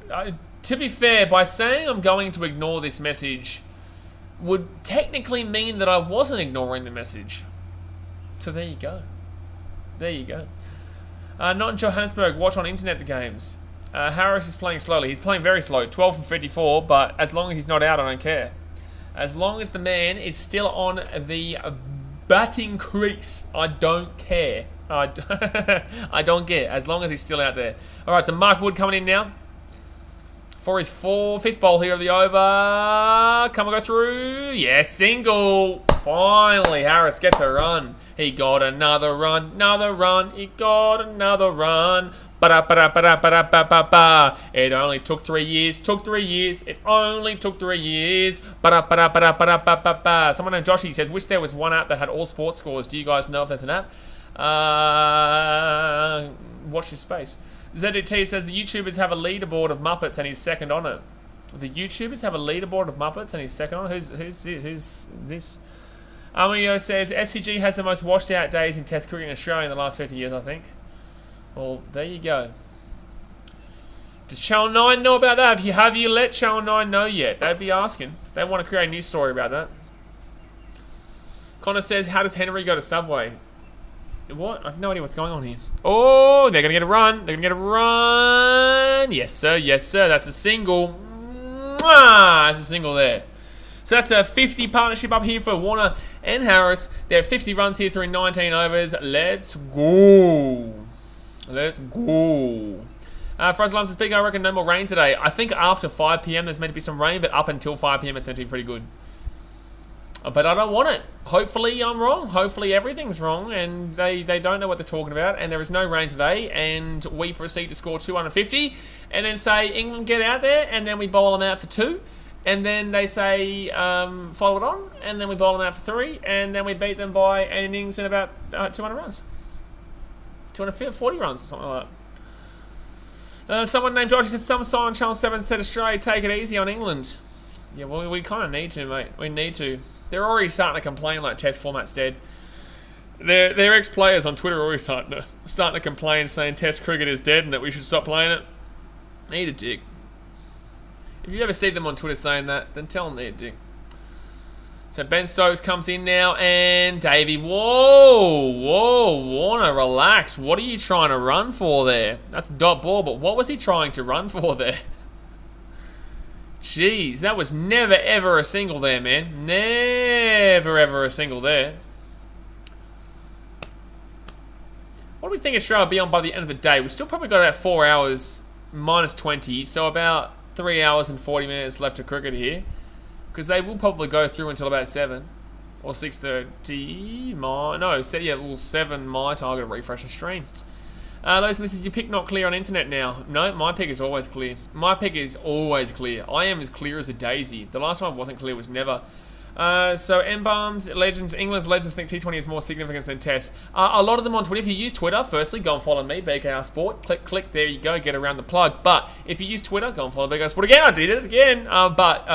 to be fair, by saying I'm going to ignore this message would technically mean that I wasn't ignoring the message. So there you go. There you go. Not in Johannesburg. Watch on internet the games. Harris is playing slowly. He's playing very slow. 12 from 54, but as long as he's not out, I don't care. As long as the man is still on the batting crease, I don't care. I don't care. As long as he's still out there. All right, so Mark Wood coming in now for his fifth bowl here of the over. Come and go through. Yes, single. Finally, Harris gets a run. He got another run. He got another run. Ba-da-ba-da-ba-da-ba-da-ba-ba. It only took 3 years. It only took 3 years. Ba-da-ba-da-ba-da-ba-da-ba-ba. Someone named Joshy says, wish there was one app that had all sports scores. Do you guys know if there's an app? Watch this space. ZDT says the YouTubers have a leaderboard of Muppets and he's second on it. The YouTubers have a leaderboard of Muppets and he's second on it? Who's this? Amio says SCG has the most washed out days in Test cricket in Australia in the last 50 years, I think. Well, there you go. Does Channel 9 know about that? Have you let Channel 9 know yet? They'd be asking. They want to create a news story about that. Connor says, how does Henry go to Subway? What? I have no idea what's going on here. Oh, they're going to get a run. Yes, sir. That's a single. That's a single there. So that's a 50 partnership up here for Warner and Harris. They're 50 runs here through 19 overs. Let's go. Frozen Lumps is big. I reckon no more rain today. I think after 5 p.m. there's meant to be some rain, but up until 5 p.m. it's meant to be pretty good. But I don't want it. Hopefully I'm wrong. Hopefully everything's wrong and they don't know what they're talking about and there is no rain today and we proceed to score 250 and then say England get out there and then we bowl them out for 2 and then they say follow it on and then we bowl them out for 3 and then we beat them by an innings in about 200 runs. 240 runs or something like that. Someone named Josh says some sign on Channel 7 said Australia take it easy on England. Yeah, well, we kind of need to, mate. We need to. They're already starting to complain like Test format's dead. Their ex-players on Twitter are already starting to complain, saying Test cricket is dead and that we should stop playing it. Eat a dick. If you ever see them on Twitter saying that, then tell them to eat a dick. So Ben Stokes comes in now and Davey. Whoa, Warner, relax. What are you trying to run for there? That's a dot ball, but what was he trying to run for there? Jeez, that was never ever a single there, man. Never ever a single there. What do we think Australia will be on by the end of the day? We've still probably got about 4 hours minus 20, so about 3 hours and 40 minutes left of cricket here. Because they will probably go through until about 7 or 6:30. No, 7 my time. I'm going to refresh the stream. Those misses, your pick not clear on internet now. No, my pick is always clear. My pick is always clear. I am as clear as a daisy. The last one I wasn't clear was never. So M-Bombs, Legends, England's Legends think T20 has more significance than Test. A lot of them on Twitter. If you use Twitter, firstly, go and follow me, BKR Sport. Click, there you go, get around the plug. But if you use Twitter, go and follow BKR Sport again. I did it again. But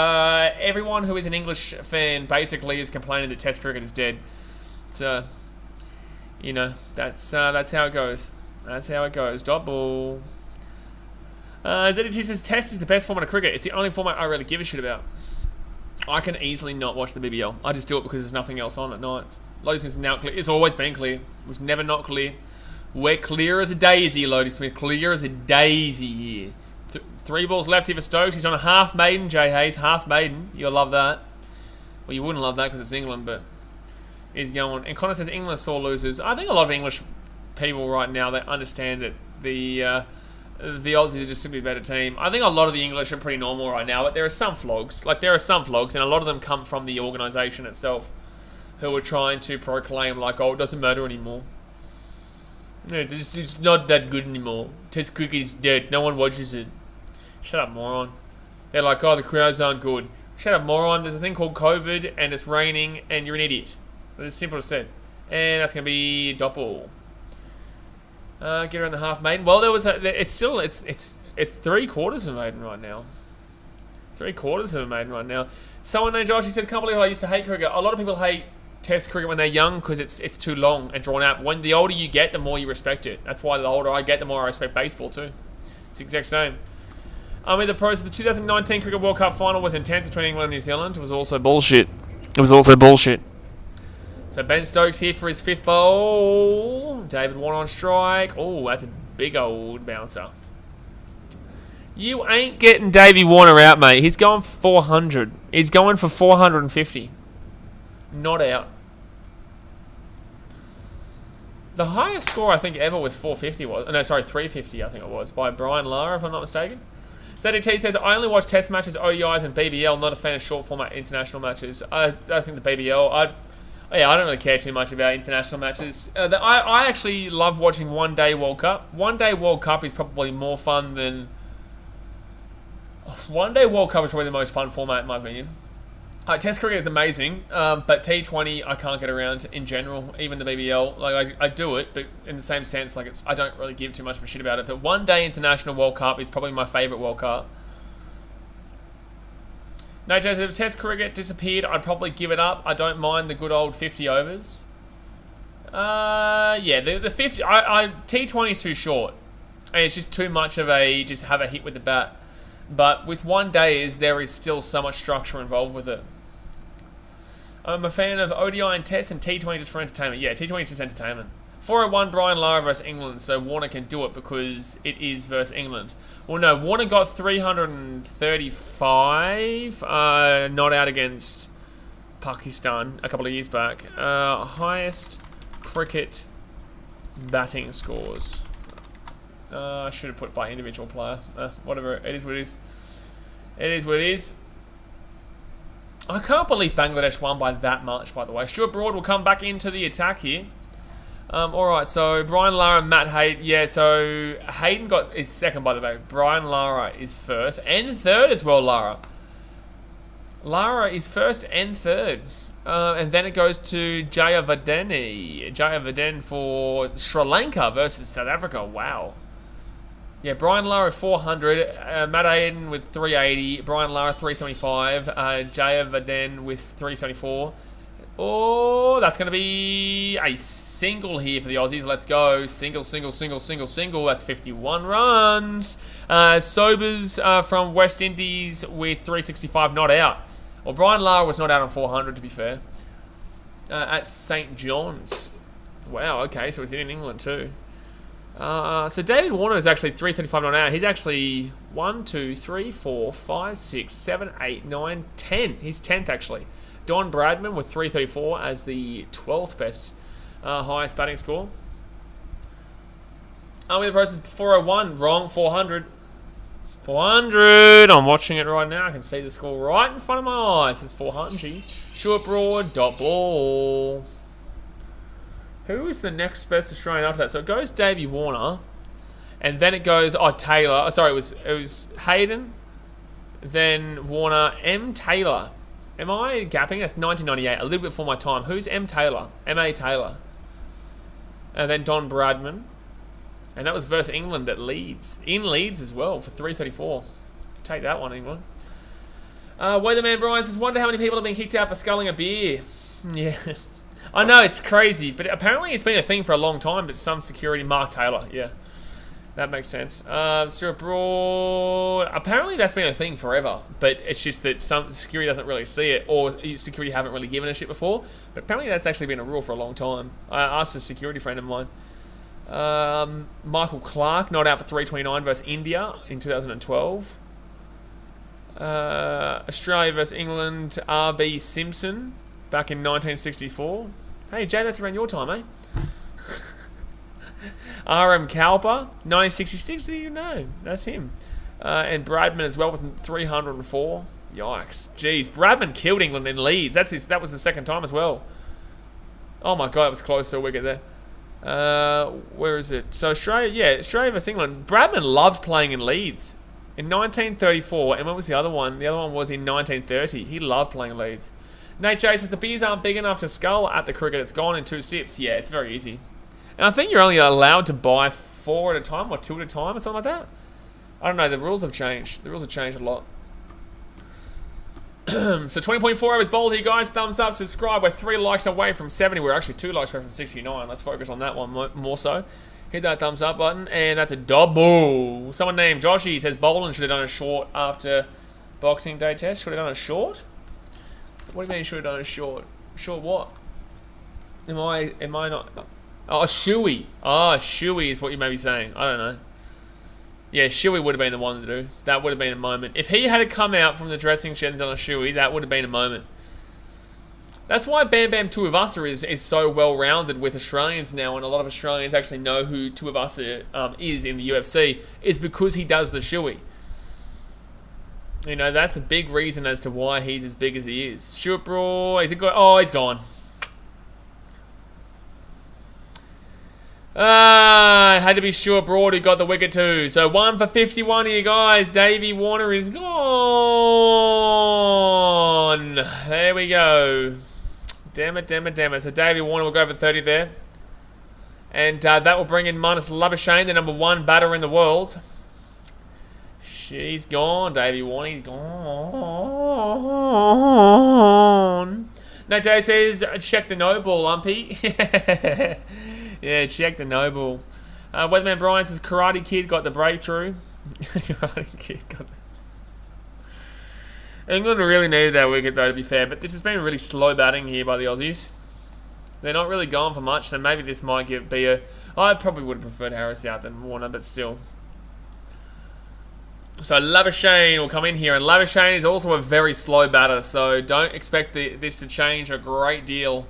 everyone who is an English fan basically is complaining that Test cricket is dead. So, that's how it goes. That's how it goes. Dot ball. ZDT says Test is the best format of cricket. It's the only format I really give a shit about. I can easily not watch the BBL. I just do it because there's nothing else on at night. Lodi Smith is now clear. It's always been clear. It was never not clear. We're clear as a daisy, Lodi Smith. Clear as a daisy here. 3 balls left here for Stokes. He's on a half maiden, Jay Hayes. Half maiden. You'll love that. Well, you wouldn't love that because it's England, but he's going. And Connor says England are sore losers. I think a lot of English people right now, they understand that the Aussies are just simply a better team. I think a lot of the English are pretty normal right now, but there are some flogs. And a lot of them come from the organisation itself, who are trying to proclaim like, oh, it doesn't matter anymore. Yeah, it's not that good anymore. Test cricket is dead. No one watches it. Shut up, moron. They're like, oh, the crowds aren't good. Shut up, moron. There's a thing called COVID, and it's raining, and you're an idiot. It's simple as said. And that's going to be Doppel. Get around the half maiden. Well, it's 3/4 of a maiden right now. 3/4 of a maiden right now. Someone named Josh, he says, can't believe I used to hate cricket. A lot of people hate Test cricket when they're young because it's too long and drawn out. When the older you get, the more you respect it. That's why the older I get, the more I respect baseball too. It's the exact same. The process, the 2019 Cricket World Cup final was intense between England and New Zealand. It was also bullshit. So Ben Stokes here for his 5th bowl. David Warner on strike. Oh, that's a big old bouncer. You ain't getting Davey Warner out, mate. He's going for 400. He's going for 450. Not out. The highest score I think ever was 450. 350 I think it was, by Brian Lara, if I'm not mistaken. ZDT says, I only watch Test matches, ODIs, and BBL. Not a fan of short format international matches. I think the BBL. I don't really care too much about international matches. I actually love watching One Day World Cup. One Day World Cup is probably more fun than. One Day World Cup is probably the most fun format in my opinion. Test cricket is amazing, but T20 I can't get around in general. Even the BBL, like I do it, but in the same sense, like I don't really give too much of a shit about it. But One Day International World Cup is probably my favourite World Cup. No, Jay, if Test cricket disappeared, I'd probably give it up. I don't mind the good old 50 overs. Yeah, the 50. T20 is too short, and it's just too much of a just have a hit with the bat. But with One Days, there is still so much structure involved with it. I'm a fan of ODI and Test and T20 just for entertainment. Yeah, T20 is just entertainment. 401 Brian Lara versus England, so Warner can do it because it is versus England. Well, no, Warner got 335, not out against Pakistan a couple of years back. Highest cricket batting scores. I should have put by individual player. Whatever, it is what it is. It is what it is. I can't believe Bangladesh won by that much, by the way. Stuart Broad will come back into the attack here. Alright, so Brian Lara and Matt Hayden. Yeah, so Hayden is second, by the way. Brian Lara is first and third as well, Lara. Lara is first and third. And then it goes to Jayavardene. Jayavardene for Sri Lanka versus South Africa. Wow. Yeah, Brian Lara 400, Matt Hayden with 380, Brian Lara 375, Jayavardene with 374. Oh, that's going to be a single here for the Aussies. Let's go. Single. That's 51 runs. Sobers from West Indies with 365, not out. Well, Brian Lara was not out on 400, to be fair. At St. John's. Wow, okay, so it's in England too. So David Warner is actually 335 not out. He's actually 1, 2, 3, 4, 5, 6, 7, 8, 9, 10. He's 10th actually. Don Bradman with 334 as the 12th best highest batting score. With the process 401, wrong, 400. 400. I'm watching it right now. I can see the score right in front of my eyes. It's 400. Short Broad, dot ball. Who is the next best Australian after that? So it goes Davey Warner, and then it goes Taylor. Oh, sorry, it was Hayden, then Warner, M Taylor. Am I gapping? That's 1998, a little bit before my time. Who's M Taylor? M.A. Taylor. And then Don Bradman. And that was versus England at Leeds. In Leeds as well for 334. Take that one, England. Weatherman Brian says, wonder how many people have been kicked out for sculling a beer. Yeah. I know, it's crazy, but apparently it's been a thing for a long time, but some security, Mark Taylor, yeah. That makes sense. Stuart Broad, apparently that's been a thing forever, but it's just that some security doesn't really see it, or security haven't really given a shit before, but apparently that's actually been a rule for a long time. I asked a security friend of mine. Michael Clark, not out for 329 versus India in 2012. Australia versus England, R.B. Simpson. Back in 1964. Hey, Jay, that's around your time, eh? R.M. Cowper, 1966, you know, that's him. And Bradman as well with 304. Yikes. Jeez, Bradman killed England in Leeds. That was the second time as well. Oh my God, it was close to a wicket there. Where is it? So Australia, yeah, Australia versus England. Bradman loved playing in Leeds in 1934, and what was the other one? The other one was in 1930. He loved playing in Leeds. Nate J says the beers aren't big enough to scull at the cricket. It's gone in 2 sips. Yeah, it's very easy. And I think you're only allowed to buy 4 at a time or 2 at a time or something like that. I don't know. The rules have changed. The rules have changed a lot. So 20.4 hours bowled here, guys. Thumbs up, subscribe. We're 3 likes away from 70. We're actually 2 likes away from 69. Let's focus on that one more so. Hit that thumbs up button, and that's a double. Someone named Joshy says Boland should have done a short after Boxing Day test. Should have done a short? What do you mean should have done a short? Short what? Am I not? Oh, Shuey. Oh, Shuey is what you may be saying. I don't know. Yeah, Shuey would have been the one to do. That would have been a moment. If he had come out from the dressing shed and done a Shuey, that would have been a moment. That's why Bam Bam Tuivasa is so well-rounded with Australians now, and a lot of Australians actually know who Tuivasa is in the UFC, is because he does the Shuey. You know, that's a big reason as to why he's as big as he is. Stuart Broad, is it good? Oh, he's gone. It had to be Stuart Broad who got the wicket too. So 1 for 51 here, guys. Davey Warner is gone. There we go. Damn it. So Davey Warner will go for 30 there. And that will bring in Marnus Labuschagne, the number 1 batter in the world. She's gone, Davey Warner. He's gone. No, Jay says, check the no ball, Lumpy. Yeah, check the no ball. Weatherman Brian says, Karate Kid got the breakthrough. Karate Kid got the... England really needed that wicket, though, to be fair. But this has been really slow batting here by the Aussies. They're not really going for much, so maybe this might be a... I probably would have preferred Harris out than Warner, but still. So Labuschagne will come in here, and Labuschagne is also a very slow batter, so don't expect this to change a great deal.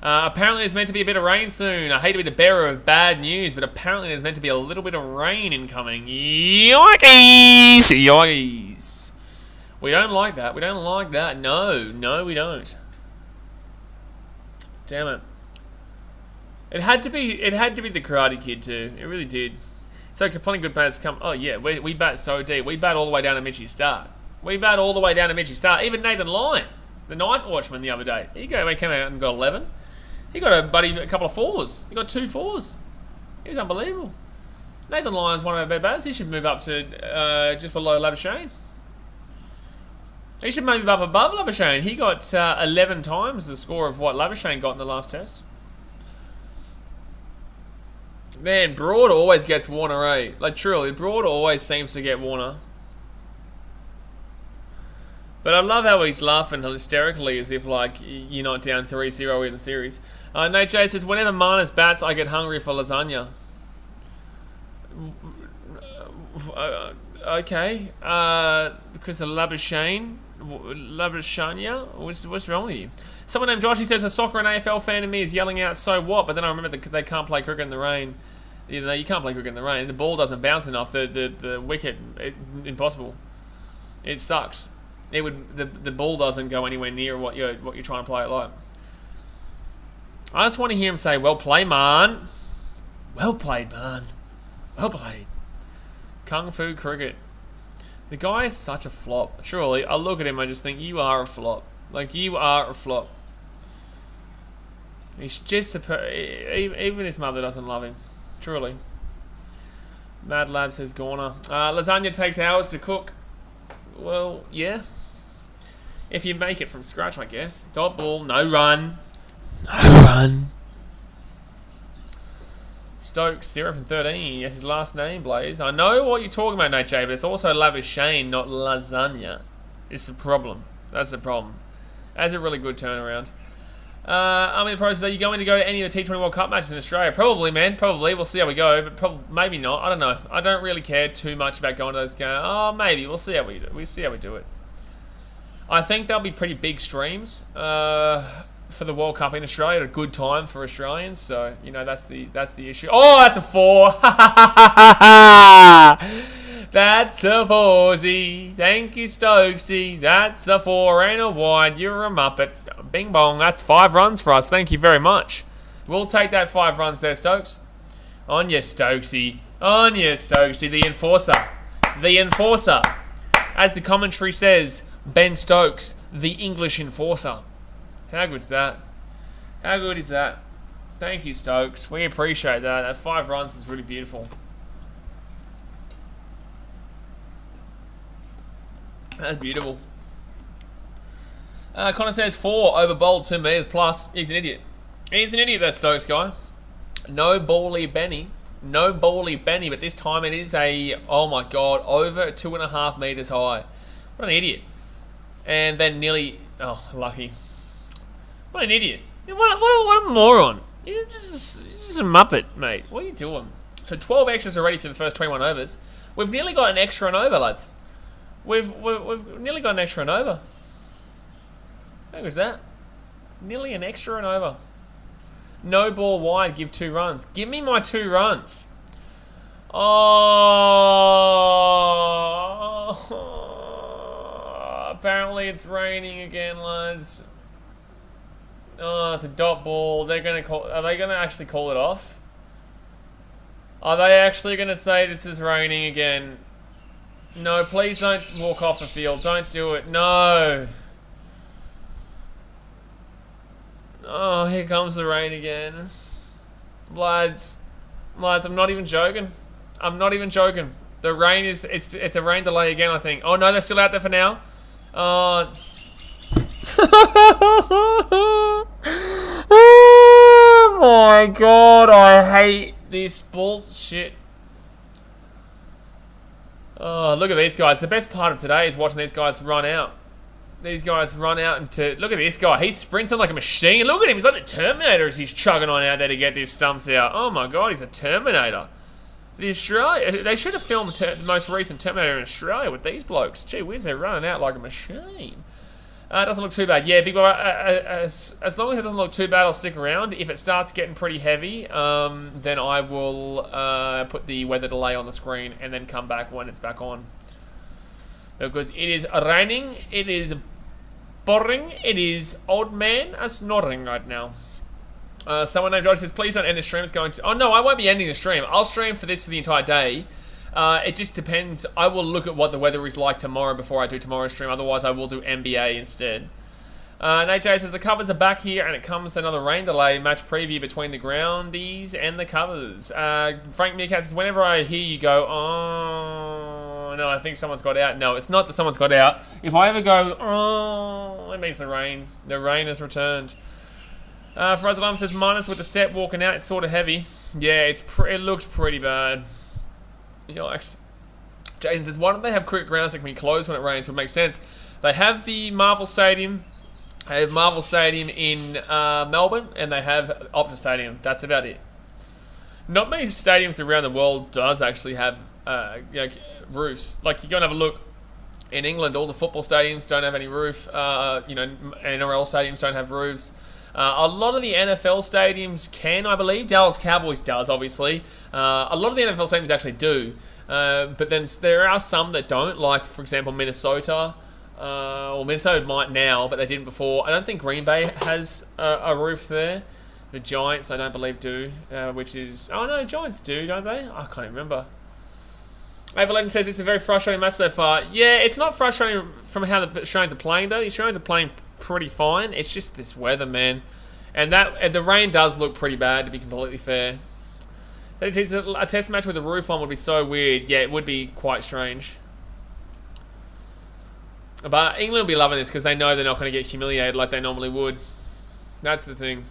Apparently there's meant to be a bit of rain soon. I hate to be the bearer of bad news, but apparently there's meant to be a little bit of rain incoming. Yikes! Yikes! We don't like that. We don't like that. No, we don't. Damn it! It had to be the Karate Kid too. It really did. So plenty good batters come. Oh yeah, we bat so deep. We bat all the way down to Mitchy Stark. Even Nathan Lyon, the night watchman, the other day. He came out and got 11. He got a couple of 4s. He got 2 4s. He was unbelievable. Nathan Lyon's one of our better batters. He should move up to just below Labuschagne. He should move up above Labuschagne. He got 11 times the score of what Labuschagne got in the last test. Man, Broad always gets Warner, eh? Like, truly, Broad always seems to get Warner. But I love how he's laughing hysterically as if, like, you're not down 3-0 in the series. Nate J says, whenever Marnus bats, I get hungry for lasagna. Okay. Because of Labuschagne? What's wrong with you? Someone named Josh, he says, a soccer and AFL fan in me is yelling out, so what? But then I remember they can't play cricket in the rain. You know, you can't play cricket in the rain. The ball doesn't bounce enough. The wicket, impossible. It sucks. The ball doesn't go anywhere near what you're trying to play it like. I just want to hear him say, well played, man. Well played, man. Well played. Kung Fu cricket. The guy is such a flop. Truly, I look at him, I just think, you are a flop. Like, you are a flop. He's just even his mother doesn't love him. Truly. Mad Lab says Gorner. Lasagna takes hours to cook. Well, yeah. If you make it from scratch, I guess. Dot ball, no run. No run. Stokes, 0 from 13. Yes, his last name, Blaze. I know what you're talking about, Nate J, but it's also Labuschagne, not lasagna. It's the problem. That's the problem. That's a really good turnaround. I'm in the process. Are you going to go to any of the T20 World Cup matches in Australia? Probably, man. Probably. We'll see how we go, but maybe not. I don't know. I don't really care too much about going to those games. Oh, maybe. We'll see how we do. We'll see how we do it. I think there'll be pretty big streams for the World Cup in Australia at a good time for Australians. So you know that's the issue. Oh, that's a 4. That's a 4-Z. Thank you, Stokesy. That's a 4 and a wide. You're a muppet. Bing bong. That's 5 runs for us. Thank you very much. We'll take that 5 runs there, Stokes. On you, Stokesy. On you, Stokesy. The enforcer. The enforcer. As the commentary says, Ben Stokes, the English enforcer. How good's that? How good is that? Thank you, Stokes. We appreciate that. That 5 runs is really beautiful. That's beautiful. Connor says 4 over bowled 2 metres plus. He's an idiot. He's an idiot, that Stokes guy. No bally Benny. No bally Benny, but this time it is a, oh my god, over 2.5 metres high. What an idiot. And then nearly, oh, lucky. What an idiot. What a moron. You're just a muppet, mate. What are you doing? So 12 extras already through the first 21 overs. We've nearly got an extra and over, lads. We've nearly got an extra and over. How was that? Nearly an extra and over. No ball wide, give 2 runs. Give me my 2 runs. Oh, apparently it's raining again, lads. Oh, it's a dot ball. They're gonna call. Are they gonna actually call it off? Are they actually gonna say this is raining again? No, please don't walk off the field. Don't do it. No. Oh, here comes the rain again. Lads, I'm not even joking. I'm not even joking. The rain is, it's a rain delay again, I think. Oh no, they're still out there for now. Oh my god, I hate this bullshit. Oh, look at these guys. The best part of today is watching these guys run out. These guys run out into... Look at this guy. He's sprinting like a machine. Look at him. He's like the Terminator as he's chugging on out there to get these stumps out. Oh my god, he's a Terminator. The Australia... They should have filmed the most recent Terminator in Australia with these blokes. Gee whiz, they're running out like a machine. It doesn't look too bad. Yeah, big boy, as long as it doesn't look too bad, I'll stick around. If it starts getting pretty heavy, then I will put the weather delay on the screen and then come back when it's back on. Because it is raining, it is boring, it is old man snoring right now. Someone named George says, please don't end the stream. It's going to... Oh no, I won't be ending the stream. I'll stream for this for the entire day. It just depends. I will look at what the weather is like tomorrow before I do tomorrow's stream. Otherwise, I will do NBA instead. Nate J says, the covers are back here and it comes another rain delay match preview between the groundies and the covers. Frank Meerkat says, whenever I hear you go, oh, no, I think someone's got out. No, it's not that someone's got out. If I ever go, oh, it means the rain has returned. Faraz Alam says, minus with the step walking out, it's sort of heavy. Yeah, it looks pretty bad. Yikes. Jason says, why don't they have cricket grounds that can be closed when it rains? Would make sense. They have the Marvel Stadium. They have Marvel Stadium in Melbourne, and they have Optus Stadium. That's about it. Not many stadiums around the world does actually have roofs. Like, you go and have a look. In England, all the football stadiums don't have any roof. NRL stadiums don't have roofs. A lot of the NFL stadiums can, I believe. Dallas Cowboys does, obviously. A lot of the NFL stadiums actually do. But then there are some that don't, like, for example, Minnesota. Well, Minnesota might now, but they didn't before. I don't think Green Bay has a roof there. The Giants, I don't believe, do. Which is... Oh, no, Giants do, don't they? I can't remember. Ava Legend says it's a very frustrating match so far. Yeah, it's not frustrating from how the Australians are playing, though. The Australians are playing pretty fine. It's just this weather, man. And the rain does look pretty bad, to be completely fair. A test match with a roof on would be so weird. Yeah, it would be quite strange. But England will be loving this because they know they're not going to get humiliated like they normally would. That's the thing.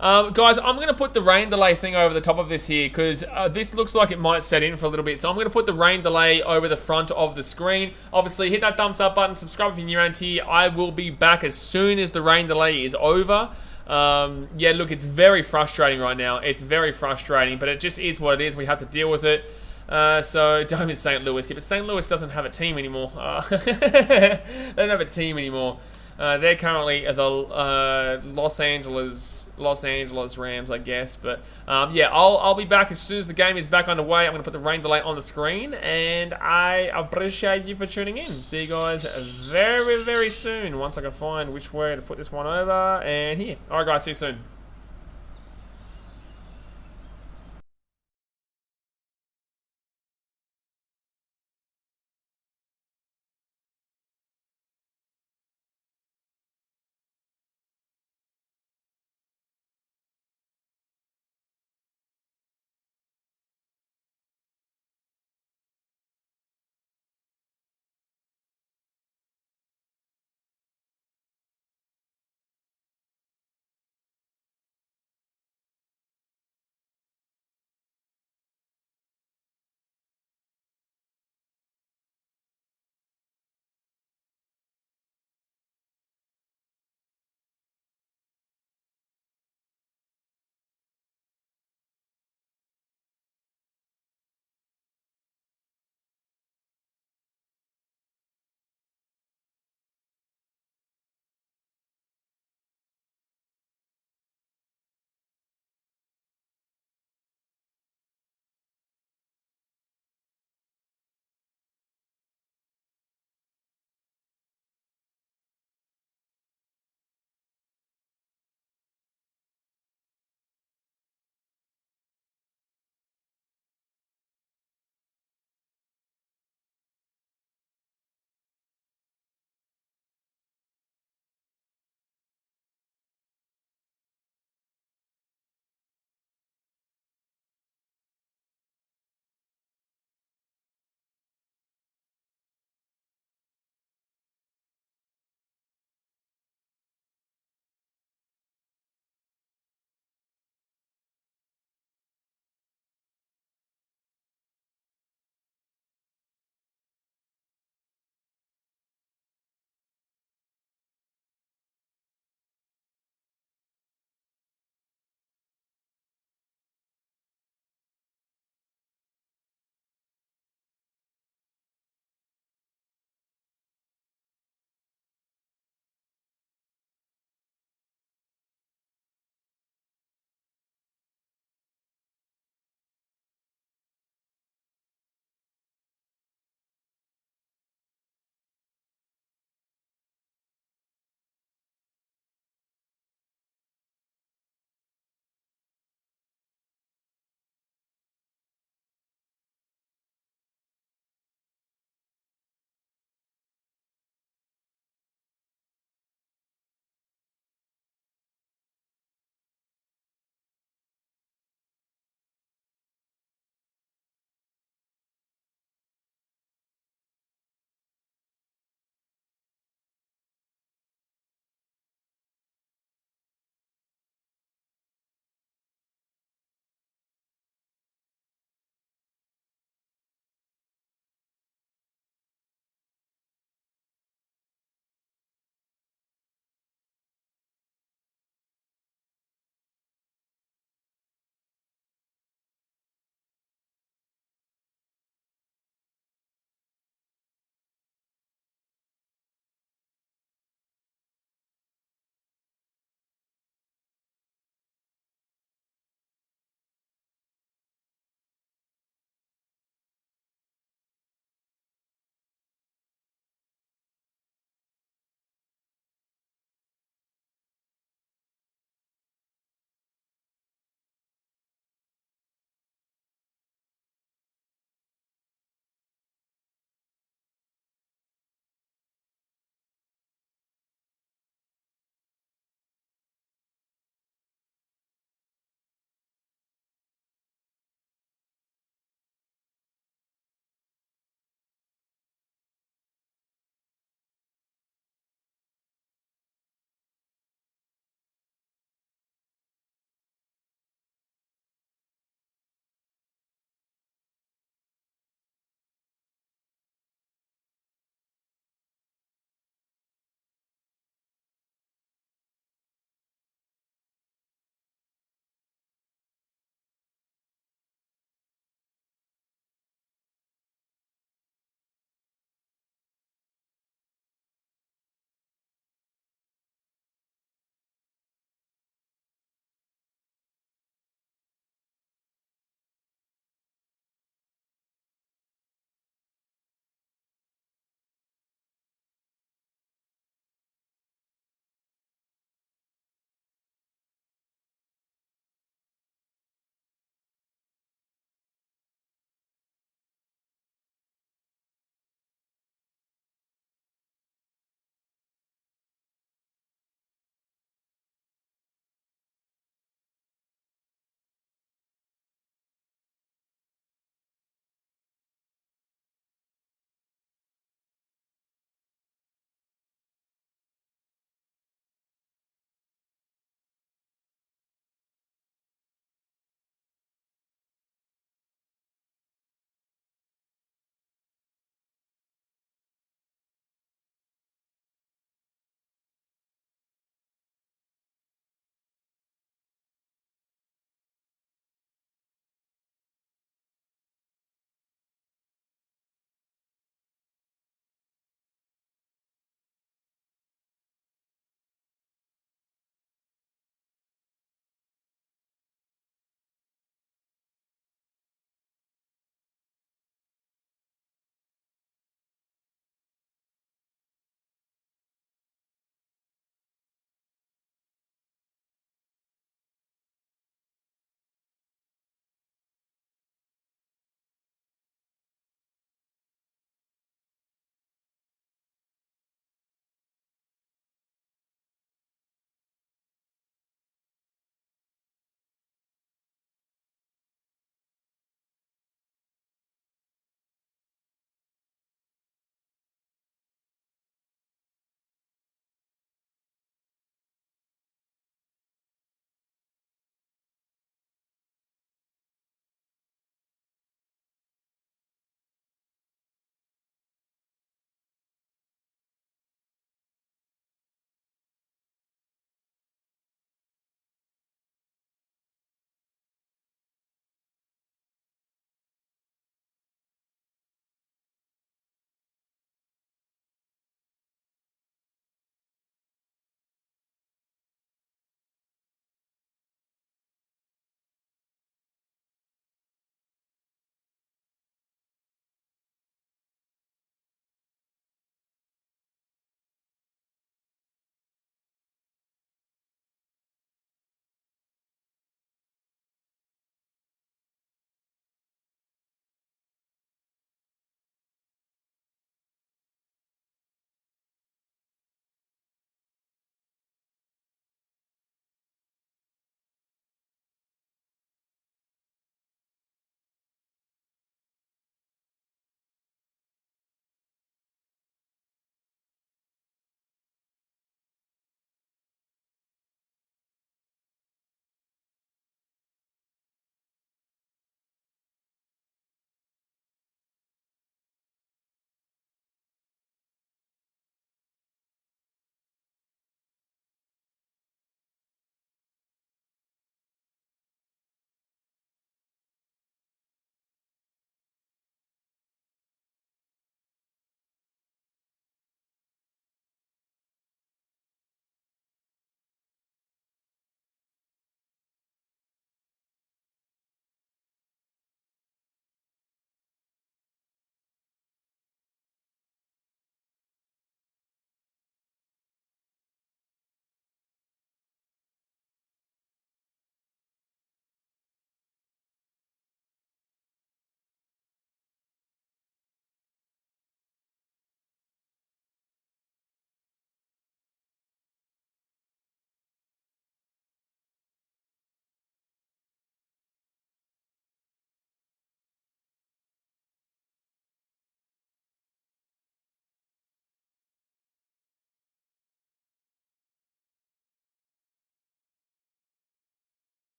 Guys, I'm going to put the rain delay thing over the top of this here because this looks like it might set in for a little bit. So I'm going to put the rain delay over the front of the screen. Obviously, hit that thumbs up button, subscribe if you're new around here. I will be back as soon as the rain delay is over. Yeah, look, it's very frustrating right now. It's very frustrating, but it just is what it is. We have to deal with it. So, don't miss St. Louis here, but St. Louis doesn't have a team anymore. They don't have a team anymore. They're currently the Los Angeles Rams, I guess. But yeah, I'll be back as soon as the game is back underway. I'm going to put the rain delay on the screen, and I appreciate you for tuning in. See you guys very, very soon once I can find which way to put this one over. And here. All right, guys, see you soon.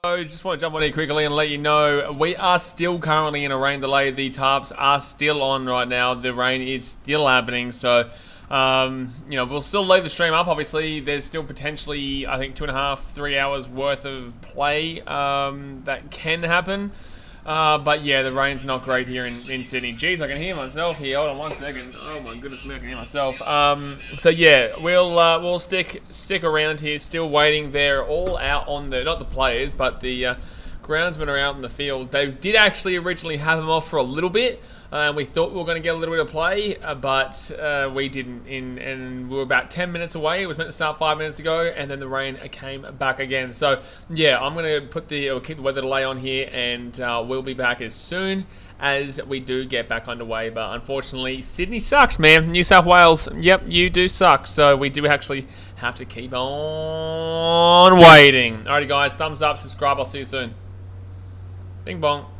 So just want to jump on here quickly and let you know we are still currently in a rain delay. The tarps are still on right now. The rain is still happening. So, you know, we'll still leave the stream up. Obviously, there's still potentially, I think, 2.5, 3 hours worth of play that can happen. But yeah, the rain's not great here in Sydney. Jeez, I can hear myself here. Hold on 1 second. Oh my goodness me, I can hear myself. So yeah, we'll stick around here, still waiting. They're all out on the, not the players, but the groundsmen are out in the field. They did actually originally have them off for a little bit. We thought we were going to get a little bit of play, but we didn't. And we were about 10 minutes away. It was meant to start 5 minutes ago, and then the rain came back again. So yeah, I'm going to keep the weather delay on here, and we'll be back as soon as we do get back underway. But unfortunately, Sydney sucks, man. New South Wales, yep, you do suck. So we do actually have to keep on waiting. Alrighty, guys, thumbs up, subscribe. I'll see you soon. Bing bong.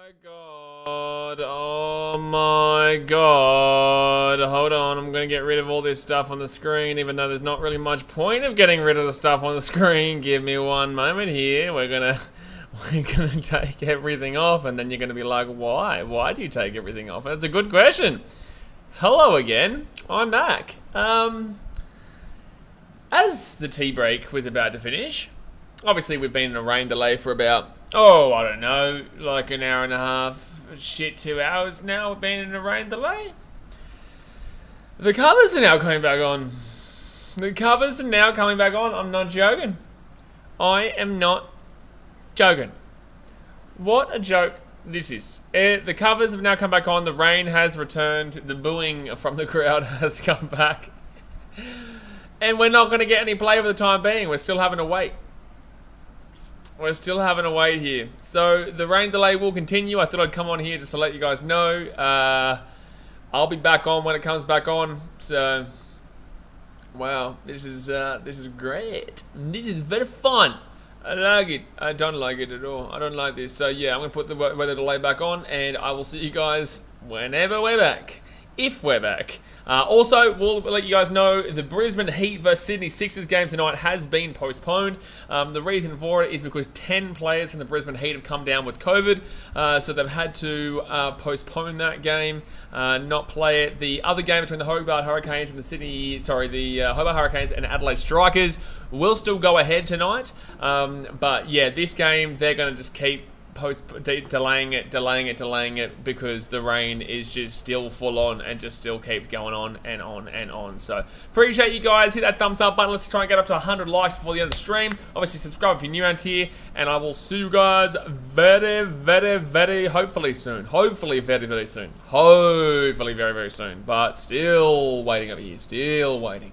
my god. Oh my god. Hold on, I'm gonna get rid of all this stuff on the screen, even though there's not really much point of getting rid of the stuff on the screen. Give me one moment here. We're gonna take everything off, and then you're gonna be like, why? Why do you take everything off? That's a good question. Hello again. I'm back. As the tea break was about to finish, obviously we've been in a rain delay for about, I don't know, like an hour and a half, 2 hours now we've been in a rain delay. The covers are now coming back on. The covers are now coming back on. I'm not joking. I am not joking. What a joke this is. The covers have now come back on. The rain has returned. The booing from the crowd has come back. And we're not going to get any play for the time being. We're still having to wait. We're still having to wait here. So the rain delay will continue. I thought I'd come on here just to let you guys know. I'll be back on when it comes back on. So, wow, this is great. This is very fun. I like it. I don't like it at all. I don't like this. So yeah, I'm going to put the weather delay back on, and I will see you guys whenever we're back. If we're back. Also, we'll let you guys know the Brisbane Heat vs Sydney Sixers game tonight has been postponed. The reason for it is because 10 players from the Brisbane Heat have come down with COVID, so they've had to postpone that game, not play it. The other game between the Hobart Hurricanes and the Hobart Hurricanes and Adelaide Strikers will still go ahead tonight. But yeah, this game they're going to just keep delaying it because the rain is just still full on and just still keeps going on and on and on. So appreciate you guys. Hit that thumbs up button. Let's try and get up to 100 likes before the end of the stream. Obviously subscribe if you're new around here, and I will see you guys very hopefully soon. Hopefully very soon. Hopefully very soon. But still waiting over here. Still waiting.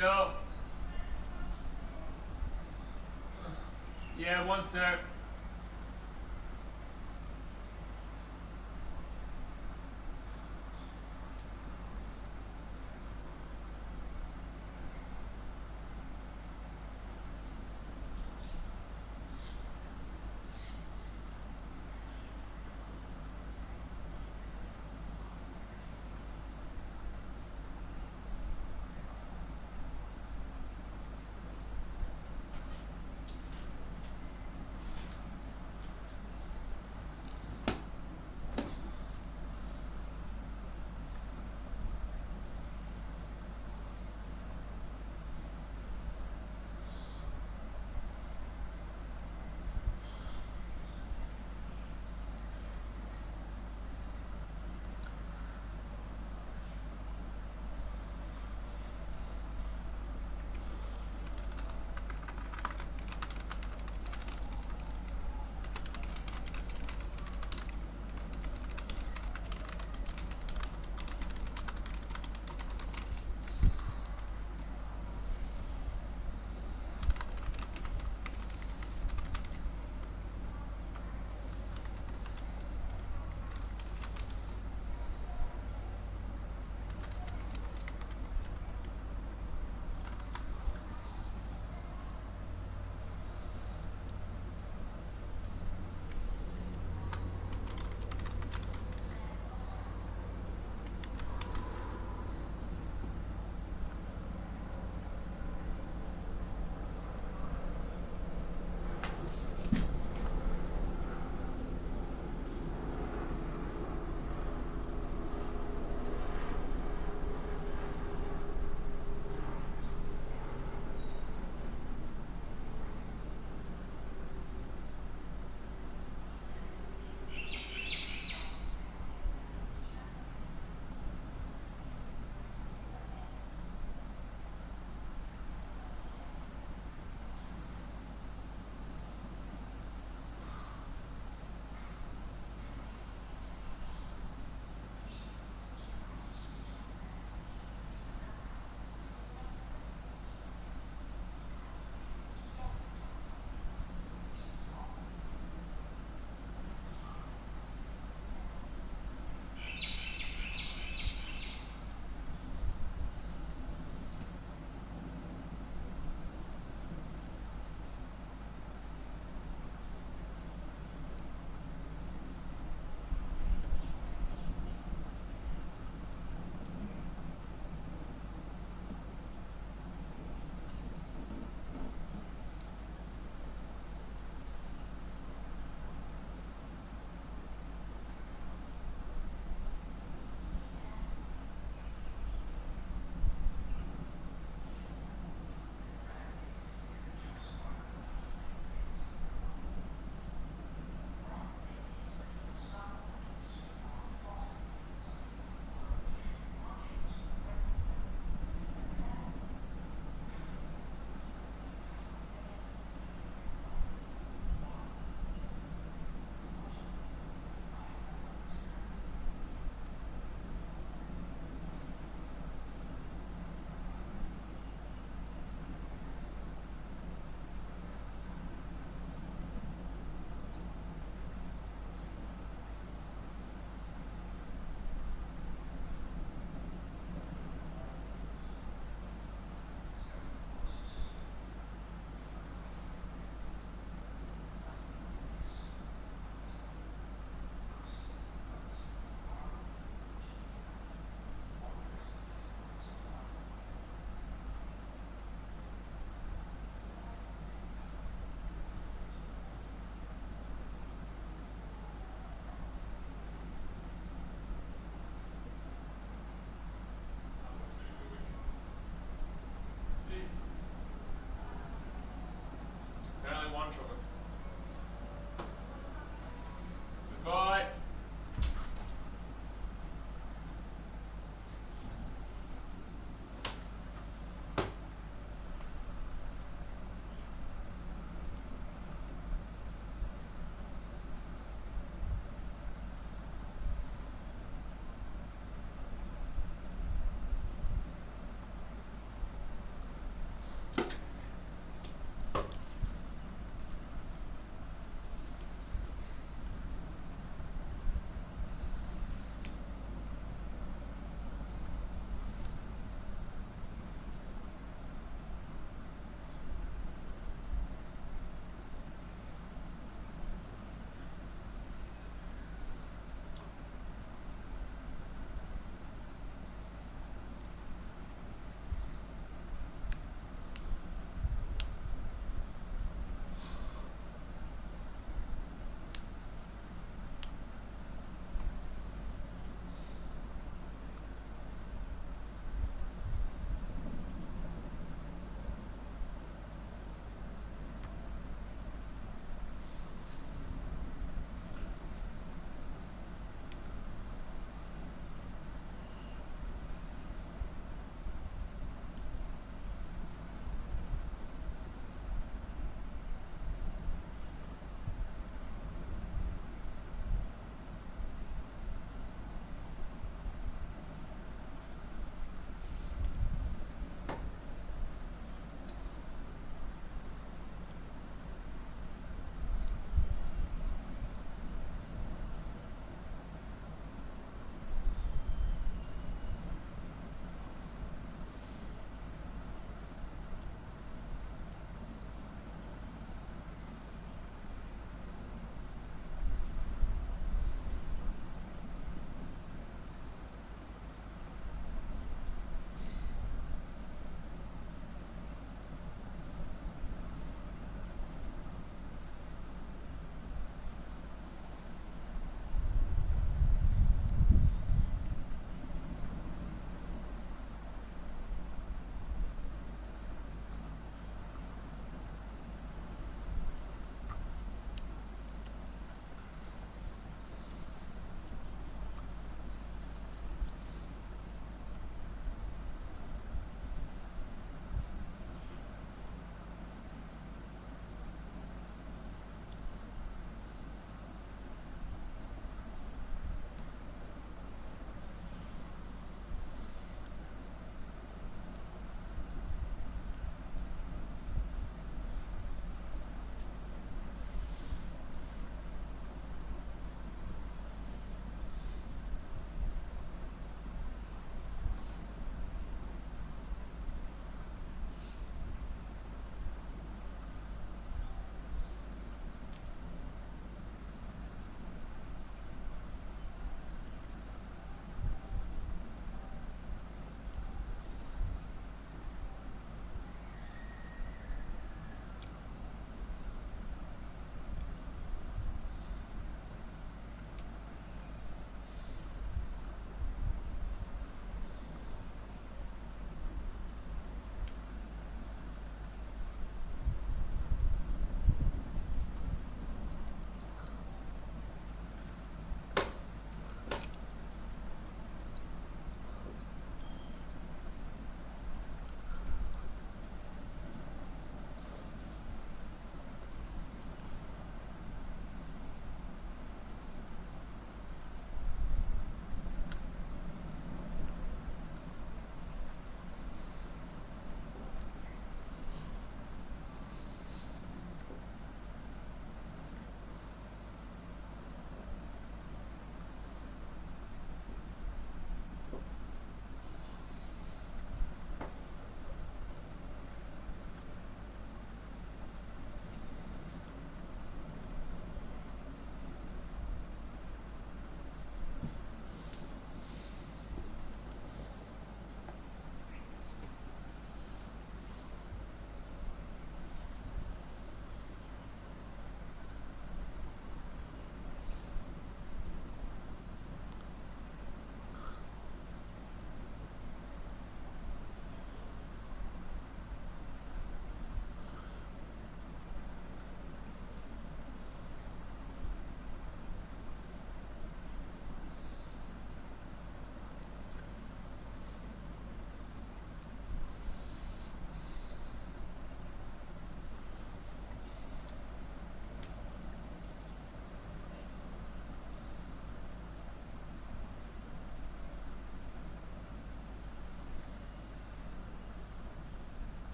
Yo. Yeah, one sec.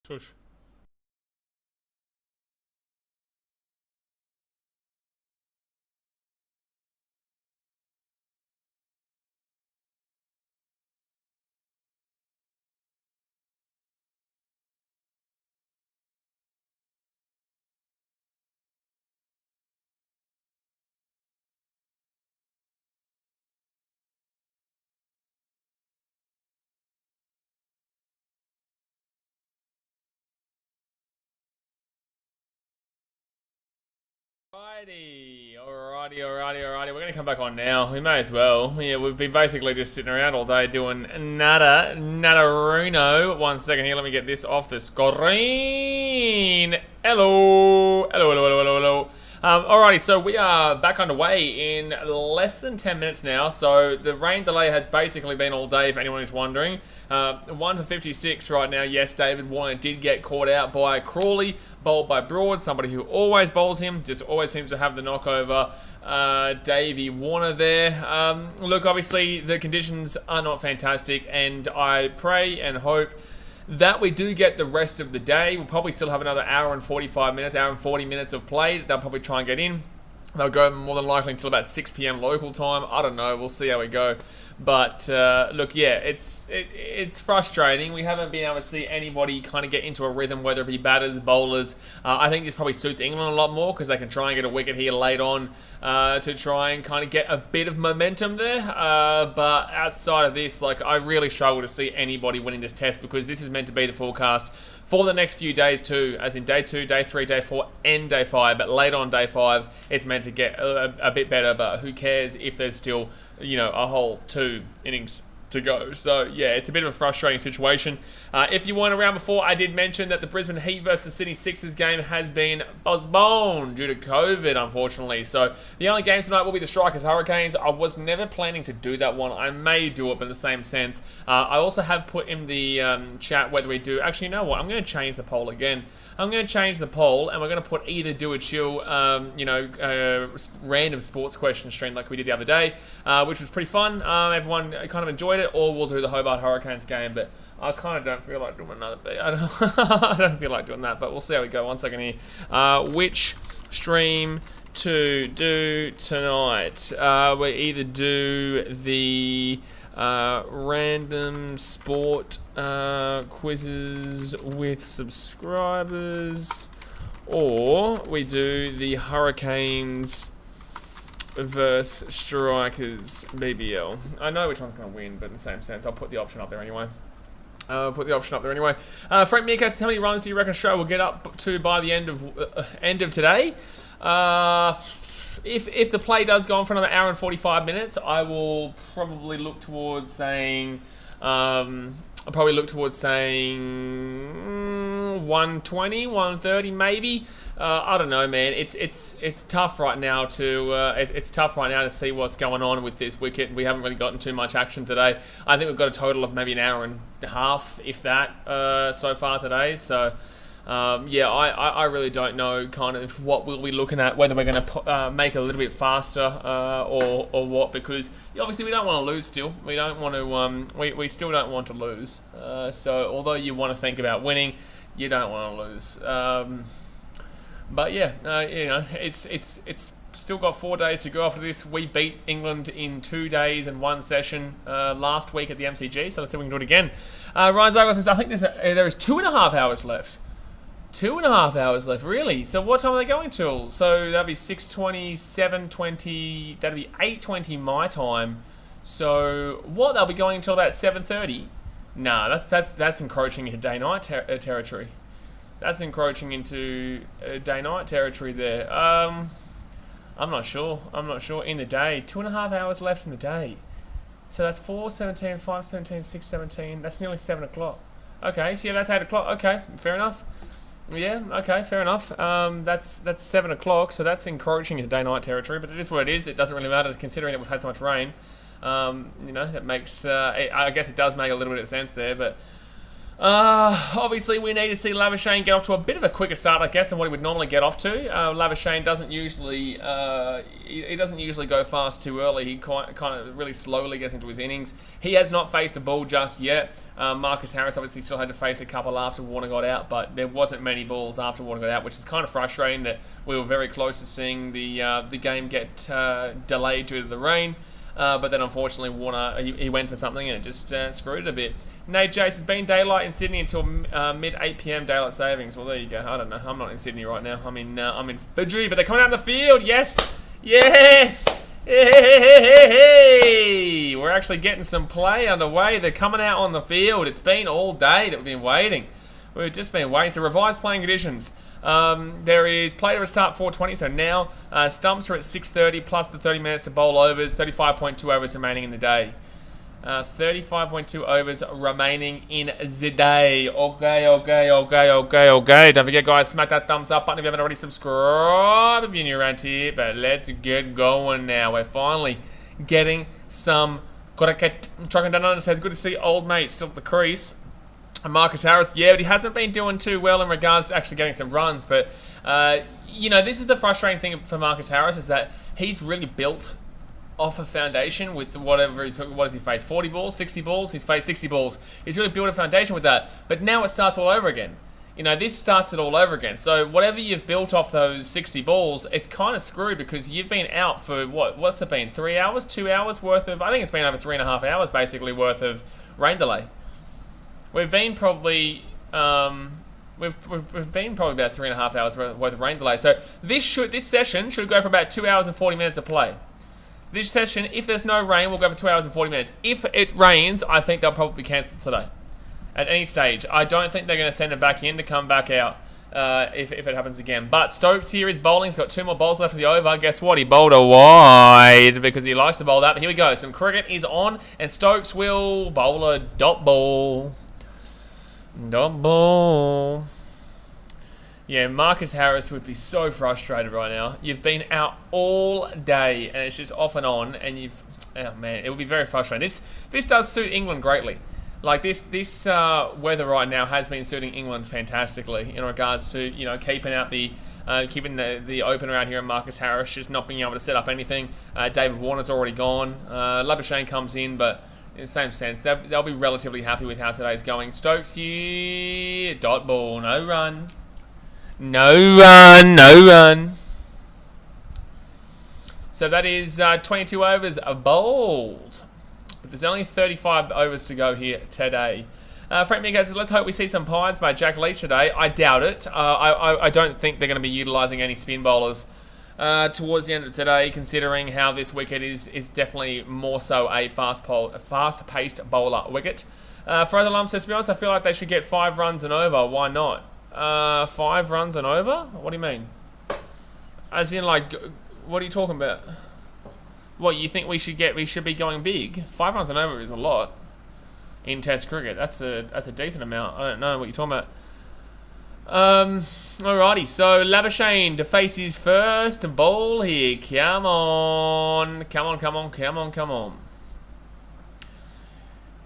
Tush. Alrighty. We're gonna come back on now. We may as well. Yeah, we've been basically just sitting around all day doing nada Runo. 1 second here. Let me get this off the screen. Hello. Alrighty, so we are back underway in less than 10 minutes now. So the rain delay has basically been all day, if anyone is wondering. 1 for 56 right now. Yes, David Warner did get caught out by Crawley, bowled by Broad, somebody who always bowls him, just always seems to have the knockover. Davey Warner there. Look, obviously the conditions are not fantastic, and I pray and hope that we do get the rest of the day. We'll probably still have another hour and 45 minutes, hour and 40 minutes of play that they'll probably try and get in. They'll go more than likely until about 6 p.m. local time. I don't know. We'll see how we go. But look, yeah, it's frustrating. We haven't been able to see anybody kind of get into a rhythm, whether it be batters, bowlers. I think this probably suits England a lot more because they can try and get a wicket here late on to try and kind of get a bit of momentum there. But outside of this, like, I really struggle to see anybody winning this test because this is meant to be the forecast for the next few days too, as in day 2, day 3, day 4, and day 5. But later on day 5, it's meant to get a bit better. But who cares if there's still, a whole 2 innings to go. So yeah, it's a bit of a frustrating situation. If you weren't around before, I did mention that the Brisbane Heat versus Sydney Sixers game has been postponed due to COVID, unfortunately. So the only game tonight will be the Strikers Hurricanes. I was never planning to do that one. I may do it, but in the same sense. I also have put in the chat whether we do. Actually, you know what? I'm going to change the poll again. I'm going to change the poll, and we're going to put either do a chill, random sports question stream like we did the other day, which was pretty fun. Everyone kind of enjoyed it, or we'll do the Hobart Hurricanes game, but I kind of don't feel like doing another bit. I don't feel like doing that, but we'll see how we go. 1 second here. Which stream to do tonight? We either do the random sport quizzes with subscribers, or we do the Hurricanes versus Strikers BBL. I know which one's going to win, but in the same sense, I'll put the option up there anyway. Frank Meerkat, how many runs do you reckon Australia will get up to by the end of today? If the play does go on for another hour and 45 minutes, I will probably look towards saying 120, 130 maybe. I don't know, man. It's tough right now to see what's going on with this wicket. We haven't really gotten too much action today. I think we've got a total of maybe an hour and a half, if that, so far today. So I really don't know kind of what we'll be looking at, whether we're going to make it a little bit faster or what, because obviously we don't want to lose still. We don't want to, we still don't want to lose. So although you want to think about winning, you don't want to lose. But yeah, it's still got 4 days to go after this. We beat England in 2 days and 1 session last week at the MCG, so let's see if we can do it again. Ryan Zagler says, I think there is 2.5 hours left. 2.5 hours left, really? So what time are they going till? So that'd be 6:20, 7:20, that'd be 8:20 my time. So what, they'll be going until about 7:30? Nah, that's encroaching into day-night territory. That's encroaching into day-night territory there. I'm not sure. In the day, 2.5 hours left in the day. So that's 4:17, 5:17, 6:17. That's nearly 7 o'clock. Okay, so yeah, that's 8 o'clock. Okay, fair enough. Yeah, okay, fair enough. That's 7 o'clock, so that's encroaching into day-night territory, but it is what it is. It doesn't really matter, considering that we've had so much rain. It makes, I guess it does make a little bit of sense there, but Obviously, we need to see Labuschagne get off to a bit of a quicker start, I guess, than what he would normally get off to. Labuschagne doesn't usually he doesn't usually go fast too early. He kind of really slowly gets into his innings. He has not faced a ball just yet. Marcus Harris obviously still had to face a couple after Warner got out, but there wasn't many balls after Warner got out, which is kind of frustrating that we were very close to seeing the game get delayed due to the rain. But then unfortunately Warner, he went for something and it just screwed it a bit. Nate Jace, has been daylight in Sydney until mid 8 p.m. daylight savings. Well, there you go. I don't know. I'm not in Sydney right now. I'm in Fiji, but they're coming out in the field. Yes, yes. Hey. We're actually getting some play underway. They're coming out on the field. It's been all day that we've been waiting. We've just been waiting. So revised playing conditions. There is play to start 4:20, so now stumps are at 6:30 plus the 30 minutes to bowl overs, 35.2 overs remaining in the day. 35.2 overs remaining in the day. Okay. Don't forget, guys, smack that thumbs up button if you haven't already subscribed if you're new around here. But let's get going now. We're finally getting some cricket. Trucking down under says, good to see old mate still at the crease. Marcus Harris, yeah, but he hasn't been doing too well in regards to actually getting some runs. But, this is the frustrating thing for Marcus Harris is that he's really built off a foundation with what does he face? 40 balls, 60 balls? He's faced 60 balls. He's really built a foundation with that. But now it starts all over again. This starts it all over again. So whatever you've built off those 60 balls, it's kind of screwed because you've been out for, what's it been? 3 hours, 2 hours worth of, I think it's been over 3.5 hours basically worth of rain delay. We've been probably we've been probably about 3.5 hours worth of rain delay. So this session should go for about 2 hours and 40 minutes of play. This session, if there's no rain, will go for 2 hours and 40 minutes. If it rains, I think they'll probably cancel today. At any stage, I don't think they're going to send it back in to come back out if it happens again. But Stokes here is bowling. He's got 2 more bowls left of the over. Guess what? He bowled a wide because he likes to bowl that. But here we go. Some cricket is on, and Stokes will bowl a dot ball. Dot ball. Yeah, Marcus Harris would be so frustrated right now. You've been out all day, and it's just off and on, and oh man, it would be very frustrating. This does suit England greatly. Like this weather right now has been suiting England fantastically in regards to keeping out keeping the open around here, and Marcus Harris just not being able to set up anything. David Warner's already gone. Labuschagne comes in, but in the same sense, they'll be relatively happy with how today's going. Stokes here, dot ball, no run. No run. So that is 22 overs bowled. But there's only 35 overs to go here today. Frank Mika says, let's hope we see some pies by Jack Leach today. I doubt it. I don't think they're going to be utilising any spin bowlers towards the end of today, considering how this wicket is definitely more so a fast-paced bowler wicket. Frozen Lump says, to be honest, I feel like they should get 5 runs and over. Why not? 5 runs and over? What do you mean? As in, like, what are you talking about? What, you think we should be going big? 5 runs and over is a lot in Test cricket. That's a decent amount. I don't know what you're talking about. Alrighty, so Labuschagne to face his first ball here. Come on.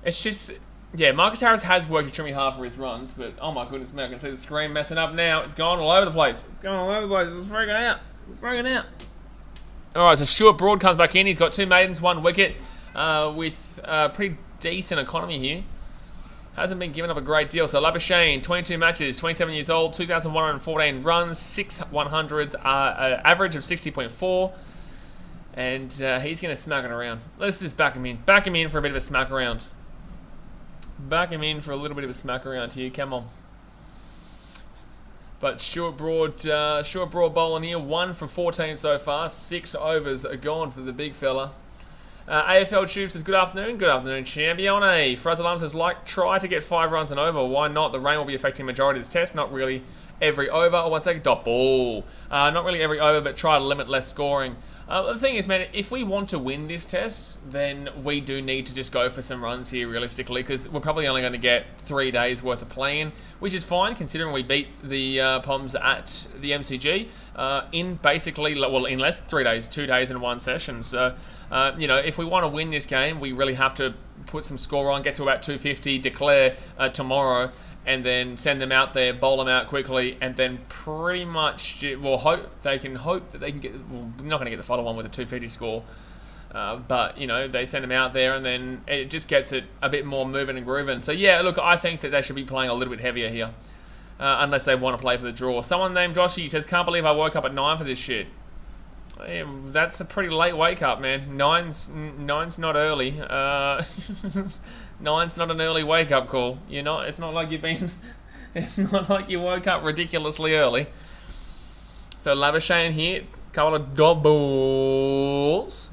It's just, yeah, Marcus Harris has worked extremely hard for his runs, but oh my goodness me, I can see the screen messing up now. It's going all over the place. It's freaking out. Alright, so Stuart Broad comes back in. He's got 2 maidens, 1 wicket, with pretty decent economy here. Hasn't been given up a great deal. So Labuschagne, 22 matches, 27 years old, 2,114 runs, 6 100s, average of 60.4. And he's going to smack it around. Let's just back him in. Back him in for a bit of a smack around. Back him in for a little bit of a smack around here. Come on. But Stuart Broad bowling here. 1 for 14 so far. 6 overs are gone for the big fella. AFL Tube says, good afternoon. Good afternoon, Champion. Fraser Lum says, try to get 5 runs and over. Why not? The rain will be affecting the majority of this test. Not really every over. Oh, 1 second. Dot ball. Not really every over, but try to limit less scoring. The thing is, man, if we want to win this test, then we do need to just go for some runs here, realistically, because we're probably only going to get 3 days worth of playing, which is fine, considering we beat the Poms at the MCG in basically, well, in less than 3 days, 2 days in 1 session. So, if we want to win this game, we really have to put some score on, get to about 250, declare tomorrow, and then send them out there, bowl them out quickly, and then pretty much, well, hope that they can get, well, they're not going to get the final one with a 250 score, but, you know, they send them out there, and then it just gets it a bit more moving and grooving. So, yeah, look, I think that they should be playing a little bit heavier here, unless they want to play for the draw. Someone named Joshy says, can't believe I woke up at 9 for this shit. Yeah, that's a pretty late wake up, man. Nine's not early. 9's not an early wake up call. You're not. It's not like you've been. It's not like you woke up ridiculously early. So Labuschagne here, couple of doubles.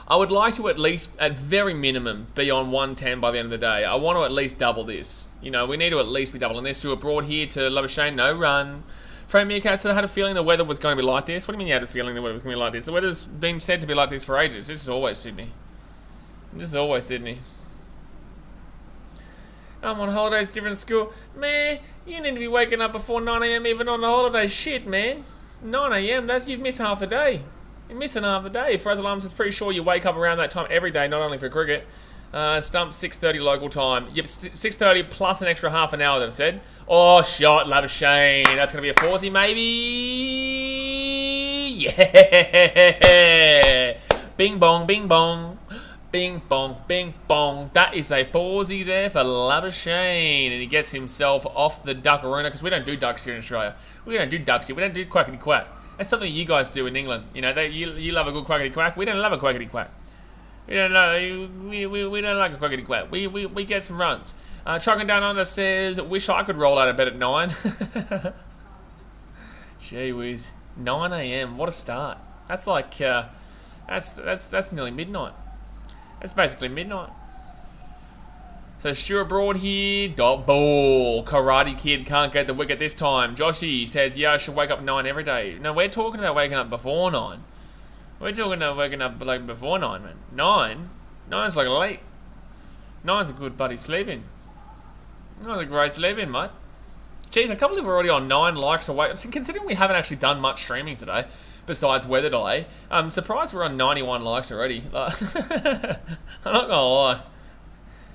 I would like to at least, at very minimum, be on 110 by the end of the day. I want to at least double this. You know, we need to at least be doubling this. To abroad here to Labuschagne, no run. Frank Meerkat said I had a feeling the weather was going to be like this. What do you mean you had a feeling the weather was going to be like this? The weather's been said to be like this for ages. This is always Sydney. This is always Sydney. I'm on holidays, different school. Man, you need to be waking up before 9 AM even on the holiday. Shit, man. 9 AM, you've missed half a day. You're missing half a day. Fraser Alarms is pretty sure you wake up around that time every day, not only for cricket. Stumps 6:30 local time. Yep, 6:30 plus an extra half an hour, they've said. Oh, shot, Labuschagne. That's going to be a foursy, maybe. Yeah. Bing bong, bing bong. Bing bong, bing bong. That is a foursy there for Labuschagne. And he gets himself off the duckarooner, because we don't do ducks here in Australia. We don't do ducks here. We don't do quackity quack. That's something you guys do in England. You know, you love a good quackity quack. We don't love a quackity quack. We don't know. We don't like a quackity quack. We get some runs. Trucking Down Under says, wish I could roll out of bed at 9. Gee whiz, 9 AM. What a start. That's like that's nearly midnight. That's basically midnight. So Stuart Broad here, dot ball. Karate Kid can't get the wicket this time. Joshy says, yeah, I should wake up at 9 every day. No, we're talking about waking up before 9. We're talking about waking up like before 9, man. 9's like late. 9's a good buddy sleeping. 9's a great sleeping, mate. Jeez, I can't believe we're already on 9 likes away. Considering we haven't actually done much streaming today, besides weather delay, I'm surprised we're on 91 likes already. I'm not gonna lie.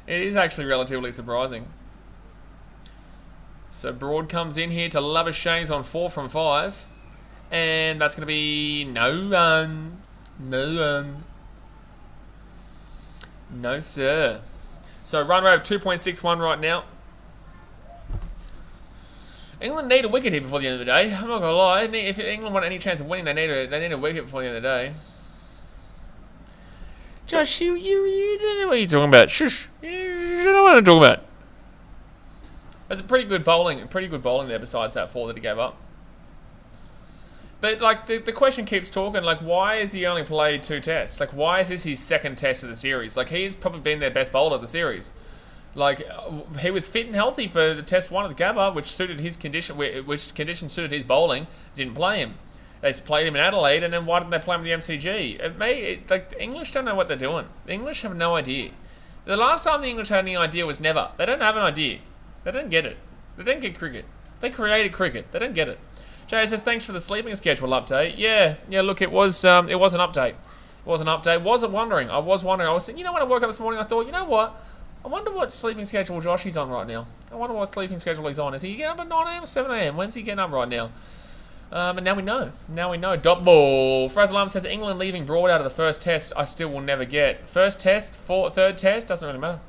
It is actually relatively surprising. So Broad comes in here to Labuschagne's on 4 from 5. And that's going to be no run. No run. No, sir. So run rate of 2.61 right now. England need a wicket here before the end of the day. I'm not going to lie. If England want any chance of winning, they need a wicket before the end of the day. Josh, you don't know what you're talking about. Shush. You don't know what I'm talking about. That's a pretty good bowling there besides that 4 that he gave up. But, like, the question keeps talking, like, why has he only played 2 tests? Like, why is this his second test of the series? Like, he's probably been their best bowler of the series. Like, he was fit and healthy for the test 1 of the Gabba, which suited his condition, which condition suited his bowling. Didn't play him. They played him in Adelaide, and then why didn't they play him in the MCG? Like, the English don't know what they're doing. The English have no idea. The last time the English had any idea was never. They don't have an idea. They don't get it. They don't get cricket. They created cricket. They don't get it. Jay says, thanks for the sleeping schedule update. Yeah, look, it was an update. It was an update. Wasn't wondering. I was wondering. I was thinking, you know, when I woke up this morning, I thought, you know what? I wonder what sleeping schedule Josh is on right now. I wonder what sleeping schedule he's on. Is he getting up at 9 AM or 7 AM? When's he getting up right now? And now we know. Now we know. Dot ball. Fraser Alarm says, England leaving Broad out of the first test, I still will never get. First test, third test, doesn't really matter.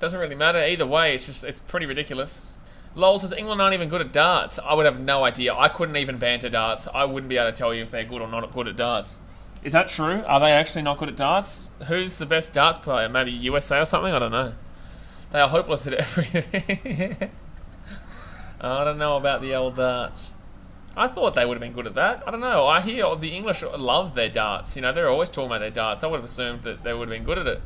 Doesn't really matter. Either way, it's pretty ridiculous. Lowell says, England aren't even good at darts. I would have no idea. I couldn't even banter darts. I wouldn't be able to tell you if they're good or not good at darts. Is that true? Are they actually not good at darts? Who's the best darts player? Maybe USA or something? I don't know. They are hopeless at everything. I don't know about the old darts. I thought they would have been good at that. I don't know. I hear the English love their darts. You know, they're always talking about their darts. I would have assumed that they would have been good at it.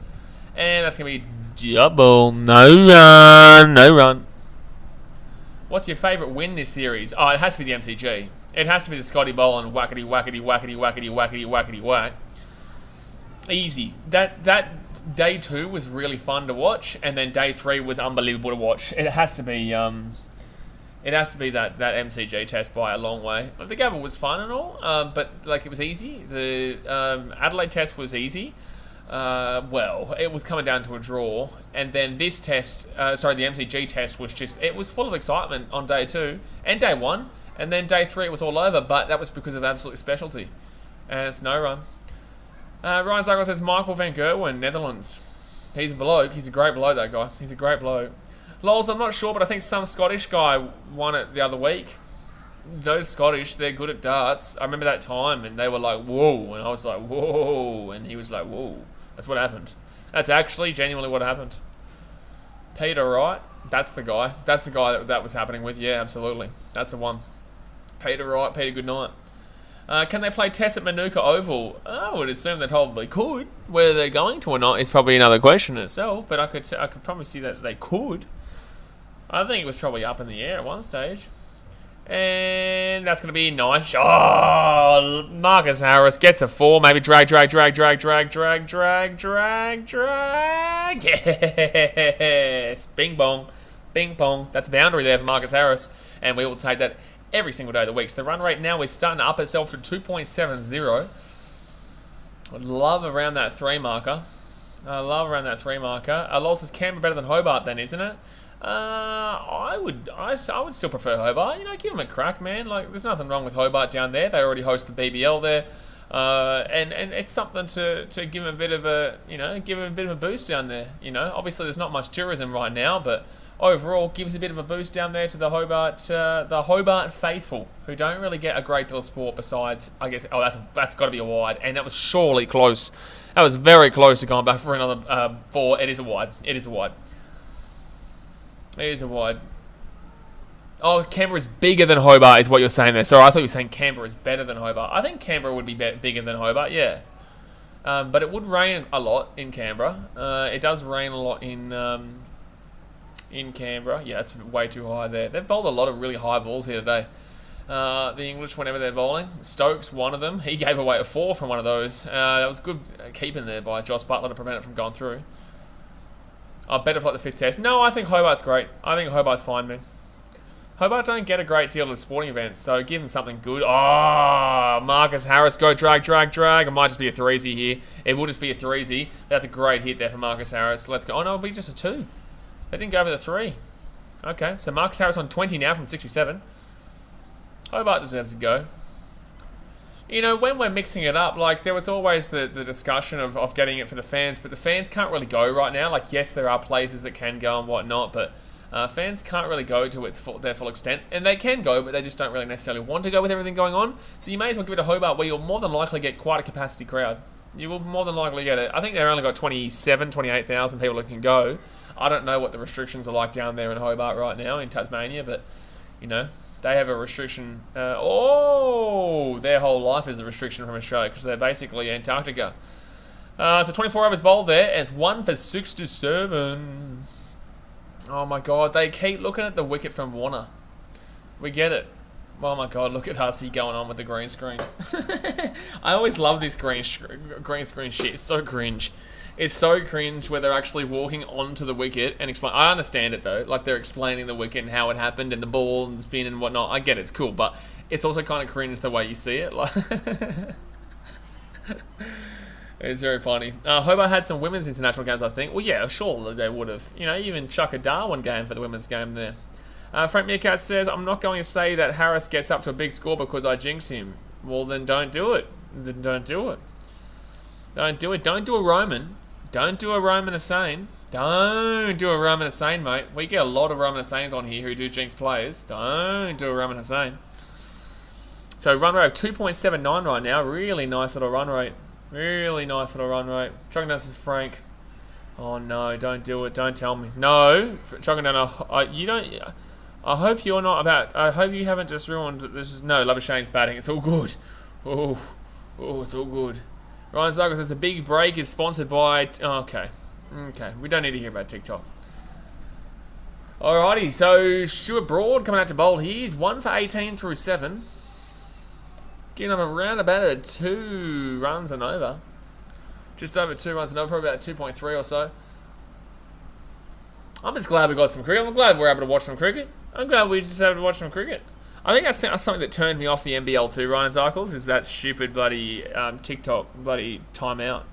And that's going to be double. No run. No run. What's your favourite win this series? Oh, it has to be the MCG. It has to be the Scotty Bowl and whackety, whackety, whackety, whackety, whackety, whackety, whack. Easy. That day 2 was really fun to watch, and then day 3 was unbelievable to watch. It has to be It has to be that MCG test by a long way. The Gabba was fun and all, but like it was easy. The Adelaide test was easy. Well, it was coming down to a draw, and then this test, the MCG test it was full of excitement on day 2 and day 1, and then day 3 it was all over, but that was because of absolute specialty, and it's no run. Ryan Zagel says Michael van Gerwen, Netherlands. He's a bloke. He's a great bloke, that guy. He's a great bloke. Lols, I'm not sure, but I think some Scottish guy won it the other week. Those Scottish, they're good at darts. I remember that time, and they were like, whoa, and I was like, whoa, and he was like, whoa. That's what happened. That's actually genuinely what happened. Peter Wright, that's the guy. That's the guy that was happening with. Yeah, absolutely. That's the one. Peter Wright, Peter Goodnight. Can they play tests at Manuka Oval? I would assume they probably could. Whether they're going to or not is probably another question in itself, but I could probably see that they could. I think it was probably up in the air at one stage. And that's going to be nice. Oh, Marcus Harris gets a 4. Maybe drag. Yes. Bing bong. Bing bong. That's a boundary there for Marcus Harris. And we will take that every single day of the week. So the run rate now is starting to up itself to 2.70. I'd love around that 3 marker. Lols says Canberra better than Hobart then, isn't it? I would still prefer Hobart. Give them a crack, man. Like, there's nothing wrong with Hobart down there. They already host the BBL there, and it's something to give them a bit of a boost down there. Obviously there's not much tourism right now, but overall gives a bit of a boost down there to the Hobart faithful, who don't really get a great deal of sport besides, I guess. Oh, that's got to be a wide, and that was surely close. That was very close to going back for another 4. It is a wide. Oh, Canberra's bigger than Hobart is what you're saying there. Sorry, I thought you were saying Canberra's better than Hobart. I think Canberra would be bigger than Hobart, yeah. But it would rain a lot in Canberra. It does rain a lot in Canberra. Yeah, it's way too high there. They've bowled a lot of really high balls here today. The English, whenever they're bowling. Stokes, one of them. He gave away a 4 from one of those. That was good keeping there by Josh Butler to prevent it from going through. Better for like the 5th test. No, I think Hobart's great. I think Hobart's fine, man. Hobart don't get a great deal of sporting events, so give them something good. Oh, Marcus Harris, go drag. It might just be a 3-zy here. It will just be a 3-zy. That's a great hit there for Marcus Harris. Let's go. Oh, no, it'll be just a 2. They didn't go over the 3. Okay, so Marcus Harris on 20 now from 67. Hobart deserves a go. When we're mixing it up, like, there was always the discussion of getting it for the fans, but the fans can't really go right now. Like, yes, there are places that can go and whatnot, but fans can't really go to their full extent. And they can go, but they just don't really necessarily want to go with everything going on. So you may as well give it a Hobart, where you'll more than likely get quite a capacity crowd. You will more than likely get it. I think they've only got 28,000 people that can go. I don't know what the restrictions are like down there in Hobart right now, in Tasmania, but, they have a restriction. Their whole life is a restriction from Australia because they're basically Antarctica. So 24 overs bowled there. And it's 1 for 67. Oh my God, they keep looking at the wicket from Warner. We get it. Oh my God, look at Hussey going on with the green screen. I always love this green screen shit. It's so cringe. It's so cringe where they're actually walking onto the wicket and explain. I understand it though, like they're explaining the wicket and how it happened and the ball and spin and whatnot. I get it, it's cool, but it's also kind of cringe the way you see it. Like, it's very funny. Hobart had some women's international games, I think. Well, yeah, sure they would have. Even chuck a Darwin game for the women's game there. Frank Meerkat says, I'm not going to say that Harris gets up to a big score because I jinx him. Well, then don't do it. Don't do it. Don't do a Roman. Don't do a Roman Hussain. Don't do a Roman Hussain, mate. We get a lot of Roman Hussains on here who do jinx players. Don't do a Roman Hussain. So run rate of 2.79 right now. Really nice little run rate. Chugging down says Frank. Oh no, don't do it. Don't tell me. No. Chugging down, you don't... I hope you're not about... I hope you haven't just ruined... No, Labuschagne's batting. It's all good. Oh, it's all good. Ryan Zago says the big break is sponsored by... Okay. We don't need to hear about TikTok. Alrighty, so Stuart Broad coming out to bowl here. He's 1 for 18 through 7. Getting up around about 2 runs and over. Just over 2 runs and over, probably about 2.3 or so. I'm just glad we got some cricket. I'm glad we're able to watch some cricket. I'm glad we just able to watch some cricket. I think that's something that turned me off the NBL too, Ryan Zarkles, is that stupid bloody TikTok bloody timeout.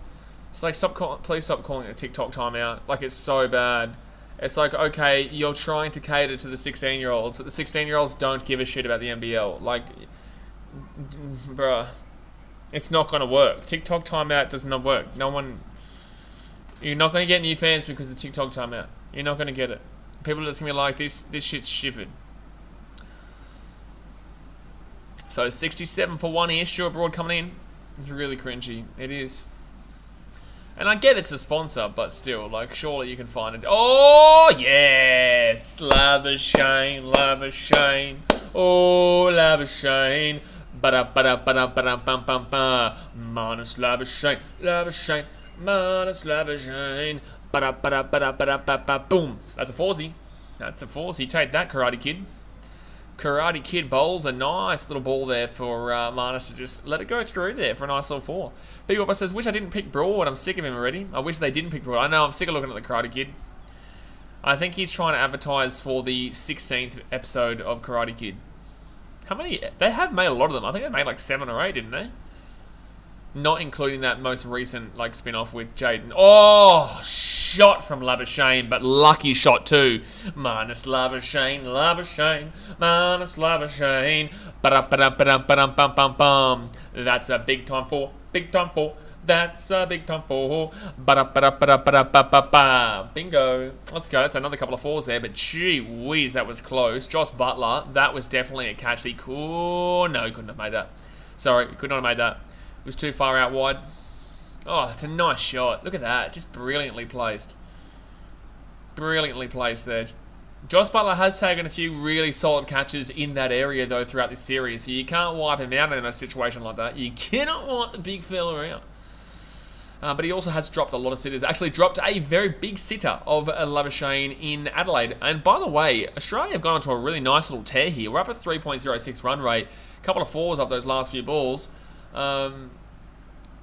It's like, please stop calling it a TikTok timeout. Like, it's so bad. It's like, okay, you're trying to cater to the 16-year-olds, but the 16-year-olds don't give a shit about the NBL. Like, bruh, it's not going to work. TikTok timeout does not work. You're not going to get new fans because of the TikTok timeout. You're not going to get it. People are just going to be like, this shit's stupid. So 67 for 1 here, Stuart Broad coming in. It's really cringy. It is. And I get it's a sponsor, but still, like, surely you can find it. Oh, yes! Labuschagne. Oh, Labuschagne. Ba-da-ba-da-ba-da-ba-da-bum-bum-ba. Minus Labuschagne. Minus Labuschagne. Ba-da-ba-da-ba-da-ba-da-ba-boom. That's a foursie. Take that, Karate Kid. Karate Kid bowls a nice little ball there for Marnus to just let it go through there for a nice little 4. Big Whopper says, wish I didn't pick Broad. I'm sick of him already. I wish they didn't pick Broad. I know, I'm sick of looking at the Karate Kid. I think he's trying to advertise for the 16th episode of Karate Kid. How many? They have made a lot of them. I think they made like 7 or 8, didn't they? Not including that most recent like spin-off with Jaden. Oh, shot from Labuschagne, but lucky shot too. Minus Labuschagne. Minus Labuschagne. Ba-da-ba-da-ba-da-ba-da-bum-bum-bum. That's a big time 4. That's a big time 4. Ba-da-ba-da-ba-da-ba-da-ba-ba. Bingo. Let's go. That's another couple of 4s there, but gee whiz, that was close. Josh Butler, that was definitely a catch. He couldn't have made that. Sorry, he could not have made that. It was too far out wide. Oh, it's a nice shot. Look at that. Just brilliantly placed. Brilliantly placed there. Josh Butler has taken a few really solid catches in that area, though, throughout this series. So you can't wipe him out in a situation like that. You cannot wipe the big fella out. But he also has dropped a lot of sitters. Actually dropped a very big sitter of Labuschagne in Adelaide. And by the way, Australia have gone onto a really nice little tear here. We're up at 3.06 run rate. A couple of 4s off those last few balls.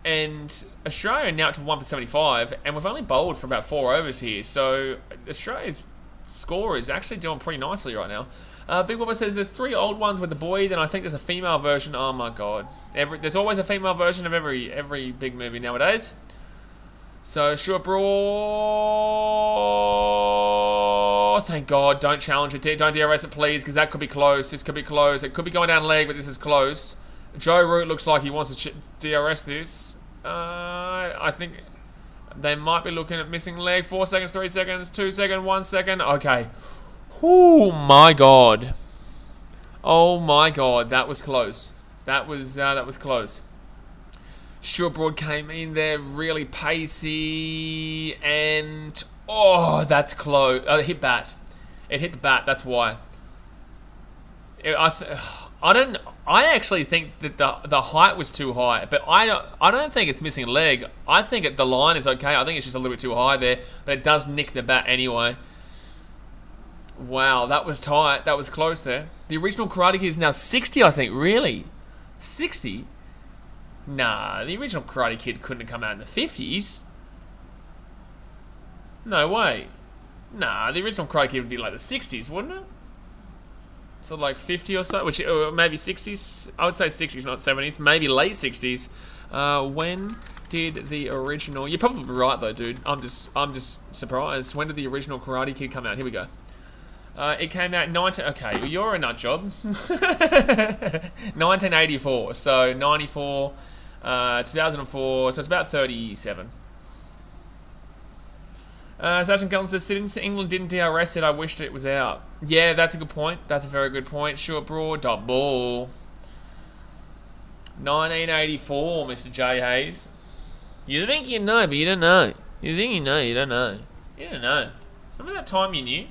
And Australia now to 1 for 75, and we've only bowled for about 4 overs here, so Australia's score is actually doing pretty nicely right now. Big Whopper says there's 3 old ones with the boy, then I think there's a female version. Oh my god, there's always a female version of every big movie nowadays. So Stuart Broad, thank god, don't challenge it, don't DRS it please, because that could be close. This could be close. It could be going down leg, but this is close. Joe Root looks like he wants to DRS this. I think they might be looking at missing leg. 4 seconds, 3 seconds, 2 seconds, 1 second. Okay. Oh my god. Oh my god, that was close. That was close. Stuart Broad came in there really pacey, and oh, that's close. It hit bat. It hit the bat. That's why. I actually think that the height was too high, but I don't think it's missing leg. I think the line is okay. I think it's just a little bit too high there, but it does nick the bat anyway. Wow, that was tight. That was close there. The original Karate Kid is now 60, I think. Really? 60? Nah, the original Karate Kid couldn't have come out in the 50s. No way. Nah, the original Karate Kid would be like the 60s, wouldn't it? So like 50 or so, which maybe 60s. I would say 60s, not 70s. Maybe late 60s. When did the original? You're probably right though, dude. I'm just surprised. When did the original Karate Kid come out? Here we go. It came out 19. Okay, well, you're a nut job. 1984. So 94, 2004. So it's about 37. Sergeant Kelton says, since England didn't DRS it, I wished it was out. Yeah, that's a good point. That's a very good point. Short Broad, dot ball. 1984, Mr. J. Hayes. You think you know, but you don't know. You think you know, you don't know. You don't know. Remember that time you knew? It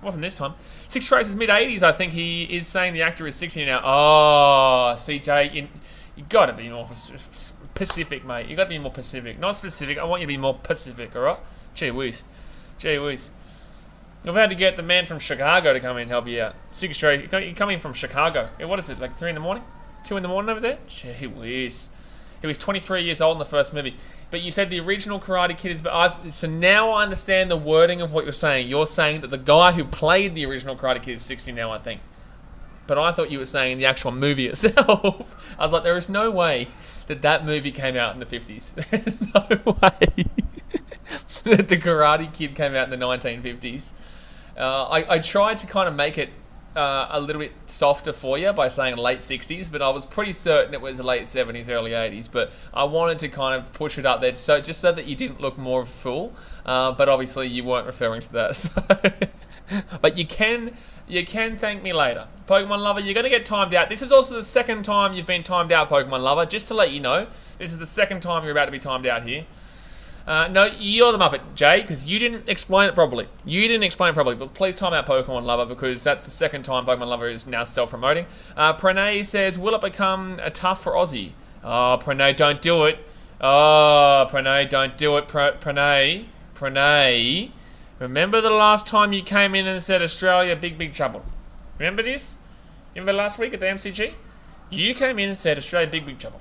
wasn't this time. Six Traces mid-80s, I think he is saying the actor is 60 now. Oh, CJ, you got to be more Pacific, mate. You got to be more Pacific. Not specific. I want you to be more Pacific, all right? Gee whiz. Gee whiz. I've had to get the man from Chicago to come in and help you out. Six Traces, you're coming from Chicago. What is it, like 3 in the morning? 2 in the morning over there? Gee whiz. He was 23 years old in the first movie. But you said the original Karate Kid is... So now I understand the wording of what you're saying. You're saying that the guy who played the original Karate Kid is 60 now, I think. But I thought you were saying the actual movie itself. I was like, there is no way that movie came out in the 50s. There's no way that the Karate Kid came out in the 1950s. I tried to kind of make it a little bit softer for you by saying late 60s, but I was pretty certain it was late 70s, early 80s. But I wanted to kind of push it up there, so just so that you didn't look more of a fool. But obviously you weren't referring to that. So. But you can thank me later. Pokemon Lover, you're going to get timed out. This is also the second time you've been timed out, Pokemon Lover. Just to let you know, this is the second time you're about to be timed out here. No, you're the Muppet, Jay, because you didn't explain it properly. But please time out Pokemon Lover, because that's the second time Pokemon Lover is now self-promoting. Pranay says, will it become tough for Aussie? Oh, Pranay, don't do it. Oh, Pranay, don't do it. Pranay. Remember the last time you came in and said Australia, big trouble? Remember this? Remember last week at the MCG? You came in and said Australia, big trouble.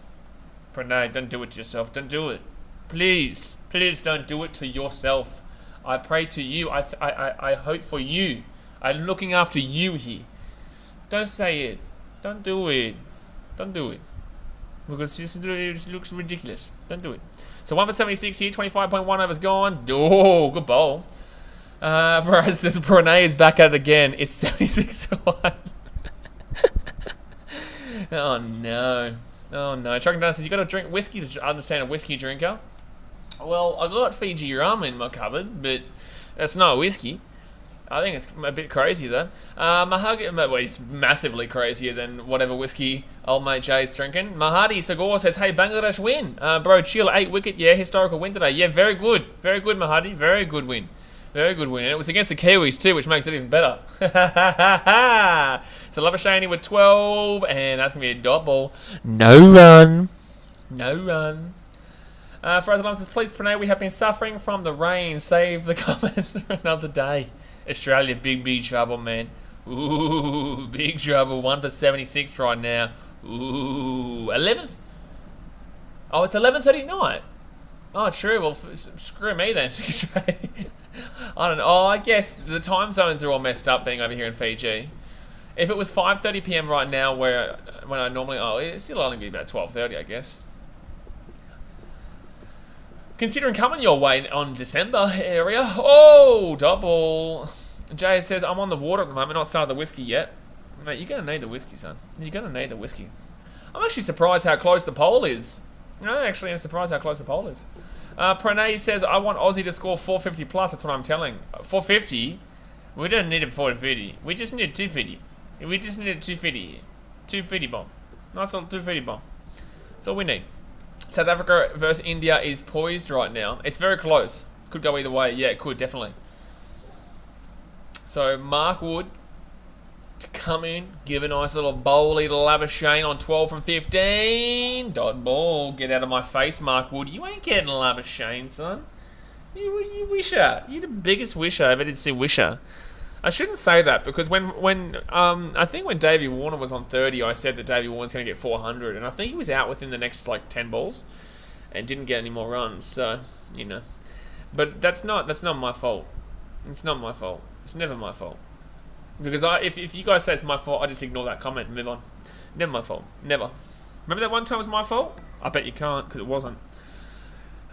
Pranay, don't do it to yourself. Don't do it. Please don't do it to yourself. I pray to you. I hope for you. I'm looking after you here. Don't say it. Don't do it. Don't do it. Because this looks ridiculous. Don't do it. So 1 for 76 here. 25.1 overs gone. Oh, good bowl. For us, this Pranay is back at it again. It's 76 to 1. Oh no. Oh no. Trucking down says, you got to drink whiskey to understand a whiskey drinker. Well, I got Fiji rum in my cupboard, but that's not whiskey. I think it's a bit crazy though. Well, he's massively crazier than whatever whiskey old mate Jay's drinking. Mahadi Sagor says, hey, Bangladesh win. Bro, chill, 8 wicket, yeah, historical win today. Yeah, very good. Very good, Mahadi. Very good win. Very good win. And it was against the Kiwis too, which makes it even better. So Labuschagne with 12, and that's going to be a dot ball. No run. Fraser Lum says, please, Pranay, we have been suffering from the rain. Save the comments for another day. Australia, big trouble, man. Ooh, big trouble. 1 for 76 right now. Ooh, 11th? Oh, it's 11:30 night. Oh, true. Well, screw me then. I don't know. Oh, I guess the time zones are all messed up being over here in Fiji. If it was 5:30 p.m. right now, when I normally... Oh, it'd still only be about 12:30, I guess. Considering coming your way on December area. Oh, double. Jay says, I'm on the water at the moment, not started the whiskey yet. Mate, you're going to need the whiskey, son. You're going to need the whiskey. I'm actually surprised how close the poll is. I actually am surprised how close the poll is. Pranay says, I want Aussie to score 450 plus. That's what I'm telling. 450? We don't need a 450. We just need a 250. We just need a 250 here. 250 bomb. Nice little 250 bomb. That's all we need. South Africa versus India is poised right now. It's very close. Could go either way. Yeah, it could, definitely. So, Mark Wood to come in, give a nice little bowly to Labuschagne on 12 from 15. Dot ball. Get out of my face, Mark Wood. You ain't getting Labuschagne, son. You wisher. You're the biggest wisher I ever did see wisher. I shouldn't say that because when I think when Davey Warner was on 30, I said that Davey Warner's going to get 400, and I think he was out within the next like 10 balls, and didn't get any more runs. So you know, but that's not my fault. It's not my fault. It's never my fault. Because if you guys say it's my fault, I just ignore that comment and move on. Never my fault. Never. Remember that one time it was my fault? I bet you can't because it wasn't.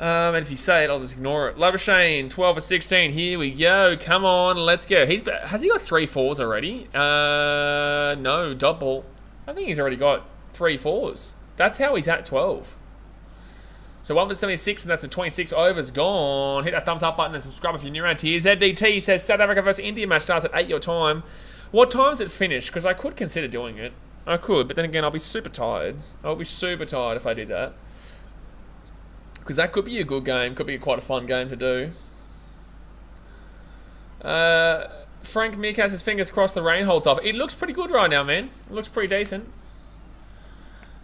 And if you say it, I'll just ignore it. Labuschagne, 12 or 16. Here we go. Come on, let's go. Has he got 3 4s already? No, dot ball. I think he's already got 3 4s. That's how he's at 12. So 1 for 76, and that's the 26 overs gone. Hit that thumbs up button and subscribe if you're new around here. ZDT says South Africa versus India match starts at 8 your time. What time does it finish? Because I could consider doing it. I could, but then again, I'll be super tired. I'll be super tired if I did that. Because that could be a good game. Could be quite a fun game to do. Frank Mick has his fingers crossed the rain holds off. It looks pretty good right now, man. It looks pretty decent.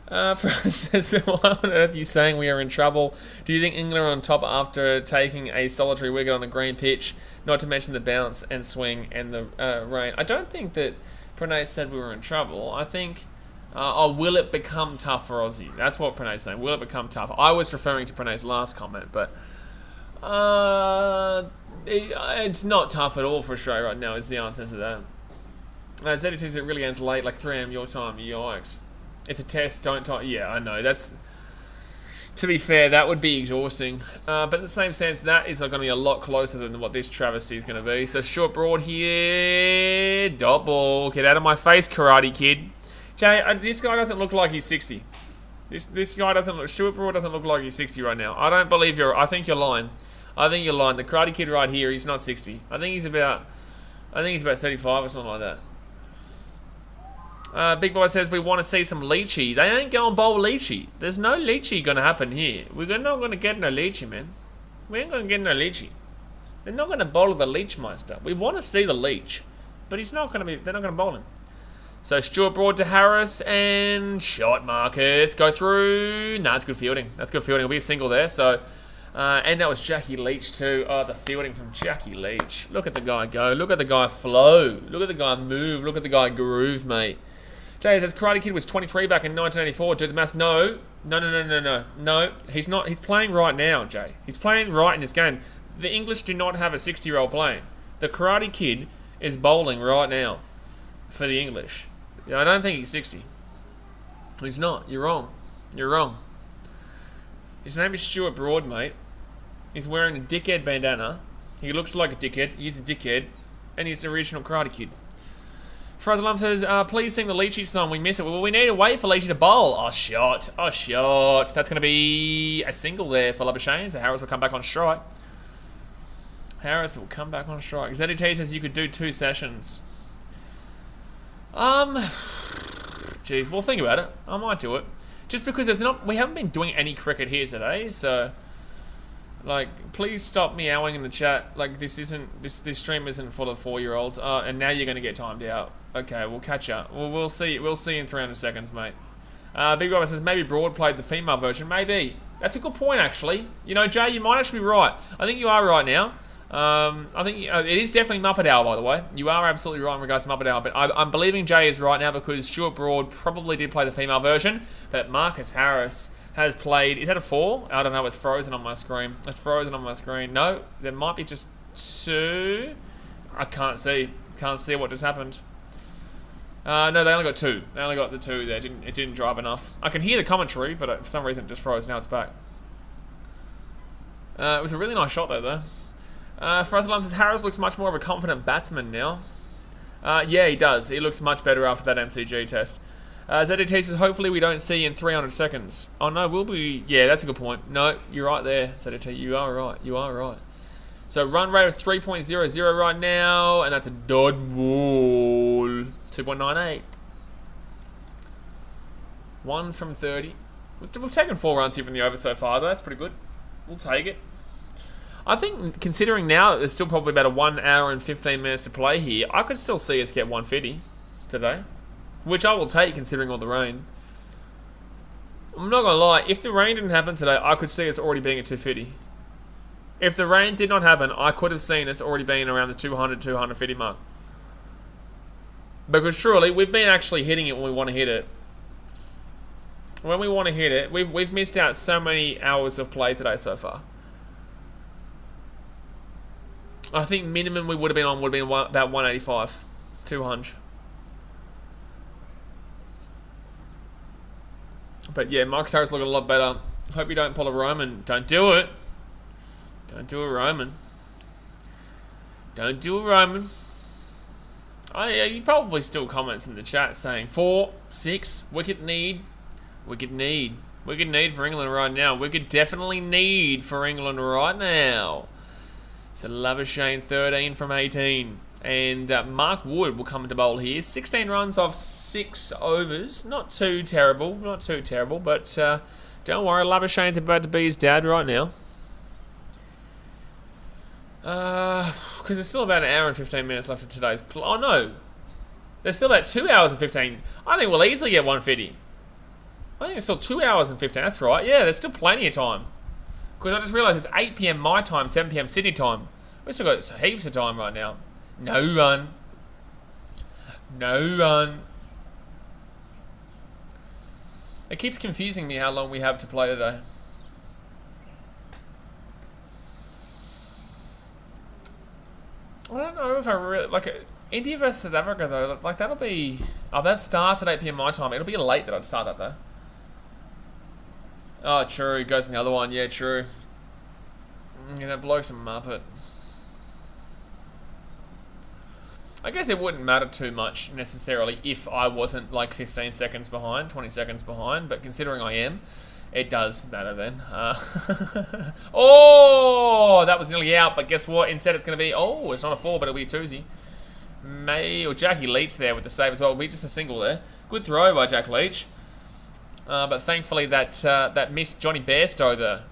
Francis, why on earth are you saying we are in trouble? Do you think England are on top after taking a solitary wicket on a green pitch? Not to mention the bounce and swing and the rain. I don't think that Pranay said we were in trouble. I think Will it become tough for Aussie? That's what Pranay's saying. Will it become tough? I was referring to Pranay's last comment, but it's not tough at all for Australia right now, is the answer to that. ZT it really ends late, like 3 a.m. your time. Yikes. It's a test, don't talk. Yeah, I know. That's... To be fair, that would be exhausting. But in the same sense, that is going to be a lot closer than what this travesty is going to be. So short broad here. Dot ball. Get out of my face, Karate Kid. Jay, this guy doesn't look like he's 60. This guy doesn't look... Short broad doesn't look like he's 60 right now. I don't believe you're... I think you're lying. I think you're lying. The Karate Kid right here, he's not 60. I think he's about 35 or something like that. Big Boy says we want to see some Leachy. They ain't going to bowl Leachy. There's no Leachy going to happen here. We're not going to get no Leachy, man. We ain't going to get no Leachy. They're not going to bowl the Leachmeister. We want to see the Leach, but he's not going to be. They're not going to bowl him. So Stuart Broad to Harris and shot Marcus. Go through. Nah, it's good fielding. That's good fielding. It'll be a single there. So. And that was Jackie Leach too. Oh, the fielding from Jackie Leach. Look at the guy go. Look at the guy flow. Look at the guy move. Look at the guy groove, mate. Jay says Karate Kid was 23 back in 1984. Do the maths? No, he's not. He's playing right now, Jay. He's playing right in this game. The English do not have a 60-year-old playing. The Karate Kid is bowling right now for the English. I don't think he's 60. He's not. You're wrong. You're wrong. His name is Stuart Broad, mate. He's wearing a dickhead bandana. He looks like a dickhead. He's a dickhead. And he's the original Karate Kid. Frazzalum says, please sing the Leachy song. We miss it. Well, we need to wait for Leachy to bowl. Oh, shot. Oh, shot. That's going to be a single there for Labuschagne. So Harris will come back on strike. Harris will come back on strike. ZDT says you could do 2 sessions. Geez, well, think about it. I might do it. Just because we haven't been doing any cricket here today, so... Like, please stop meowing in the chat. Like, this stream isn't full of 4-year-olds. And now you're going to get timed out. Okay, we'll catch up. We'll see in 300 seconds, mate. Big Robert says, maybe Broad played the female version. Maybe. That's a good point, actually. You know, Jay, you might actually be right. I think you are right now. I think it is definitely Muppet Hour, by the way. You are absolutely right in regards to Muppet Hour. But I'm believing Jay is right now because Stuart Broad probably did play the female version. But Marcus Harris... has played... Is that a 4? I don't know. It's frozen on my screen. It's frozen on my screen. No, there might be just 2. I can't see. Can't see what just happened. No, they only got 2. They only got the 2 there. It didn't drive enough. I can hear the commentary, but for some reason it just froze. Now it's back. It was a really nice shot, though. Frazzalum says Harris looks much more of a confident batsman now. Yeah, he does. He looks much better after that MCG test. ZDT says, hopefully we don't see in 300 seconds. Oh, no, will we? Yeah, that's a good point. No, you're right there, ZDT. You are right. You are right. So, run rate of 3.00 right now, and that's a dot ball. 2.98. 1 from 30. We've taken 4 runs here from the over so far, though. That's pretty good. We'll take it. I think, considering now that there's still probably about a 1 hour and 15 minutes to play here, I could still see us get 150 today. Which I will take, considering all the rain. I'm not going to lie, if the rain didn't happen today, I could see us already being at 250. If the rain did not happen, I could have seen us already being around the 200, 250 mark. Because surely, we've been actually hitting it when we want to hit it. When we want to hit it, we've missed out so many hours of play today so far. I think minimum we would have been on would have been about 185, 200. But yeah, Marcus Harris looking a lot better. Hope you don't pull a Roman. Don't do it. Don't do a Roman. Don't do a Roman. Oh yeah, you probably still comments in the chat saying 4, 6, wicket need. Wicket need. Wicket need for England right now. Wicket definitely need for England right now. So Labuschagne 13 from 18. And Mark Wood will come into bowl here. 16 runs off 6 overs. Not too terrible. Not too terrible. But don't worry. Labuschagne's about to be his dad right now. Because there's still about an hour and 15 minutes left of today's... Oh, no. There's still about 2 hours and 15. I think we'll easily get 150. I think it's still 2 hours and 15. That's right. Yeah, there's still plenty of time. Because I just realised it's 8 p.m. my time, 7 p.m. Sydney time. We've still got heaps of time right now. No run. No run. It keeps confusing me how long we have to play today. I don't know if I really... Like, India versus South Africa, though, like, that'll be... Oh, that starts at 8 PM my time. It'll be late that I'd start that, though. Oh, true. It goes in the other one. Yeah, true. Yeah, that bloke's a muppet. I guess it wouldn't matter too much, necessarily, if I wasn't, like, 15 seconds behind, 20 seconds behind. But considering I am, it does matter then. Oh, that was nearly out. But guess what? Instead, it's going to be... Oh, it's not a 4, but it'll be a 2-zy. May or Jackie Leach there with the save as well. It'll be just a single there. Good throw by Jack Leach. But thankfully, that missed Johnny Bairstow there.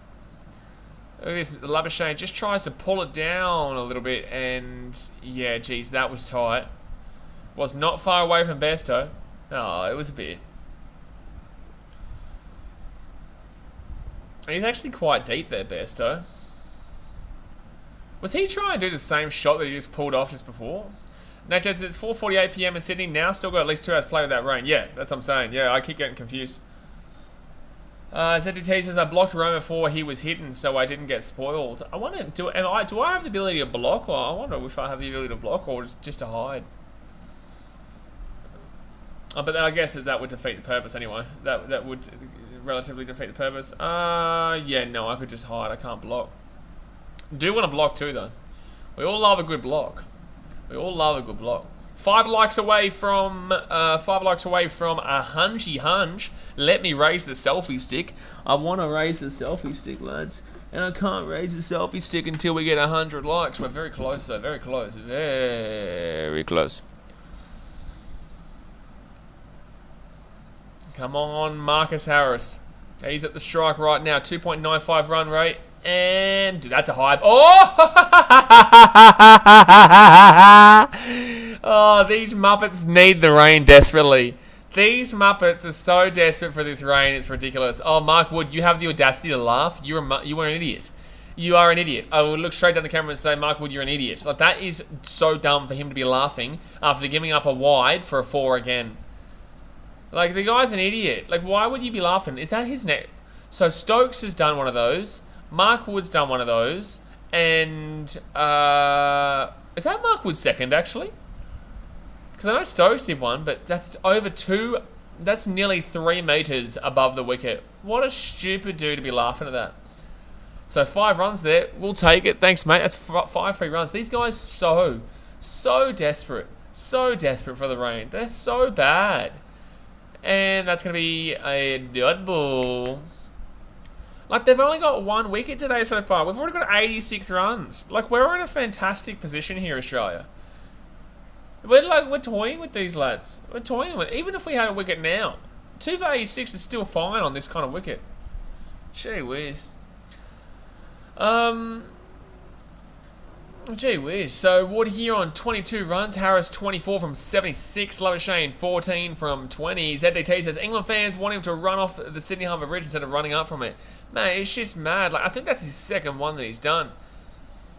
Look at this, Labuschagne just tries to pull it down a little bit, and yeah, geez, that was tight. Was not far away from Bairstow. Oh, it was a bit. He's actually quite deep there, Bairstow. Was he trying to do the same shot that he just pulled off just before? No, Jess, it's 4:48 PM in Sydney now. Still got at least 2 hours to play with that rain. Yeah, that's what I'm saying. Yeah, I keep getting confused. ZDT says I blocked Roma before he was hidden, so I didn't get spoiled. I wonder, do I have the ability to block, or I wonder if I have the ability to block, or just to hide. But then I guess that would defeat the purpose anyway. That would relatively defeat the purpose. Yeah, no, I could just hide. I can't block. Do want to block too, though. We all love a good block. We all love a good block. 5 likes away from a hungy hunch. Let me raise the selfie stick. I want to raise the selfie stick, lads, and I can't raise the selfie stick until we get 100 likes. We're very close, though. Very close. Very close. Come on, Marcus Harris. He's at the strike right now. 2.95 run rate. And that's a hype. Oh! Oh, these Muppets need the rain desperately. These Muppets are so desperate for this rain, it's ridiculous. Oh, Mark Wood, you have the audacity to laugh. You are an idiot. You are an idiot. I will look straight down the camera and say, Mark Wood, you're an idiot. Like, that is so dumb for him to be laughing after giving up a wide for a 4 again. Like, the guy's an idiot. Like, why would you be laughing? Is that his net? So Stokes has done one of those. Mark Wood's done one of those, and is that Mark Wood's second, actually? Because I know Stokes did one, but that's over 2, that's nearly 3 metres above the wicket. What a stupid dude to be laughing at that. So 5 runs there, we'll take it, thanks mate, that's 5 free runs. These guys so desperate for the rain, they're so bad. And that's going to be a dud ball. Like, they've only got 1 wicket today so far. We've already got 86 runs. Like, we're in a fantastic position here, Australia. We're toying with these lads. We're toying with, even if we had a wicket now. 2 for 86 is still fine on this kind of wicket. Gee whiz. Gee whiz. So, Wood here on 22 runs. Harris 24 from 76. Labuschagne 14 from 20. ZDT says England fans want him to run off the Sydney Harbour Bridge instead of running up from it. Man, it's just mad. Like, I think that's his second one that he's done.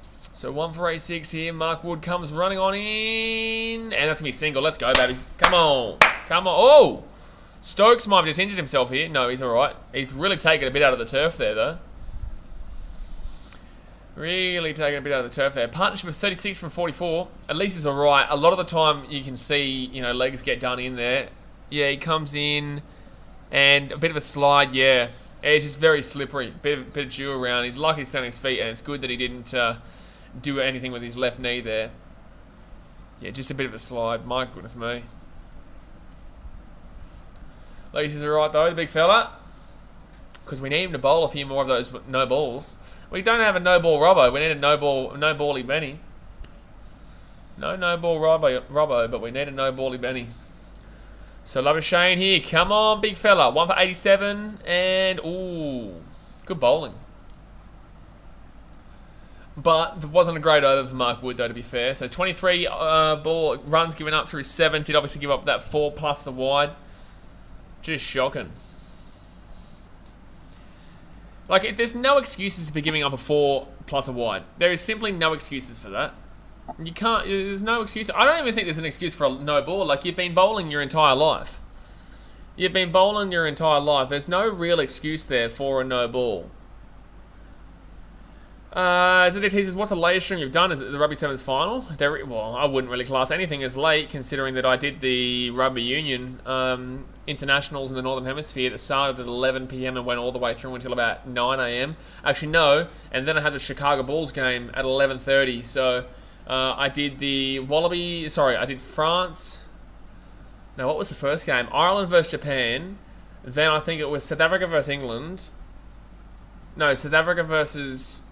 So 1 for 86 here. Mark Wood comes running on in. And that's going to be single. Let's go, baby. Come on. Come on. Oh! Stokes might have just injured himself here. No, he's alright. He's really taken a bit out of the turf there, though. Really taking a bit out of the turf there. Partnership of 36 from 44. At least he's alright. A lot of the time you can see, you know, legs get done in there. Yeah, he comes in and a bit of a slide, yeah. It's just very slippery. Bit of dew around. He's lucky to stand on his feet, and it's good that he didn't do anything with his left knee there. Yeah, just a bit of a slide. My goodness me. At least he's alright though, the big fella. Because we need him to bowl a few more of those no balls. We don't have a no-ball Robbo. We need a no-bally Benny. No-ball Robbo, but we need a no-bally Benny. So Labuschagne here. Come on, big fella. 1 for 87. And, ooh, good bowling. But it wasn't a great over for Mark Wood, though, to be fair. So 23 ball runs given up through 7. Did obviously give up that 4 plus the wide. Just shocking. Like, there's no excuses for giving up a 4 plus a wide. There is simply no excuses for that. You can't, there's no excuse. I don't even think there's an excuse for a no ball. Like, you've been bowling your entire life. You've been bowling your entire life. There's no real excuse there for a no ball. ZDT says, what's the latest stream you've done? Is it the Rugby Sevens final? Well, I wouldn't really class anything as late, considering that I did the Rugby Union internationals in the Northern Hemisphere that started at 11 PM and went all the way through until about 9 AM. Actually, no. And then I had the Chicago Bulls game at 11:30. So I did the Wallaby. Sorry, I did France. No, what was the first game? Ireland versus Japan. Then I think it was South Africa versus England. No, South Africa versus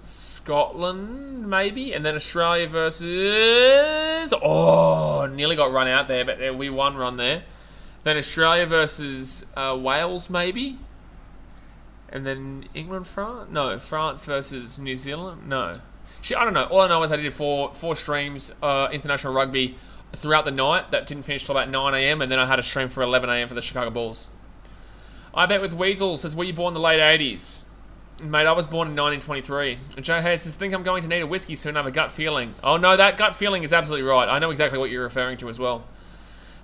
Scotland, maybe, and then Australia versus... Oh, nearly got run out there, but we won run there. Then Australia versus Wales, maybe, and then England, France. No, France versus New Zealand. No, shit, I don't know. All I know is I did four streams, international rugby throughout the night. That didn't finish till about 9 AM, and then I had a stream for 11 AM for the Chicago Bulls. I bet with Weasel says, were you born in the late 80s? Mate, I was born in 1923. And Joe Hayes says, think I'm going to need a whiskey soon. I have a gut feeling. Oh, no, that gut feeling is absolutely right. I know exactly what you're referring to as well.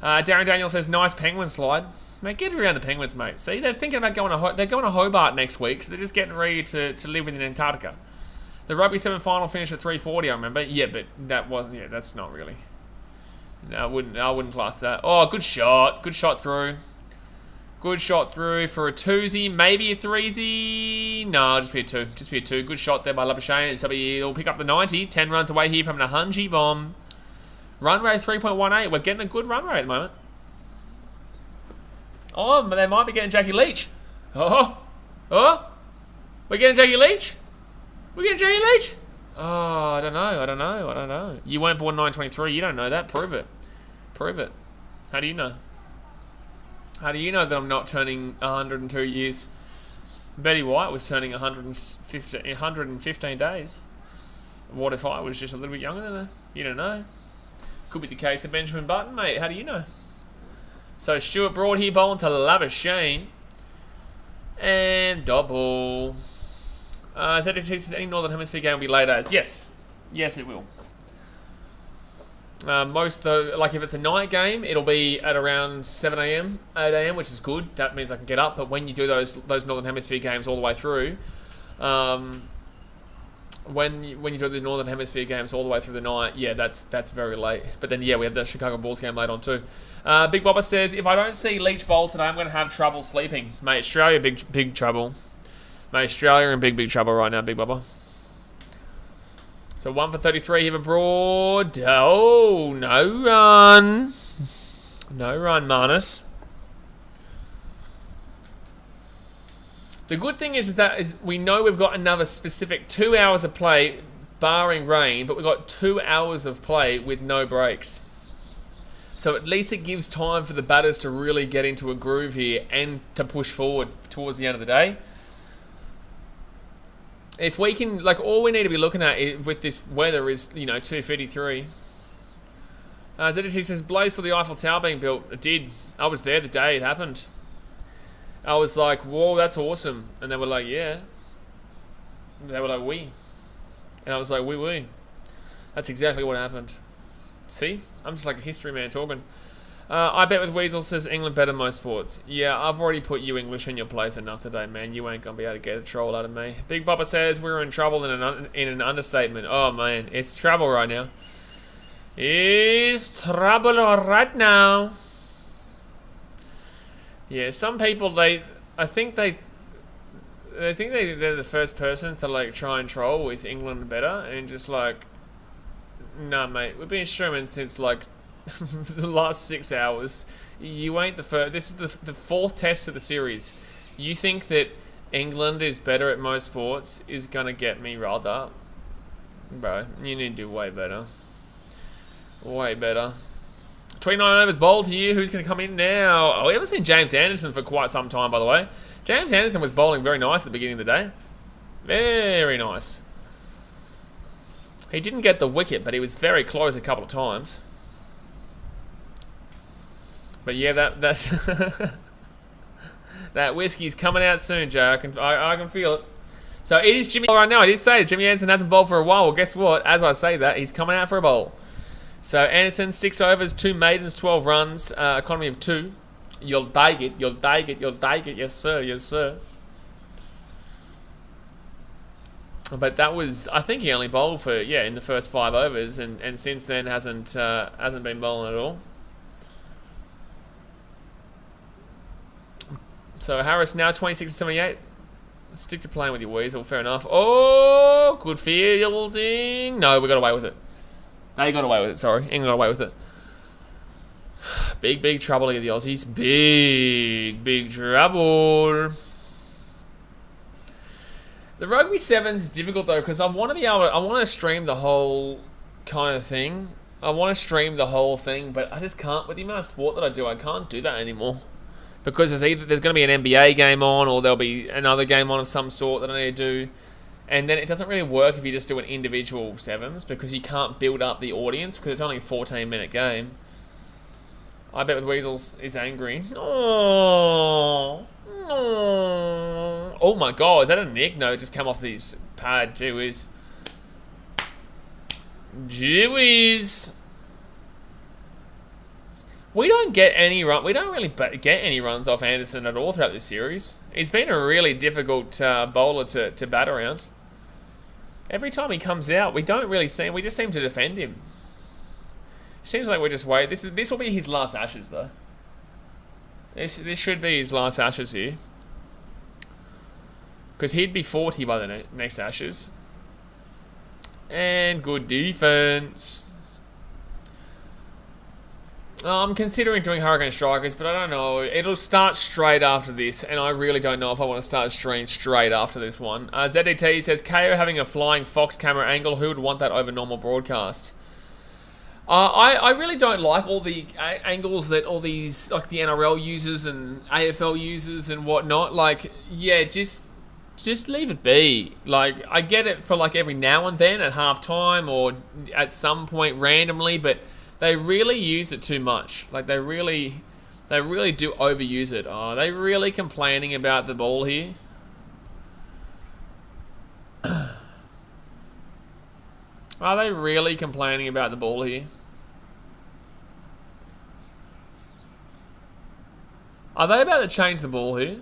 Darren Daniel says, nice penguin slide. Mate, get around the Penguins, mate. See, they're thinking about going to Hobart next week, so they're just getting ready to live in Antarctica. The Rugby 7 final finished at 3:40, I remember. Yeah, but that wasn't... Yeah, that's not really... No, I wouldn't class that. Oh, good shot. Good shot through. Good shot through for a twosie, maybe a threesie. No, just be a two. Just be a two. Good shot there by Labuschagne. Somebody will pick up the 90. 10 runs away here from the Hungy bomb. Run rate 3.18. We're getting a good run rate at the moment. Oh, they might be getting Jackie Leach. Oh, we're getting Jackie Leach. We're getting Jackie Leach. Oh, I don't know. You weren't born 923. You don't know that. Prove it. Prove it. How do you know? How do you know that I'm not turning 102 years? Betty White was turning 115 days. What if I was just a little bit younger than her? You don't know. Could be the case of Benjamin Button, mate. How do you know? So Stuart Broad here bowling to Labuschagne. And double. ZDT says any Northern Hemisphere game will be late as. Yes. Yes, it will. Most though, like if it's a night game, it'll be at around 7 AM, 8 AM, which is good. That means I can get up. But when you do those Northern Hemisphere games all the way through, when you do the Northern Hemisphere games all the way through the night, yeah, that's very late. But then yeah, we have the Chicago Bulls game late on too. Big Bobber says, if I don't see Leach bowl today, I'm going to have trouble sleeping. Mate, Australia, big trouble. Mate, Australia in big trouble right now, Big Bobber. So 1 for 33 here for Broad. Oh, no run. No run, Marnus. The good thing is that we know we've got another specific 2 hours of play, barring rain, but we've got 2 hours of play with no breaks. So at least it gives time for the batters to really get into a groove here and to push forward towards the end of the day. If we can, like, all we need to be looking at with this weather is, 253. ZDT says, Blaze saw the Eiffel Tower being built. It did. I was there the day it happened. I was like, whoa, that's awesome. And they were like, yeah. And they were like, we. And I was like, we. That's exactly what happened. See? I'm just like a history man talking. I bet with Weasel says England better most sports. Yeah, I've already put you English in your place enough today, man. You ain't gonna be able to get a troll out of me. Big Bubba says we're in trouble in an understatement. Oh man, it's trouble right now. It's trouble right now. Yeah, some people they're the first person to like try and troll with England better and just like, nah, mate, we've been streaming since like the last 6 hours. You ain't the first. This is the fourth test of the series. You think that England is better at most sports is gonna get me riled up, bro? You need to do way better. Way better. 29 overs bowled to you. Who's gonna come in now? Oh, we haven't seen James Anderson for quite some time, by the way. James Anderson was bowling very nice at the beginning of the day. Very nice. He didn't get the wicket, but he was very close a couple of times. But yeah, that's that whiskey's coming out soon, Joe. I can feel it. So it is Jimmy right now. I did say Jimmy Anderson hasn't bowled for a while. Well, guess what? As I say that, he's coming out for a bowl. So Anderson, 6 overs, 2 maidens, 12 runs, economy of 2. You'll take it. You'll take it. You'll take it. Yes, sir. Yes, sir. But that was, I think he only bowled for, in the first 5 overs, and since then hasn't been bowling at all. So Harris now 26 to 78. Stick to playing with your weasel, fair enough. Oh, good fielding. No, we got away with it. They got away with it, sorry. England got away with it. Big, big trouble here, the Aussies. Big, big trouble. The Rugby Sevens is difficult though, because I want to stream the whole kind of thing. I want to stream the whole thing, but I just can't. With the amount of sport that I do, I can't do that anymore. Because there's going to be an NBA game on, or there'll be another game on of some sort that I need to do. And then it doesn't really work if you just do an individual sevens, because you can't build up the audience, because it's only a 14-minute game. I bet with Weasels is angry. Oh, no. Oh my god, is that a nick? No, it just came off his pad. Gee whiz. Gee whiz. We don't get any run. We don't really get any runs off Anderson at all throughout this series. He's been a really difficult bowler to bat around. Every time he comes out, we don't really see him. We just seem to defend him. Seems like we're just waiting. This will be his last Ashes though. This should be his last Ashes here, because he'd be 40 by the next Ashes. And good defense. I'm considering doing Hurricane Strikers, but I don't know. It'll start straight after this, and I really don't know if I want to start stream straight after this one. ZDT says, KO having a flying fox camera angle, who would want that over normal broadcast? I really don't like all the angles that all these, like the NRL users and AFL users and whatnot. Like, yeah, just leave it be. Like, I get it for like every now and then at half time or at some point randomly, but they really use it too much. Like, they really do overuse it. Are they really complaining about the ball here? Are they really complaining about the ball here? Are they about to change the ball here?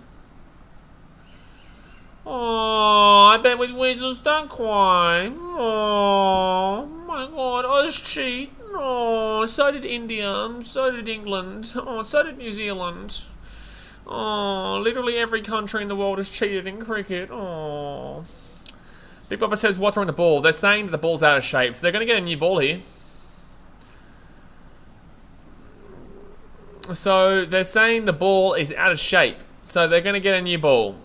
Oh, I bet with Weasels don't cry. Oh my god, Oz cheat. Oh, so did India, so did England, oh, so did New Zealand. Oh, literally every country in the world has cheated in cricket. Oh. Big Papa says, what's wrong with the ball? They're saying that the ball's out of shape, so they're going to get a new ball here. So they're saying the ball is out of shape, so they're going to get a new ball.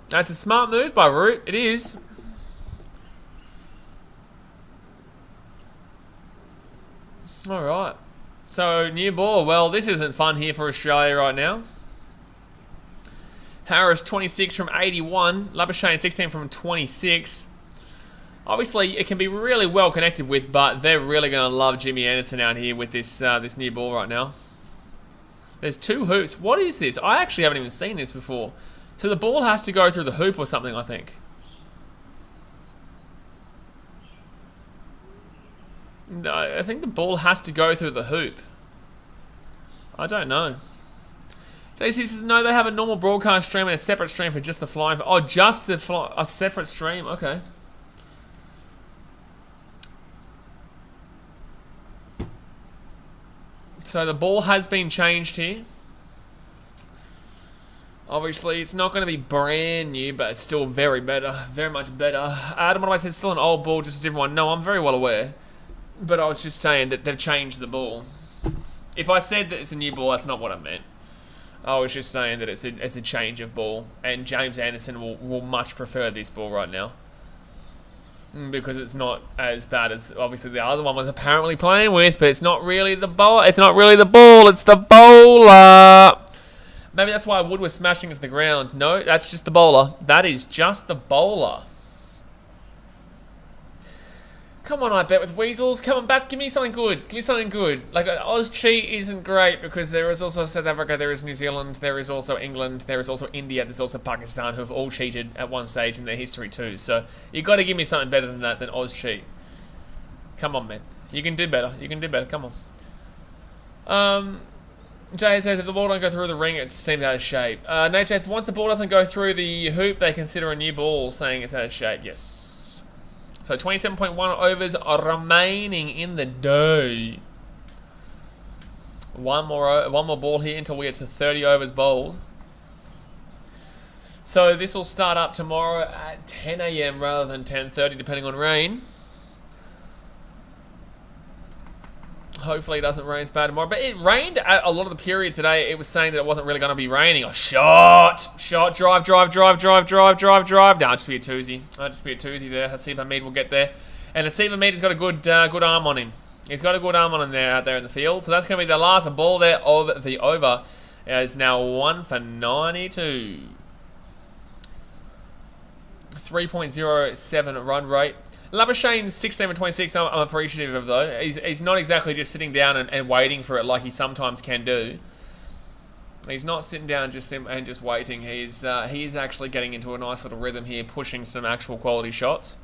That's a smart move by Root. It is. Alright. So, new ball. Well, this isn't fun here for Australia right now. Harris, 26 from 81. Labuschagne, 16 from 26. Obviously, it can be really well connected with, but they're really going to love Jimmy Anderson out here with this this new ball right now. There's 2 hoops. What is this? I actually haven't even seen this before. So the ball has to go through the hoop or something, I think. No, I think the ball has to go through the hoop. I don't know. JC says, no, they have a normal broadcast stream and a separate stream for just the flying. Oh, just a separate stream. Okay. So the ball has been changed here. Obviously, it's not going to be brand new, but it's still very much better. Adam, what I said, it's still an old ball, just a different one. No, I'm very well aware. But I was just saying that they've changed the ball. If I said that it's a new ball, that's not what I meant. I was just saying that it's a change of ball, and James Anderson will much prefer this ball right now. Because it's not as bad as obviously the other one was apparently playing with, but it's not really the ball. It's not really the ball. It's the bowler. Maybe that's why Wood was smashing into the ground. No, that's just the bowler. That is just the bowler. Come on, I bet with Weasels. Come on back. Give me something good. Give me something good. Like, Oz cheat isn't great because there is also South Africa, there is New Zealand, there is also England, there is also India, there's also Pakistan who have all cheated at one stage in their history too. So, you got to give me something better than that, than Oz cheat. Come on, man. You can do better. You can do better. Come on. Jay says, if the ball don't go through the ring, it seems out of shape. Nate says, once the ball doesn't go through the hoop, they consider a new ball, saying it's out of shape. Yes. So 27.1 overs are remaining in the day. One more ball here until we get to 30 overs bowled. So this will start up tomorrow at 10 AM rather than 10:30, depending on rain. Hopefully it doesn't rain as bad tomorrow. But it rained a lot of the period today. It was saying that it wasn't really going to be raining. Oh, shot, drive. No, just be a twosy. There. Hasib Hamid will get there. And Hasib Hamid has got a good arm on him. He's got a good arm on him there out there in the field. So that's going to be the last ball there of the over. It's now 1 for 92. 3.07 run rate. Labuschagne's 16 for 26, I'm appreciative of, though. He's not exactly just sitting down and waiting for it like he sometimes can do. He's not sitting down and just waiting. He's actually getting into a nice little rhythm here, pushing some actual quality shots.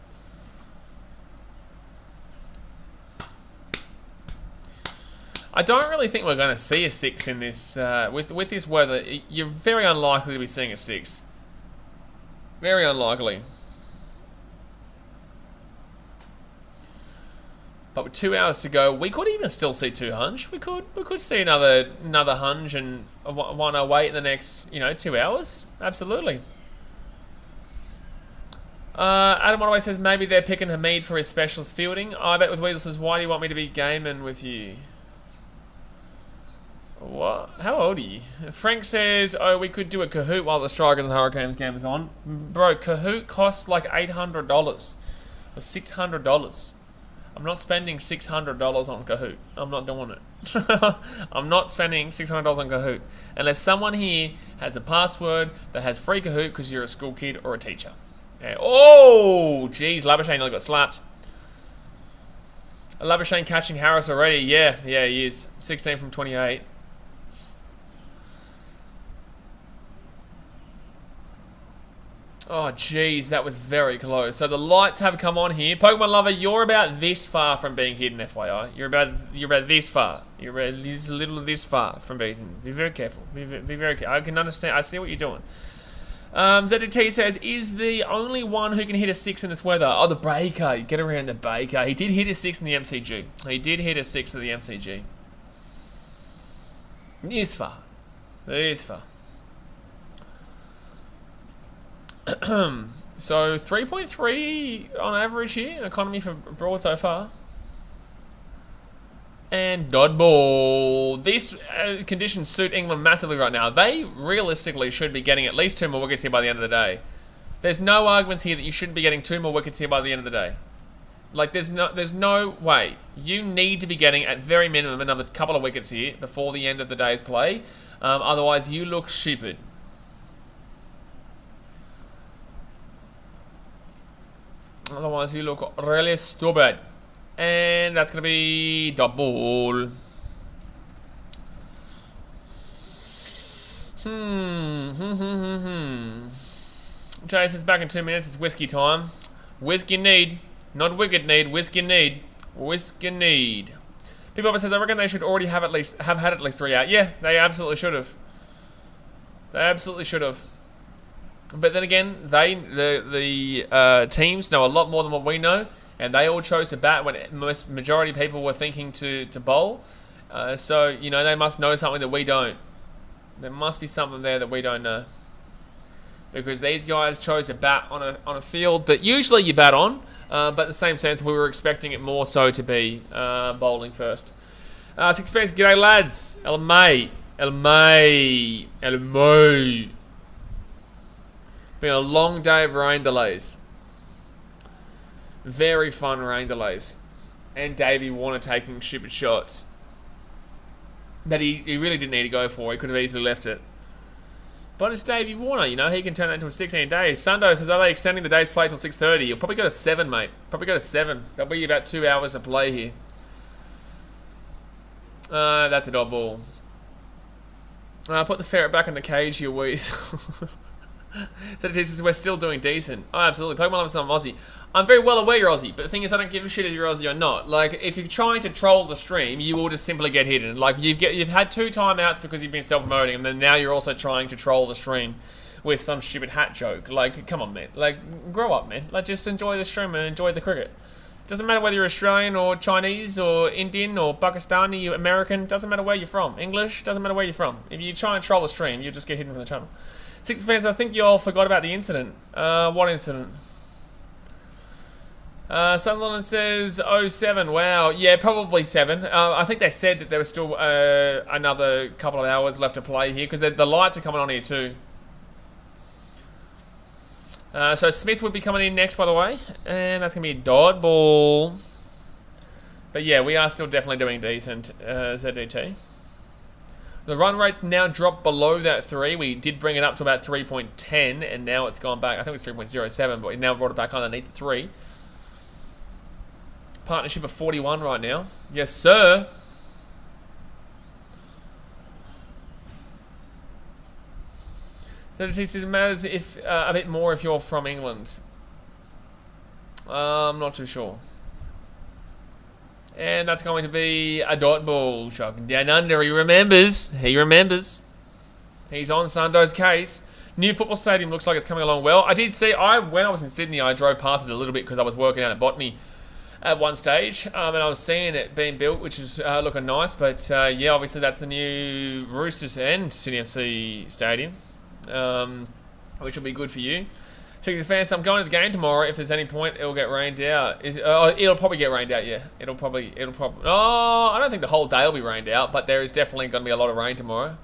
I don't really think we're going to see a 6 in this. With this weather, you're very unlikely to be seeing a 6. Very unlikely. But with 2 hours to go, we could even still see 2 hunch. We could see another hunch and 108 in the next 2 hours. Absolutely. Adam One Away says maybe they're picking Hamid for his specialist fielding. I bet with Weasel says, why do you want me to be gaming with you? What? How old are you? Frank says, oh, we could do a Kahoot while the Strikers and Hurricanes game is on. Bro, Kahoot costs like $800 or $600. I'm not spending $600 on Kahoot. I'm not doing it. I'm not spending $600 on Kahoot. Unless someone here has a password that has free Kahoot because you're a school kid or a teacher. Yeah. Oh, jeez, Labuschagne nearly got slapped. Labuschagne catching Harris already. Yeah, he is. 16 from 28. Oh, jeez, that was very close. So the lights have come on here. Pokemon lover, you're about this far from being hidden, FYI. You're about this far. You're about this far from being hidden. Be very careful. Be very careful. I can understand. I see what you're doing. ZDT says, is the only one who can hit a 6 in this weather? Oh, the Baker. Get around the Baker. He did hit a 6 in the MCG. This far. So 3.3 on average here, economy for Broad so far. And dodgeball. These conditions suit England massively right now. They realistically should be getting at least 2 more wickets here by the end of the day. There's no arguments here that you shouldn't be getting 2 more wickets here by the end of the day. Like, there's no way. You need to be getting, at very minimum, another couple of wickets here before the end of the day's play. Otherwise, you look stupid. Otherwise, you look really stupid. And that's going to be double. Jay says back in 2 minutes. It's whiskey time. Whiskey need. Not wicket need. Whiskey need. Whiskey need. People says, I reckon they should already have had at least 3 out. Yeah, they absolutely should have. But then again, the teams know a lot more than what we know, and they all chose to bat when majority of people were thinking to bowl. So they must know something that we don't. There must be something there that we don't know, because these guys chose to bat on a field that usually you bat on, but in the same sense we were expecting it more so to be bowling first. Six fans, g'day lads. El May. Been a long day of rain delays. Very fun rain delays. And Davey Warner taking stupid shots that he really didn't need to go for. He could have easily left it. But it's Davey Warner, he can turn that into a 16 days. Sundo says, are they extending the day's play till 6:30? You'll probably go to 7, mate. That'll be about 2 hours of play here. That's a dot ball. Put the ferret back in the cage, you wheeze. So the teachers, we're still doing decent. Oh, absolutely. Pokemon Lovers, I'm Aussie. I'm very well aware you're Aussie, but the thing is, I don't give a shit if you're Aussie or not. Like, if you're trying to troll the stream, you will just simply get hidden. Like, you've had 2 timeouts because you've been self-promoting, and then now you're also trying to troll the stream with some stupid hat joke. Like, come on, man. Like, grow up, man. Like, just enjoy the stream and enjoy the cricket. Doesn't matter whether you're Australian or Chinese or Indian or Pakistani or American. Doesn't matter where you're from. English. Doesn't matter where you're from. If you try and troll the stream, you just get hidden from the channel. Six fans, I think you all forgot about the incident. What incident? Sunderland says 07. Wow. Yeah, probably 7. I think they said that there was still another couple of hours left to play here because the lights are coming on here too. So Smith would be coming in next, by the way. And that's going to be a dot ball. But yeah, we are still definitely doing decent, ZDT. The run rate's now dropped below that 3. We did bring it up to about 3.10, and now it's gone back. I think it was 3.07, but we now brought it back underneath the 3. Partnership of 41 right now. Yes, sir. ZDT matters if a bit more if you're from England. I'm not too sure. And that's going to be a dot ball. Shocking down under. He remembers. He remembers. He's on Sundo's case. New football stadium looks like it's coming along well. I did see, when I was in Sydney, I drove past it a little bit because I was working out at Botany at one stage. And I was seeing it being built, which is looking nice. But yeah, obviously that's the new Roosters and Sydney FC stadium. Which will be good for you. So fans, I'm going to the game tomorrow. If there's any point, it'll get rained out. It'll probably get rained out. Yeah, it'll probably. Oh, I don't think the whole day will be rained out, but there is definitely going to be a lot of rain tomorrow.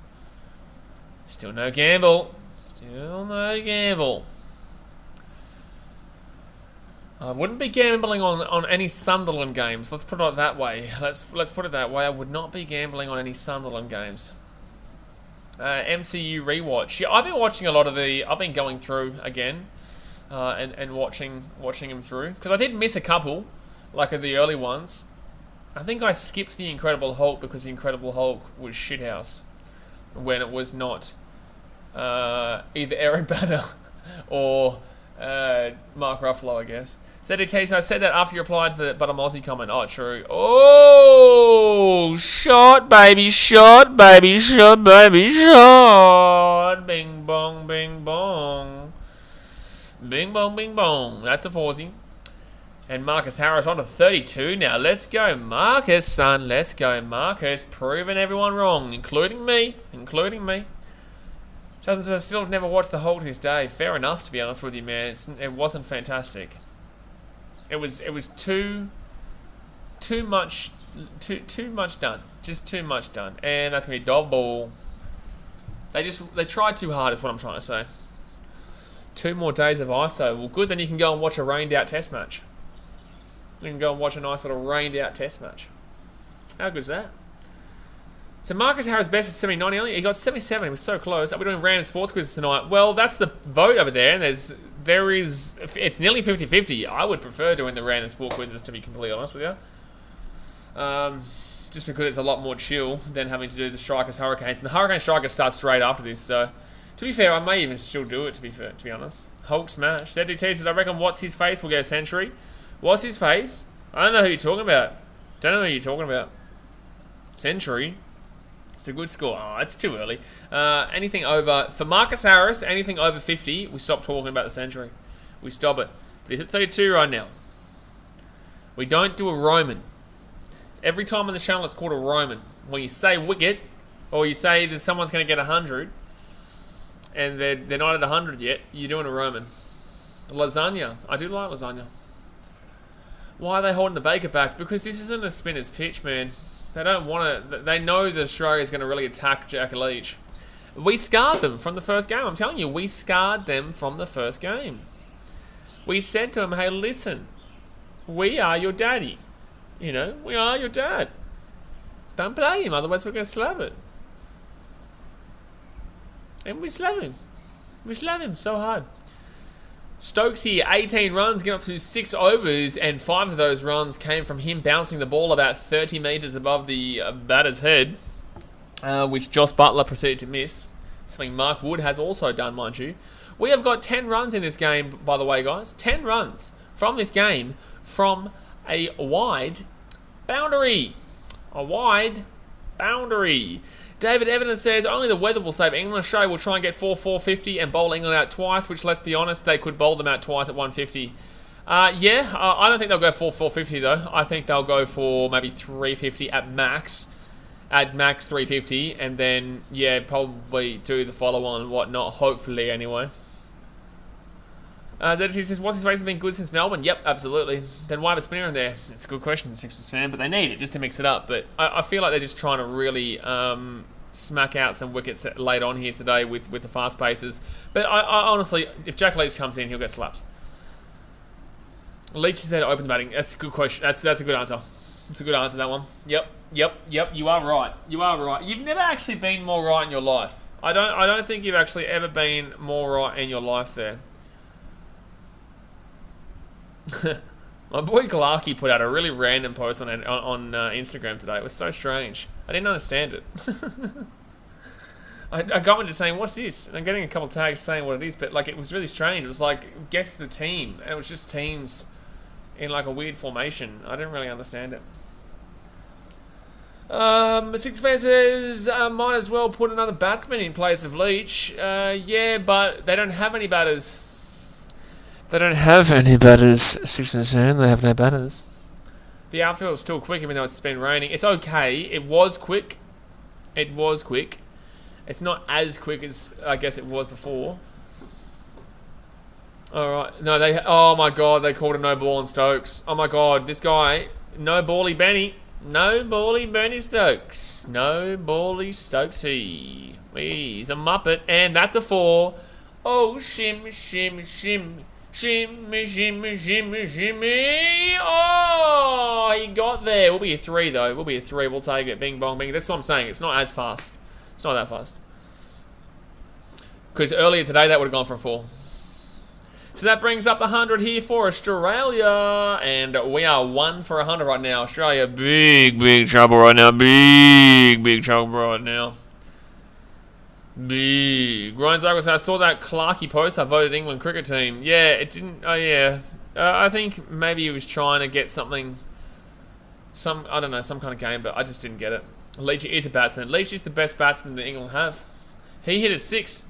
Still no gamble. Still no gamble. I wouldn't be gambling on any Sunderland games. Let's put it that way. Let's put it that way. I would not be gambling on any Sunderland games. MCU rewatch. Yeah, I've been watching a lot of I've been going through again. And watching him through because I did miss a couple, like of the early ones. I think I skipped the Incredible Hulk because the Incredible Hulk was shithouse when it was not either Eric Banner or Mark Ruffalo, I guess. ZDT, so I said that after you replied to the But I'm Aussie comment. Oh, true. Oh, shot, baby, shot, baby, shot, baby, shot. Bing bong, bing bong. Bing bong, bing bong. That's a 4-zy. And Marcus Harris on to 32 now. Let's go, Marcus, son. Let's go, Marcus. Proving everyone wrong, including me. Including me. Justin says, I still never watched the whole to this day. Fair enough, to be honest with you, man. It wasn't fantastic. It was too much done. Just too much done. And that's gonna be dog ball. They tried too hard, is what I'm trying to say. 2 more days of ISO. Well, good. Then you can go and watch a rained out test match. You can go and watch a nice little rained out test match. How good is that? So Marcus Harris best is 79. He got 77. He was so close. Are we doing random sports quizzes tonight? Well, that's the vote over there. And it's nearly 50-50. I would prefer doing the random sport quizzes, to be completely honest with you. Just because it's a lot more chill than having to do the Strikers Hurricanes. And the Hurricane Strikers starts straight after this, so. To be fair, I may even still do it, to be honest. Hulk smash. ZDT says, I reckon What's His Face will get a century. What's His Face? I don't know who you're talking about. Don't know who you're talking about. Century? It's a good score. Oh, it's too early. Anything over... For Marcus Harris, anything over 50, we stop talking about the century. We stop it. But he's at 32 right now. We don't do a Roman. Every time on the channel, it's called a Roman. When you say Wicket, or you say that someone's going to get 100... and they're not at 100 yet, you're doing a Roman. Lasagna. I do like lasagna. Why are they holding the baker back? Because this isn't a spinner's pitch, man. They don't want to... They know that Australia's going to really attack Jack Leach. We scarred them from the first game. I'm telling you, we scarred them from the first game. We said to them, hey, listen, we are your daddy. You know, we are your dad. Don't play him, otherwise we're going to slap it. And we slap him. We slap him so hard. Stokes here, 18 runs, getting up to 6 overs, and 5 of those runs came from him bouncing the ball about 30 metres above the batter's head, which Joss Butler proceeded to miss. Something Mark Wood has also done, mind you. We have got 10 runs in this game, by the way, guys. 10 runs from this game from a wide boundary. A wide boundary. David Evans says, only the weather will save England. Australia will try and get 450 and bowl England out twice, which, let's be honest, they could bowl them out twice at 150. I don't think they'll go for 450, though. I think they'll go for maybe 350 at max. At max 350, and then, yeah, probably do the follow-on and whatnot, hopefully, anyway. ZT says, what's his race has been good since Melbourne? Yep, absolutely. Then why have a spinner in there? It's a good question, Sixers fan, but they need it just to mix it up. But I feel like they're just trying to really smack out some wickets late on here today with the fast paces. But I honestly, if Jack Leach comes in, he'll get slapped. Leach is there to open the batting. That's a good question. That's a good answer. That's a good answer, that one. Yep. You are right. You've never actually been more right in your life. I don't think you've actually ever been more right in your life there. My boy Clarky put out a really random post on Instagram today. It was so strange. I didn't understand it. I got into saying, what's this? And I'm getting a couple of tags saying what it is, but like it was really strange. It was like, guess the team. And it was just teams in like a weird formation. I didn't really understand it. Six fan says, might as well put another batsman in place of Leach. Yeah, but they don't have any batters. They don't have any batters, Six fan. They have no batters. The outfield is still quick, even though it's been raining. It's okay. It was quick. It's not as quick as I guess it was before. Alright. No, oh my god, they called a no ball on Stokes. Oh my god, this guy. No bally Benny. No bally Benny Stokes. No bally Stokesy. He's a muppet. And that's a 4. Oh, shimmy, shimmy, shimmy. Shimmy, shimmy, shimmy, shimmy. Oh, he got there. We'll be a 3, though. We'll be a 3. We'll take it. Bing, bong, bing. That's what I'm saying. It's not as fast. It's not that fast. Because earlier today, that would have gone for a 4. So that brings up the 100 here for Australia. And we are 1 for 100 right now. Australia, big trouble right now. Big trouble right now. Big. Ryan Douglas, I saw that Clarky post. I voted England cricket team. Yeah, it didn't. Oh, yeah. I think maybe he was trying to get something. I don't know, some kind of game, but I just didn't get it. Leach is a batsman. Leach is the best batsman that England have. He hit a 6.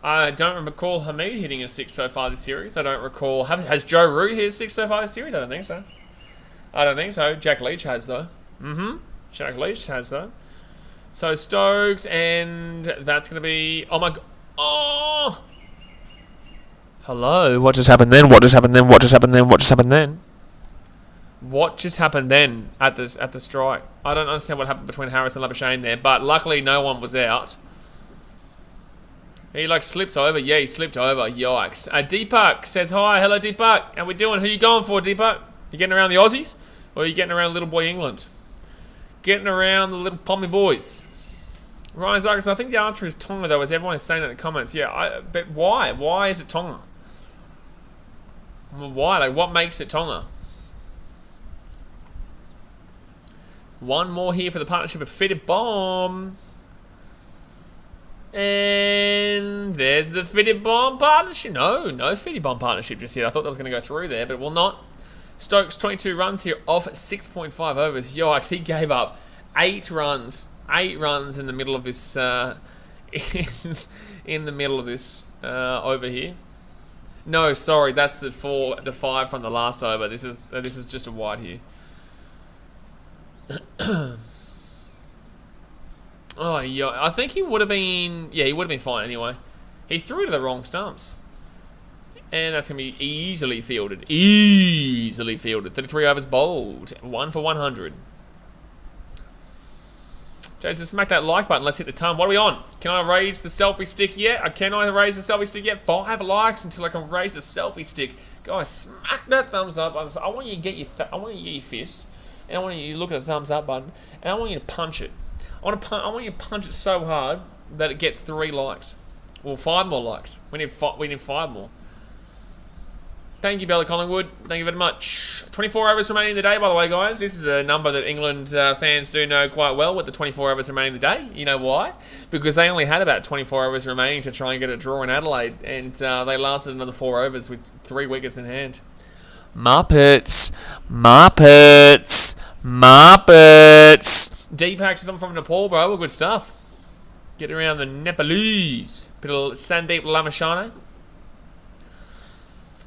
I don't recall Hamid hitting a 6 so far this series. I don't recall. Has Joe Root hit a 6 so far this series? I don't think so. Jack Leach has, though. Jack Leach has, though. So Stokes, and that's going to be... Oh, my God. Oh! Hello? What just happened then? What just happened then at the strike? I don't understand what happened between Harris and Labuschagne there, but luckily no one was out. He like slips over. Yeah, he slipped over. Yikes. Deepak says hi. Hello, Deepak. How we doing? Who you going for, Deepak? You getting around the Aussies? Or are you getting around little boy England? Getting around the little pommy boys. Ryan Zarkis, I think the answer is Tonga, though, as everyone is saying in the comments. Yeah, but why? Why is it Tonga? Why? Like, what makes it Tonga? One more here for the partnership of Fitted Bomb. And there's the Fitted Bomb partnership. No Fitted Bomb partnership just yet. I thought that was going to go through there, but it will not. Stokes, 22 runs here off 6.5 overs. Yikes, he gave up 8 runs. 8 runs in the middle of this, in the middle of this over here. No, sorry, that's the 5 from the last over. This is just a wide here. Oh, yeah, I think he would have been... Yeah, he would have been fine anyway. He threw to the wrong stumps. And that's going to be easily fielded. 33 overs bowled. 1 for 100. Jason, smack that like button. Let's hit the ton. What are we on? Can I raise the selfie stick yet? Can I raise the selfie stick yet? 5 likes until I can raise the selfie stick. Guys, smack that thumbs up button. I want you to get your fist. And I want you to look at the thumbs up button. And I want you to punch it. I want you to punch it so hard that it gets 3 likes. Well, 5 more likes. We need 5 more. Thank you, Bella Collingwood. Thank you very much. 24 overs remaining in the day, by the way, guys. This is a number that England fans do know quite well, with the 24 overs remaining in the day. You know why? Because they only had about 24 overs remaining to try and get a draw in Adelaide, and they lasted another 4 overs with 3 wickets in hand. Muppets. Muppets. Muppets. D-Packs is from Nepal, bro. Well, good stuff. Get around the Nepalese. Bit of Sandeep Lamashane.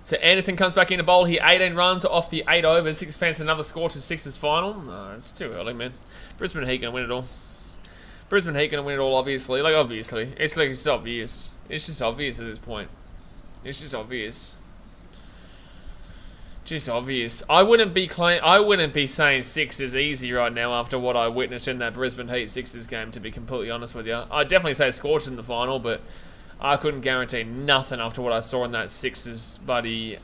So Anderson comes back in to bowl here. 18 runs off the 8 overs. 6 fans another score to 6's final. No, it's too early, man. Brisbane Heat gonna win it all. Brisbane Heat gonna win it all, obviously. Like, obviously. It's like, it's obvious. It's just obvious at this point. It's just obvious. Just obvious. I wouldn't be saying 6 is easy right now after what I witnessed in that Brisbane Heat Sixers game, to be completely honest with you. I'd definitely say Scorchers in the final, but I couldn't guarantee nothing after what I saw in that Sixers, buddy.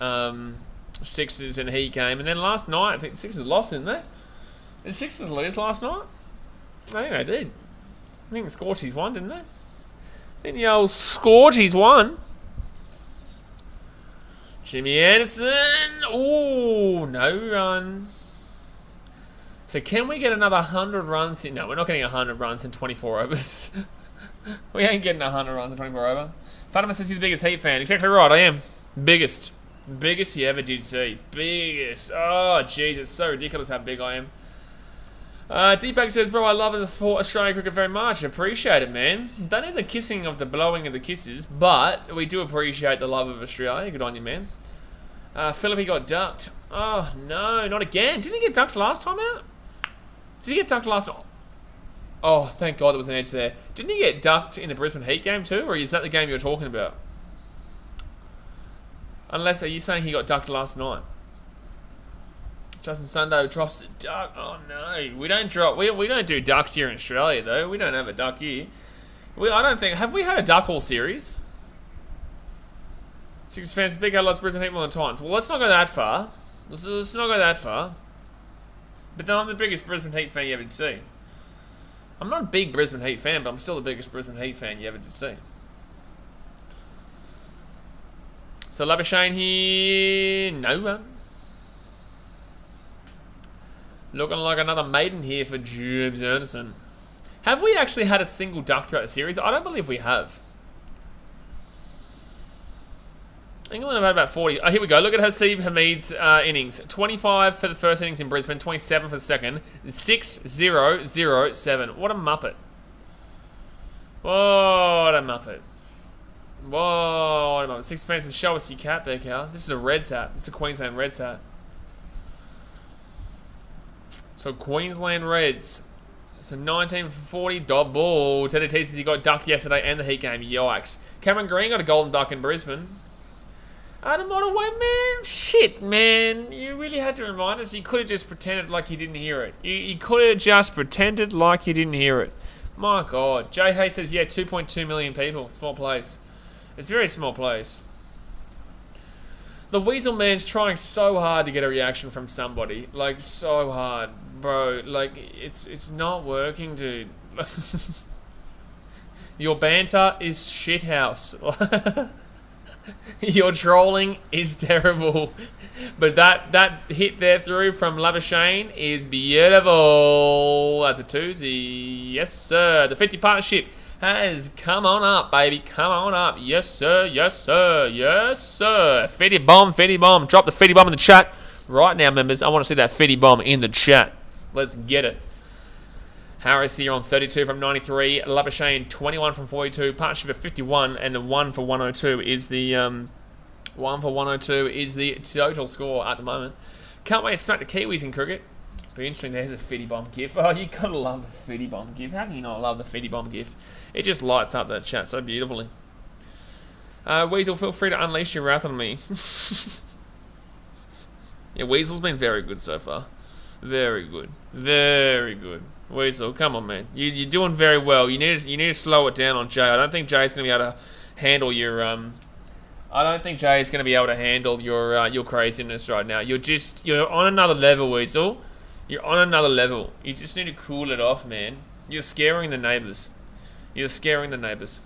Sixers and Heat game. And then last night, I think the Sixers lost, didn't they? Did the Sixers lose last night? I think they did. I think the Scorchies won, didn't they? I think the old Scorchies won. Jimmy Anderson. Ooh, no run. So can we get another 100 runs in? No, we're not getting 100 runs in 24 overs. We ain't getting 100 runs in 24 over. Fatima says he's the biggest Heat fan. Exactly right, I am. Biggest. Biggest you ever did see. Biggest. Oh, jeez, it's so ridiculous how big I am. Deepak says, bro, I love and support Australian cricket very much. Appreciate it, man. Don't need the kissing of the blowing of the kisses, but we do appreciate the love of Australia. Good on you, man. Philippi got ducked. Oh, no, not again. Didn't he get ducked last time out? Did he get ducked last time? Oh, thank God there was an edge there. Didn't he get ducked in the Brisbane Heat game too, or is that the game you were talking about? Unless, are you saying he got ducked last night? Justin Sundo drops the duck. Oh no, we don't drop. We don't do ducks here in Australia though. We don't have a duck here. I don't think. Have we had a duck all series? Six fans, big lots Brisbane Heat on the Titans. Well, let's not go that far. Let's not go that far. But then I'm the biggest Brisbane Heat fan you ever did see. I'm not a big Brisbane Heat fan, but I'm still the biggest Brisbane Heat fan you ever did see. So Labuschagne here, no run. Looking like another maiden here for James Anderson. Have we actually had a single duck throughout the series? I don't believe we have. England have had about 40. Oh, here we go. Look at Hasib Hamid's innings. 25 for the first innings in Brisbane, 27 for the second. 6-0-0-7. What a muppet. What a muppet. Whoa, what a muppet. Six fans, show us your cap, BKR. This is a Reds hat. This is a Queensland Reds hat. So Queensland Reds. So 19 for 40, dot ball. Teddy teases he got ducked yesterday and the Heat game. Yikes. Cameron Green got a golden duck in Brisbane. Adam Ottaway, man. Shit, man. You really had to remind us. You could have just pretended like you didn't hear it. You could have just pretended like you didn't hear it. My God. Jay Hay says, yeah, 2.2 million people. Small place. It's a very small place. The Weasel Man's trying so hard to get a reaction from somebody. Like, so hard. Bro, like, it's not working, dude. Your banter is shithouse. Your trolling is terrible. But that hit there through from Labuschagne is beautiful. That's a twosy. Yes, sir. The 50 partnership has come on up, baby. Come on up. Yes, sir. Yes, sir. Yes, sir. Fetty bomb, Fetty bomb. Drop the Fetty bomb in the chat right now, members. I want to see that Fetty bomb in the chat. Let's get it. Harris here on 32 from 93. Labuschagne 21 from 42. Partnership of 51, and the 1 for 102 is the 1 for 102 is the total score at the moment. Can't wait to smack the Kiwis in cricket. Be interesting. There's a Fetty bomb gif. Oh, you gotta love the Fetty bomb gif. How can you not love the Fetty bomb gif? It just lights up that chat so beautifully. Weasel, feel free to unleash your wrath on me. Yeah, Weasel's been very good so far. Very good. Very good. Weasel, come on, man. You're doing very well. You need to slow it down on Jay. I don't think Jay's gonna be able to handle your I don't think Jay's gonna be able to handle your craziness right now. You're on another level, Weasel. You're on another level. You just need to cool it off, man. You're scaring the neighbours. You're scaring the neighbours.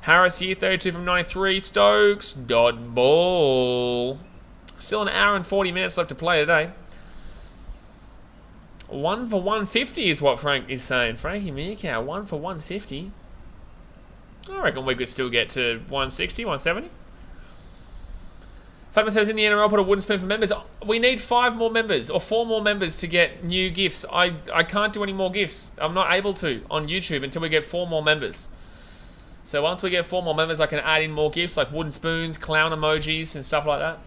Harris here, 32 from 93. Stokes, dot ball. Still an hour and 40 minutes left to play today. 1 for 150 is what Frank is saying. Frankie Meerkow, 1 for 150. I reckon we could still get to 160, 170. Fatima says, in the NRL, put a wooden spoon for members. We need 5 more members or 4 more members to get new gifts. I can't do any more gifts. I'm not able to on YouTube until we get 4 more members. So once we get 4 more members, I can add in more gifts like wooden spoons, clown emojis, and stuff like that.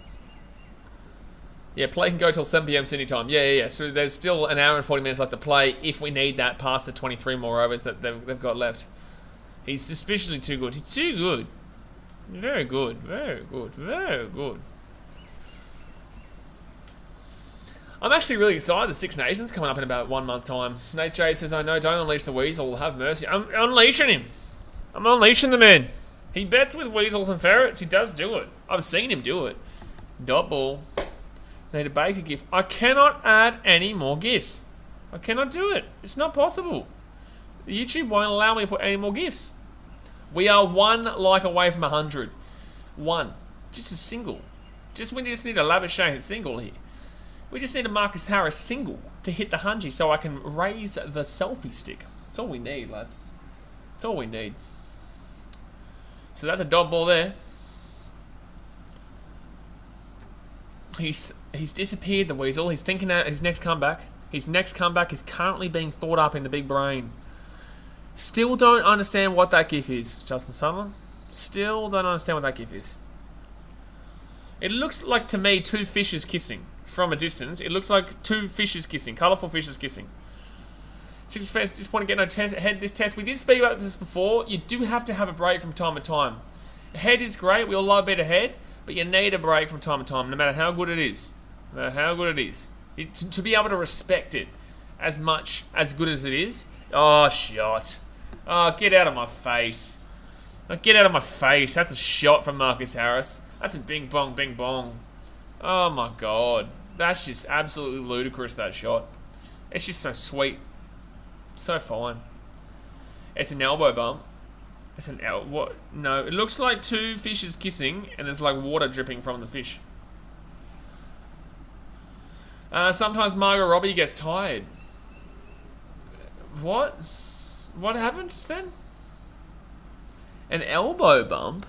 Yeah, play can go till 7 PM Sydney time. Yeah. So there's still an hour and 40 minutes left to play if we need that past the 23 more overs that they've got left. He's suspiciously too good. He's too good. Very good. Very good. Very good. I'm actually really excited. The Six Nations coming up in about 1 month time. Nate J says, I know, don't unleash the weasel. Have mercy. I'm unleashing him. I'm unleashing the man. He bets with weasels and ferrets. He does do it. I've seen him do it. Dot ball. Need a Baker gift. I cannot add any more gifts. I cannot do it. It's not possible. YouTube won't allow me to put any more gifts. We are 1 like away from 100. 1. Just a single. We just need a Labuschagne single here. We just need a Marcus Harris single to hit the 100 so I can raise the selfie stick. That's all we need, lads. That's all we need. So that's a dot ball there. He's disappeared, the weasel. He's thinking out his next comeback. His next comeback is currently being thought up in the big brain. Still don't understand what that gif is, Justin Sutherland. Still don't understand what that gif is. It looks like, to me, 2 fishes kissing. From a distance, it looks like 2 fishes kissing. Colourful fishes kissing. Six fans disappointed getting no head this test. We did speak about this before. You do have to have a break from time to time. Head is great. We all love a bit of head. But you need a break from time to time, no matter how good it is. No matter how good it is. To be able to respect it as much, as good as it is. Oh, shot. Oh, get out of my face. Oh, get out of my face. That's a shot from Marcus Harris. That's a bing bong, bing bong. Oh, my God. That's just absolutely ludicrous, that shot. It's just so sweet. So fine. It's an elbow bump. It's an what? No, it looks like 2 fishes kissing, and there's like water dripping from the fish. Sometimes Margot Robbie gets tired. What? What happened just then? An elbow bump?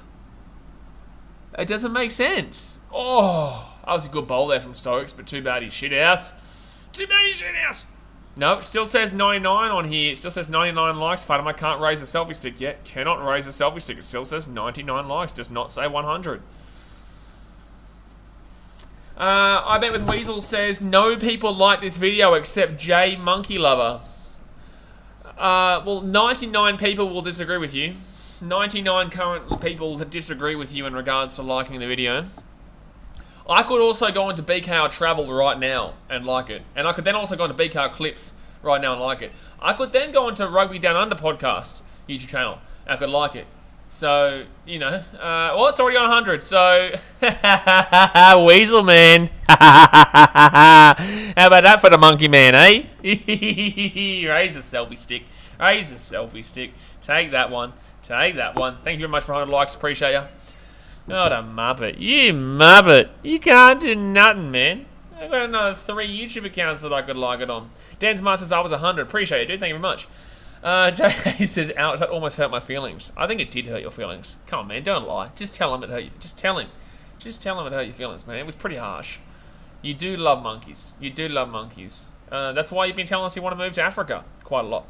It doesn't make sense. Oh, that was a good bowl there from Stokes, but too bad he's shit house. Too bad he's shit house. Nope, still says 99 on here. It still says 99 likes. Fatima can't raise a selfie stick yet. Cannot raise a selfie stick. It still says 99 likes. Does not say 100. I bet with Weasel says no people like this video except J Monkey Lover. Well, 99 people will disagree with you. 99 current people that disagree with you in regards to liking the video. I could also go into BKR Travel right now and like it. And I could then also go into BKR Clips right now and like it. I could then go into Rugby Down Under podcast YouTube channel and I could like it. So, you know, well, it's already on 100, so... Weasel man. How about that for the monkey man, eh? Raise a selfie stick. Raise a selfie stick. Take that one. Take that one. Thank you very much for 100 likes. Appreciate you. What a muppet. You muppet. You can't do nothing, man. I've got another 3 YouTube accounts that I could like it on. Dan's Masters, I was 100. Appreciate it, dude. Thank you very much. Jay says, ouch, that almost hurt my feelings. I think it did hurt your feelings. Come on, man. Don't lie. Just tell him it hurt you. Just tell him. Just tell him it hurt your feelings, man. It was pretty harsh. You do love monkeys. You do love monkeys. That's why you've been telling us you want to move to Africa quite a lot.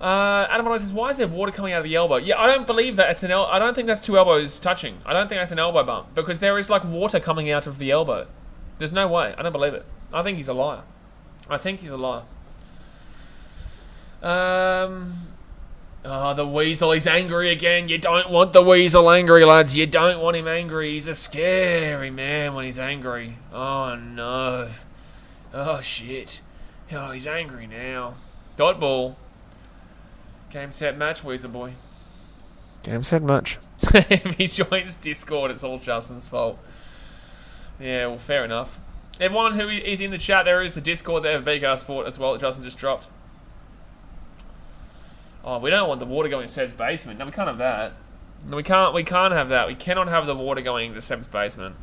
Adam says, why is there water coming out of the elbow? Yeah, I don't believe that it's an I don't think that's 2 elbows touching. I don't think that's an elbow bump. Because there is like water coming out of the elbow. There's no way. I don't believe it. I think he's a liar. I think he's a liar. Oh, the weasel, he's angry again. You don't want the weasel angry, lads. You don't want him angry. He's a scary man when he's angry. Oh, no. Oh, shit. Oh, he's angry now. Dot ball. Game, set, match, weasel boy. Game, set, match. If he joins Discord, it's all Justin's fault. Yeah, well, fair enough. Everyone who is in the chat, there is the Discord there of BKR Sport as well that Justin just dropped. Oh, we don't want the water going to Seb's basement. No, we can't have that. No, we can't have that. We cannot have the water going into Seb's basement.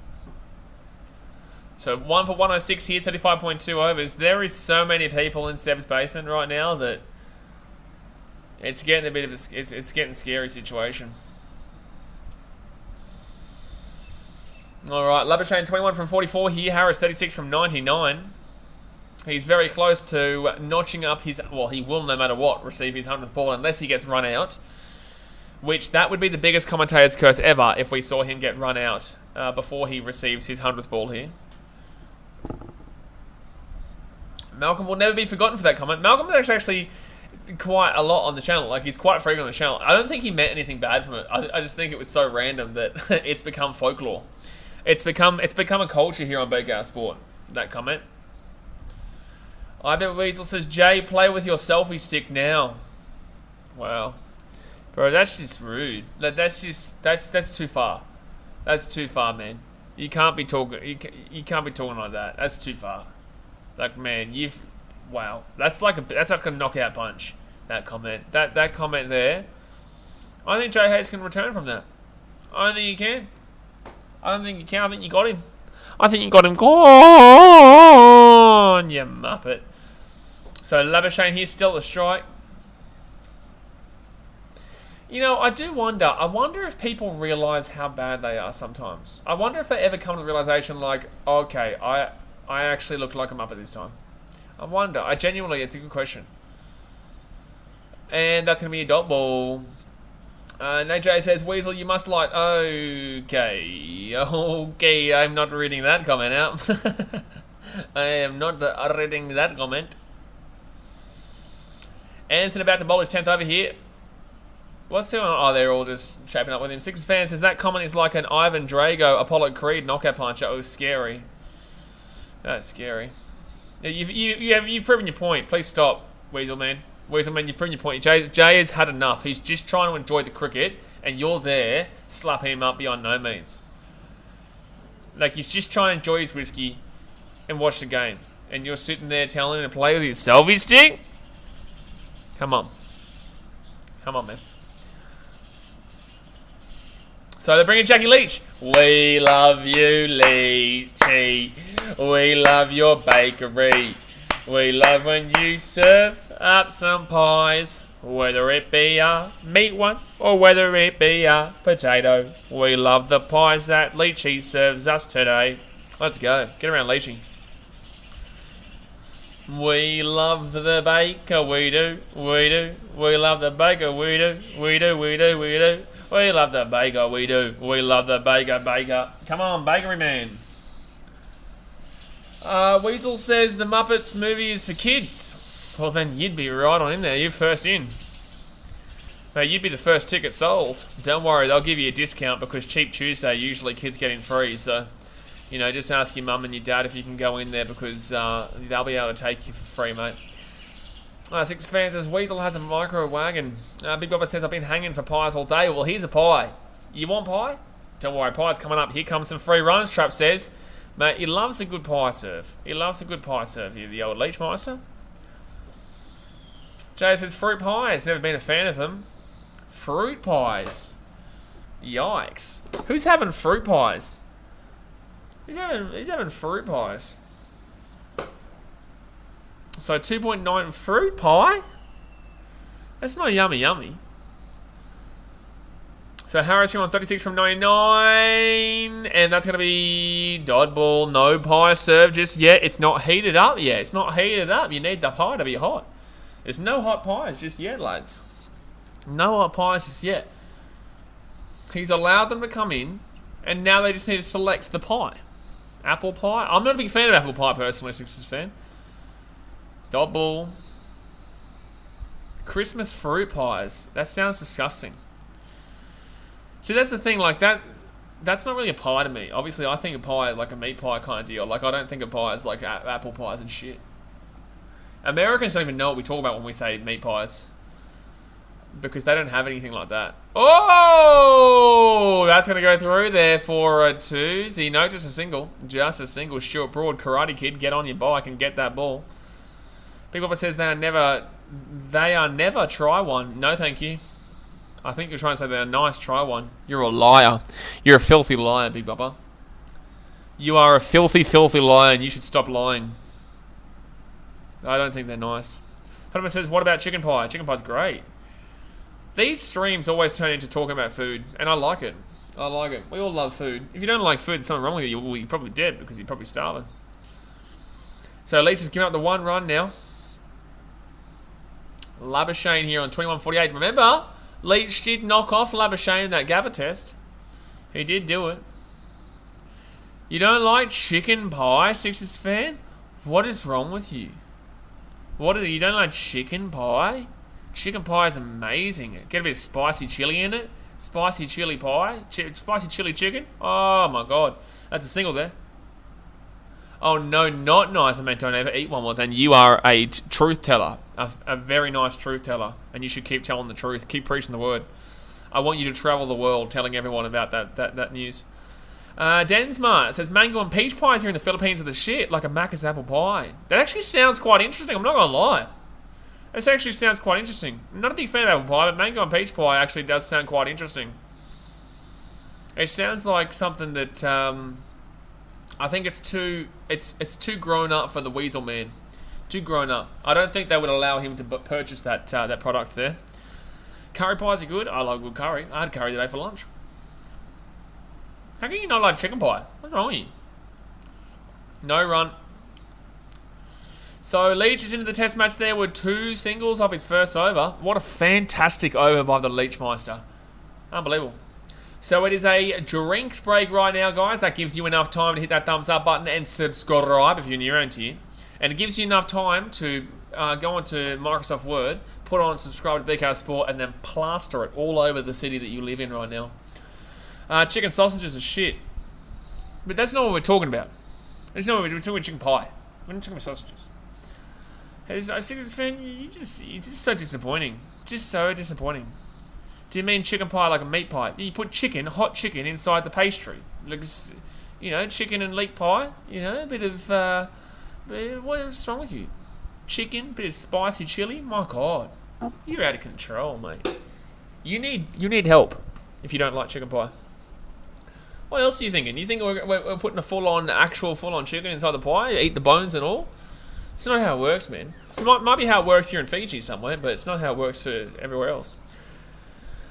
So 1 for 106 here, 35.2 overs. There is so many people in Seb's basement right now that it's getting a bit of it's getting a scary situation. All right, Labuschagne 21 from 44 here. Harris 36 from 99. He's very close to notching up his... Well, he will, no matter what, receive his 100th ball unless he gets run out. Which, that would be the biggest commentator's curse ever if we saw him get run out before he receives his 100th ball here. Malcolm will never be forgotten for that comment. Malcolm is actually quite a lot on the channel. Like, he's quite frequent on the channel. I don't think he meant anything bad from it. I just think it was so random that it's become folklore. It's become a culture here on BKR Sport, that comment. I bet Weasel says, Jay, play with your selfie stick now. Wow. Bro, that's just rude. Like, that's too far. That's too far, man. You can't be talking like that. That's too far. Like, man, wow. That's like a knockout punch. That comment. That comment there. I think Jay Hayes can return from that. I don't think he can. I don't think you can. I think you got him. I think you got him. Go on, you muppet. So Labuschagne here, still a strike. You know, I do wonder. I wonder if people realise how bad they are sometimes. I wonder if they ever come to the realisation like, okay, I actually look like a muppet this time. I wonder. Genuinely, it's a good question. And that's going to be a dot ball. NJ says, Weasel, you must light. Okay, I'm not reading that comment out. I am not reading that comment. Anderson about to bowl his 10th over here. What's going on? Oh, they're all just shaping up with him. Sixers fan says, that comment is like an Ivan Drago, Apollo Creed knockout punch. It was scary. That's scary. You've proven your point. Please stop, Weasel man. Weasel man, you've proven your point. Jay has had enough. He's just trying to enjoy the cricket, and you're there slapping him up beyond no means. Like, he's just trying to enjoy his whiskey and watch the game. And you're sitting there telling him to play with his selfie stick? Come on. Come on, man. So they're bringing Jackie Leach. We love you, Leachy. We love your bakery. We love when you serve up some pies, whether it be a meat one or whether it be a potato. We love the pies that Leachy serves us today. Let's go. Get around, Leachy. We love the baker, we do, we do. We love the baker, we do, we do, we do, we do. We love the baker, we do. We love the baker. Come on, bakery man. Weasel says the Muppets movie is for kids. Well, then you'd be right on in there. You're first in. Mate, you'd be the first ticket sold. Don't worry, they'll give you a discount because Cheap Tuesday, usually kids get in free. So, you know, just ask your mum and your dad if you can go in there because they'll be able to take you for free, mate. Six fan says, Weasel has a micro wagon. Big Bubba says, I've been hanging for pies all day. Well, here's a pie. You want pie? Don't worry, pie's coming up. Here comes some free runs, Trap says. Mate, he loves a good pie serve. He loves a good pie serve here, the old Leachmeister. Jay says, fruit pies. Never been a fan of them. Fruit pies. Yikes. Who's having fruit pies? He's having fruit pies. So 2.9 fruit pie? That's not yummy. So Harris, you're on 36 from 99. And that's going to be dodgeball. No pie served just yet. It's not heated up yet. It's not heated up. You need the pie to be hot. There's no hot pies just yet, lads. No hot pies just yet. He's allowed them to come in. And now they just need to select the pie. Apple pie. I'm not a big fan of apple pie personally, Sixers fan. Dodgeball. Christmas fruit pies. That sounds disgusting. See, that's the thing, like, that's not really a pie to me. Obviously, I think of pie like a meat pie kind of deal. Like, I don't think of pies like apple pies and shit. Americans don't even know what we talk about when we say meat pies. Because they don't have anything like that. Oh! That's going to go through there for a 2. No, just a single. Just a single. Stuart Broad, Karate Kid, get on your bike and get that ball. Big Bubba says they are never try one. No, thank you. I think you're trying to say they're nice, try one. You're a liar. You're a filthy liar, Big Bubba. You are a filthy, filthy liar, and you should stop lying. I don't think they're nice. Fatima says, what about chicken pie? Chicken pie's great. These streams always turn into talking about food, and I like it. I like it. We all love food. If you don't like food, there's something wrong with you. Well, you're probably dead because you're probably starving. So Leach is giving up the 1 run now. Labuschagne here on 21.48. Remember, Leach did knock off Labuschagne in that Gabba test. He did do it. You don't like chicken pie, Sixers fan? What is wrong with you? You don't like chicken pie? Chicken pie is amazing. Get a bit of spicy chili in it. Spicy chili pie. Spicy chili chicken. Oh my god. That's a single there. Oh no, not nice. I meant don't ever eat one more. Then you are a truth teller. A very nice truth teller. And you should keep telling the truth. Keep preaching the word. I want you to travel the world telling everyone about that news. Densmar says mango and peach pies here in the Philippines are the shit, like a Macca's apple pie. That actually sounds quite interesting, I'm not gonna lie. This actually sounds quite interesting. I'm not a big fan of apple pie, but mango and peach pie actually does sound quite interesting. It sounds like something that I think it's too grown up for the Weasel man. Too grown up. I don't think they would allow him to purchase that product there. Curry pies are good. I love good curry. I had curry today for lunch. How can you not like chicken pie? What's wrong with you? No run. So Leach is into the test match there with 2 singles off his first over. What a fantastic over by the Leachmeister. Unbelievable. So it is a drinks break right now, guys. That gives you enough time to hit that thumbs up button and subscribe if you're new around here. And it gives you enough time to go onto Microsoft Word, put on subscribe to BKR Sport, and then plaster it all over the city that you live in right now. Chicken sausages are shit. But that's not what we're talking about. We're talking about chicken pie. We're not talking about sausages. I see this fan, you're just so disappointing. Just so disappointing. Do you mean chicken pie like a meat pie? You put hot chicken inside the pastry. Looks, chicken and leek pie. A bit of, what's wrong with you? Chicken, bit of spicy chili. My God, you're out of control, mate. You need help if you don't like chicken pie. What else are you thinking? You think we're putting a actual full-on chicken inside the pie? Eat the bones and all? It's not how it works, man. It might be how it works here in Fiji somewhere, but it's not how it works everywhere else.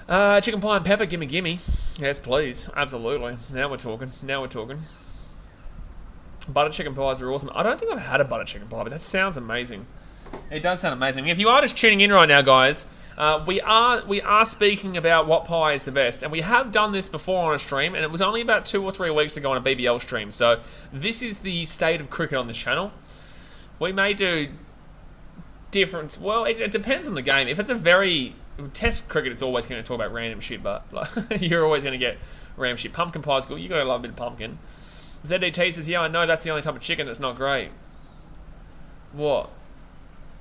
Chicken pie and pepper, gimme. Yes, please. Absolutely. Now we're talking. Butter chicken pies are awesome. I don't think I've had a butter chicken pie, but that sounds amazing. It does sound amazing. If you are just tuning in right now, guys, we are speaking about what pie is the best, and we have done this before on a stream, and it was only about 2 or 3 weeks ago on a BBL stream. So this is the state of cricket on this channel. We may do different. Well, it depends on the game. If it's a very test cricket, it's always going to talk about random shit, but you're always going to get random shit. Pumpkin pie's cool. You gotta love a bit of pumpkin. ZDT says, yeah, I know that's the only type of chicken that's not great. What?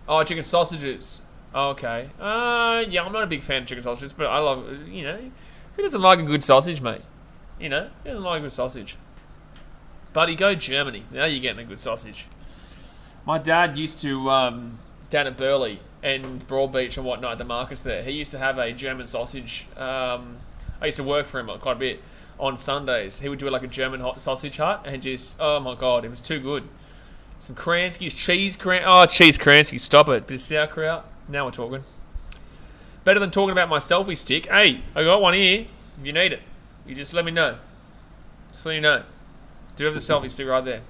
Oh, chicken sausages. Okay. Yeah, I'm not a big fan of chicken sausages, but I love, who doesn't like a good sausage, mate? Who doesn't like a good sausage? Buddy, go Germany. Now you're getting a good sausage. My dad used to, down at Burleigh and Broadbeach and whatnot, the markets there, he used to have a German sausage. I used to work for him quite a bit on Sundays. He would do like a German hot sausage hut and just, oh my God, it was too good. Some Kranskis, cheese Kranskis, stop it. Bit of sauerkraut. Now we're talking. Better than talking about my selfie stick. Hey, I got one here. If you need it, you just let me know. Just let you know. Do have the selfie stick right there.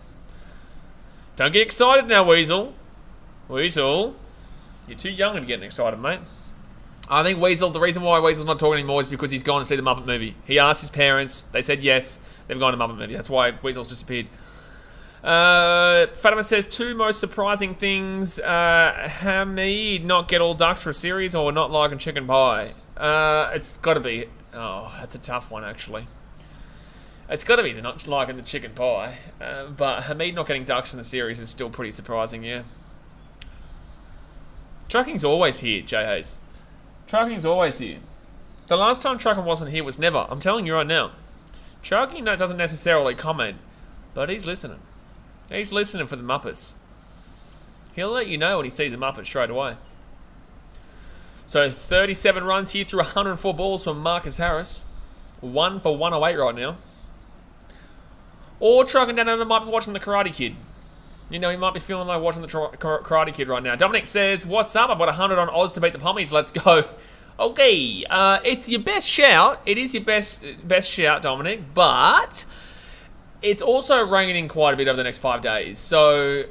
Don't get excited now, Weasel. Weasel, you're too young to be getting excited, mate. I think Weasel, the reason why Weasel's not talking anymore is because he's gone to see the Muppet movie. He asked his parents, they said yes, they've gone to the Muppet movie. That's why Weasel's disappeared. Fatima says, 2 most surprising things, Hamid not get all ducks for a series or not liking chicken pie. It's got to be, that's a tough one actually. It's got to be not liking the chicken pie, but Hamid not getting ducks in the series is still pretty surprising, yeah. Trucking's always here, J. Hayes. Trucking's always here. The last time Trucking wasn't here was never. I'm telling you right now. Trucking doesn't necessarily comment, but he's listening. He's listening for the Muppets. He'll let you know when he sees the Muppets straight away. So 37 runs here through 104 balls from Marcus Harris. 1 for 108 right now. Or trucking down and might be watching the Karate Kid. You know, he might be feeling like watching the Karate Kid right now. Dominic says, what's up? I've got 100 on Oz to beat the Pommies. Let's go. Okay, it's your best shout. It is your best shout, Dominic. But it's also raining quite a bit over the next 5 days. So,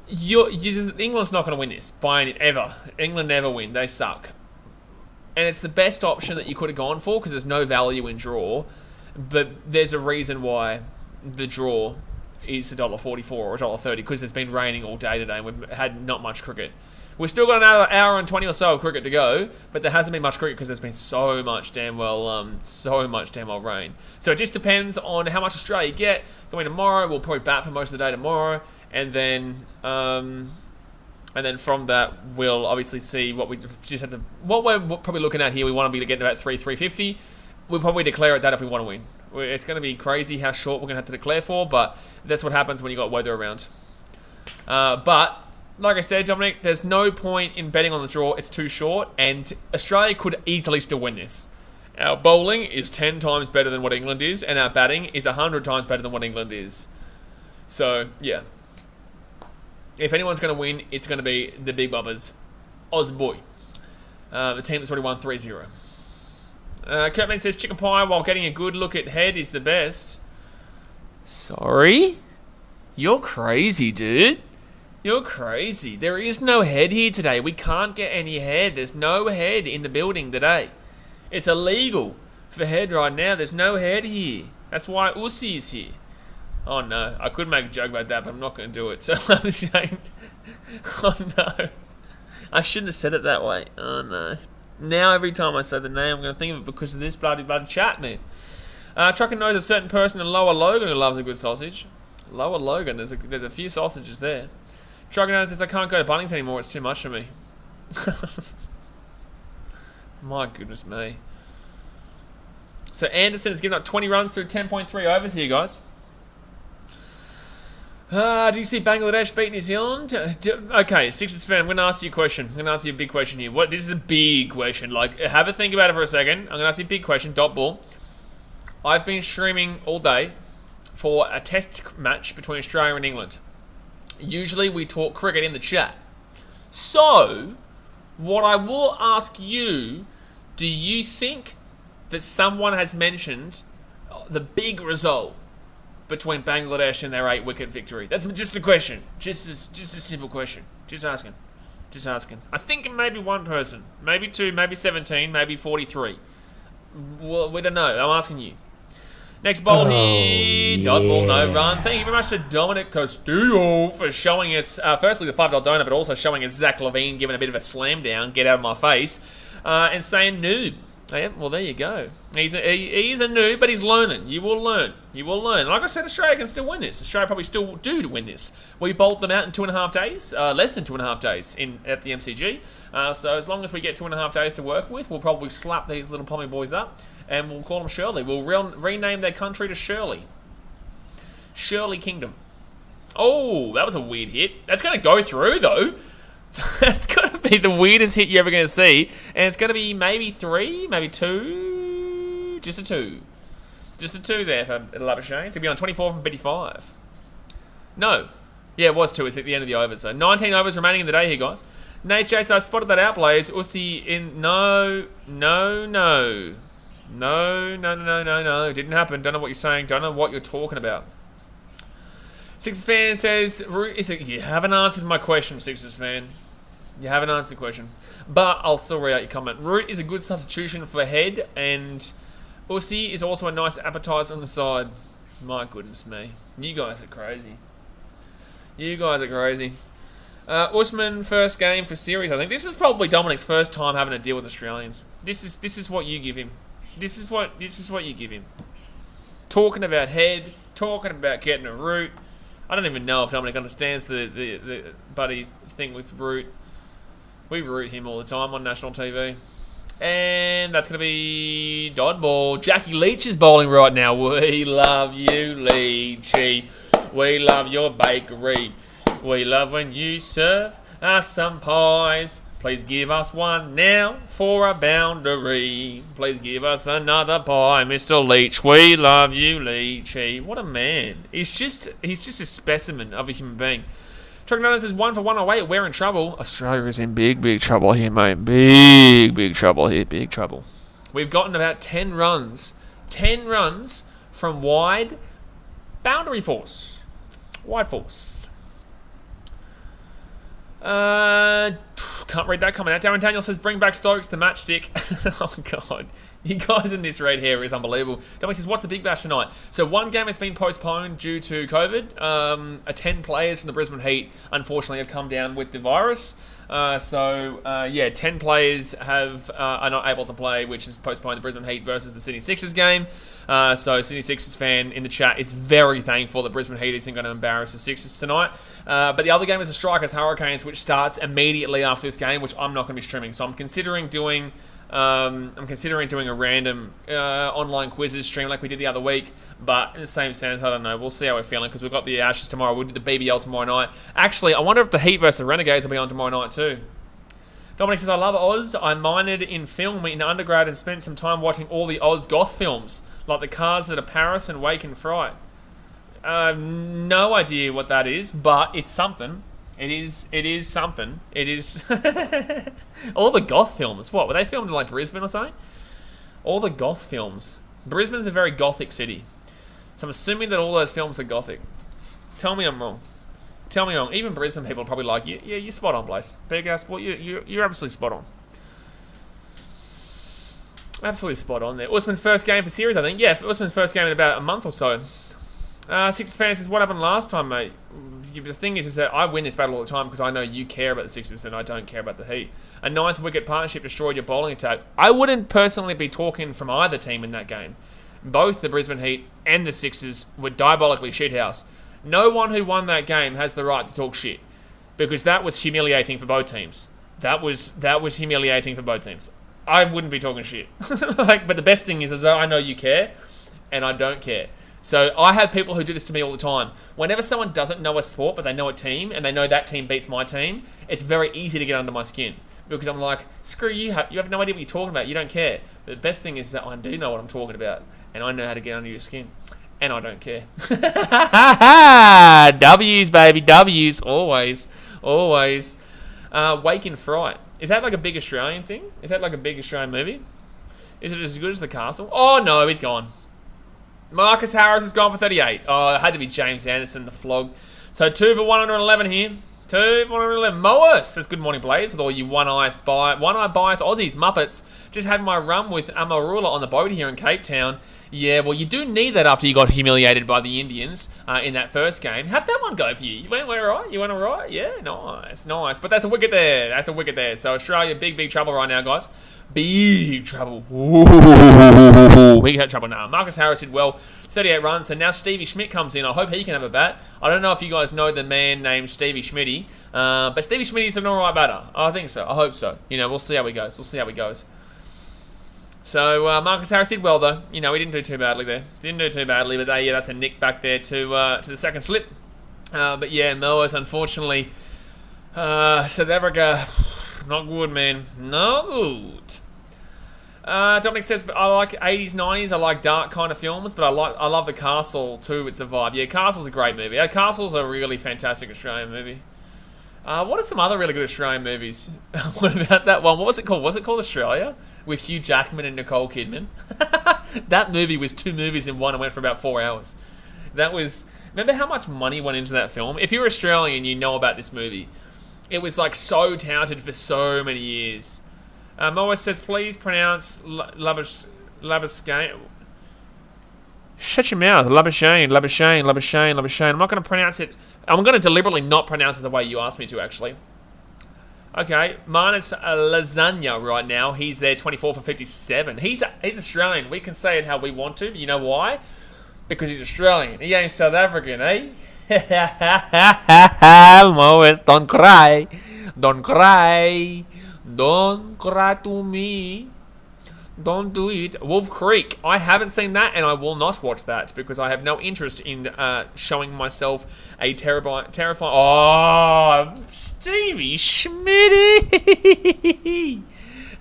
England's not going to win this ever. England never win. They suck. And it's the best option that you could have gone for because there's no value in draw. But there's a reason why the draw is $1.44 or $1.30 because it's been raining all day today and we've had not much cricket. We've still got another hour and 20 or so of cricket to go, but there hasn't been much cricket because there's been so much damn well rain. So it just depends on how much Australia get. Going tomorrow, we'll probably bat for most of the day tomorrow, and then from that we'll obviously see what we just have to. What we're probably looking at here, we want to be getting about 350. We'll probably declare at that if we want to win. It's going to be crazy how short we're going to have to declare for, but that's what happens when you got weather around. But like I said, Dominic, there's no point in betting on the draw. It's too short, and Australia could easily still win this. Our bowling is 10 times better than what England is, and our batting is 100 times better than what England is. So, yeah. If anyone's going to win, it's going to be the Big Bubbas. Oz boy. The team that's already won 3-0. Kurtman says chicken pie while getting a good look at head is the best. Sorry? You're crazy, dude. You're crazy. There is no head here today. We can't get any head. There's no head in the building today. It's illegal for head right now. There's no head here. That's why Uzi is here. Oh no. I could make a joke about that, but I'm not going to do it. So I'm ashamed. Oh no. I shouldn't have said it that way. Oh no. Now every time I say the name, I'm going to think of it because of this bloody chat, man. Trucker knows a certain person in Lower Logan who loves a good sausage. Lower Logan, there's a few sausages there. Trucker knows says I can't go to Bunnings anymore, it's too much for me. My goodness me. So Anderson has given up 20 runs through 10.3 overs here, guys. Do you see Bangladesh beat New Zealand? Okay, Sixers fan, I'm going to ask you a question. I'm going to ask you a big question here. This is a big question. Like, have a think about it for a second. I'm going to ask you a big question. Dot ball. I've been streaming all day for a test match between Australia and England. Usually we talk cricket in the chat. So, what I will ask you, do you think that someone has mentioned the big result between Bangladesh and their 8-wicket victory? That's just a question. Just a simple question. Just asking. I think it may be one person. Maybe two, maybe 17, maybe 43. Well, we don't know. I'm asking you. Next ball here. Dot ball, no run. Thank you very much to Dominic Castillo for showing us, firstly, the $5 donor, but also showing us Zach Levine giving a bit of a slam down, get out of my face, and saying noob. Yeah, well, there you go. He's a noob, but he's learning. You will learn. Like I said, Australia can still win this. Australia probably still do to win this. We bowled them out in 2.5 days, less than 2.5 days at the MCG. So as long as we get 2.5 days to work with, we'll probably slap these little pommy boys up, and we'll call them Shirley. We'll rename their country to Shirley. Shirley Kingdom. Oh, that was a weird hit. That's going to go through, though. That's going to be the weirdest hit you're ever going to see. And it's going to be maybe 3, maybe 2. Just a 2. Just a 2 there for Labuschagne. It's going to be on 24 from 55. No. Yeah, it was 2. It's at the end of the over. So 19 overs remaining in the day here, guys. Nate Chase, I spotted that out, Blaze. Uzi in... No. Didn't happen. Don't know what you're saying. Don't know what you're talking about. Sixers fan says, you haven't answered my question, Sixers fan. You haven't answered the question. But I'll still read out your comment. Root is a good substitution for head, and Uzi is also a nice appetizer on the side. My goodness me. You guys are crazy. Usman, first game for series, I think. This is probably Dominic's first time having to deal with Australians. This is what you give him. This is what you give him. Talking about head, talking about getting a root. I don't even know if Dominic understands the buddy thing with root. We root him all the time on national TV. And that's going to be dodgeball. Jackie Leach is bowling right now. We love you, Leachy. We love your bakery. We love when you serve us some pies. Please give us one now for a boundary. Please give us another pie, Mr. Leach. We love you, Leachy. What a man. He's just a specimen of a human being. Truck Nutters is 1 for 1 away. We're in trouble. Australia is in big trouble here, mate. Big trouble here. Big trouble. We've gotten about 10 runs. 10 runs from wide boundary force. Wide force. Can't read that coming out. Darren Daniel says, bring back Stokes, the matchstick. Oh, God. You guys in this red hair is unbelievable. Dominic says, what's the big bash tonight? So one game has been postponed due to COVID. 10 players from the Brisbane Heat, unfortunately, have come down with the virus. 10 players are not able to play, which has postponed the Brisbane Heat versus the Sydney Sixers game. So Sydney Sixers fan in the chat is very thankful that Brisbane Heat isn't going to embarrass the Sixers tonight. But the other game is the Strikers Hurricanes, which starts immediately after this game, which I'm not going to be streaming. So I'm considering doing a random online quizzes stream like we did the other week, but in the same sense, I don't know. We'll see how we're feeling because we've got the Ashes tomorrow. We'll do the BBL tomorrow night. Actually, I wonder if the Heat versus the Renegades will be on tomorrow night too. Dominic says, I love Oz. I minored in film in undergrad and spent some time watching all the Oz goth films, like The Cars That Are Paris and Wake and Fright. No idea what that is, but it's something. It is something. It is all the goth films. What, were they filmed in like Brisbane or something? All the goth films. Brisbane's a very gothic city, so I'm assuming that all those films are gothic. Tell me I'm wrong. Tell me I'm wrong. Even Brisbane people are probably like, yeah, you're spot on, Blaze. Big ass boy, you're absolutely spot on. Absolutely spot on there. Usman's first game for series, I think. Yeah, Usman's first game in about a month or so. Sixers fans says, what happened last time, mate? The thing is that I win this battle all the time because I know you care about the Sixers and I don't care about the Heat. A 9th wicket partnership destroyed your bowling attack. I wouldn't personally be talking from either team in that game. Both the Brisbane Heat and the Sixers were diabolically shithouse. No one who won that game has the right to talk shit because that was humiliating for both teams. That was humiliating for both teams. I wouldn't be talking shit. But the best thing is I know you care and I don't care. So I have people who do this to me all the time. Whenever someone doesn't know a sport, but they know a team, and they know that team beats my team, it's very easy to get under my skin. Because I'm like, screw you, you have no idea what you're talking about, you don't care. But the best thing is that I do know what I'm talking about, and I know how to get under your skin. And I don't care. W's, baby, W's, always. Wake and Fright. Is that like a big Australian thing? Is that like a big Australian movie? Is it as good as The Castle? Oh, no, he's gone. Marcus Harris has gone for 38. Oh, it had to be James Anderson, the flog. So 2 for 111 here. 2 for 111. Moa says, good morning, Blaze, with all you one-eye bias Aussies, Muppets. Just had my run with Amarula on the boat here in Cape Town. Yeah, well, you do need that after you got humiliated by the Indians in that first game. How'd that one go for you? You went all right? You went all right? Yeah, nice. But that's a wicket there. So Australia, big trouble right now, guys. Big trouble. Ooh, big trouble now. Marcus Harris did well, 38 runs. So now Stevie Schmidt comes in. I hope he can have a bat. I don't know if you guys know the man named Stevie Schmitty, but Stevie Schmitty's an alright batter. I think so. I hope so. We'll see how he goes. So Marcus Harris did well though. He didn't do too badly there. But that's a nick back there to the second slip. But yeah, Moas unfortunately, South Africa, not good, man. Not good. Dominic says, I like 80s, 90s. I like dark kind of films, but I love The Castle too. It's the vibe. Yeah, Castle's a great movie. Castle's a really fantastic Australian movie. What are some other really good Australian movies? What about that one? What was it called? Was it called Australia? With Hugh Jackman and Nicole Kidman? That movie was 2 movies in one and went for about 4 hours. Remember how much money went into that film? If you're Australian, you know about this movie. It was like so touted for so many years. Moa says, please pronounce Labuschagne. Shut your mouth. Labuschagne. I'm not going to pronounce it. I'm going to deliberately not pronounce it the way you asked me to, actually. Okay, minus Lasagna right now. He's there, 24 for 57. He's Australian. We can say it how we want to, but you know why? Because he's Australian. He ain't South African, eh? Moes, don't cry. Don't cry to me. Don't do it. Wolf Creek. I haven't seen that, and I will not watch that because I have no interest in showing myself a terrifying. Oh, Stevie Schmidt.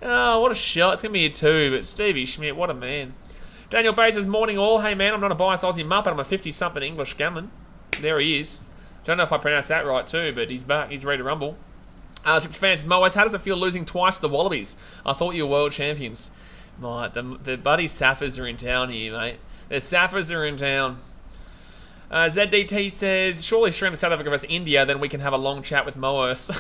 Oh, what a shot. It's going to be a 2, but Stevie Schmidt, what a man. Daniel Bay says, morning all. Hey, man, I'm not a biased Aussie muppet. I'm a 50-something English gammon. There he is. Don't know if I pronounced that right, too, but he's back. He's ready to rumble. Six fans, Moas, how does it feel losing twice to the Wallabies? I thought you were world champions. Mate, the buddy Saffers are in town here, mate. The Saffers are in town. ZDT says, surely stream South Africa vs India, then we can have a long chat with Moas.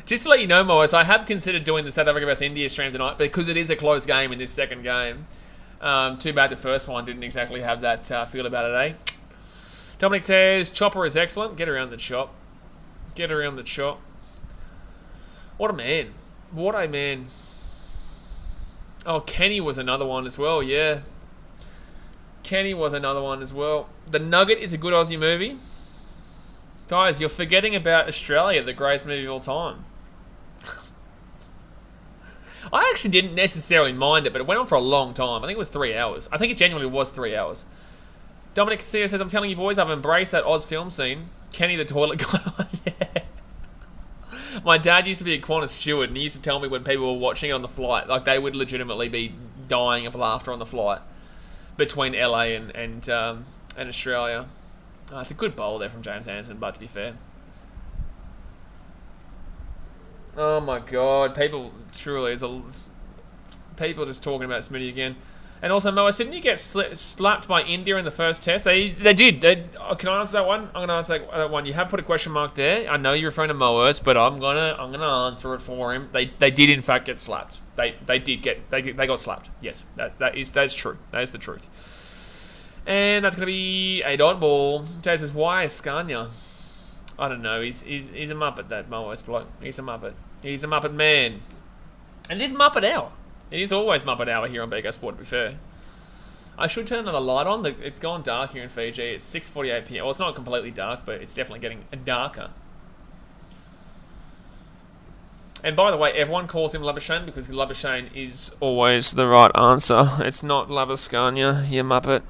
Just to let you know, Moas, I have considered doing the South Africa vs India stream tonight because it is a close game in this second game. Too bad the first one didn't exactly have that feel about it, eh? Dominic says, Chopper is excellent. Get around the chop. Get around the chop. What a man. What a man. Oh, Kenny was another one as well, yeah. Kenny was another one as well. The Nugget is a good Aussie movie. Guys, you're forgetting about Australia, the greatest movie of all time. I actually didn't necessarily mind it, but it went on for a long time. I think it was 3 hours. I think it genuinely was 3 hours. Dominic Casilla says, I'm telling you boys, I've embraced that Oz film scene. Kenny the toilet guy. Yeah. My dad used to be a Qantas steward, and he used to tell me when people were watching it on the flight, like they would legitimately be dying of laughter on the flight between LA and Australia. Oh, it's a good bowl there from James Anderson, but to be fair. Oh my God, people just talking about Smitty again. And also, Moas, didn't you get slapped by India in the first test? They did. Can I answer that one? I'm gonna answer that one. You have put a question mark there. I know you're referring to Moas, but I'm gonna answer it for him. They did in fact get slapped. They got slapped. Yes, that's true. That is the truth. And that's gonna be a dot ball. Jay says, why is Scania? I don't know. He's a muppet, that Moas bloke. He's a muppet. He's a muppet man. And it is Muppet Hour. It is always Muppet Hour here on BK Sport, to be fair. I should turn another light on. It's gone dark here in Fiji. It's 6:48 p.m. Well, it's not completely dark, but it's definitely getting darker. And by the way, everyone calls him Labuschagne because Labuschagne is always the right answer. It's not Labuscania, you muppet.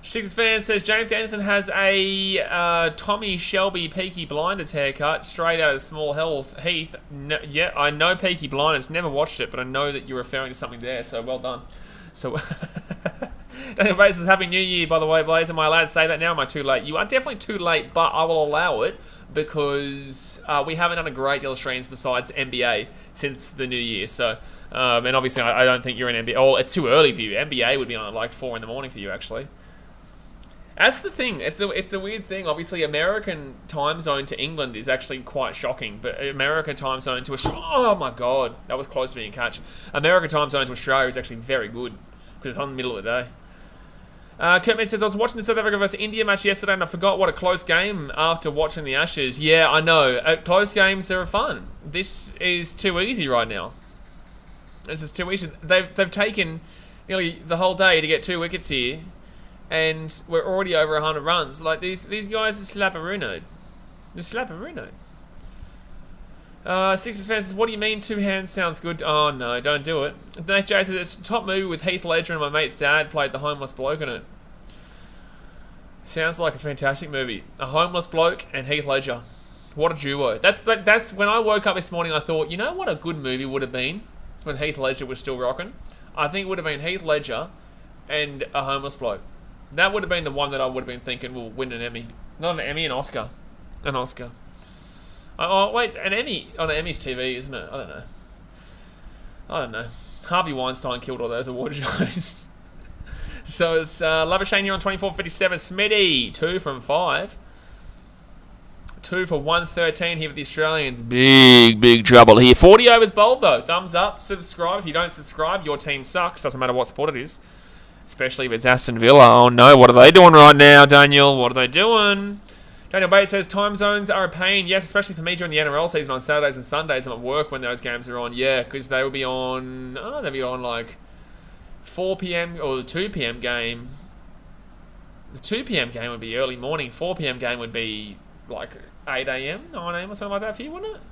Sixers fan says, James Anderson has a Tommy Shelby Peaky Blinders haircut straight out of Small Heath. No, yeah, I know Peaky Blinders. Never watched it, but I know that you're referring to something there, so well done. So, Daniel Bates says, Happy New Year, by the way, Blaze. Am I allowed to say that now? Am I too late? You are definitely too late, but I will allow it because we haven't done a great deal of streams besides NBA since the new year. So, and obviously, I don't think you're in NBA. Oh, it's too early for you. NBA would be on at like 4 in the morning for you, actually. That's the thing. It's a weird thing. Obviously, American time zone to England is actually quite shocking, but America time zone to Australia... Oh, my God. That was close to being a catch. America time zone to Australia is actually very good because it's on the middle of the day. Kurtman says, I was watching the South Africa vs India match yesterday and I forgot what a close game after watching the Ashes. Yeah, I know. Close games are fun. This is too easy right now. This is too easy. They've taken nearly the whole day to get 2 wickets here. And we're already over 100 runs. Like, these guys are slapperoonoed. They're slapperoonoed. Sixers fans says, what do you mean 2 hands sounds good? Oh, no, don't do it. Nate J says, it's a top movie with Heath Ledger and my mate's dad played the homeless bloke in it. Sounds like a fantastic movie. A homeless bloke and Heath Ledger. What a duo. That's when I woke up this morning, I thought, you know what a good movie would have been when Heath Ledger was still rocking? I think it would have been Heath Ledger and a homeless bloke. That would have been the one that I would have been thinking will win an Emmy. Not an Emmy, an Oscar. An Oscar. Oh, wait, an Emmy on Emmy's TV, isn't it? I don't know. Harvey Weinstein killed all those award shows. So it's Labuschagne here on 24.57. Smitty, 2 from 5. 2 for 113 here for the Australians. Big trouble here. 40 overs bowled, though. Thumbs up. Subscribe. If you don't subscribe, your team sucks. Doesn't matter what sport it is. Especially if it's Aston Villa. Oh no, what are they doing right now, Daniel? What are they doing? Daniel Bates says, time zones are a pain. Yes, especially for me during the NRL season on Saturdays and Sundays. I'm at work when those games are on. Yeah, because they will be on... they'll be on like 4 p.m. or the 2 p.m. game. The 2 p.m. game would be early morning. 4 p.m. game would be like 8 a.m., 9 a.m. or something like that for you, wouldn't it?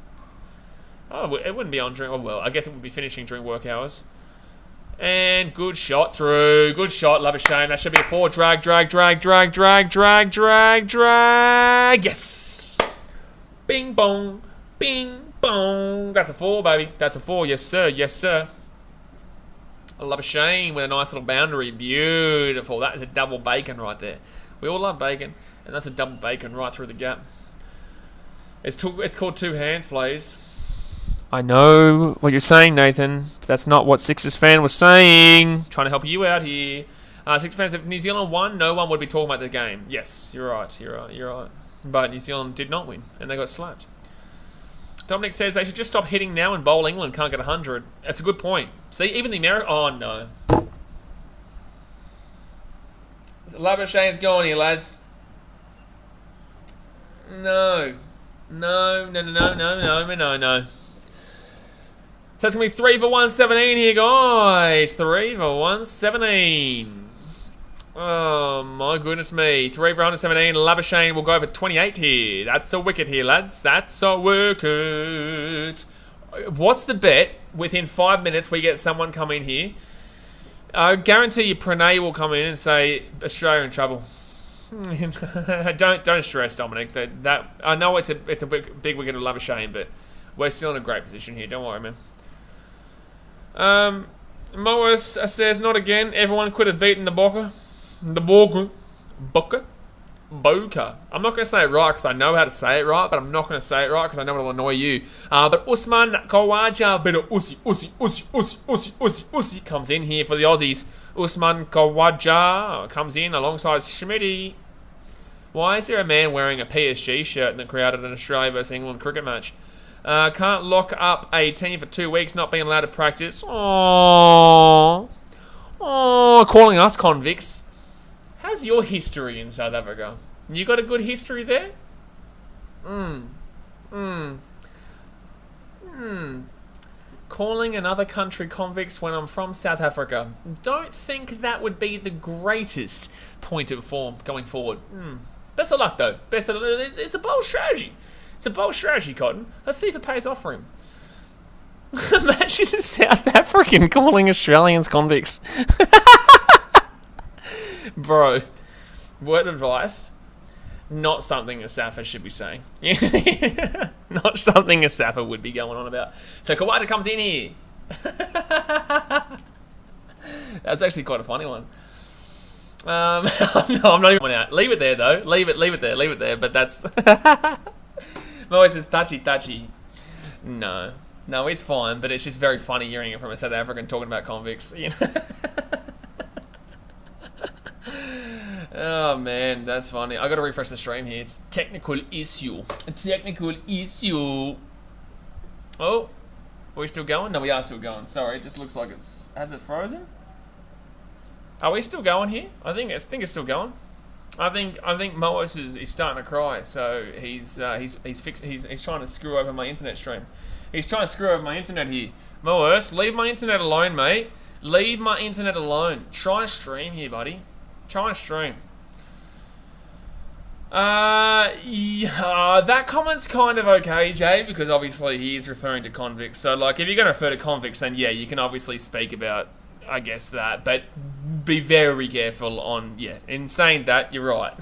Oh, it wouldn't be on during... Oh, well, I guess it would be finishing during work hours. And good shot through. Good shot, Labuschagne. That should be a 4. Drag, drag, drag, drag, drag, drag, drag, drag. Yes! Bing, bong. Bing, bong. That's a 4, baby. That's a 4. Yes, sir. Yes, sir. Labuschagne with a nice little boundary. Beautiful. That is a double bacon right there. We all love bacon. And that's a double bacon right through the gap. It's called 2 hands, please. I know what you're saying, Nathan, but that's not what Sixers fan was saying. Trying to help you out here. Sixers fans, if New Zealand won, no one would be talking about the game. Yes, you're right, you're right, you're right. But New Zealand did not win, and they got slapped. Dominic says they should just stop hitting now and bowl. England can't get 100. That's a good point. See, even the American... Oh, no. Labuschagne's going here, lads. No. No, no, no, no, no, no, no, no. So it's going to be 3 for 117 here, guys. 3 for 117. Oh, my goodness me. 3 for 117. Labuschagne will go for 28 here. That's a wicket here, lads. That's a wicket. What's the bet? Within 5 minutes, we get someone come in here. I guarantee you Pranay will come in and say, Australia in trouble. don't stress, Dominic. That I know it's a big wicket of Labuschagne, but we're still in a great position here. Don't worry, man. Moas says, not again. Everyone could have beaten the Boca. The Boca. I'm not going to say it right because I know how to say it right, but I'm not going to say it right because I know it'll annoy you. But Usman Khawaja, bit of Usi comes in here for the Aussies. Usman Khawaja comes in alongside Schmitty. Why is there a man wearing a PSG shirt in the crowd at an Australia vs England cricket match? Can't lock up a team for 2 weeks, not being allowed to practice. Aww. Aww, calling us convicts. How's your history in South Africa? You got a good history there? Calling another country convicts when I'm from South Africa. Don't think that would be the greatest point of form going forward. Best of luck, though. Best of luck. It's a bold strategy. It's a bold strategy, Cotton. Let's see if it pays off for him. Imagine a South African calling Australians convicts. Bro, word of advice, not something a Safa should be saying. Not something a Safa would be going on about. So Khawaja comes in here. That's actually quite a funny one. No, I'm not even out. Leave it there, though. Leave it there. But that's... Moe says, touchy. No, it's fine, but it's just very funny hearing it from a South African talking about convicts. You know? Oh, man, that's funny. I got to refresh the stream here. It's technical issue. Oh, are we still going? No, we are still going. Sorry, it just looks like it's... Has it frozen? Are we still going here? I think it's still going. I think Moos is starting to cry, so he's trying to screw over my internet stream. He's trying to screw over my internet here. Moos, leave my internet alone, mate. Leave my internet alone. Try and stream here, buddy. Try and stream. Yeah, that comment's kind of okay, Jay, because obviously he is referring to convicts. So, like, if you're going to refer to convicts, then yeah, you can obviously speak about, I guess, that. But be very careful on, yeah, in saying that, you're right.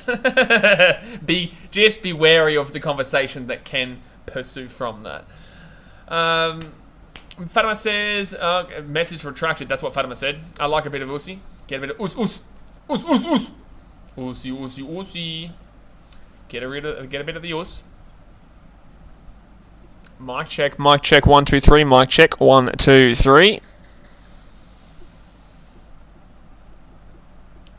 Just be wary of the conversation that can pursue from that. Fatima says, message retracted. That's what Fatima said. I like a bit of Usi. Get a bit of Usi. Get a bit of the us. Mic check, 1, 2, 3. Mic check, 1, 2, 3.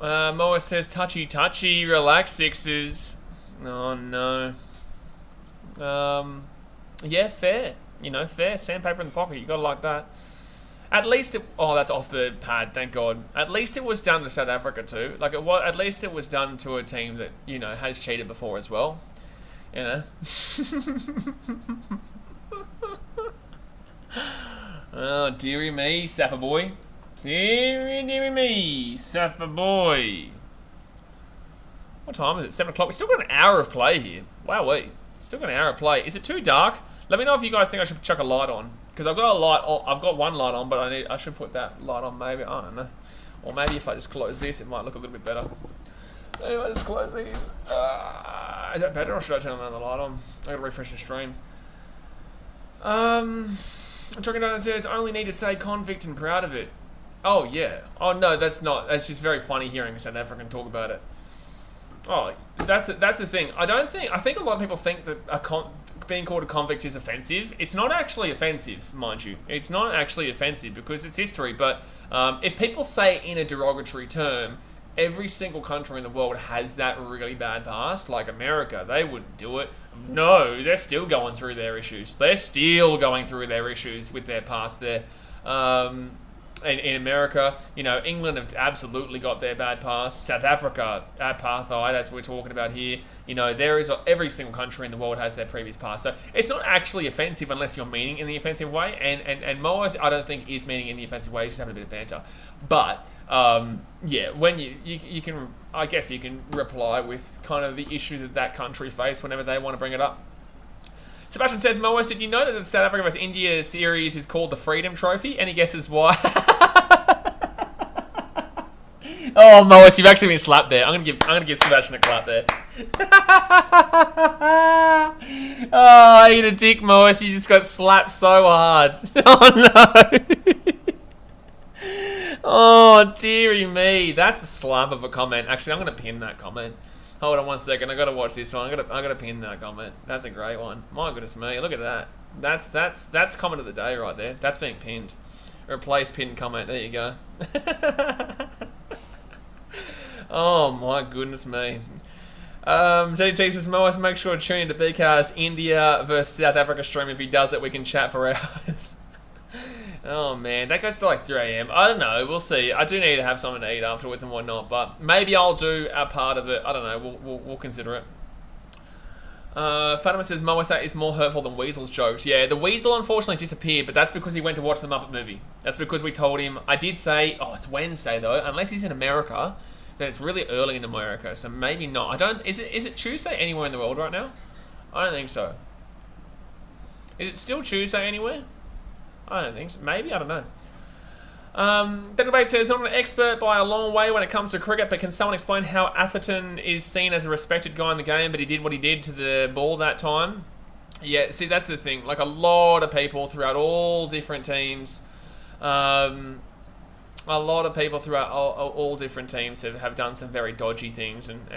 Moa says, touchy, relax, Sixers. Oh, no. Yeah, fair. You know, fair. Sandpaper in the pocket. You gotta like that. At least it... Oh, that's off the pad, thank God. At least it was done to South Africa too. Like, at least it was done to a team that, you know, has cheated before as well. You know? Oh, dearie me, Safa boy. Dearie me, Safa boy. What time is it? 7 o'clock. We've still got an hour of play here. Wowee. Still got an hour of play. Is it too dark? Let me know if you guys think I should chuck a light on. Because I've got a light on, I've got one light on, but I should put that light on maybe. I don't know. Or maybe if I just close this, it might look a little bit better. Maybe I just close these. Is that better, or should I turn another light on? I gotta refresh the stream. Talking down says, only need to say convict and proud of it. Oh yeah. Oh no, that's not. That's just very funny hearing a South African talk about it. Oh, that's the thing. I think a lot of people think that being called a convict is offensive. It's not actually offensive, mind you. It's not actually offensive because it's history. But if people say it in a derogatory term, every single country in the world has that really bad past. Like America, they wouldn't do it. No, they're still going through their issues. They're still going through their issues with their past there. In America, you know, England have absolutely got their bad past. South Africa, apartheid, as we're talking about here. You know, every single country in the world has their previous past. So it's not actually offensive unless you're meaning in the offensive way. And Moas, I don't think is meaning in the offensive way. He's just having a bit of banter. But yeah, when you can, I guess you can reply with kind of the issue that country face whenever they want to bring it up. Sebastian says, Moas, did you know that the South Africa vs India series is called the Freedom Trophy? Any guesses why? Oh, Moas, you've actually been slapped there. I'm gonna give Sebastian a clap there. Oh, I ate a dick, Moas. You just got slapped so hard. Oh no. Oh dearie me, that's a slap of a comment. Actually, I'm gonna pin that comment. Hold on one second. I gotta watch this one. I gotta pin that comment. That's a great one. My goodness me, look at that. That's comment of the day right there. That's being pinned. Replace pinned comment. There you go. Oh my goodness me. JT says, Moas, make sure to tune into BKR's India versus South Africa stream. If he does it, we can chat for hours. Oh man, that goes to like 3 AM. I don't know, we'll see. I do need to have something to eat afterwards and whatnot, but maybe I'll do a part of it. I don't know, we'll consider it. Fatima says, Moasa is more hurtful than Weasel's jokes. Yeah, the Weasel unfortunately disappeared, but that's because he went to watch the Muppet movie. That's because we told him, I did say, oh, it's Wednesday though, unless he's in America, then it's really early in America, so maybe not. Is it Tuesday anywhere in the world right now? I don't think so. Is it still Tuesday anywhere? I don't think so. Maybe, I don't know. Then debate says, I'm not an expert by a long way when it comes to cricket, but can someone explain how Atherton is seen as a respected guy in the game, but he did what he did to the ball that time? Yeah, see, that's the thing. Like, a lot of people throughout all different teams, all different teams have done some very dodgy things, and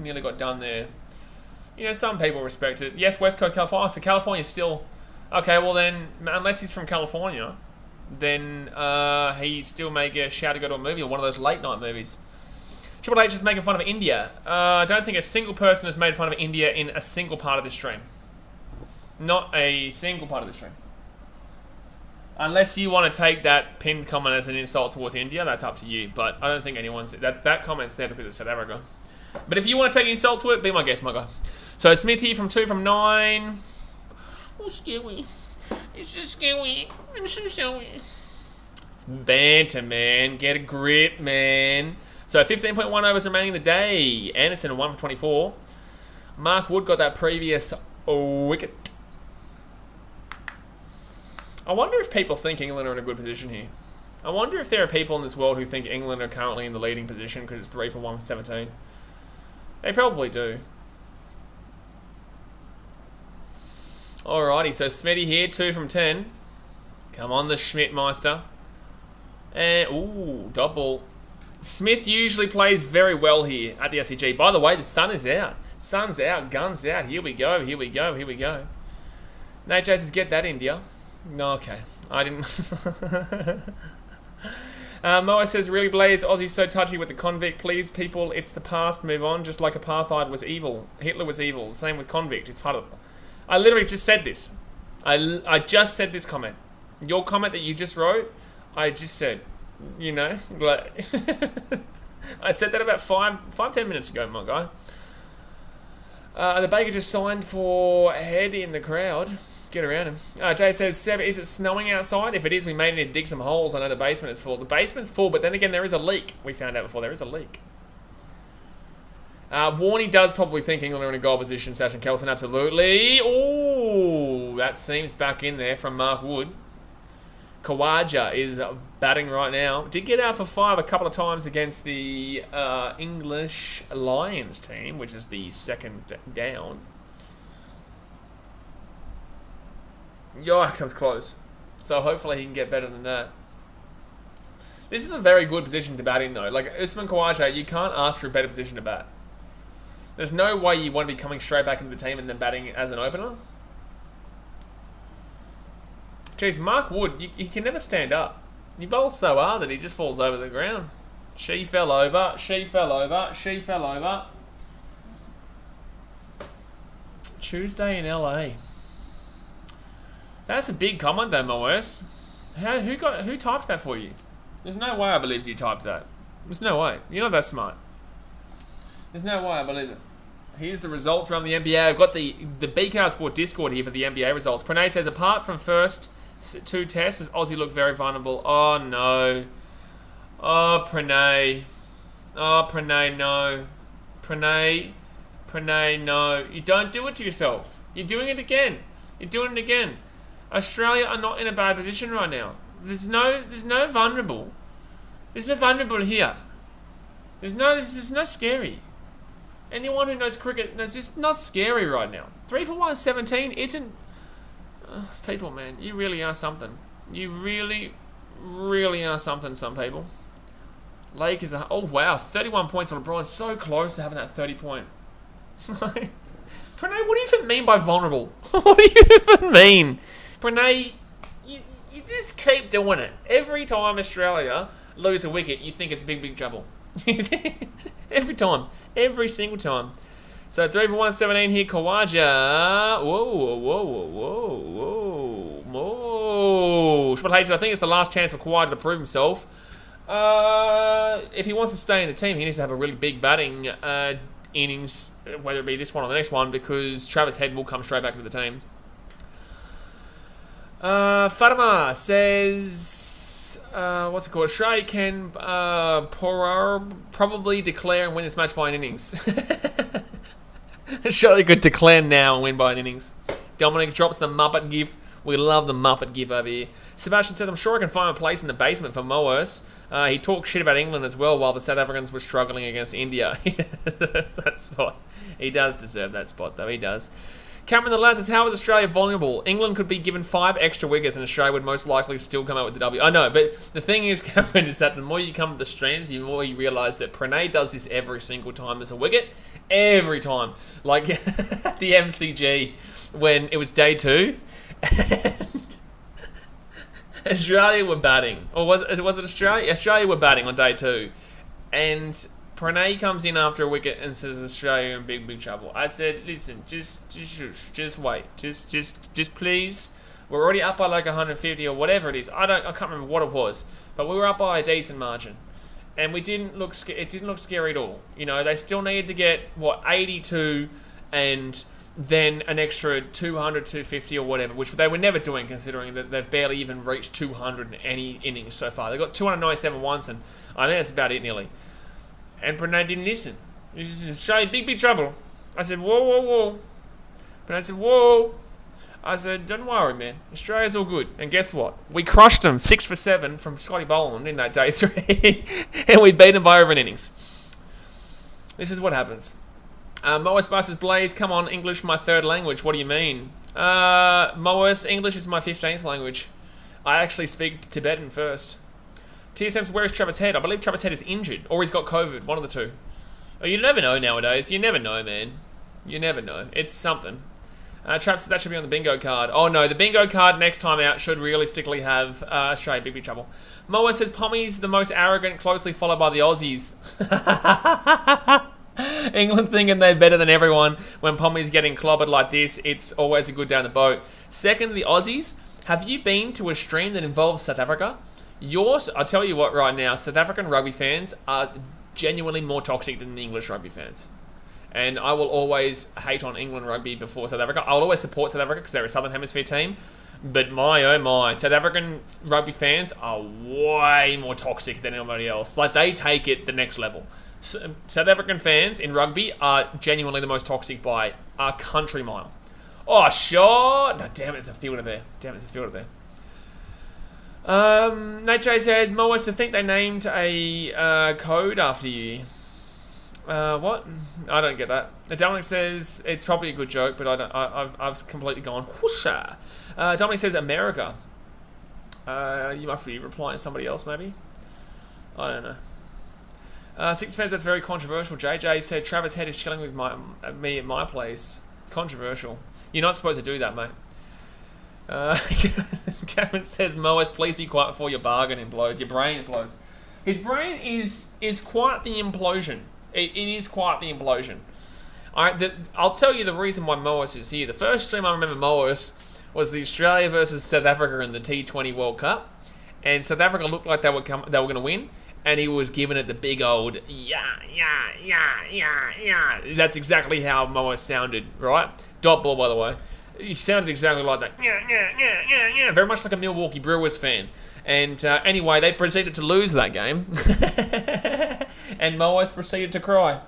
nearly got done there. You know, some people respect it. Yes, West Coast California. So California's still... Okay, well then, unless he's from California, then he still may get a shout to go to a movie or one of those late night movies. Triple H is making fun of India. I don't think a single person has made fun of India in a single part of this stream. Not a single part of this stream. Unless you want to take that pinned comment as an insult towards India, that's up to you. But I don't think anyone's... That comment's there because it's South Africa. But if you want to take an insult to it, be my guest, my guy. So Smith here from 2 from 9... Oh, scary. It's just scary. I'm so sorry. It's banter, man. Get a grip, man. So 15.1 overs remaining in the day. Anderson 1 for 24. Mark Wood got that previous wicket. I wonder if people think England are in a good position here. I wonder if there are people in this world who think England are currently in the leading position because it's 3 for 1 for 17. They probably do. Alrighty, so Smitty here, 2 from 10. Come on, the Schmidtmeister. And, ooh, double. Smith usually plays very well here at the SCG. By the way, the sun is out. Sun's out, guns out. Here we go, here we go, here we go. Nate J says, get that, India. No, okay. I didn't... Moa says, really, Blaze, Aussie's so touchy with the convict. Please, people, it's the past, move on. Just like apartheid was evil. Hitler was evil. Same with convict. It's part of... I literally just said this. I just said this comment. Your comment that you just wrote, I just said, you know, like I said that about 5-10 minutes ago, my guy. The baker just signed for head in the crowd. Get around him. Jay says, Seb, is it snowing outside? If it is, we may need to dig some holes. I know the basement is full. The basement's full, but then again, there is a leak. We found out before there is a leak. Warney does probably think England are in a goal position. Sash and Kelson, absolutely. Oh, that seems back in there from Mark Wood. Khawaja is batting right now. Did get out for 5 a couple of times against the English Lions team, which is the second down. Yikes, that was close. So hopefully he can get better than that. This is a very good position to bat in, though. Like, Usman Khawaja, you can't ask for a better position to bat. There's no way you want to be coming straight back into the team and then batting as an opener. Jeez, Mark Wood, he can never stand up. He bowls so hard that he just falls over the ground. She fell over. Tuesday in LA. That's a big comment though, Moes. Who typed that for you? There's no way I believed you typed that. There's no way. You're not that smart. There's no way I believe it. Here's the results around the NBA. I've got the BKR Sport Discord here for the NBA results. Pranay says, apart from first 2 tests, Aussie looked very vulnerable. Oh, no. Oh, Pranay. Oh, Pranay, no. Pranay, no. You don't do it to yourself. You're doing it again. Australia are not in a bad position right now. There's no vulnerable. There's no vulnerable here. There's no scary. Anyone who knows cricket knows it's not scary right now. 3 for 117 isn't... people, man, you really are something. You really, really are something, some people. Lake is oh wow, 31 points for LeBron. So close to having that 30 point. Pranay, what do you even mean by vulnerable? What do you even mean? Pranay, you just keep doing it. Every time Australia lose a wicket, you think it's big trouble. Every time. Every single time. So 3 for 117 here, Khawaja. Whoa. I think it's the last chance for Khawaja to prove himself. If he wants to stay in the team, he needs to have a really big batting innings, whether it be this one or the next one, because Travis Head will come straight back into the team. Fatima says, what's it called? Australia can probably declare and win this match by an innings. Australia could declare now and win by an innings. Dominic drops the Muppet gif. We love the Muppet gif over here. Sebastian says, I'm sure I can find a place in the basement for Moers. He talked shit about England as well while the South Africans were struggling against India. He deserves that spot. He does deserve that spot, though. He does. Cameron the Lad says, how is Australia vulnerable? England could be given 5 extra wickets and Australia would most likely still come out with the W. I know, but the thing is, Cameron, is that the more you come to the streams, the more you realise that Pranay does this every single time there's a wicket. Every time. Like the MCG when it was day 2 and Australia were batting. Or was it Australia? Australia were batting on day 2. And Pranay comes in after a wicket and says Australia in big trouble. I said, listen, just wait. Just please. We're already up by like 150 or whatever it is. I can't remember what it was. But we were up by a decent margin. And it didn't look scary at all. You know, they still needed to get 82 and then an extra 200, 250 or whatever, which they were never doing considering that they've barely even reached 200 in any innings so far. They got 297 once and I think that's about it nearly. And Pranay didn't listen. He said, Australia, big trouble. I said, whoa. Pranay said, whoa. I said, don't worry, man. Australia's all good. And guess what? We crushed them 6 for 7 from Scotty Boland in that day 3. And we beat them by over an innings. This is what happens. Moes Busters Blaze, come on, English, my 3rd language. What do you mean? Moes, English is my 15th language. I actually speak Tibetan first. TSM's, where is Travis Head? I believe Travis Head is injured, or he's got COVID, one of the two. Oh, you never know nowadays. You never know, man. You never know. It's something. Travis, that should be on the bingo card. Oh no, the bingo card next time out should realistically have Australia big trouble. Moa says Pommy's the most arrogant, closely followed by the Aussies. England thinking they're better than everyone. When Pommy's getting clobbered like this, it's always a good day on the boat. Second, the Aussies. Have you been to a stream that involves South Africa? I'll tell you what right now, South African rugby fans are genuinely more toxic than the English rugby fans. And I will always hate on England rugby before South Africa. I'll always support South Africa because they're a Southern Hemisphere team. But my, oh my, South African rugby fans are way more toxic than anybody else. Like, they take it the next level. South African fans in rugby are genuinely the most toxic by a country mile. Oh, sure. No, damn it, it's a fielder there. Nate J says, Moas, I think they named a code after you. What? I don't get that. Dominic says it's probably a good joke, but I've completely gone whoosha. Dominic says America. You must be replying to somebody else, maybe. I don't know. Six fans, that's very controversial. JJ said Travis Head is chilling with me at my place. It's controversial. You're not supposed to do that, mate. Cameron says, Moas, please be quiet before your bargain implodes. Your brain implodes. His brain is quite the implosion. It is quite the implosion. I'll tell you the reason why Moas is here. The first stream I remember Moas was the Australia versus South Africa in the T20 World Cup, and South Africa looked like they were going to win, and he was giving it the big old yeah. That's exactly how Moas sounded, right? Dot ball, by the way. He sounded exactly like that. Yeah. Very much like a Milwaukee Brewers fan. And anyway, they proceeded to lose that game. And Moas proceeded to cry.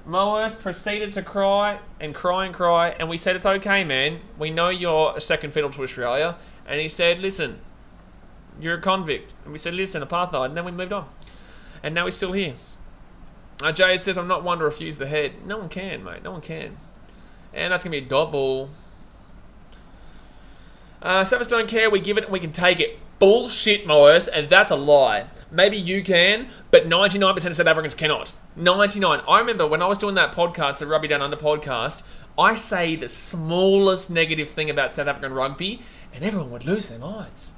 Moas proceeded to cry and cry. And we said, it's okay, man. We know you're a second fiddle to Australia. And he said, listen, you're a convict. And we said, listen, apartheid. And then we moved on. And now he's still here. Jay says, I'm not one to refuse the head. No one can, mate. No one can. And that's going to be a dot ball. Sevens don't care, we give it and we can take it. Bullshit, Moas, and that's a lie. Maybe you can, but 99% of South Africans cannot. 99. I remember when I was doing that podcast, the Rugby Down Under podcast, I say the smallest negative thing about South African rugby, and everyone would lose their minds.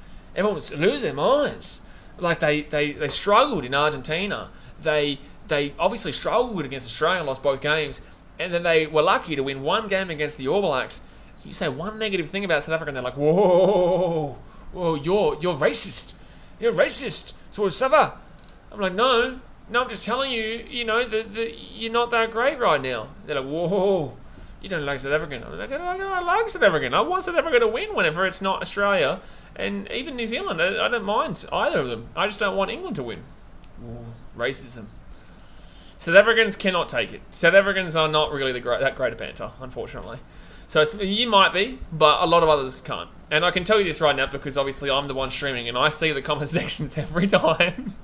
Like, they struggled in Argentina. They obviously struggled against Australia and lost both games, and then they were lucky to win one game against the All Blacks. You say one negative thing about South Africa and they're like, whoa, you're racist. You're racist towards Sava. I'm like, no, I'm just telling you, you're not that great right now. They're like, whoa, you don't like South African. I'm like, I like South African. I want South Africa to win whenever it's not Australia. And even New Zealand, I don't mind either of them. I just don't want England to win. Ooh, racism. South Africans cannot take it. South Africans are not really that great a banter, unfortunately. So you might be, but a lot of others can't. And I can tell you this right now because obviously I'm the one streaming and I see the comment sections every time.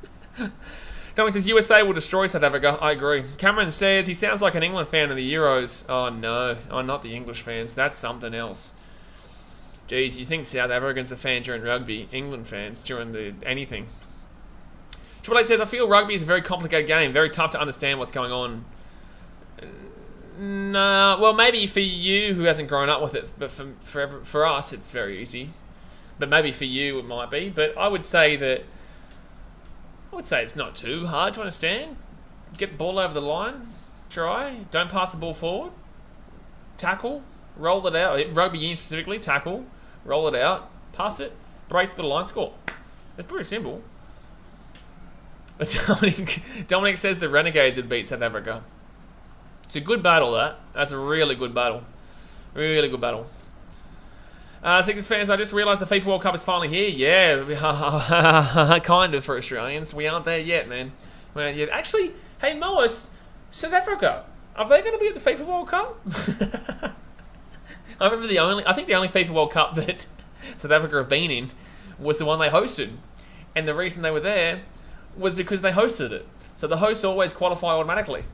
Dominic says, USA will destroy South Africa. I agree. Cameron says, he sounds like an England fan of the Euros. Oh no, not the English fans. That's something else. Geez, you think South Africans are fans during rugby, England fans during anything. Triple Eight says, I feel rugby is a very complicated game, very tough to understand what's going on. No, well, maybe for you who hasn't grown up with it, but for us, it's very easy. But maybe for you, it might be. But I would say it's not too hard to understand. Get the ball over the line, try, don't pass the ball forward, tackle, roll it out. Rugby union specifically, tackle, roll it out, pass it, break through the line, score. It's pretty simple. Dominic says the Renegades would beat South Africa. It's a good battle, that. That's a really good battle. Really good battle. Sixers fans, I just realised the FIFA World Cup is finally here. Yeah, kind of for Australians. We aren't there yet, man. Well, yeah. Actually, hey, Moas, South Africa, are they going to be at the FIFA World Cup? I remember I think the only FIFA World Cup that South Africa have been in was the one they hosted. And the reason they were there was because they hosted it. So the hosts always qualify automatically.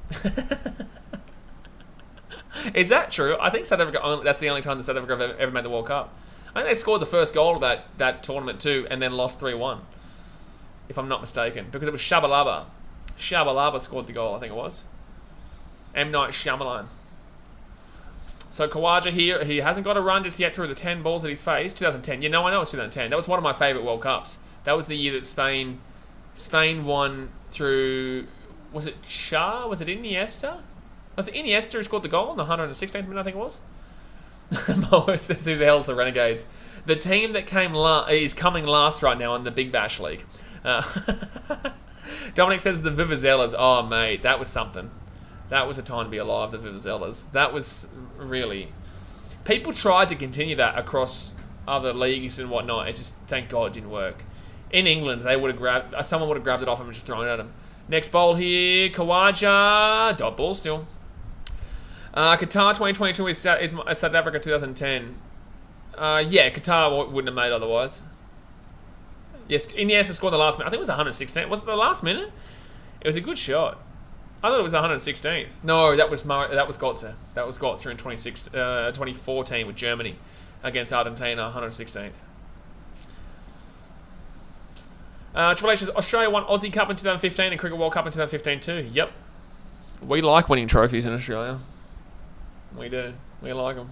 Is that true? I think South Africa, that's the only time that South Africa have ever made the World Cup. I think they scored the first goal of that tournament too, and then lost 3-1. If I'm not mistaken. Because it was Shabalaba. Shabalaba scored the goal, I think it was. M. Night Shyamalan. So Kawaja here, he hasn't got a run just yet through the 10 balls that he's faced. 2010. I know it's 2010. That was one of my favourite World Cups. That was the year that Spain won through, was it Shah? Was it Iniesta? Was it Iniesta who scored the goal in the 116th minute, I think it was? Moa says, who the hell's the Renegades? The team that is coming last right now in the Big Bash League. Dominic says the Vuvuzelas. Oh, mate, that was something. That was a time to be alive, the Vuvuzelas. That was really... People tried to continue that across other leagues and whatnot. It just, thank God, it didn't work. In England, they would have grabbed, someone would have grabbed it off him and just thrown it at him. Next bowl here, Kawaja, dot ball still. Qatar 2022 is South Africa 2010. Yeah, Qatar wouldn't have made otherwise. Yes, Iniesta scored the last minute. I think it was 116. Was it the last minute? It was a good shot. I thought it was 116th. No, that was Götze. That was Götze in 2014 with Germany against Argentina, 116th. Triple H says, Australia won Aussie Cup in 2015 and Cricket World Cup in 2015 too. Yep. We like winning trophies in Australia. We do. We like them.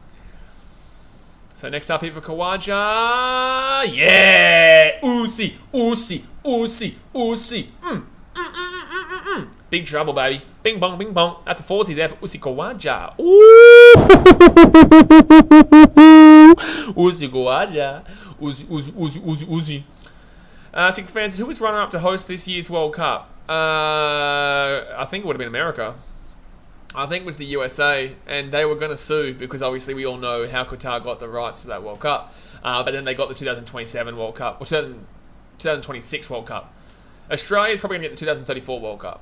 So next up here for Kawaja. Yeah! Uzi, Uzi, Uzi, Uzi. Big trouble, baby. Bing bong, bing bong. That's a 40 there for Uzi Kawaja. Ooh! Uzi Kawaja. Uzi, Uzi, Uzi, Uzi, Uzi. Six fans, who was runner-up to host this year's World Cup? I think it would have been America. I think it was the USA, and they were going to sue because obviously we all know how Qatar got the rights to that World Cup. But then they got the 2027 World Cup, or 2026 World Cup. Australia's probably going to get the 2034 World Cup.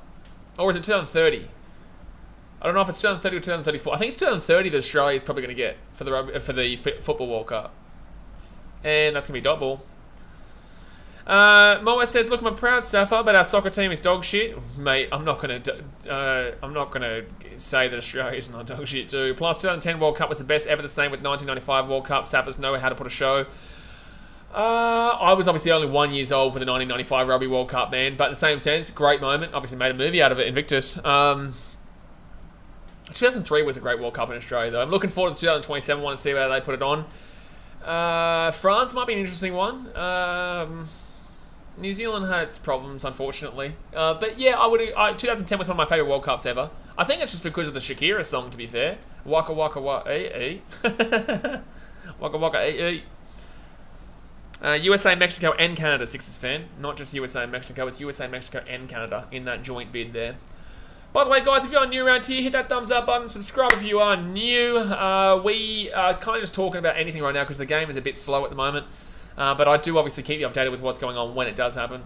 Or is it 2030? I don't know if it's 2030 or 2034. I think it's 2030 that Australia's probably going to get for the Football World Cup. And that's going to be dot ball. Moa says, "Look, I'm a proud Safa, but our soccer team is dog shit, mate. I'm not gonna say that Australia's not dog shit too. Plus, 2010 World Cup was the best ever. The same with 1995 World Cup. Safas know how to put a show. I was obviously only 1 year old for the 1995 Rugby World Cup, man. But in the same sense, great moment. Obviously made a movie out of it, Invictus. 2003 was a great World Cup in Australia, though. I'm looking forward to the 2027 one to see how they put it on. France might be an interesting one. New Zealand had its problems, unfortunately. But yeah, 2010 was one of my favourite World Cups ever. I think it's just because of the Shakira song, to be fair. Waka waka waka ee. Waka waka ee. USA, Mexico and Canada, Sixers fan. Not just USA and Mexico, it's USA, Mexico and Canada in that joint bid there. By the way, guys, if you're new around here, hit that thumbs up button. Subscribe if you are new. We are kind of just talking about anything right now because the game is a bit slow at the moment. But I do obviously keep you updated with what's going on when it does happen.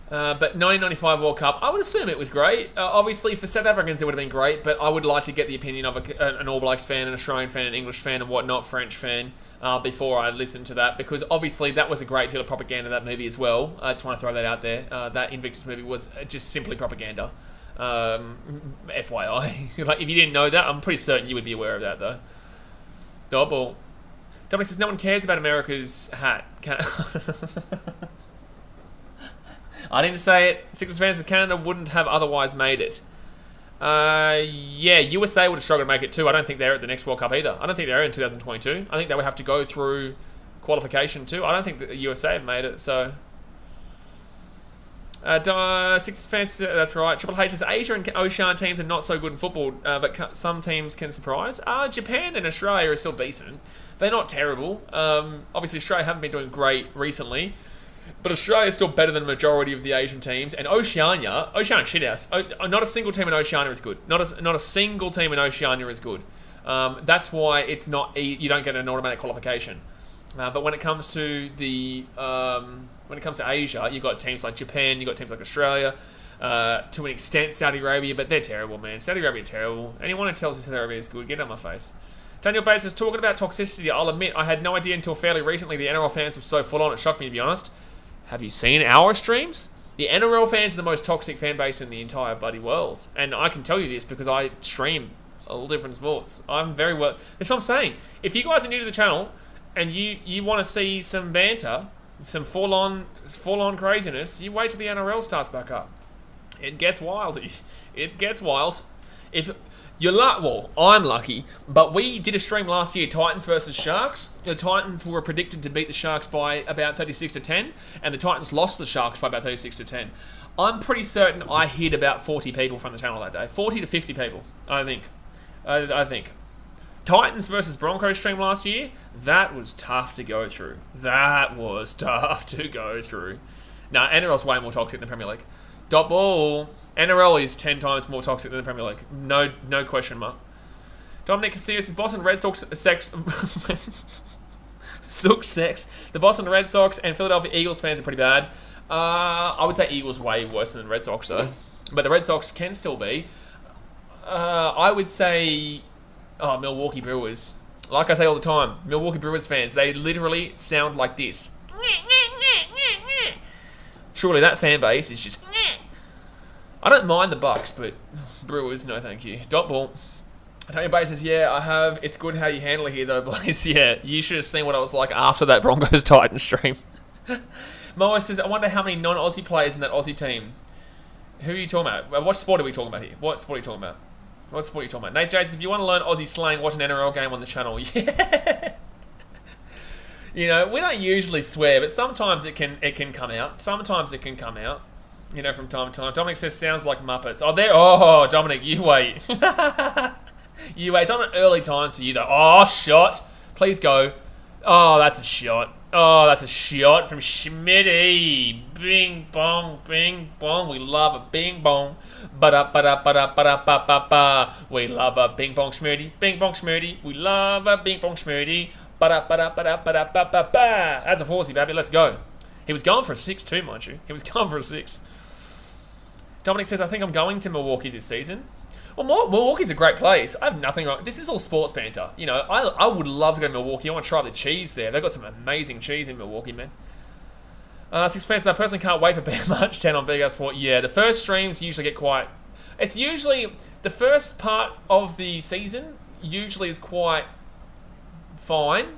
But 1995 World Cup, I would assume it was great. Obviously, for South Africans, it would have been great, but I would like to get the opinion of an All Blacks fan, an Australian fan, an English fan, and whatnot, French fan, before I listen to that, because obviously that was a great deal of propaganda, that movie as well. I just want to throw that out there. That Invictus movie was just simply propaganda. FYI. Like, if you didn't know that, I'm pretty certain you would be aware of that, though. Double. Dominic says, no one cares about America's hat. I didn't say it. Sixers fans of Canada wouldn't have otherwise made it. Yeah, USA would have struggled to make it too. I don't think they're at the next World Cup either. I don't think they're in 2022. I think they would have to go through qualification too. I don't think that the USA have made it, so... Sixers fans, that's right. Triple H says, Asia and Oceania teams are not so good in football, but some teams can surprise. Japan and Australia are still decent. They're not terrible. Obviously, Australia haven't been doing great recently, but Australia is still better than the majority of the Asian teams. And Oceania shithouse. Not a single team in Oceania is good. Not a single team in Oceania is good. That's why it's not. You don't get an automatic qualification. But when it comes to Asia, you've got teams like Japan, you've got teams like Australia, to an extent Saudi Arabia, but they're terrible, man. Saudi Arabia are terrible. Anyone who tells us Saudi Arabia is good, get out of my face. Daniel Bates is talking about toxicity. I'll admit, I had no idea until fairly recently the NRL fans were so full on, it shocked me, to be honest. Have you seen our streams? The NRL fans are the most toxic fan base in the entire bloody world. And I can tell you this because I stream all different sports. I'm very well... That's what I'm saying. If you guys are new to the channel and you want to see some banter, some full-on craziness, you wait till the NRL starts back up. It gets wild. It gets wild. If you're well, I'm lucky, but we did a stream last year, Titans versus Sharks. The Titans were predicted to beat the Sharks by about 36-10, and the Titans lost the Sharks by about 36-10. I'm pretty certain I hit about 40 people from the channel that day. 40 to 50 people, I think. I think. Titans versus Broncos stream last year, that was tough to go through. Now, NRL's way more toxic than the Premier League. Dot ball. NRL is 10 times more toxic than the Premier League. No question mark. Dominic Casillas is Boston Red Sox sex... Success. The Boston Red Sox and Philadelphia Eagles fans are pretty bad. I would say Eagles way worse than the Red Sox, though. But the Red Sox can still be. I would say... Oh, Milwaukee Brewers. Like I say all the time, Milwaukee Brewers fans, they literally sound like this. Surely that fan base is just... I don't mind the Bucks, but Brewers, no thank you. Dot ball. Tony Bay says, yeah, I have. It's good how you handle it here, though, Blaze. Yeah, you should have seen what I was like after that Broncos-Titan stream. Moa says, I wonder how many non-Aussie players in that Aussie team. Who are you talking about? What sport are we talking about here? What sport are you talking about? What sport are you talking about? Nate J says, if you want to learn Aussie slang, watch an NRL game on the channel. Yeah. You know, we don't usually swear, but sometimes it can come out. Sometimes it can come out. You know, from time to time. Dominic says, sounds like Muppets. Oh, there. Oh, Dominic, you wait. You wait. It's on early times for you, though. Oh, shot. Please go. Oh, that's a shot. Oh, that's a shot from Schmitty. Bing bong, bing bong. We love a bing bong. Ba-da, ba-da, ba-da, ba-da, ba-ba-ba. We love a bing bong Schmitty. Bing bong Schmitty. We love a bing bong Schmitty. Ba-da, ba-da, ba-da, ba-da, ba-ba-ba. That's a 40, baby. Let's go. He was going for a 6 too, mind you. He was going for a 6. Dominic says, I think I'm going to Milwaukee this season. Well, Milwaukee's a great place. I have nothing wrong. This is all sports banter. You know, I would love to go to Milwaukee. I want to try the cheese there. They've got some amazing cheese in Milwaukee, man. Six fans, I personally can't wait for Bear March 10 on Big Ass Sport. Yeah, the first streams usually get quite... It's usually... The first part of the season usually is quite fine,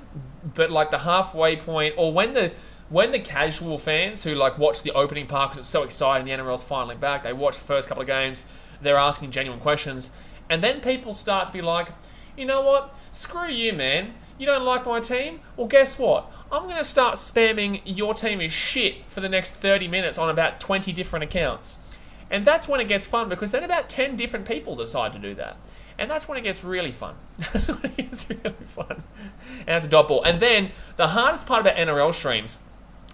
but like the halfway point, or when the casual fans who like watch the opening part because it's so exciting, the NRL's finally back, they watch the first couple of games, they're asking genuine questions, and then people start to be like, you know what, screw you, man, you don't like my team? Well, guess what, I'm going to start spamming your team is shit for the next 30 minutes on about 20 different accounts. And that's when it gets fun, because then about 10 different people decide to do that. And that's when it gets really fun. That's when it gets really fun. And that's a dot ball. And then the hardest part about NRL streams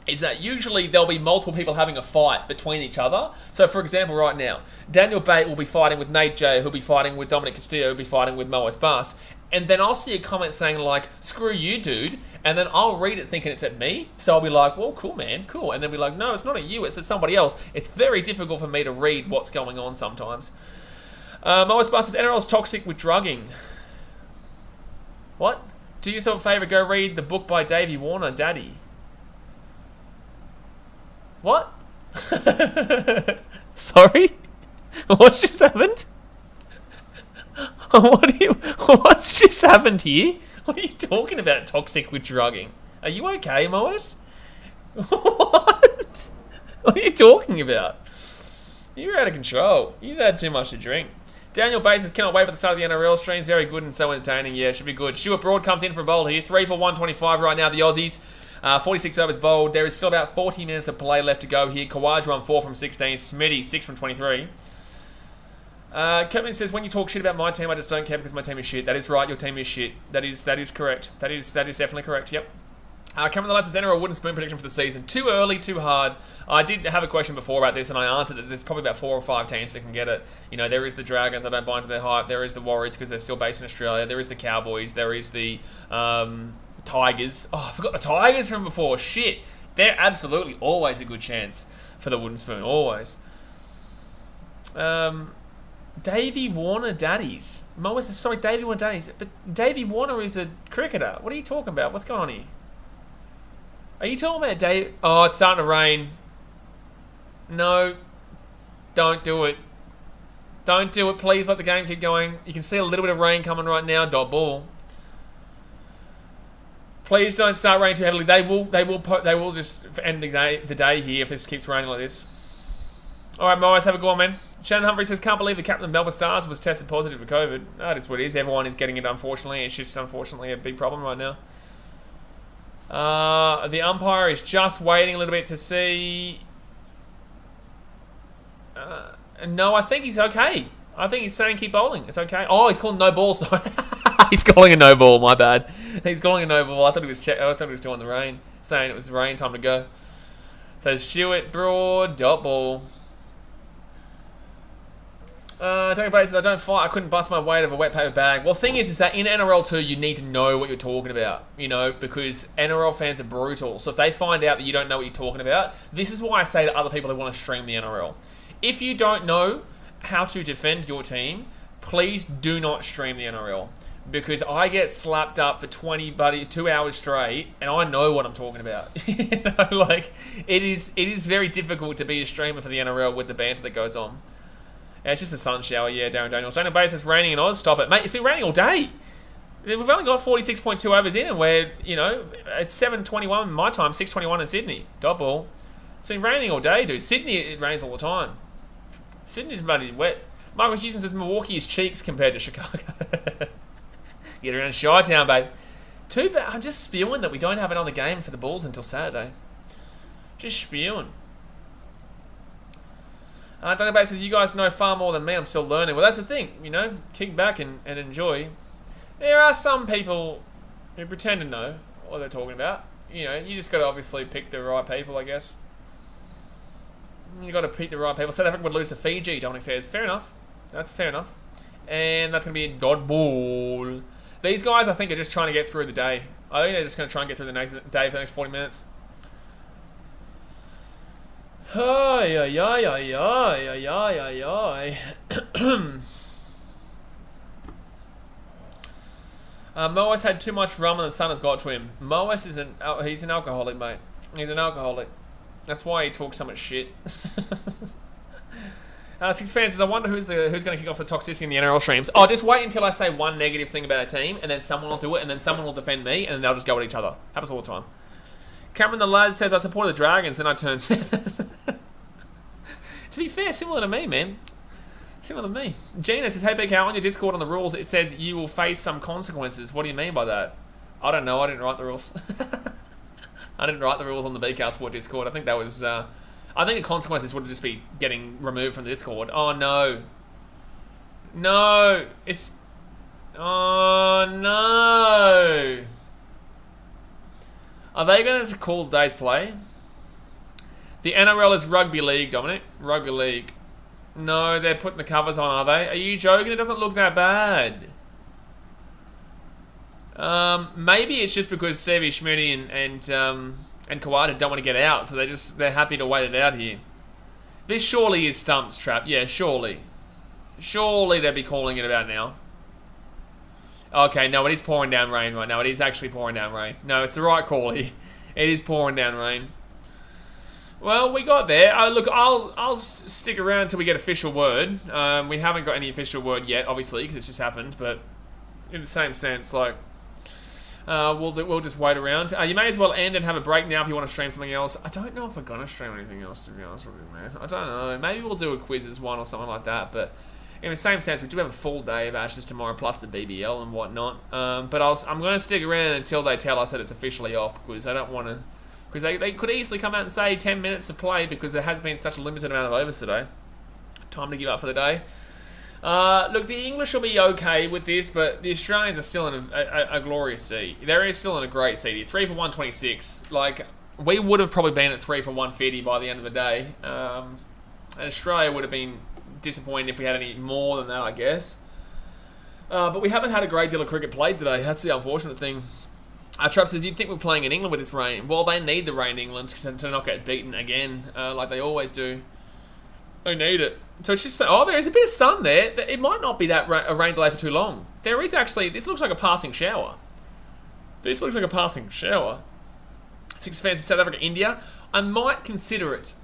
is that usually there'll be multiple people having a fight between each other. So, for example, right now, Daniel Bate will be fighting with Nate J, who'll be fighting with Dominic Castillo, who'll be fighting with Moas Bass. And then I'll see a comment saying, like, screw you, dude. And then I'll read it thinking it's at me. So I'll be like, well, cool, man, cool. And then be like, no, it's not at you, it's at somebody else. It's very difficult for me to read what's going on sometimes. Moas Bass says, NRL's toxic with drugging. What? Do yourself a favour, go read the book by Davey Warner, Daddy. What? Sorry? What's just happened? What's just happened here? What are you talking about, toxic with drugging? Are you okay, Moas? What? What are you talking about? You're out of control. You've had too much to drink. Daniel Bases cannot wait for the start of the NRL streams. Very good and so entertaining. Yeah, should be good. Stuart Broad comes in for a bowl here. 3 for 125 right now, the Aussies. 46 overs bowled. There is still about 40 minutes of play left to go here. Kawaja on 4 from 16. Smitty, 6 from 23. Kevin says, when you talk shit about my team, I just don't care because my team is shit. That is right, your team is shit. That is correct. That is definitely correct, yep. Cameron the Lads says, NRL wooden spoon prediction for the season. Too early, too hard. I did have a question before about this, and I answered that there's probably about 4 or 5 teams that can get it. You know, there is the Dragons, I don't buy into their hype. There is the Warriors, because they're still based in Australia. There is the Cowboys. There is the Tigers. Oh, I forgot the Tigers from before. Shit. They're absolutely always a good chance for the wooden spoon. Always. Davey Warner Daddies. Moa says, sorry, Davey Warner Daddies. But Davey Warner is a cricketer. What are you talking about? What's going on here? Are you talking about Dave? Oh, it's starting to rain. No. Don't do it. Don't do it. Please let the game keep going. You can see a little bit of rain coming right now. Dot ball. Please don't start raining too heavily. They will just end the day here if this keeps raining like this. All right, Moas, have a go on, man. Shannon Humphrey says, can't believe the captain of the Melbourne Stars was tested positive for COVID. That is what it is. Everyone is getting it, unfortunately. It's just, unfortunately, a big problem right now. The umpire is just waiting a little bit to see. No, I think he's okay. I think he's saying keep bowling. It's okay. Oh, he's calling no ball. Sorry, he's calling a no ball. My bad. He's calling a no ball. I thought he was doing the rain, saying it was rain time to go. So Stuart Broad dot ball. Tony Bates says, I don't fight. I couldn't bust my weight of a wet paper bag. Well, the thing is that in NRL 2, you need to know what you're talking about, you know, because NRL fans are brutal. So if they find out that you don't know what you're talking about, this is why I say to other people who want to stream the NRL. If you don't know how to defend your team, please do not stream the NRL. Because I get slapped up for 2 hours straight, and I know what I'm talking about. You know, like, it is very difficult to be a streamer for the NRL with the banter that goes on. Yeah, it's just a sun shower, yeah, Darren Daniels. Daniel Bates, it's raining in Oz. Stop it. Mate, it's been raining all day. We've only got 46.2 overs in, and we're, you know, it's 7:21 my time, 6:21 in Sydney. Dot ball. It's been raining all day, dude. Sydney, it rains all the time. Sydney's bloody wet. Michael Houston says Milwaukee is cheeks compared to Chicago. Get around Chi-Town, babe. Too bad. I'm just spewing that we don't have another game for the Bulls until Saturday. Just spewing. Duncan Bates says, you guys know far more than me. I'm still learning. Well, that's the thing, you know. Kick back and enjoy. There are some people who pretend to know what they're talking about. You know, you just got to obviously pick the right people, I guess. You got to pick the right people. South Africa would lose to Fiji, Dominic says. Fair enough. That's fair enough. And that's going to be a dot ball. These guys, I think, are just trying to get through the day. I think they're just going to try and get through the day for the next 40 minutes. Ay, ay, ay, ay, ay, ay, ay, ay. Moas had too much rum and the sun has got to him. Moas is he's an alcoholic, mate. He's an alcoholic. That's why he talks so much shit. Six fans says, I wonder who's going to kick off the toxicity in the NRL streams. Oh, just wait until I say one negative thing about a team, and then someone will do it, and then someone will defend me, and then they'll just go at each other. Happens all the time. Cameron the Lad says, I supported the Dragons, then I turned 7. To be fair, similar to me, man. Similar to me. Gina says, hey, BK, on your Discord on the rules, it says you will face some consequences. What do you mean by that? I don't know. I didn't write the rules. I didn't write the rules on the BK Sport Discord. I think that was... I think the consequences would just be getting removed from the Discord. Oh, no. No. It's... Oh, no. Are they going to call day's play? The NRL is Rugby League, Dominic. Rugby League. No, they're putting the covers on, are they? Are you joking? It doesn't look that bad. Maybe it's just because Sevi, Schmutty, and Kawada don't want to get out, so they're happy to wait it out here. This surely is stumps trap. Yeah, surely. Surely they'll be calling it about now. Okay, no, it is pouring down rain right now. It is actually pouring down rain. No, it's the right call here. It is pouring down rain. Well, we got there. Look, I'll stick around until we get official word. We haven't got any official word yet, obviously, because it's just happened. But in the same sense, like, we'll just wait around. You may as well end and have a break now if you want to stream something else. I don't know if we're gonna stream anything else, to be honest with you, man. I don't know. Maybe we'll do a quizzes one or something like that. But in the same sense, we do have a full day of Ashes tomorrow, plus the BBL and whatnot. But I'm going to stick around until they tell us that it's officially off, because I don't want to. Because they could easily come out and say 10 minutes of play because there has been such a limited amount of overs today. Time to give up for the day. Look, the English will be okay with this, but the Australians are still in a glorious seed. They're still in a great seed here. 3 for 126. Like, we would have probably been at 3 for 150 by the end of the day. And Australia would have been disappointed if we had any more than that, I guess. But we haven't had a great deal of cricket played today. That's the unfortunate thing. Trap says, you'd think we're playing in England with this rain. Well, they need the rain in England to not get beaten again, like they always do. They need it. So it's just, oh, there's a bit of sun there. It might not be that a rain delay for too long. There is actually, this looks like a passing shower. This looks like a passing shower. Six fans in South Africa, India. I might consider it.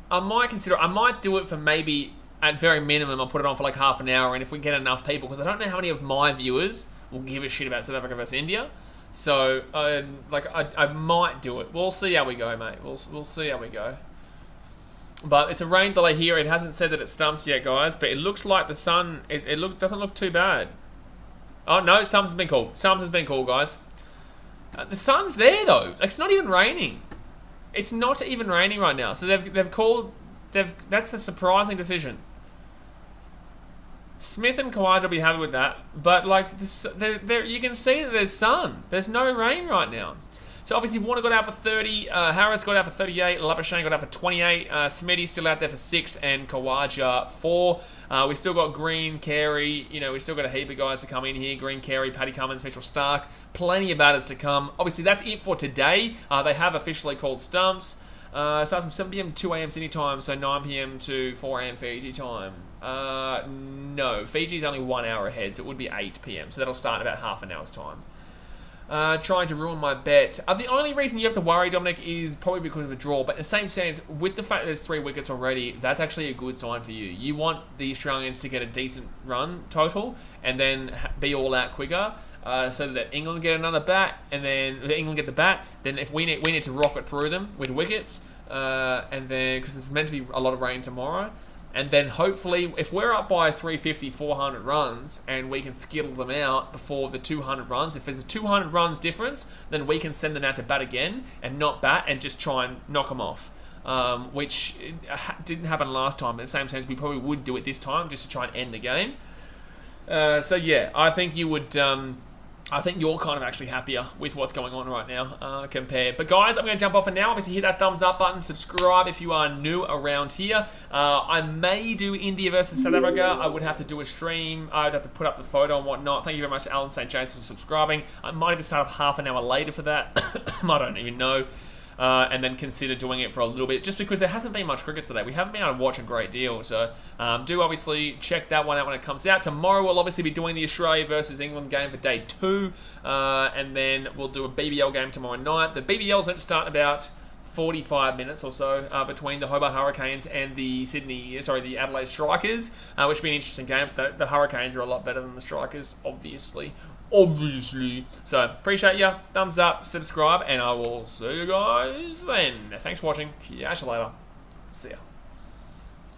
I might do it for maybe, at very minimum, I'll put it on for like half an hour, and if we get enough people, because I don't know how many of my viewers will give a shit about South Africa versus India. So, I might do it. We'll see how we go, mate. We'll see how we go. But it's a rain delay here. It hasn't said that it stumps yet, guys. But it looks like the sun. Doesn't look too bad. Oh no, stumps has been called. Stumps has been called, guys. The sun's there though. It's not even raining. It's not even raining right now. So they've called. That's a surprising decision. Smith and Khawaja will be happy with that, but like this, you can see that there's sun. There's no rain right now. So obviously Warner got out for 30, Harris got out for 38, Labuschagne got out for 28, Smitty's still out there for 6, and Kawaja 4. We still got Green, Carey, we still got a heap of guys to come in here. Green, Carey, Paddy Cummins, Mitchell Stark. Plenty of batters to come. Obviously, that's it for today. They have officially called stumps. Starts from 7 p.m. to 2 a.m. Sydney time, so 9 p.m. to 4 a.m. Fiji time. No, Fiji's only 1 hour ahead, so it would be 8 p.m. So that'll start in about half an hour's time. Trying to ruin my bet. The only reason you have to worry, Dominic, is probably because of the draw. But in the same sense, with the fact that there's 3 wickets already, that's actually a good sign for you. You want the Australians to get a decent run total and then be all out quicker, so that England get another bat, and then England get the bat. Then if we need to rocket through them with wickets, and then because there's meant to be a lot of rain tomorrow. And then hopefully, if we're up by 350, 400 runs, and we can skittle them out before the 200 runs, if there's a 200 runs difference, then we can send them out to bat again and not bat and just try and knock them off. Which didn't happen last time. In the same sense, we probably would do it this time just to try and end the game. So yeah, I think you would... I think you're kind of actually happier with what's going on right now compared. But guys, I'm going to jump off for now. Obviously, hit that thumbs up button. Subscribe if you are new around here. I may do India versus South Africa. I would have to do a stream. I would have to put up the photo and whatnot. Thank you very much to Alan St. James for subscribing. I might even start up half an hour later for that. I don't even know. And then consider doing it for a little bit, just because there hasn't been much cricket today. We haven't been able to watch a great deal, so do obviously check that one out when it comes out. Tomorrow we'll obviously be doing the Australia versus England game for day 2, and then we'll do a BBL game tomorrow night. The BBL is meant to start in about 45 minutes or so between the Hobart Hurricanes and the Adelaide Strikers, which will be an interesting game. The Hurricanes are a lot better than the Strikers, obviously. So appreciate ya, thumbs up, subscribe, and I will see you guys then. Thanks for watching. Catch you later. See ya.